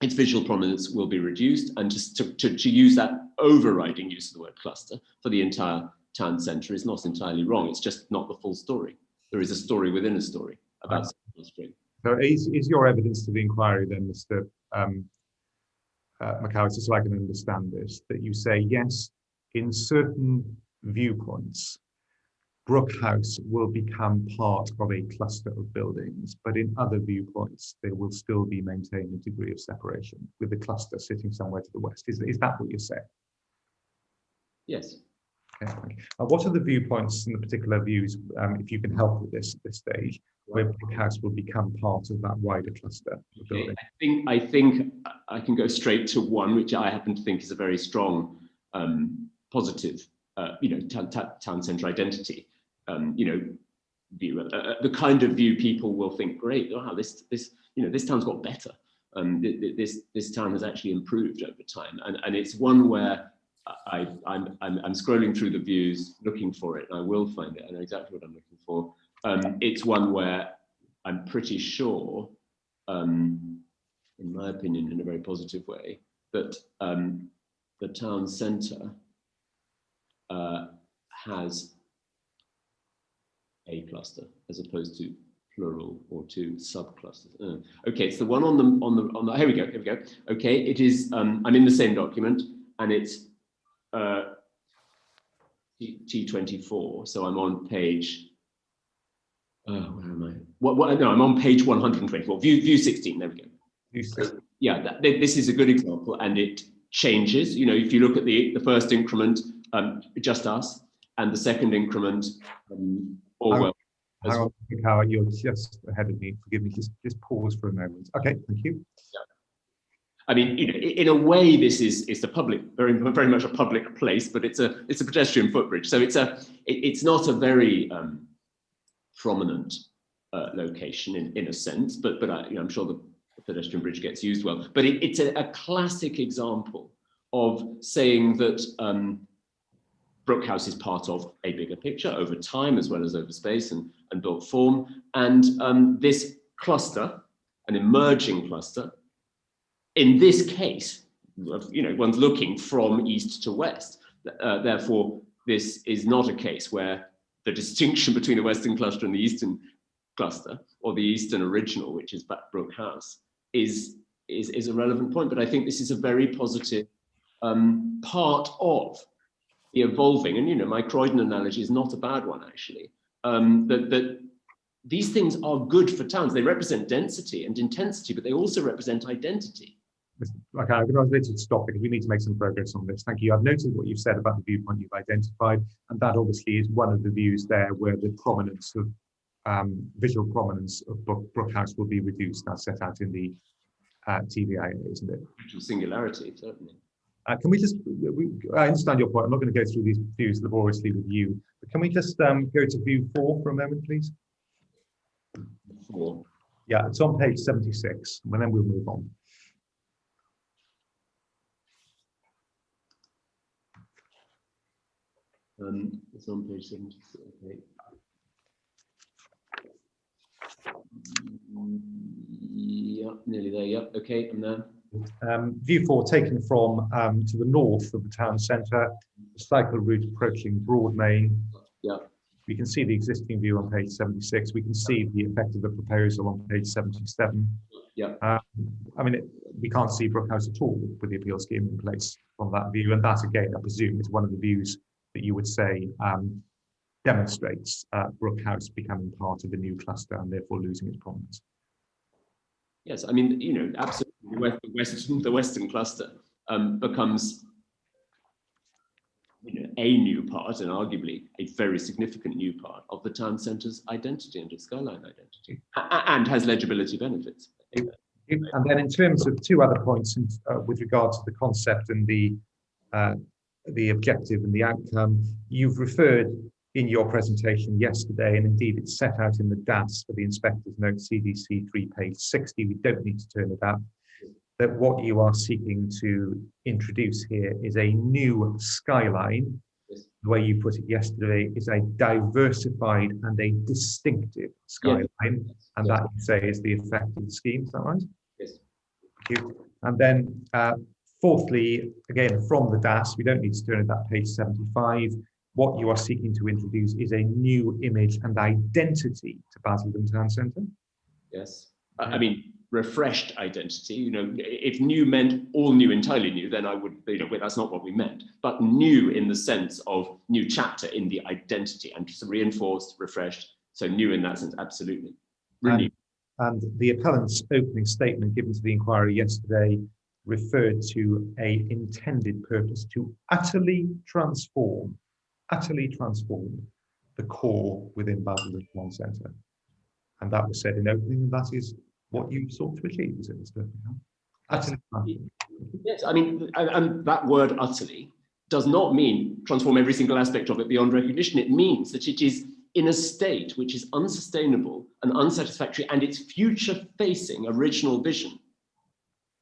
its visual prominence will be reduced, and to use that overriding use of the word cluster for the entire town centre is not entirely wrong. It's just not the full story. There is a story within a story about clustering. So is your evidence to the inquiry then, Mr. McCall, just so I can understand this, that you say, yes, in certain viewpoints, Brook House will become part of a cluster of buildings, but in other viewpoints, they will still be maintained a degree of separation with the cluster sitting somewhere to the west. Is that what you're saying? Yes. Okay, thank you. What are the viewpoints and the particular views, if you can help with this at this stage, where Brook House will become part of that wider cluster of building? I think I can go straight to one, which I happen to think is a very strong, positive, town centre identity. View, the kind of view people will think, great, wow, this town's got better. This town has actually improved over time, and it's one where I'm scrolling through the views looking for it, and I will find it. I know exactly what I'm looking for. It's one where I'm pretty sure, in my opinion, in a very positive way, that the town centre has a cluster as opposed to plural or two subclusters. Okay, it's the one on the. Here we go. Okay, it is. I'm in the same document, and it's T24. So I'm on page. Where am I? No, I'm on page 124. View 16. There we go. View 16. Yeah, this is a good example, and it changes. If you look at the first increment, just us, and the second increment, Orwell. Hang on, Carl, you're just ahead of me. Forgive me. Just pause for a moment. Okay, thank you. Yeah. I mean, in a way, this is a public, very much a public place, but it's a pedestrian footbridge. So it's not a very prominent location in a sense, but I'm sure the pedestrian bridge gets used well. But it's a classic example of saying that Brook House is part of a bigger picture over time, as well as over space and built form. And this cluster, an emerging cluster, in this case, one's looking from east to west. Therefore, this is not a case where the distinction between the Western cluster and the Eastern cluster, or the Eastern original, which is Brook House, is a relevant point. But I think this is a very positive part of the evolving, and my Croydon analogy is not a bad one, actually, that these things are good for towns. They represent density and intensity, but they also represent identity. Okay, I'm going to stop because we need to make some progress on this. Thank you. I've noted what you've said about the viewpoint you've identified, and that obviously is one of the views there where the prominence of visual prominence of Brook House will be reduced. That's set out in the TVIA, isn't it? Visual singularity, certainly. Can we just, I understand your point. I'm not going to go through these views laboriously with you, but can we just go to view 4 for a moment, please? 4. Yeah, it's on page 76, and then we'll move on. It's on page 76. Okay. Yeah, nearly there. Yeah. Okay, I'm there. View 4 taken from to the north of the town centre, the cycle route approaching Broadmain. Yeah. We can see the existing view on page 76. We can see the effect of the proposal on page 77. Yeah. I mean, we can't see Brook House at all with the appeal scheme in place from that view. And that, again, I presume, is one of the views that you would say demonstrates Brook House becoming part of the new cluster and therefore losing its prominence. Yes, I mean, you know, absolutely. The Western cluster becomes, you know, a new part, and arguably a very significant new part of the town centre's identity and its skyline identity, and has legibility benefits. And then, in terms of 2 other points with regard to the concept and the objective and the outcome, you've referred in your presentation yesterday, and indeed it's set out in the DAS for the Inspector's Note CDC 3, page 60. We don't need to turn it up. That what you are seeking to introduce here is a new skyline. Yes. The way you put it yesterday is a diversified and a distinctive skyline, yes. And that, you say, is the effect of the scheme. Is that right? Yes. Thank you. And then, fourthly, again from the DAS, we don't need to turn it up, page 75. What you are seeking to introduce is a new image and identity to Basildon Town Centre. Yes. I mean, refreshed identity, you know, if new meant all new, entirely new, then I would, you know, that's not what we meant, but new in the sense of new chapter in the identity, and reinforced, refreshed. So new in that sense, absolutely. Renewed. And the appellant's opening statement given to the inquiry yesterday referred to a intended purpose to utterly transform the core within Basildon Town Centre. And that was said in opening, and that is what you sought to achieve, is it, Mr. Utterly. Yes, I mean, and that word utterly does not mean transform every single aspect of it beyond recognition. It means that it is in a state which is unsustainable and unsatisfactory, and its future-facing original vision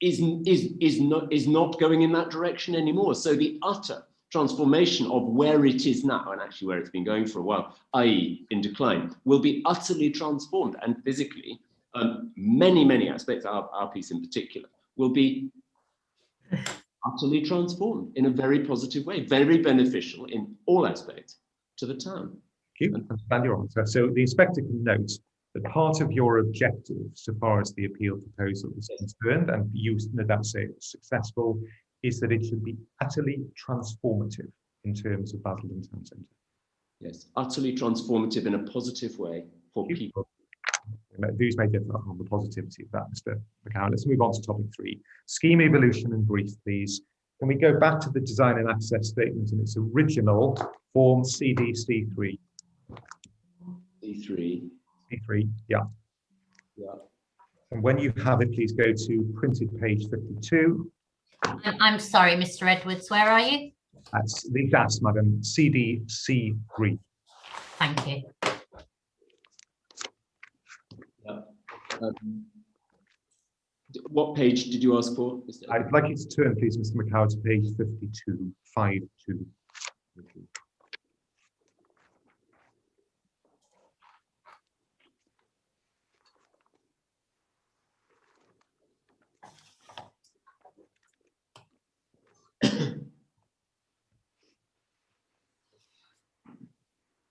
is not going in that direction anymore. So the utter transformation of where it is now, and actually where it's been going for a while, i.e. in decline, will be utterly transformed, and physically, many aspects, our piece in particular, will be utterly transformed in a very positive way, very beneficial in all aspects to the town. Thank you. Understand your answer. So the inspector can note that part of your objective, so far as the appeal proposal is concerned, and you no doubt say it's successful, is that it should be utterly transformative in terms of Basildon Town Centre. Yes, utterly transformative in a positive way for people. Views may differ on the positivity of that, Mr. McCowan. Let's move on to topic 3. Scheme evolution in brief, please. Can we go back to the design and access statement in its original form CDC3? C3. C3, yeah. Yeah. And when you have it, please go to printed page 52. I'm sorry, Mr. Edwards, where are you? That's madam, CDC3. Thank you. What page did you ask for? I'd like you to turn, please, Mr. McCowan, to page 52, 52.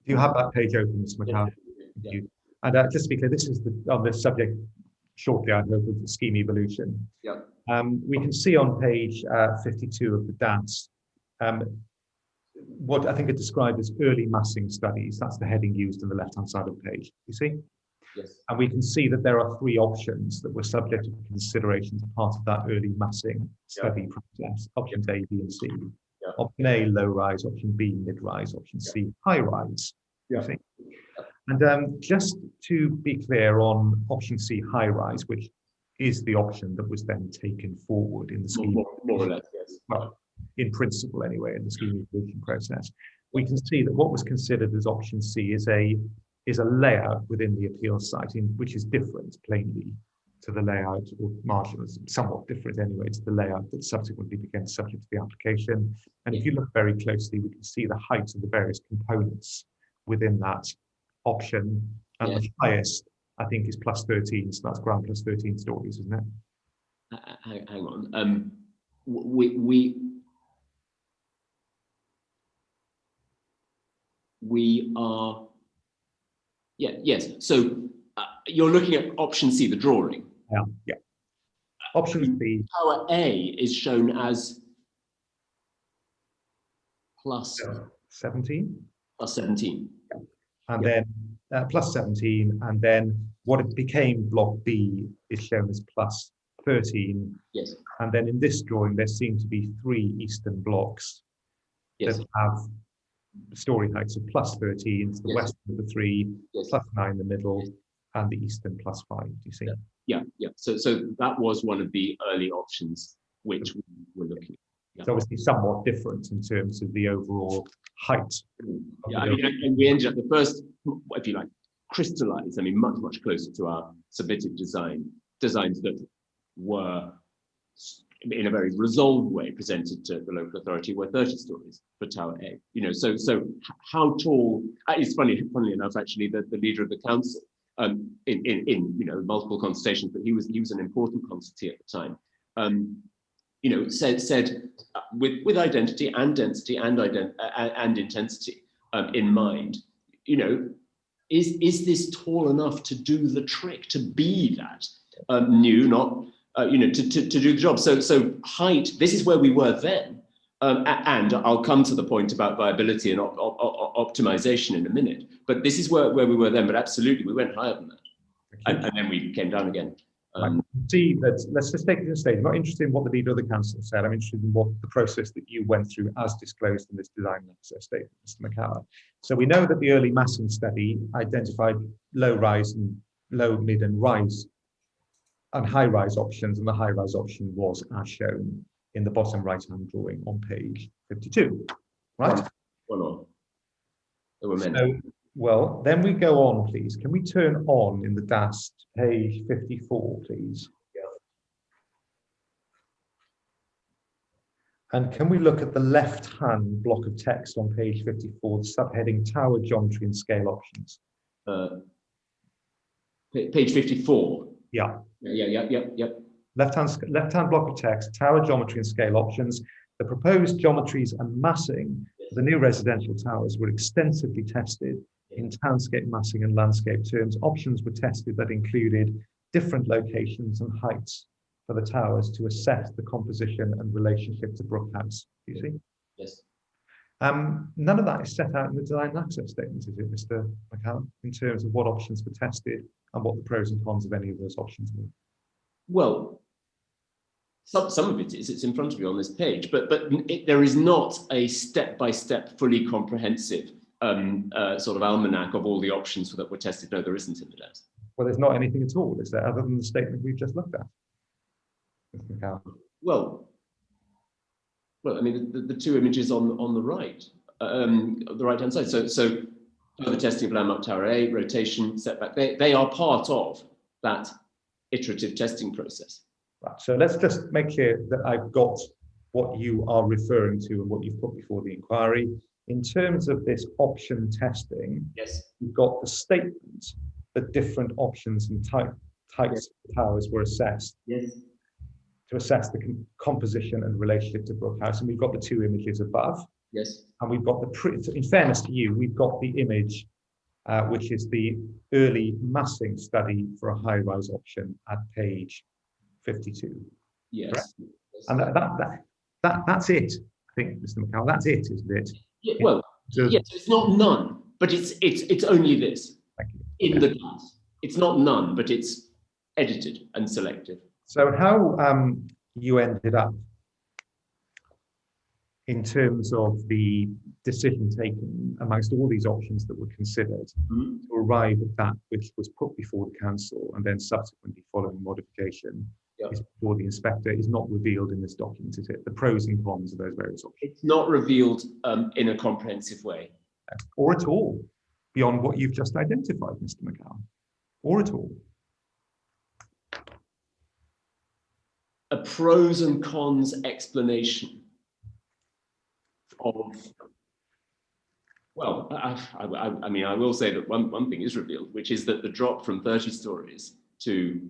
Do you have that page open, Mr. McCowan? Yeah. Thank you. And just to be clear, this is on the subject shortly, I hope, of the scheme evolution. Yeah. We can see on page 52 of the DAS what I think are described as early massing studies. That's the heading used on the left-hand side of the page, you see? Yes. And we can see that there are 3 options that were subject to consideration as part of that early massing study process. Options A, B, and C. Yeah. Option A, low rise. Option B, mid rise. Option C, high rise. Yeah. And just to be clear on option C, high rise, which is the option that was then taken forward in the scheme. More or less, yes. Well, in principle anyway, in the scheme evolution process, we can see that what was considered as option C is a layout within the appeal site, which is different plainly to the layout, or marginally somewhat different anyway, to the layout that subsequently became subject to the application. And if you look very closely, we can see the height of the various components within that option, and the highest, I think, is +13, so that's ground plus 13 stories, isn't it? Hang on. We are, yes. So you're looking at option C, the drawing. Yeah. Option B. Tower A is shown as plus 17. Plus 17. And then plus 17, and then what it became block B is shown as plus 13. Yes. And then in this drawing, there seem to be 3 eastern blocks that have story heights of plus 13, the western of the 3, plus 9 in the middle, and the eastern plus 5. Do you see? Yeah. So that was one of the early options which we were looking at. It's obviously somewhat different in terms of the overall height. And we ended up the first, if you like, crystallized, much closer to our submitted designs that were in a very resolved way presented to the local authority were 30 stories for Tower A. So how tall? It's funnily enough, actually, that the leader of the council, in multiple consultations, but he was an important consultee at the time. Said with identity and density and intensity in mind, is this tall enough to do the trick, to be that new, not to do the job? So height. This is where we were then, and I'll come to the point about viability and optimization in a minute. But this is where we were then. But absolutely, we went higher than that, and then we came down again. See, let's just take it to the stage. I'm not interested in what the leader of the council said. I'm interested in what the process that you went through as disclosed in this design access statement, Mr. McCallum. So we know that the early massing study identified low rise and low, mid and rise and high rise options, and the high rise option was as shown in the bottom right hand drawing on page 52, right? Well, there were many. So, well, then we go on, please. Can we turn on in the DAS page 54, please? Yeah. And can we look at the left-hand block of text on page 54, the subheading Tower Geometry and Scale Options? Page 54. Yeah. Yeah. Left-hand block of text, Tower Geometry and Scale Options. The proposed geometries and massing for the new residential towers were extensively tested in townscape massing and landscape terms. Options were tested that included different locations and heights for the towers to assess the composition and relationship to Brook House. Do you see? Yes. None of that is set out in the design access statement, is it, Mr. McCallum, in terms of what options were tested and what the pros and cons of any of those options were? Well, some of it is. It's in front of you on this page, but there is not a step-by-step, fully comprehensive sort of almanac of all the options that were tested. No, there isn't in the DAS. Well, there's not anything at all, is there, other than the statement we've just looked at? Mr. McCallum. Well, the 2 images on the right, the right-hand side. So the testing of landmark Tower A, rotation, setback, they are part of that iterative testing process. Right. So let's just make clear that I've got what you are referring to and what you've put before the inquiry. In terms of this option testing, yes, you've got the statement that different options and types of towers were assessed. Yes. To assess the composition and relationship to Brook House, and we've got the 2 images above. Yes. And we've got in fairness to you, we've got the image, which is the early massing study for a high-rise option at page 52. Yes. And that's it, I think, Mr. McCallum. That's it, isn't it? Yeah, well, yes, it's not none, but it's only this in the class. It's not none, but it's edited and selected. So how you ended up in terms of the decision taken amongst all these options that were considered to arrive at that which was put before the council and then subsequently following modification is before the inspector is not revealed in this document, is it? The pros and cons of those various options. It's not revealed in a comprehensive way. Or at all, beyond what you've just identified, Mr. McGowan, or at all. A pros and cons explanation of, well, I mean, I will say that one thing is revealed, which is that the drop from 30 stories to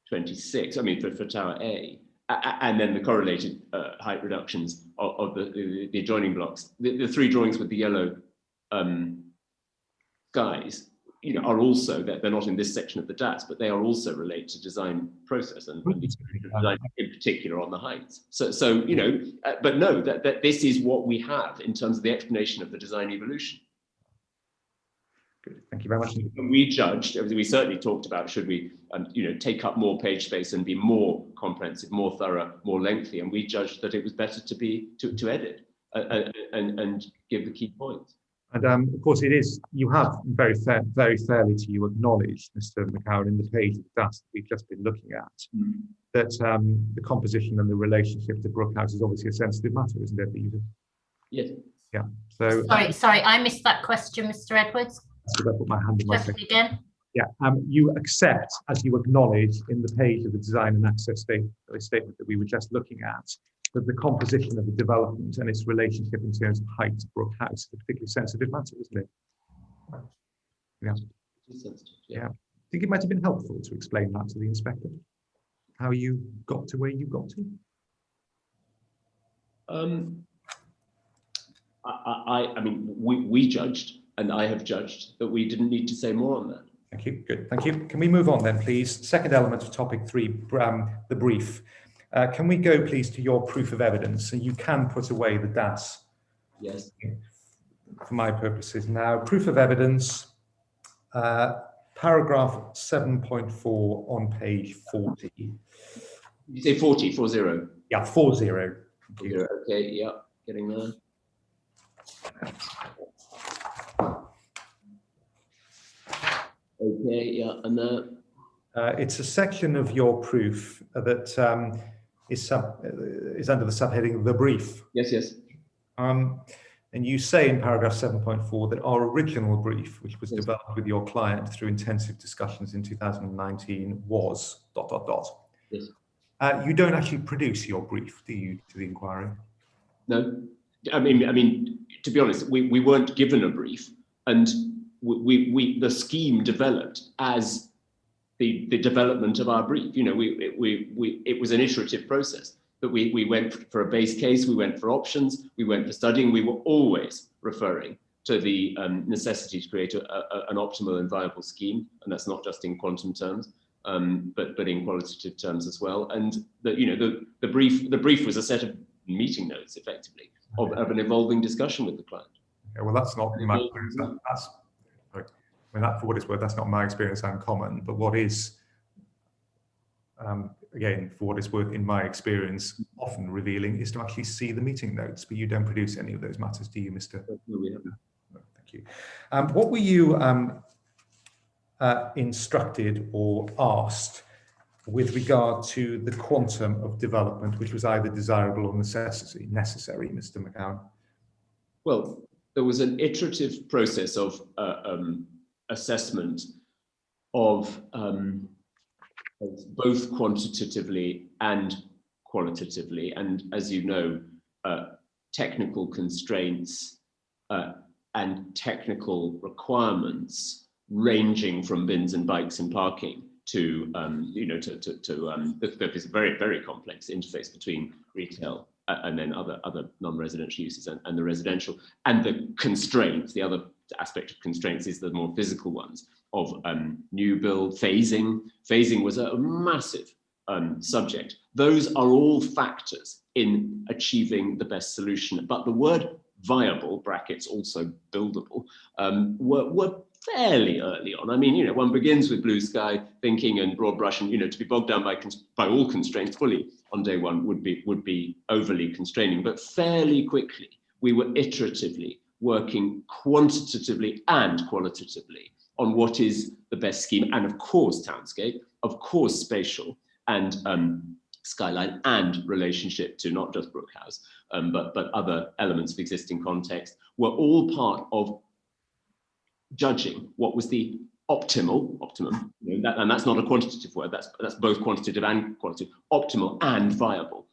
26, I mean, for Tower A, and then the correlated height reductions of the adjoining blocks, the three drawings with the yellow skies, you know, are also, they're not in this section of the DAS, but they are also related to design process and design in particular on the heights. So you know, but no, that this is what we have in terms of the explanation of the design evolution. Good, thank you very much. And we judged, we certainly talked about, should we, you know, take up more page space and be more comprehensive, more thorough, more lengthy, and we judged that it was better to edit and give the key points. And of course, it is, you have very fairly to you acknowledged, Mr. McGowan, in the page of DAS that we've just been looking at, that the composition and the relationship to Brookhouse is obviously a sensitive matter, isn't it? Yes. Yeah. So Sorry, I missed that question, Mr. Edwards. I put my hand in my Just again. Yeah, you accept, as you acknowledge in the page of the design and access statement that we were just looking at, that the composition of the development and its relationship in terms of height to Brookhouse is a particularly sensitive matter, isn't it? Yeah. Yeah. I think it might have been helpful to explain that to the inspector, how you got to where you got to. I mean, we judged, and I have judged, that we didn't need to say more on that. Thank you. Good. Thank you. Can we move on then, please? Second element of topic 3, the brief. Can we go, please, to your proof of evidence? So you can put away the DAS. Yes. For my purposes now. Proof of evidence, paragraph 7.4 on page 40. You say 40, 40? Yeah, 40. Thank you. Okay, yeah, getting there. Okay, yeah, and then it's a section of your proof that is under the subheading "the brief." Yes, yes. And you say in paragraph 7.4 that our original brief, which was developed with your client through intensive discussions in 2019, was ... Yes. You don't actually produce your brief, do you, to the inquiry? No, I mean, to be honest, we weren't given a brief, and the scheme developed as the development of our brief. You know, it was an iterative process. But we went for a base case, we went for options, we went for studying. We were always referring to the necessity to create an optimal and viable scheme, and that's not just in quantum terms, but in qualitative terms as well. And the brief was a set of meeting notes, effectively, of an evolving discussion with the client. Yeah, well, that's not my experience. For what it's worth, that's not my experience uncommon. But what is again, for what it's worth, in my experience, often revealing is to actually see the meeting notes, but you don't produce any of those matters, do you, Mr.? No, we haven't. No, thank you. What were you instructed or asked with regard to the quantum of development, which was either desirable or necessary, Mr. McGowan? Well, there was an iterative process of assessment of both quantitatively and qualitatively, and as you know, technical constraints and technical requirements ranging from bins and bikes and parking to there's a very, very complex interface between retail and then other non-residential uses and the residential, and the constraints. The other aspect of constraints is the more physical ones of new build, phasing. Phasing was a massive subject. Those are all factors in achieving the best solution. But the word viable (brackets also buildable) were fairly early on. I mean, one begins with blue sky thinking and broad brush, and to be bogged down by all constraints fully on day one would be overly constraining. But fairly quickly, we were iteratively working quantitatively and qualitatively on what is the best scheme, and of course townscape, of course spatial, and skyline, and relationship to not just Brooke House, but other elements of existing context, were all part of judging what was the optimum, and that's not a quantitative word, that's both quantitative and qualitative, optimal and viable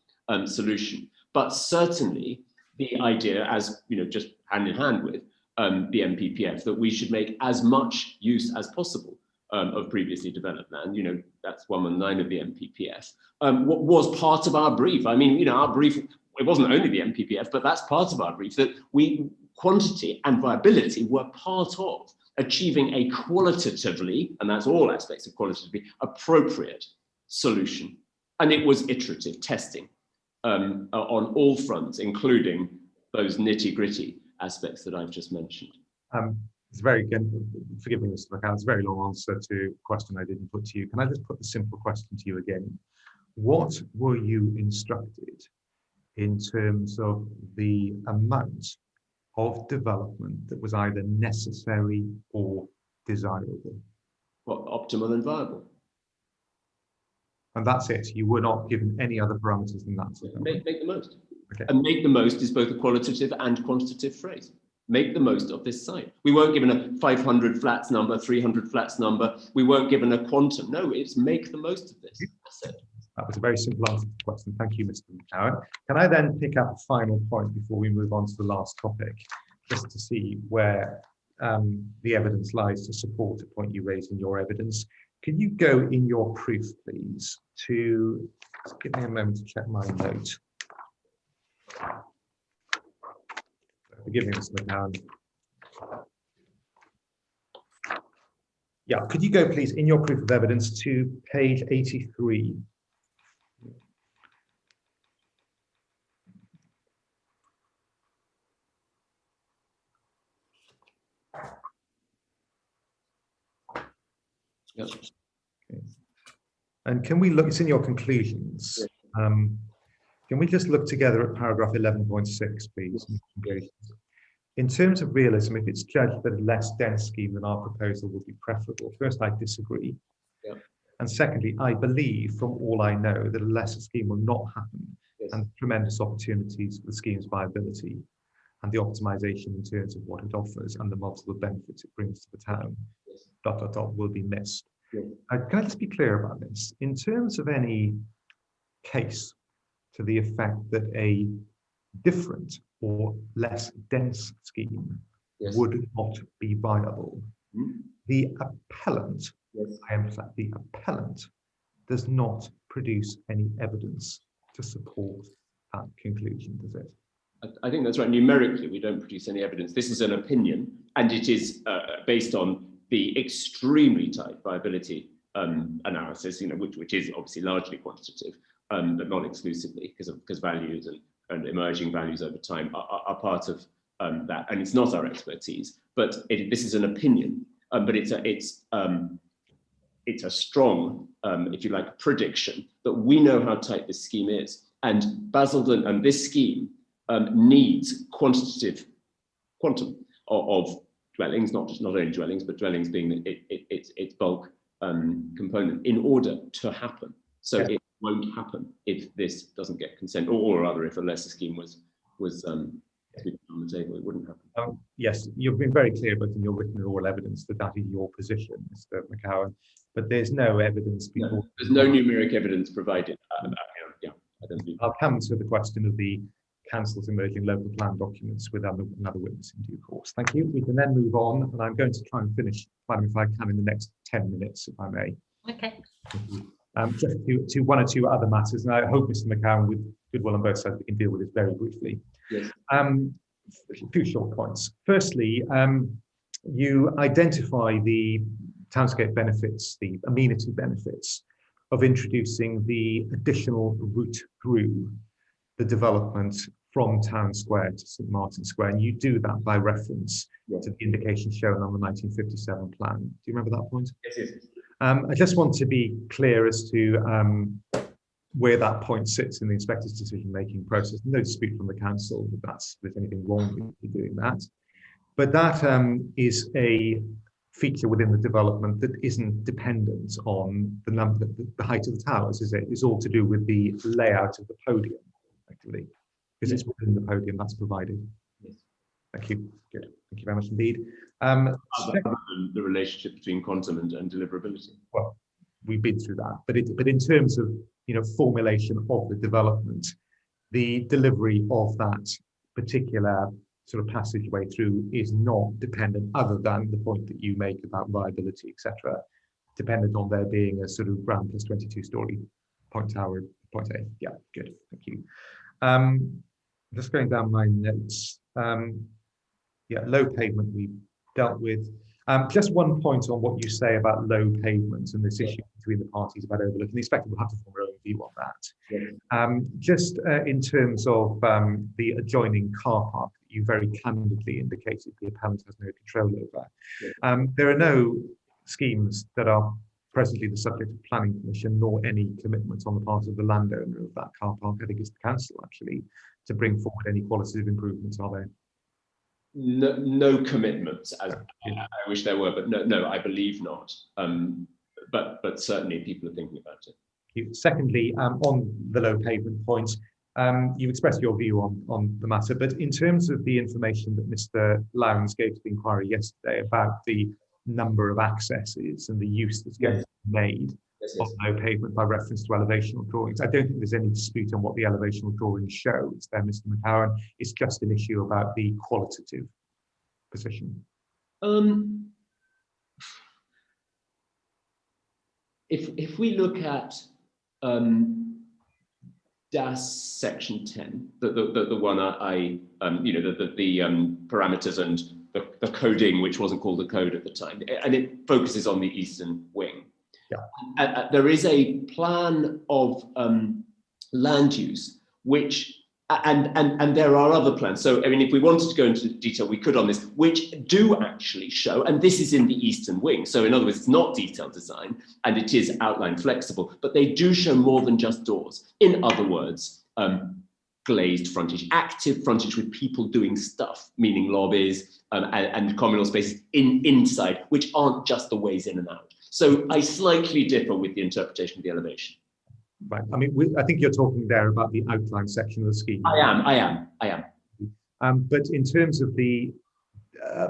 solution. But certainly the idea, as just hand in hand with the MPPF, that we should make as much use as possible of previously developed land. That's 119 of the MPPF. What was part of our brief? I mean, our brief, it wasn't only the MPPF, but that's part of our brief, that quantity and viability were part of achieving a qualitatively, and that's all aspects of qualitatively, appropriate solution. And it was iterative testing on all fronts, including those nitty-gritty aspects that I've just mentioned. It's very, forgive me, Mr. McCann, it's a very long answer to a question I didn't put to you. Can I just put the simple question to you again? What were you instructed in terms of the amount of development that was either necessary or desirable? Well, optimal and viable. And that's it. You were not given any other parameters than that. Make the most. Okay. And make the most is both a qualitative and quantitative phrase. Make the most of this site. We weren't given a 500 flats number, 300 flats number. We weren't given a quantum. No, it's make the most of this. That's it. That was a very simple answer to the question. Thank you, Mr. McCowan. Can I then pick up a final point before we move on to the last topic, just to see where the evidence lies to support the point you raised in your evidence? Can you go in your proof, please, to, just give me a moment to check my note. Forgive me, Mr. McCowan. Yeah, could you go, please, in your proof of evidence to page 83? Yep. Okay. And can we look, it's in your conclusions. Yeah. Can we just look together at paragraph 11.6, please? In terms of realism, if it's judged that a less dense scheme than our proposal would be preferable, first, I disagree. Yeah. And secondly, I believe from all I know that a lesser scheme will not happen, Yes. and tremendous opportunities for the scheme's viability and the optimization in terms of what it offers and the multiple benefits it brings to the town, Yes. ... will be missed. Yes. Can I just be clear about this? In terms of any case to the effect that a different or less dense scheme Yes. would not be viable, Hmm. the appellant, Yes. I emphasize, the appellant does not produce any evidence to support that conclusion, does it? I think that's right. Numerically, we don't produce any evidence. This is an opinion, and it is based on the extremely tight viability analysis, which is obviously largely quantitative, but not exclusively, because values and emerging values over time are part of that, and it's not our expertise. But this is an opinion, but it's a strong, if you like, prediction that we know how tight this scheme is, and Basildon and this scheme needs quantum of dwellings, not only dwellings, but dwellings being its bulk component in order to happen. So Yeah. it won't happen if this doesn't get consent, or rather, if a lesser scheme was on the table, it wouldn't happen. Yes, you've been very clear both in your written and oral evidence that is your position, Mr. McCowan, but there's no evidence before. No, there's no numeric evidence provided. I don't believe. I'll come to the question of the Council's emerging local plan documents with another witness in due course. Thank you. We can then move on, and I'm going to try and finish, Madam, if I can, in the next 10 minutes, if I may. Okay. Just to one or two other matters, and I hope, Mr. McCowan, with goodwill on both sides, we can deal with this very briefly. Yes. A few short points. Firstly, you identify the townscape benefits, the amenity benefits of introducing the additional route through the development from Town Square to St Martin Square, and you do that by reference Yes. to the indication shown on the 1957 plan. Do you remember that point? Yes, yes. I just want to be clear as to where that point sits in the inspector's decision-making process. No dispute from the council that there's anything wrong with you doing that. But that is a feature within the development that isn't dependent on the number, the height of the towers, is it? It's all to do with the layout of the podium, effectively, because it's within the podium that's provided. Yes. Thank you. Good. Thank you very much indeed. Other than the relationship between quantum and deliverability. Well, we've been through that, but in terms of formulation of the development, the delivery of that particular sort of passageway through is not dependent, other than the point that you make about viability, etc., dependent on there being a sort of ground plus 22-story point tower, point A. Yeah, good. Thank you. Just going down my notes. Yeah, low pavement we dealt with. Just one point on what you say about low pavement and this issue between the parties about overlooking. The inspector will have to form their own view on that. Yes. Just in terms of the adjoining car park that you very candidly indicated the appellant has no control over. Yes. There are no schemes that are presently the subject of planning permission, nor any commitments on the part of the landowner of that car park. I think it's the council actually to bring forward any qualitative improvements, are there? No commitments, as I wish there were, but no, I believe not. But certainly people are thinking about it. Secondly, on the low pavement points, you expressed your view on the matter, but in terms of the information that Mr. Lowndes gave to the inquiry yesterday about the number of accesses and the use that's going to be made of low pavement by reference to elevational drawings, I don't think there's any dispute on what the elevational drawings show. It's there, Mr. McCowan. It's just an issue about the qualitative position. If we look at DAS section 10, the one I the parameters and the coding, which wasn't called the code at the time, and it focuses on the eastern wing. Yeah. There is a plan of land use, which and there are other plans. So I mean, if we wanted to go into detail, we could on this, which do actually show, and this is in the eastern wing. So in other words, it's not detailed design and it is outline flexible, but they do show more than just doors. In other words, glazed frontage, active frontage with people doing stuff, meaning lobbies and communal spaces inside, which aren't just the ways in and out. So I slightly differ with the interpretation of the elevation. Right. I mean, I think you're talking there about the outline section of the scheme. I am. But in terms of the,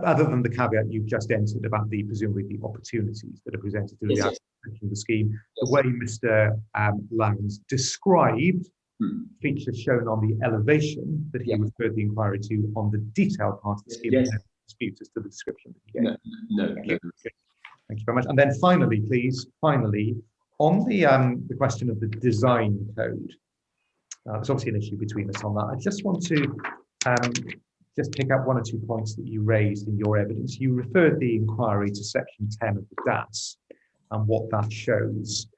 other than the caveat you've just entered about the presumably the opportunities that are presented to the outline section of the scheme, the way Mr. Lowndes described features shown on the elevation that he referred the inquiry to on the detailed part of the scheme, dispute as to the description that he gave. No. Thank you very much. And then finally, please, on the question of the design code, there's obviously an issue between us on that. I just want to just pick up one or two points that you raised in your evidence. You referred the inquiry to section 10 of the DAS and what that shows.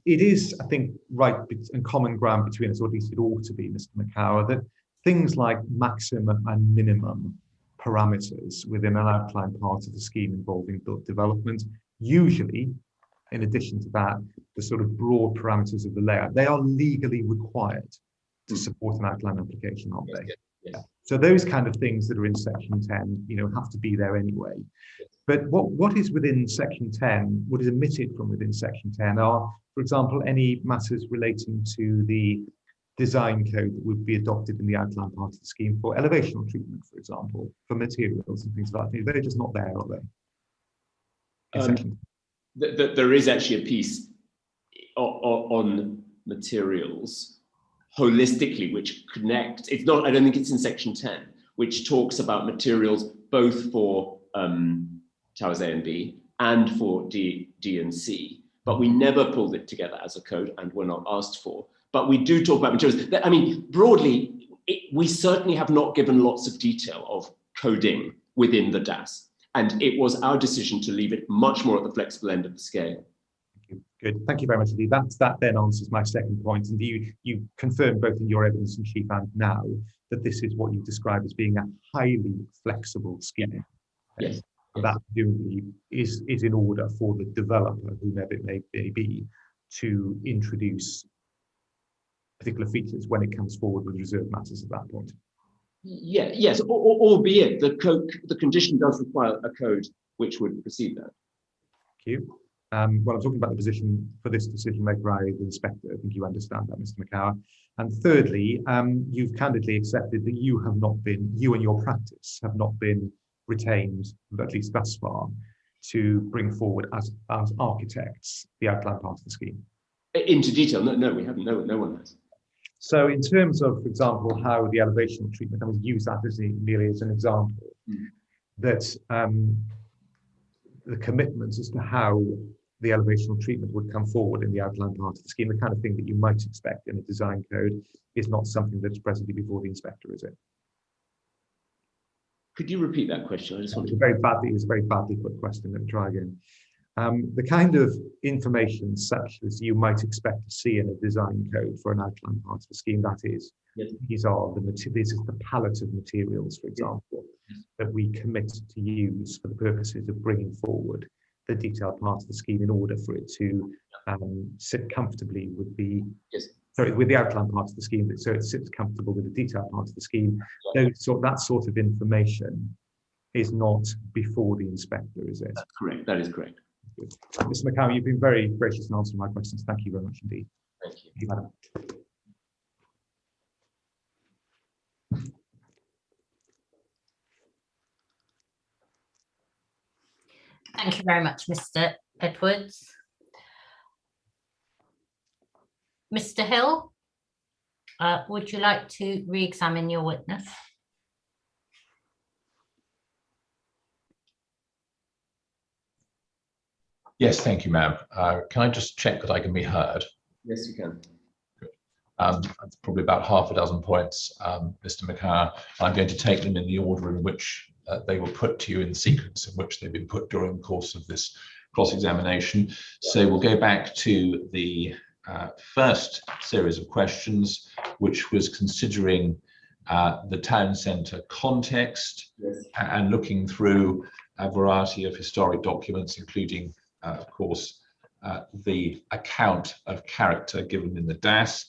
It is, I think, right and common ground between us, or at least it ought to be, Mr. McCower, that things like maximum and minimum parameters within an outline part of the scheme involving built development, usually, in addition to that, the sort of broad parameters of the layout, they are legally required to support an outline application, aren't they? Yes. Yeah. So those kind of things that are in section 10, have to be there anyway. But what is within section 10, what is omitted from within section 10 are, for example, any matters relating to the design code that would be adopted in the outline part of the scheme for elevational treatment, for example, for materials and things like that. They're just not there, are they? There is actually a piece on materials holistically, which connects. It's not. I don't think it's in section 10, which talks about materials both for towers A and B and for D and C. But we never pulled it together as a code, and we're not asked for. But we do talk about materials. I mean, broadly, we certainly have not given lots of detail of coding within the DAS. And it was our decision to leave it much more at the flexible end of the scale. Good. Thank you very much indeed. That then answers my second point. And you confirmed both in your evidence in chief and now that this is what you describe as being a highly flexible scheme. Yes. That presumably is in order for the developer, whomever it may be, to introduce particular features when it comes forward with reserved matters at that point. Yeah, yes, albeit the condition does require a code which would precede that. Thank you. Well, I'm talking about the position for this decision maker, i.e. the inspector. I think you understand that, Mr. McCower. And thirdly, you've candidly accepted that you and your practice have not been retained, at least thus far, to bring forward as architects the outline part of the scheme. Into detail? No, we haven't. No one has. So in terms of, for example, how the elevational treatment, I would use that as merely as an example, that the commitments as to how the elevational treatment would come forward in the outline part of the scheme, the kind of thing that you might expect in a design code, is not something that's presently before the inspector, is it? Could you repeat that question? I just want to... It was a very badly put question. Let me try again. The kind of information such as you might expect to see in a design code for an outline part of the scheme, that is, yes. This is the palette of materials, for example, that we commit to use for the purposes of bringing forward the detailed part of the scheme in order for it to sit comfortably with the with the outline part of the scheme, so it sits comfortable with the detailed part of the scheme. That sort of information is not before the inspector, is it? That's correct. That is correct. Good. Mr. McCower, you've been very gracious in answering my questions. Thank you very much indeed. Thank you. Thank you, madam. Thank you very much, Mr. Edwards. Mr. Hill, would you like to re-examine your witness? Yes, thank you, ma'am. Can I just check that I can be heard? Yes, you can. Probably about half a dozen points, Mr. McCower. I'm going to take them in the order in which they were put to you, in the sequence in which they've been put during the course of this cross-examination. So we'll go back to the first series of questions, which was considering the town centre context, yes, and looking through a variety of historic documents, including, of course, the account of character given in the DAS.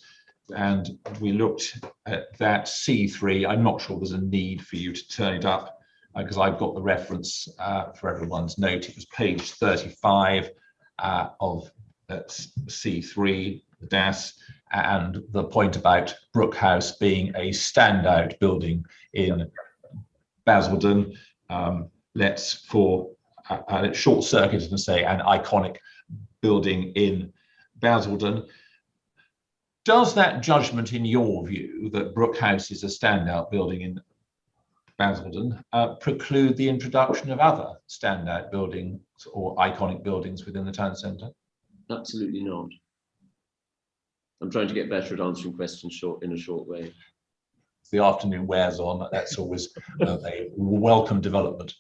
And we looked at that C3. I'm not sure there's a need for you to turn it up because I've got the reference for everyone's note. It was page 35 of C3, the DAS, and the point about Brooke House being a standout building in Basildon. Let's, for short circuit and say an iconic building in Basildon. Does that judgment, in your view, that Brooke House is a standout building in Basildon, preclude the introduction of other standout buildings or iconic buildings within the town centre? Absolutely not. I'm trying to get better at answering questions in a short way. The afternoon wears on. That's always a welcome development.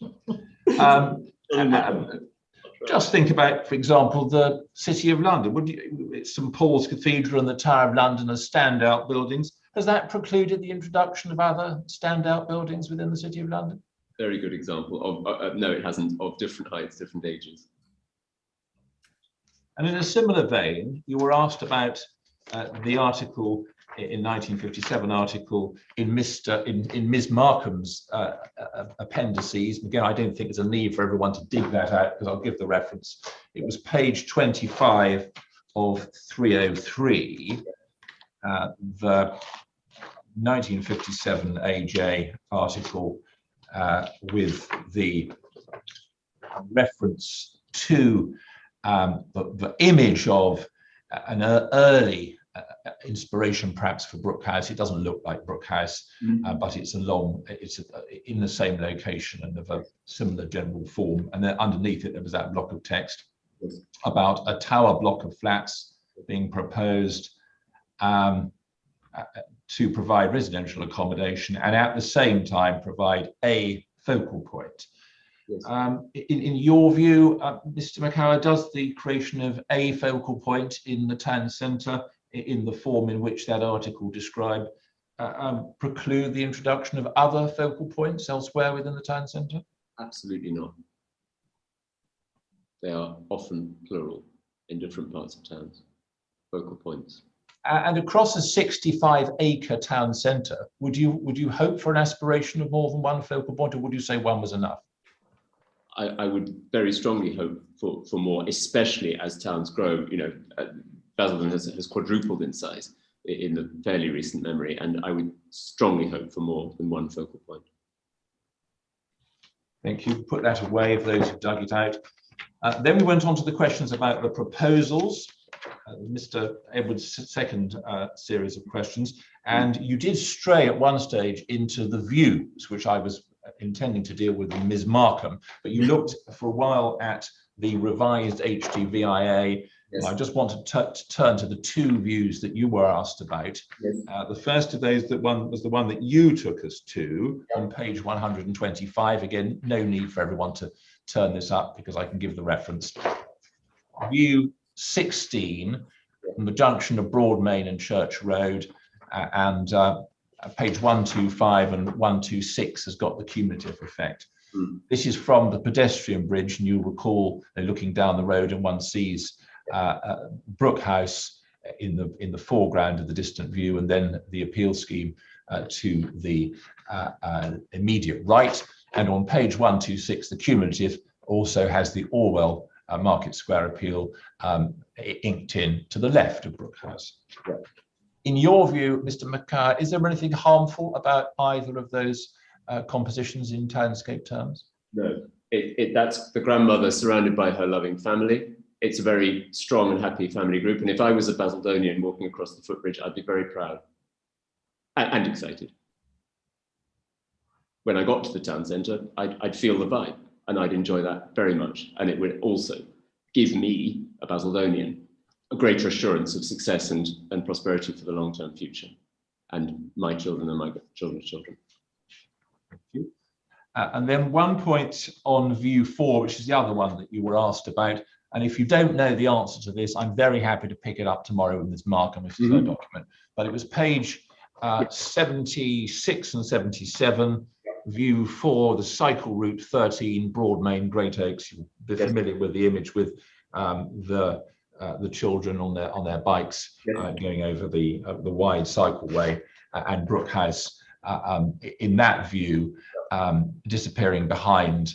Just think about, for example, the City of London. Would you, St Paul's Cathedral and the Tower of London as standout buildings? Has that precluded the introduction of other standout buildings within the City of London? Very good example of, no, it hasn't, of different heights, different ages. And in a similar vein, you were asked about the article in 1957, article in Ms. Markham's appendices. Again, I don't think there's a need for everyone to dig that out because I'll give the reference. It was page 25 of 303, the 1957 AJ article with the reference to the image of an early inspiration, perhaps, for Brooke House. It doesn't look like Brooke House, but it's in the same location and of a similar general form. And then underneath it, there was that block of text about a tower block of flats being proposed to provide residential accommodation and at the same time provide a focal point. Yes. In your view, Mr. McCara, does the creation of a focal point in the town centre in the form in which that article described preclude the introduction of other focal points elsewhere within the town centre? Absolutely not. They are often plural in different parts of towns, focal points. And across a 65-acre town centre, would you hope for an aspiration of more than one focal point, or would you say one was enough? I would very strongly hope for more, especially as towns grow. You know, Basildon has quadrupled in size in the fairly recent memory, and I would strongly hope for more than one focal point. Thank you. Put that away for those who dug it out. Then we went on to the questions about the proposals. Mr. Edwards' second series of questions, and you did stray at one stage into the views, which I was intending to deal with Ms. Markham, but you looked for a while at the revised HGVIA. Yes. I just wanted to turn to the two views that you were asked about. Yes. The first of those was the one that you took us to on page 125. Again, no need for everyone to turn this up because I can give the reference. View 16 from the junction of Broadmain and Church Road, and page 125 and 126 has got the cumulative effect. This is from the pedestrian bridge, and you'll recall looking down the road and one sees Brook House in the foreground of the distant view, and then the appeal scheme to the immediate right. And on page 126, the cumulative also has the Orwell Market Square appeal inked in to the left of Brook House. Yeah. In your view, Mr. McCara, is there anything harmful about either of those compositions in townscape terms? No, that's the grandmother surrounded by her loving family. It's a very strong and happy family group. And if I was a Basildonian walking across the footbridge, I'd be very proud and excited. When I got to the town centre, I'd feel the vibe, and I'd enjoy that very much. And it would also give me, a Basildonian, a greater assurance of success and prosperity for the long-term future, and my children and my children's children. Thank you. And then one point on view 4, which is the other one that you were asked about. And if you don't know the answer to this, I'm very happy to pick it up tomorrow with Ms. Markham, which is her document. But it was page 76 and 77, view 4, the cycle route 13, Broadmain, Great Oaks. You'll be familiar with the image with the children on their bikes going over the wide cycleway, and Brook House in that view disappearing behind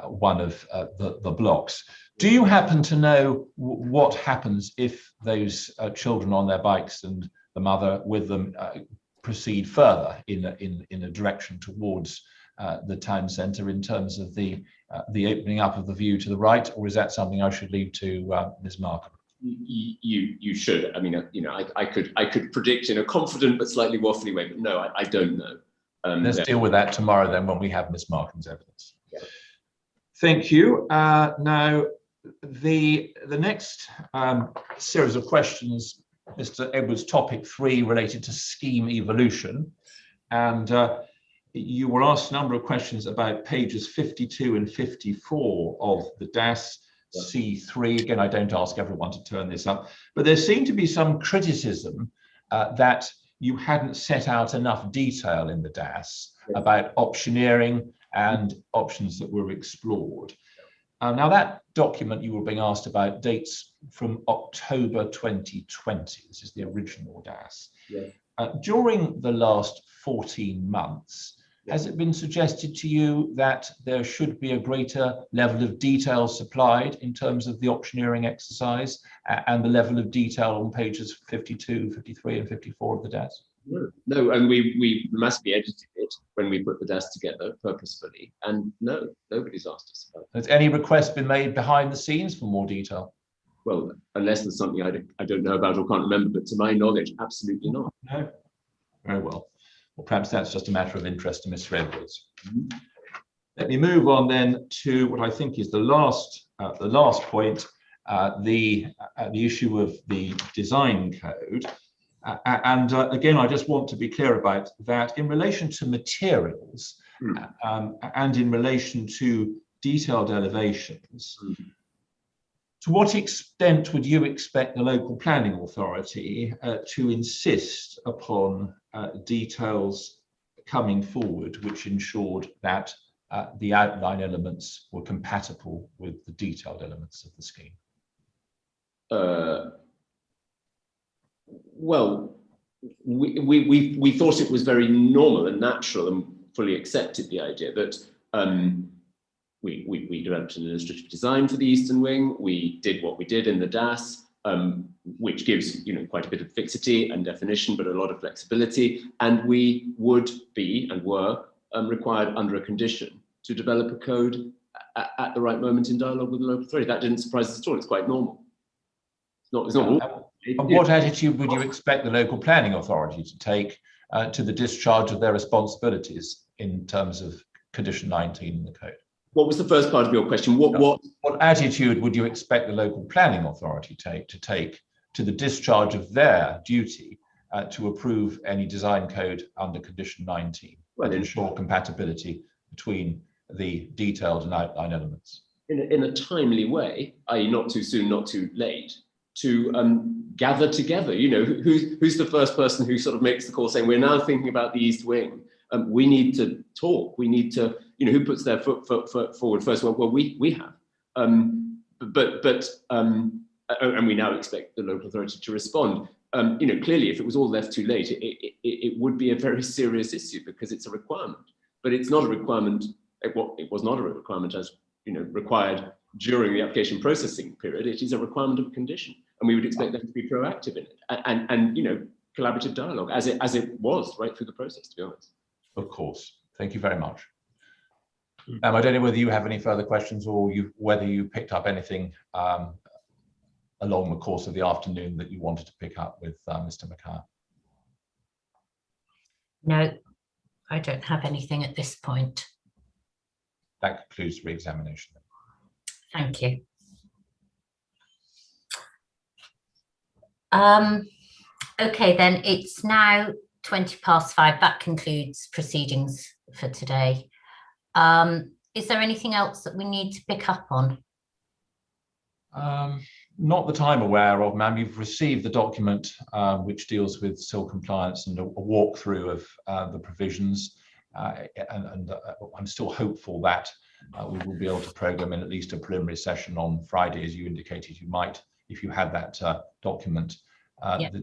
one of the blocks. Do you happen to know what happens if those children on their bikes and the mother with them proceed further in a direction towards the town centre in terms of the opening up of the view to the right, or is that something I should leave to Ms. Markham? You should. I mean, you know, I could predict in a confident but slightly waffly way, but no, I don't know. Let's deal with that tomorrow then when we have Ms. Markham's evidence. Yeah. Thank you. Now, the next series of questions, Mr. Edwards, topic 3 related to scheme evolution, and you were asked a number of questions about pages 52 and 54 of the DAS C3. Again, I don't ask everyone to turn this up, but there seemed to be some criticism that you hadn't set out enough detail in the DAS about optioneering and options that were explored. Now, that document you were being asked about dates from October 2020. This is the original DAS. Yeah. During the last 14 months, has it been suggested to you that there should be a greater level of detail supplied in terms of the optioneering exercise and the level of detail on pages 52, 53 and 54 of the DAS? No, and we massively edited it when we put the DAS together purposefully, and no, nobody's asked us about it. Has any request been made behind the scenes for more detail? Well, unless there's something I don't know about or can't remember, but to my knowledge, absolutely not. No. Very well. Well, perhaps that's just a matter of interest to Mr. Edwards. Let me move on then to what I think is the last point, the issue of the design code. Again, I just want to be clear about that in relation to materials and in relation to detailed elevations, to what extent would you expect the local planning authority to insist upon details coming forward which ensured that the outline elements were compatible with the detailed elements of the scheme? Well, we thought it was very normal and natural, and fully accepted the idea that we developed an illustrative design for the eastern wing. We did what we did in the DAS, which gives quite a bit of fixity and definition, but a lot of flexibility. And we would be and were required under a condition to develop a code at the right moment in dialogue with the local authority. That didn't surprise us at all. It's quite normal. It's not. What attitude would you expect the local planning authority to take to the discharge of their responsibilities in terms of condition 19 in the code? What was the first part of your question? What attitude would you expect the local planning authority to take to the discharge of their duty to approve any design code under condition 19 and ensure compatibility between the detailed and outline elements? In a timely way, i.e. not too soon, not too late, to gather together, who's the first person who sort of makes the call saying, we're now thinking about the East Wing. We need to talk. We need to, who puts their foot forward first? Well, we have. And we now expect the local authority to respond. Clearly, if it was all left too late, it would be a very serious issue because it's a requirement. But it's not a requirement. It was not a requirement as required during the application processing period. It is a requirement of a condition, and we would expect them to be proactive in it and collaborative dialogue as it was right through the process, to be honest. Of course. Thank you very much. I don't know whether you have any further questions or whether you picked up anything along the course of the afternoon that you wanted to pick up with Mr. Mackay. No, I don't have anything at this point. That concludes re-examination. Thank you. Okay, then it's now 5:20. That concludes proceedings for today. Is there anything else that we need to pick up on? Not that I'm aware of, ma'am. You've received the document which deals with SIL compliance and a walkthrough of the provisions. And I'm still hopeful that we will be able to program in at least a preliminary session on Friday, as you indicated you might, if you had that document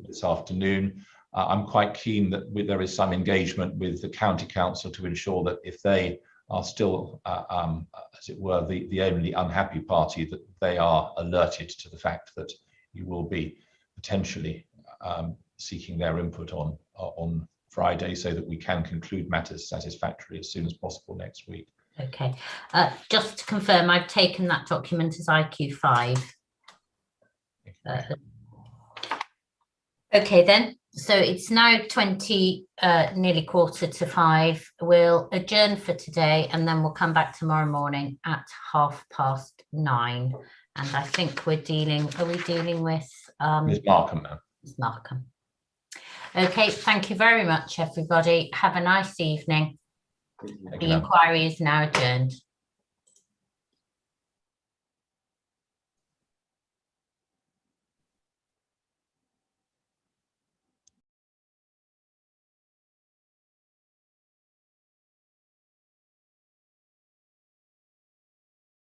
this afternoon. I'm quite keen that there is some engagement with the County Council to ensure that if they are still, as it were, the only unhappy party, that they are alerted to the fact that you will be potentially seeking their input on Friday, so that we can conclude matters satisfactorily as soon as possible next week. Okay, just to confirm, I've taken that document as IQ5. Okay then, so it's now nearly 4:45. We'll adjourn for today and then we'll come back tomorrow morning at 9:30. And I think are we dealing with Ms. Markham now. Ms. Markham. Okay, thank you very much, everybody. Have a nice evening. The inquiry is now adjourned.